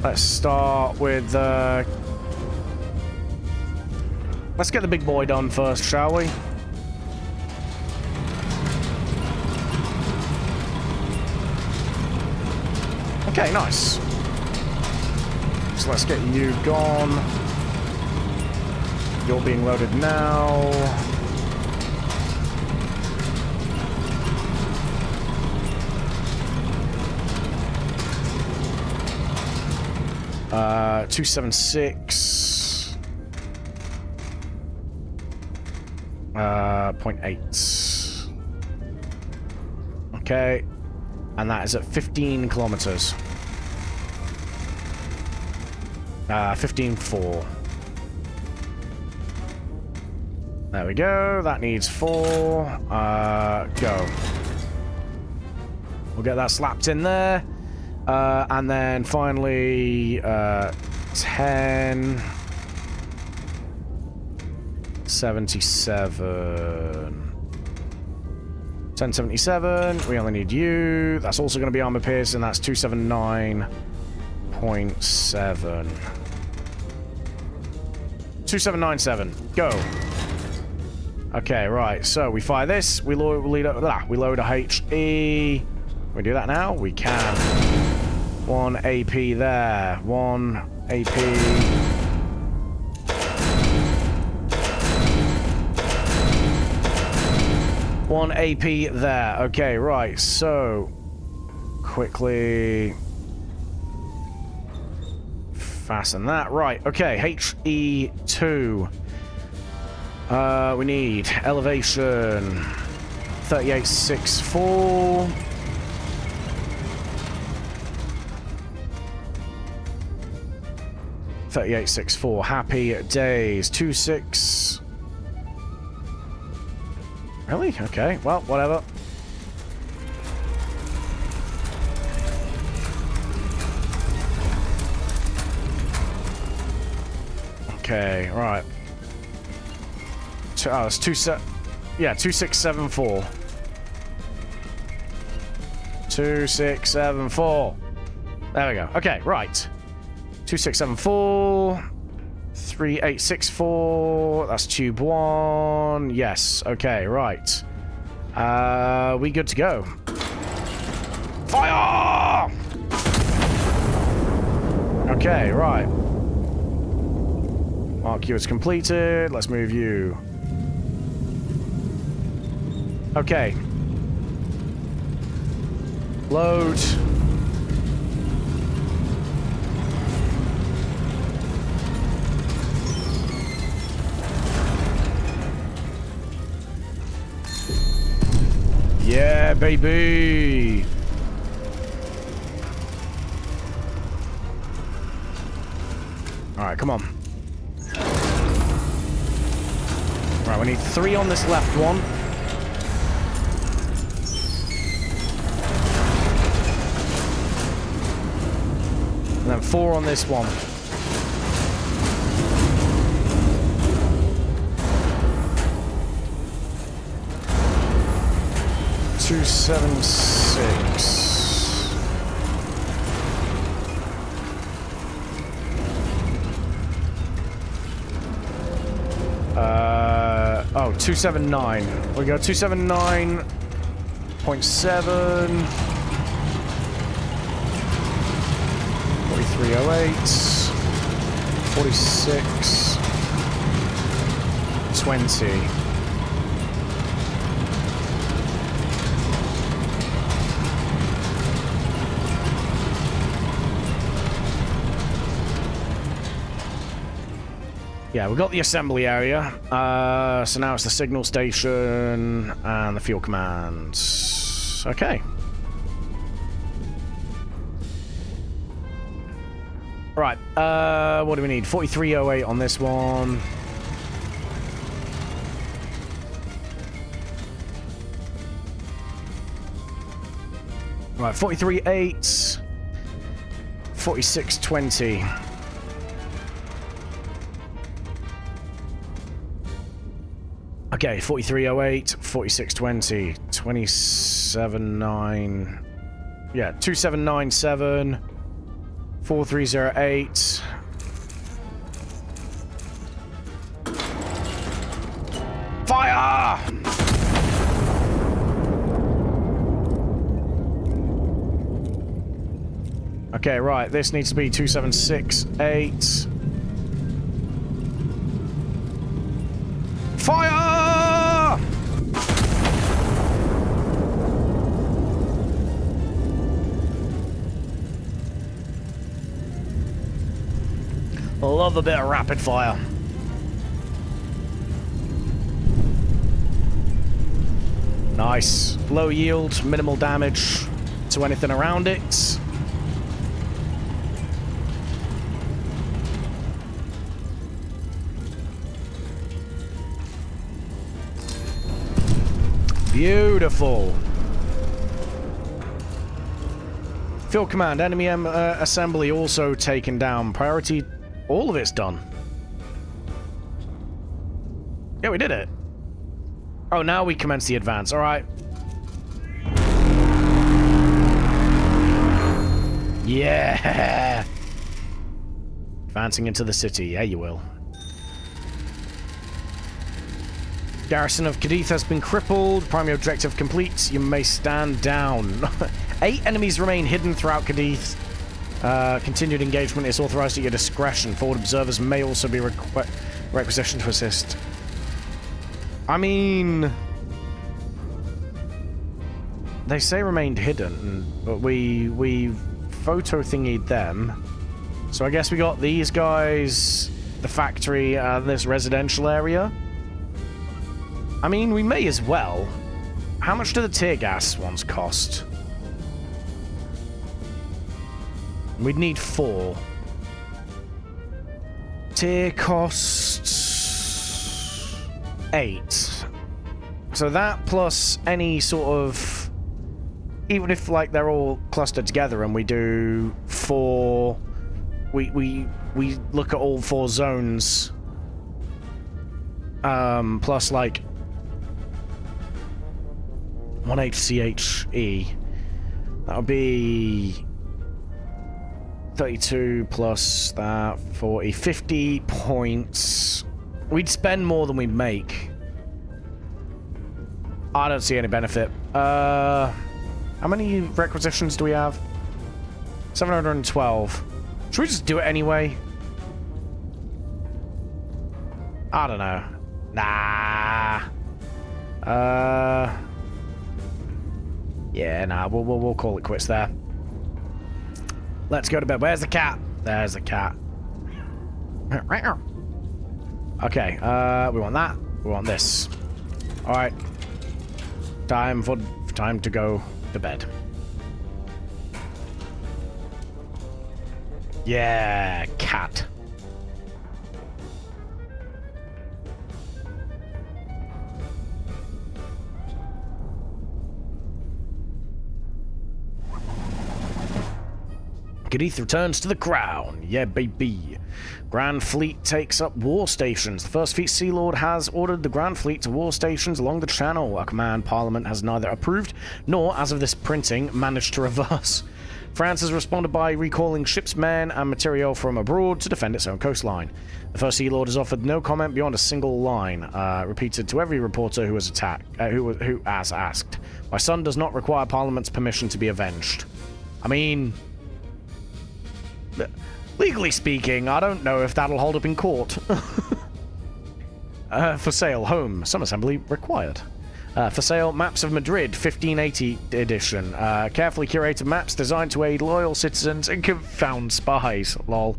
S1: let's start with let's get the big boy done first, shall we? Okay, nice. So let's get you gone. You're being loaded now. Uh, 276. 0.8. Okay. And that is at 15 kilometers. 15.4. There we go. That needs 4. Go. We'll get that slapped in there. And then finally, 10. 77. 1077. We only need you. That's also going to be armor piercing. That's 279.7. 2797. Go. Okay, right. So we fire this. We load a HE. Can we do that now? We can. 1 AP there. 1 AP. One AP there. Okay, right. So quickly fasten that. Right. Okay. HE2. We need elevation 3864. Happy days. 26. Really? Okay. Well, whatever. Okay. Right. Oh, it's 2674. 2674. There we go. Okay, right. 2674. 3864. That's tube 1. Yes. Okay, right. We good to go. Fire! Okay, right. Mark you as completed. Let's move you. Okay. Load. Yeah, baby. All right, come on. All right, we need 3 on this left one. And then 4 on this one. Two, 7, 6. Oh, 279. We go 279.7. 4308. 46. 20. Yeah, we've got the assembly area. So now it's the signal station and the field commands. Okay. Right. What do we need? 4308 on this one. Right, 43.8. 46.20. Okay, 4308, 4620, 279. Yeah, 2797, 4308. Fire! Okay, right, this needs to be 2768. Fire! Love a bit of rapid fire. Nice. Low yield, minimal damage to anything around it. Beautiful. Field command, enemy assembly also taken down. Priority, all of it's done. Yeah, we did it. Oh, now we commence the advance. All right. Yeah. Advancing into the city. Yeah, you will. Garrison of Cadiz has been crippled. Primary objective complete. You may stand down. 8 enemies remain hidden throughout Cadiz. Continued engagement is authorized at your discretion. Forward observers may also be requisitioned to assist. I mean, they say remained hidden, but we photo thingied them. So I guess we got these guys, the factory, this residential area. I mean, we may as well. How much do the tear gas ones cost? We'd need 4. Tier costs 8. So that plus any sort of, even if like they're all clustered together and we do 4, we look at all 4 zones, plus like 1 HCHE, that would be 32 plus that 40, 50 points. We'd spend more than we make. I don't see any benefit. How many requisitions do we have? 712. Should we just do it anyway? I don't know. Nah. Yeah, nah. We'll call it quits there. Let's go to bed. Where's the cat? There's the cat. Okay, we want that. We want this. Alright. Time to go to bed. Yeah, cat. K'Deeth returns to the crown. Yeah, baby. Grand Fleet takes up war stations. The First Fleet Sea Lord has ordered the Grand Fleet to war stations along the Channel. A command Parliament has neither approved nor, as of this printing, managed to reverse. France has responded by recalling ships, men, and material from abroad to defend its own coastline. The First Sea Lord has offered no comment beyond a single line, repeated to every reporter who has who has asked. My son does not require Parliament's permission to be avenged. I mean, legally speaking, I don't know if that'll hold up in court. For sale, home, some assembly required. For sale, maps of Madrid, 1580 edition. Carefully curated maps designed to aid loyal citizens and confound spies. Lol.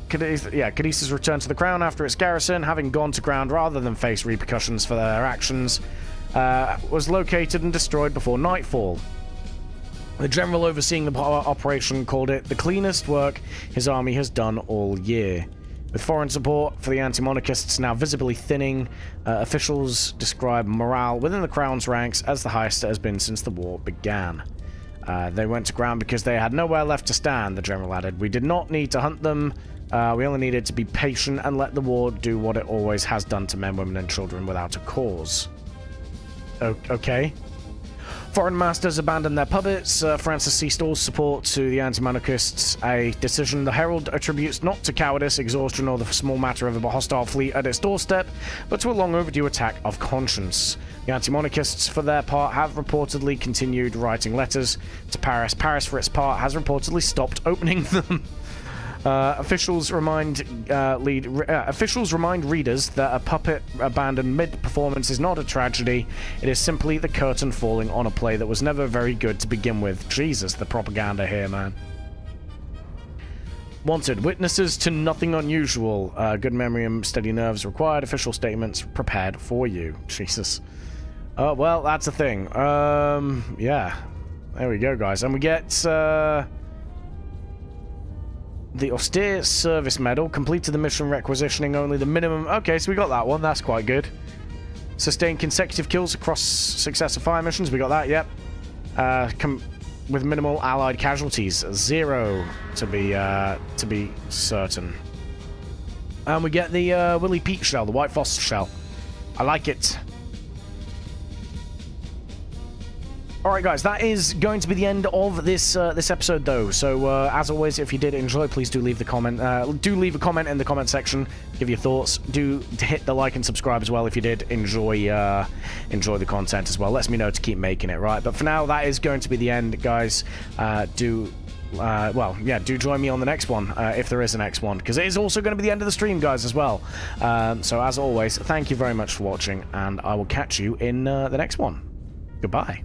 S1: K'Deeth has returned to the crown after its garrison, having gone to ground rather than face repercussions for their actions, was located and destroyed before nightfall. The general overseeing the operation called it the cleanest work his army has done all year. With foreign support for the anti-monarchists now visibly thinning, officials describe morale within the Crown's ranks as the highest it has been since the war began. They went to ground because they had nowhere left to stand, the general added. We did not need to hunt them. We only needed to be patient and let the war do what it always has done to men, women, and children without a cause. Okay. Foreign masters abandoned their puppets. France has ceased all support to the anti-monarchists, a decision the Herald attributes not to cowardice, exhaustion, or the small matter of a hostile fleet at its doorstep, but to a long overdue attack of conscience. The anti-monarchists, for their part, have reportedly continued writing letters to Paris. Paris, for its part, has reportedly stopped opening them. Officials remind readers that a puppet abandoned mid-performance is not a tragedy. It is simply the curtain falling on a play that was never very good to begin with. Jesus, the propaganda here, man. Wanted witnesses to nothing unusual. Good memory and steady nerves required. Official statements prepared for you. Jesus. Well, that's the thing. Yeah. There we go, guys. And we get, the austere service medal, completed the mission requisitioning only the minimum. Okay, so we got that one. That's quite good. Sustained consecutive kills across successive fire missions. We got that, yep. With minimal allied casualties. 0 to be certain. And we get the Willy Pete shell, the White Phos shell. I like it. All right, guys, that is going to be the end of this this episode, though. So, as always, if you did enjoy, please do leave the comment. Do leave a comment in the comment section. Give your thoughts. Do hit the like and subscribe as well if you did enjoy the content as well. Let me know to keep making it, right? But for now, that is going to be the end, guys. Do join me on the next one, if there is a next one, because it is also going to be the end of the stream, guys, as well. So, as always, thank you very much for watching, and I will catch you in the next one. Goodbye.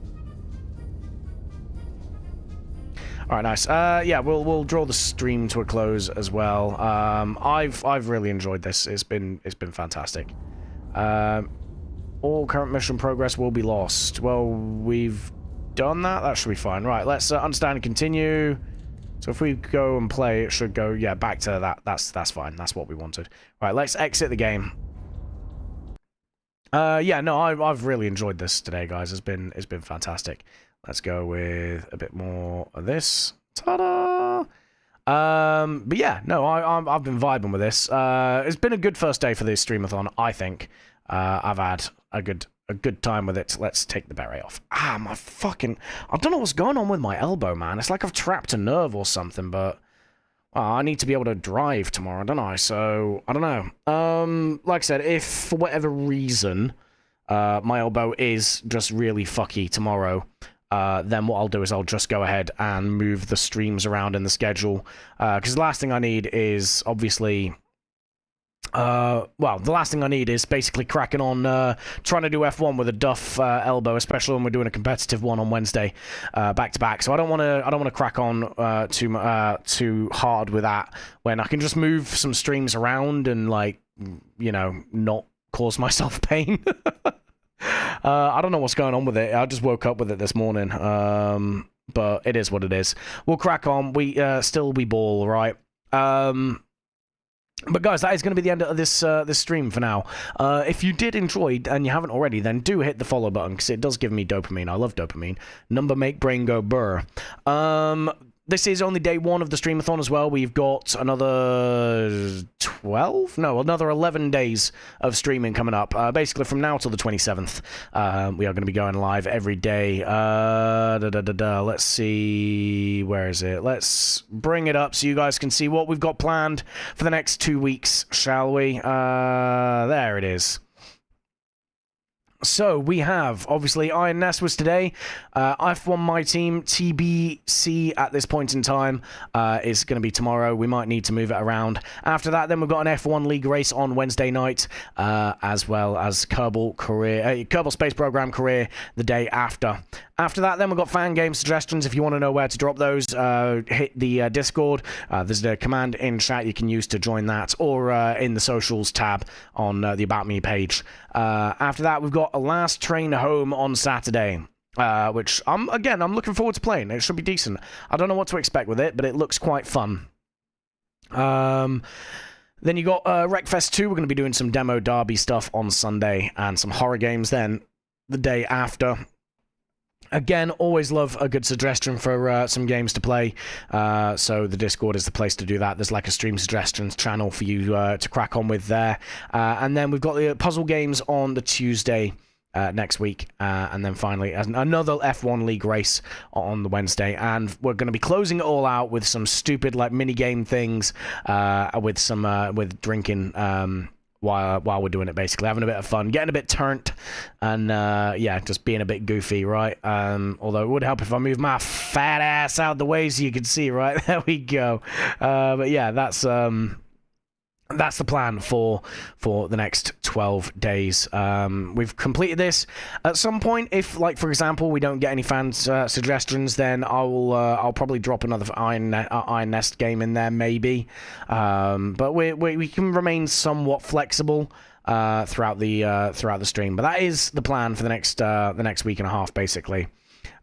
S1: All right, nice. Yeah, we'll draw the stream to a close as well. I've really enjoyed this. It's been fantastic. All current mission progress will be lost. Well, we've done that. That should be fine. Right, let's understand and continue. So if we go and play, it should go back to that. That's fine. That's what we wanted. Right, let's exit the game. Yeah, no, I've really enjoyed this today, guys. It's been fantastic. Let's go with a bit more of this. Ta-da! But yeah, no, I've been vibing with this. It's been a good first day for this Streamathon, I think. I've had a good time with it. Let's take the beret off. Ah, my fucking... I don't know what's going on with my elbow, man. It's like I've trapped a nerve or something, but... I need to be able to drive tomorrow, don't I? So, I don't know. Like I said, if for whatever reason my elbow is just really fucky tomorrow... then what I'll do is I'll just go ahead and move the streams around in the schedule. Because the last thing I need is, obviously... the last thing I need is basically cracking on trying to do F1 with a Duff elbow, especially when we're doing a competitive one on Wednesday, back to back. So I don't want to crack on too hard with that when I can just move some streams around and, like, you know, not cause myself pain. I don't know what's going on with it. I just woke up with it this morning. But it is what it is. We'll crack on. We ball, right? But guys, that is going to be the end of this stream for now. If you did enjoy and you haven't already, then do hit the follow button because it does give me dopamine. I love dopamine. Number make brain go burr. This is only day one of the Streamathon as well. We've got another 12? No, another 11 days of streaming coming up. Basically, from now till the 27th, we are going to be going live every day. Let's see. Where is it? Let's bring it up so you guys can see what we've got planned for the next 2 weeks, shall we? There it is. So, we have, obviously, Iron Nest was today. F1 My Team, TBC at this point in time, is going to be tomorrow. We might need to move it around. After that, then we've got an F1 League race on Wednesday night, as well as Kerbal Space Program Career the day after. After that, then we've got fan game suggestions. If you want to know where to drop those, hit the Discord. There's a command in chat you can use to join that, or in the socials tab on the About Me page. After that, we've got a last train home on Saturday, which I'm looking forward to playing. It should be decent. I don't know what to expect with it, but it looks quite fun. Then you got Wreckfest 2. We're going to be doing some demo derby stuff on Sunday and some horror games then the day after. Again, always love a good suggestion for some games to play, so the Discord is the place to do that. There's like a stream suggestions channel for you to crack on with there. And then we've got the puzzle games on the Tuesday next week, and then finally another F1 League race on the Wednesday, and we're going to be closing it all out with some stupid like mini game things, with some with drinking while we're doing it, basically having a bit of fun, getting a bit turnt, and yeah, just being a bit goofy, right? Although it would help if I move my fat ass out the way so you can see, right? There we go. But yeah, that's the plan for the next 12 days. We've completed this. At some point, if, like, for example, we don't get any fans suggestions, then I'll probably drop another Iron Nest game in there, maybe. But we can remain somewhat flexible throughout the stream. But that is the plan for the next week and a half, basically.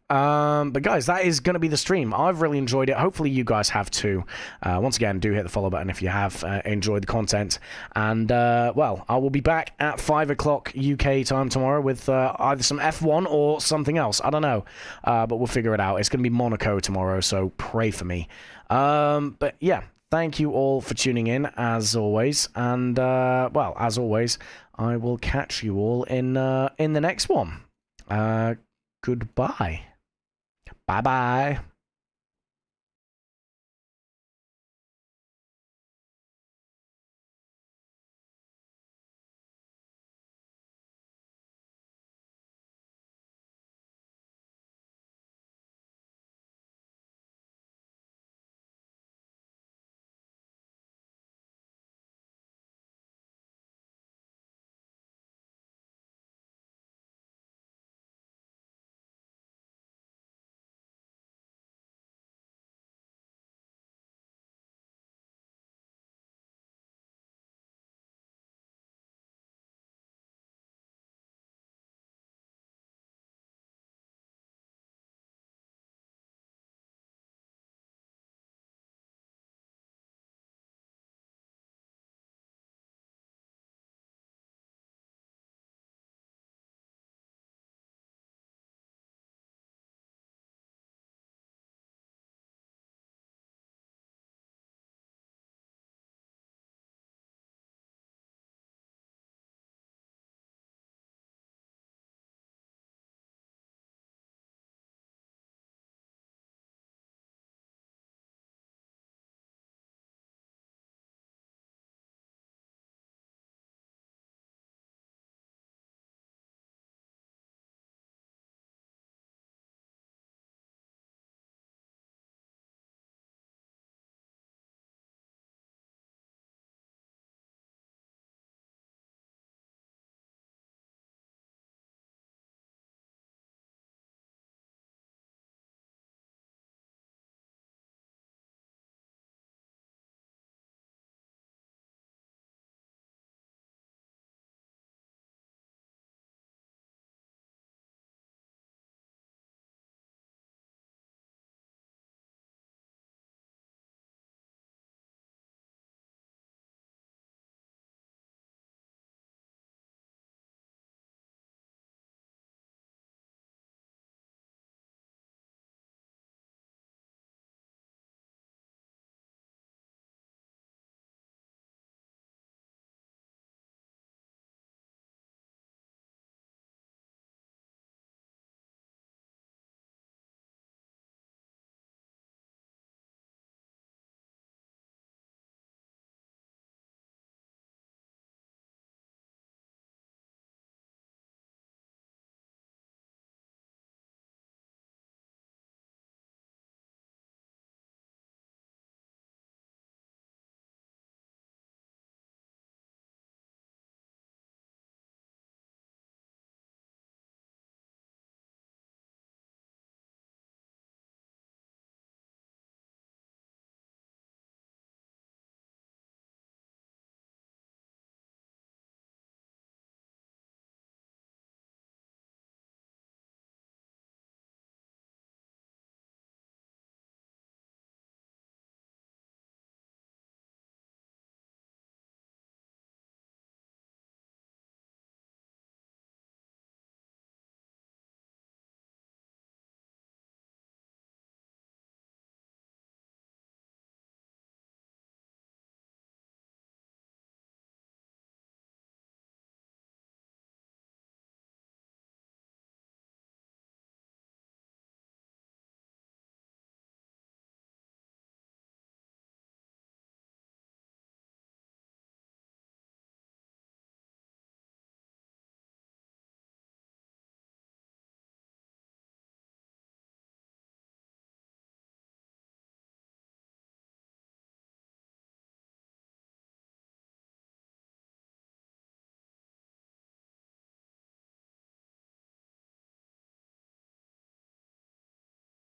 S1: But guys, that is going to be the stream. I've really enjoyed it. Hopefully you guys have too. Once again, do hit the follow button if you have enjoyed the content. And, well, I will be back at 5 o'clock UK time tomorrow with either some F1 or something else. I don't know. But we'll figure it out. It's going to be Monaco tomorrow, so pray for me. But yeah, thank you all for tuning in, as always. And, well, as always, I will catch you all in the next one. Goodbye. Bye bye.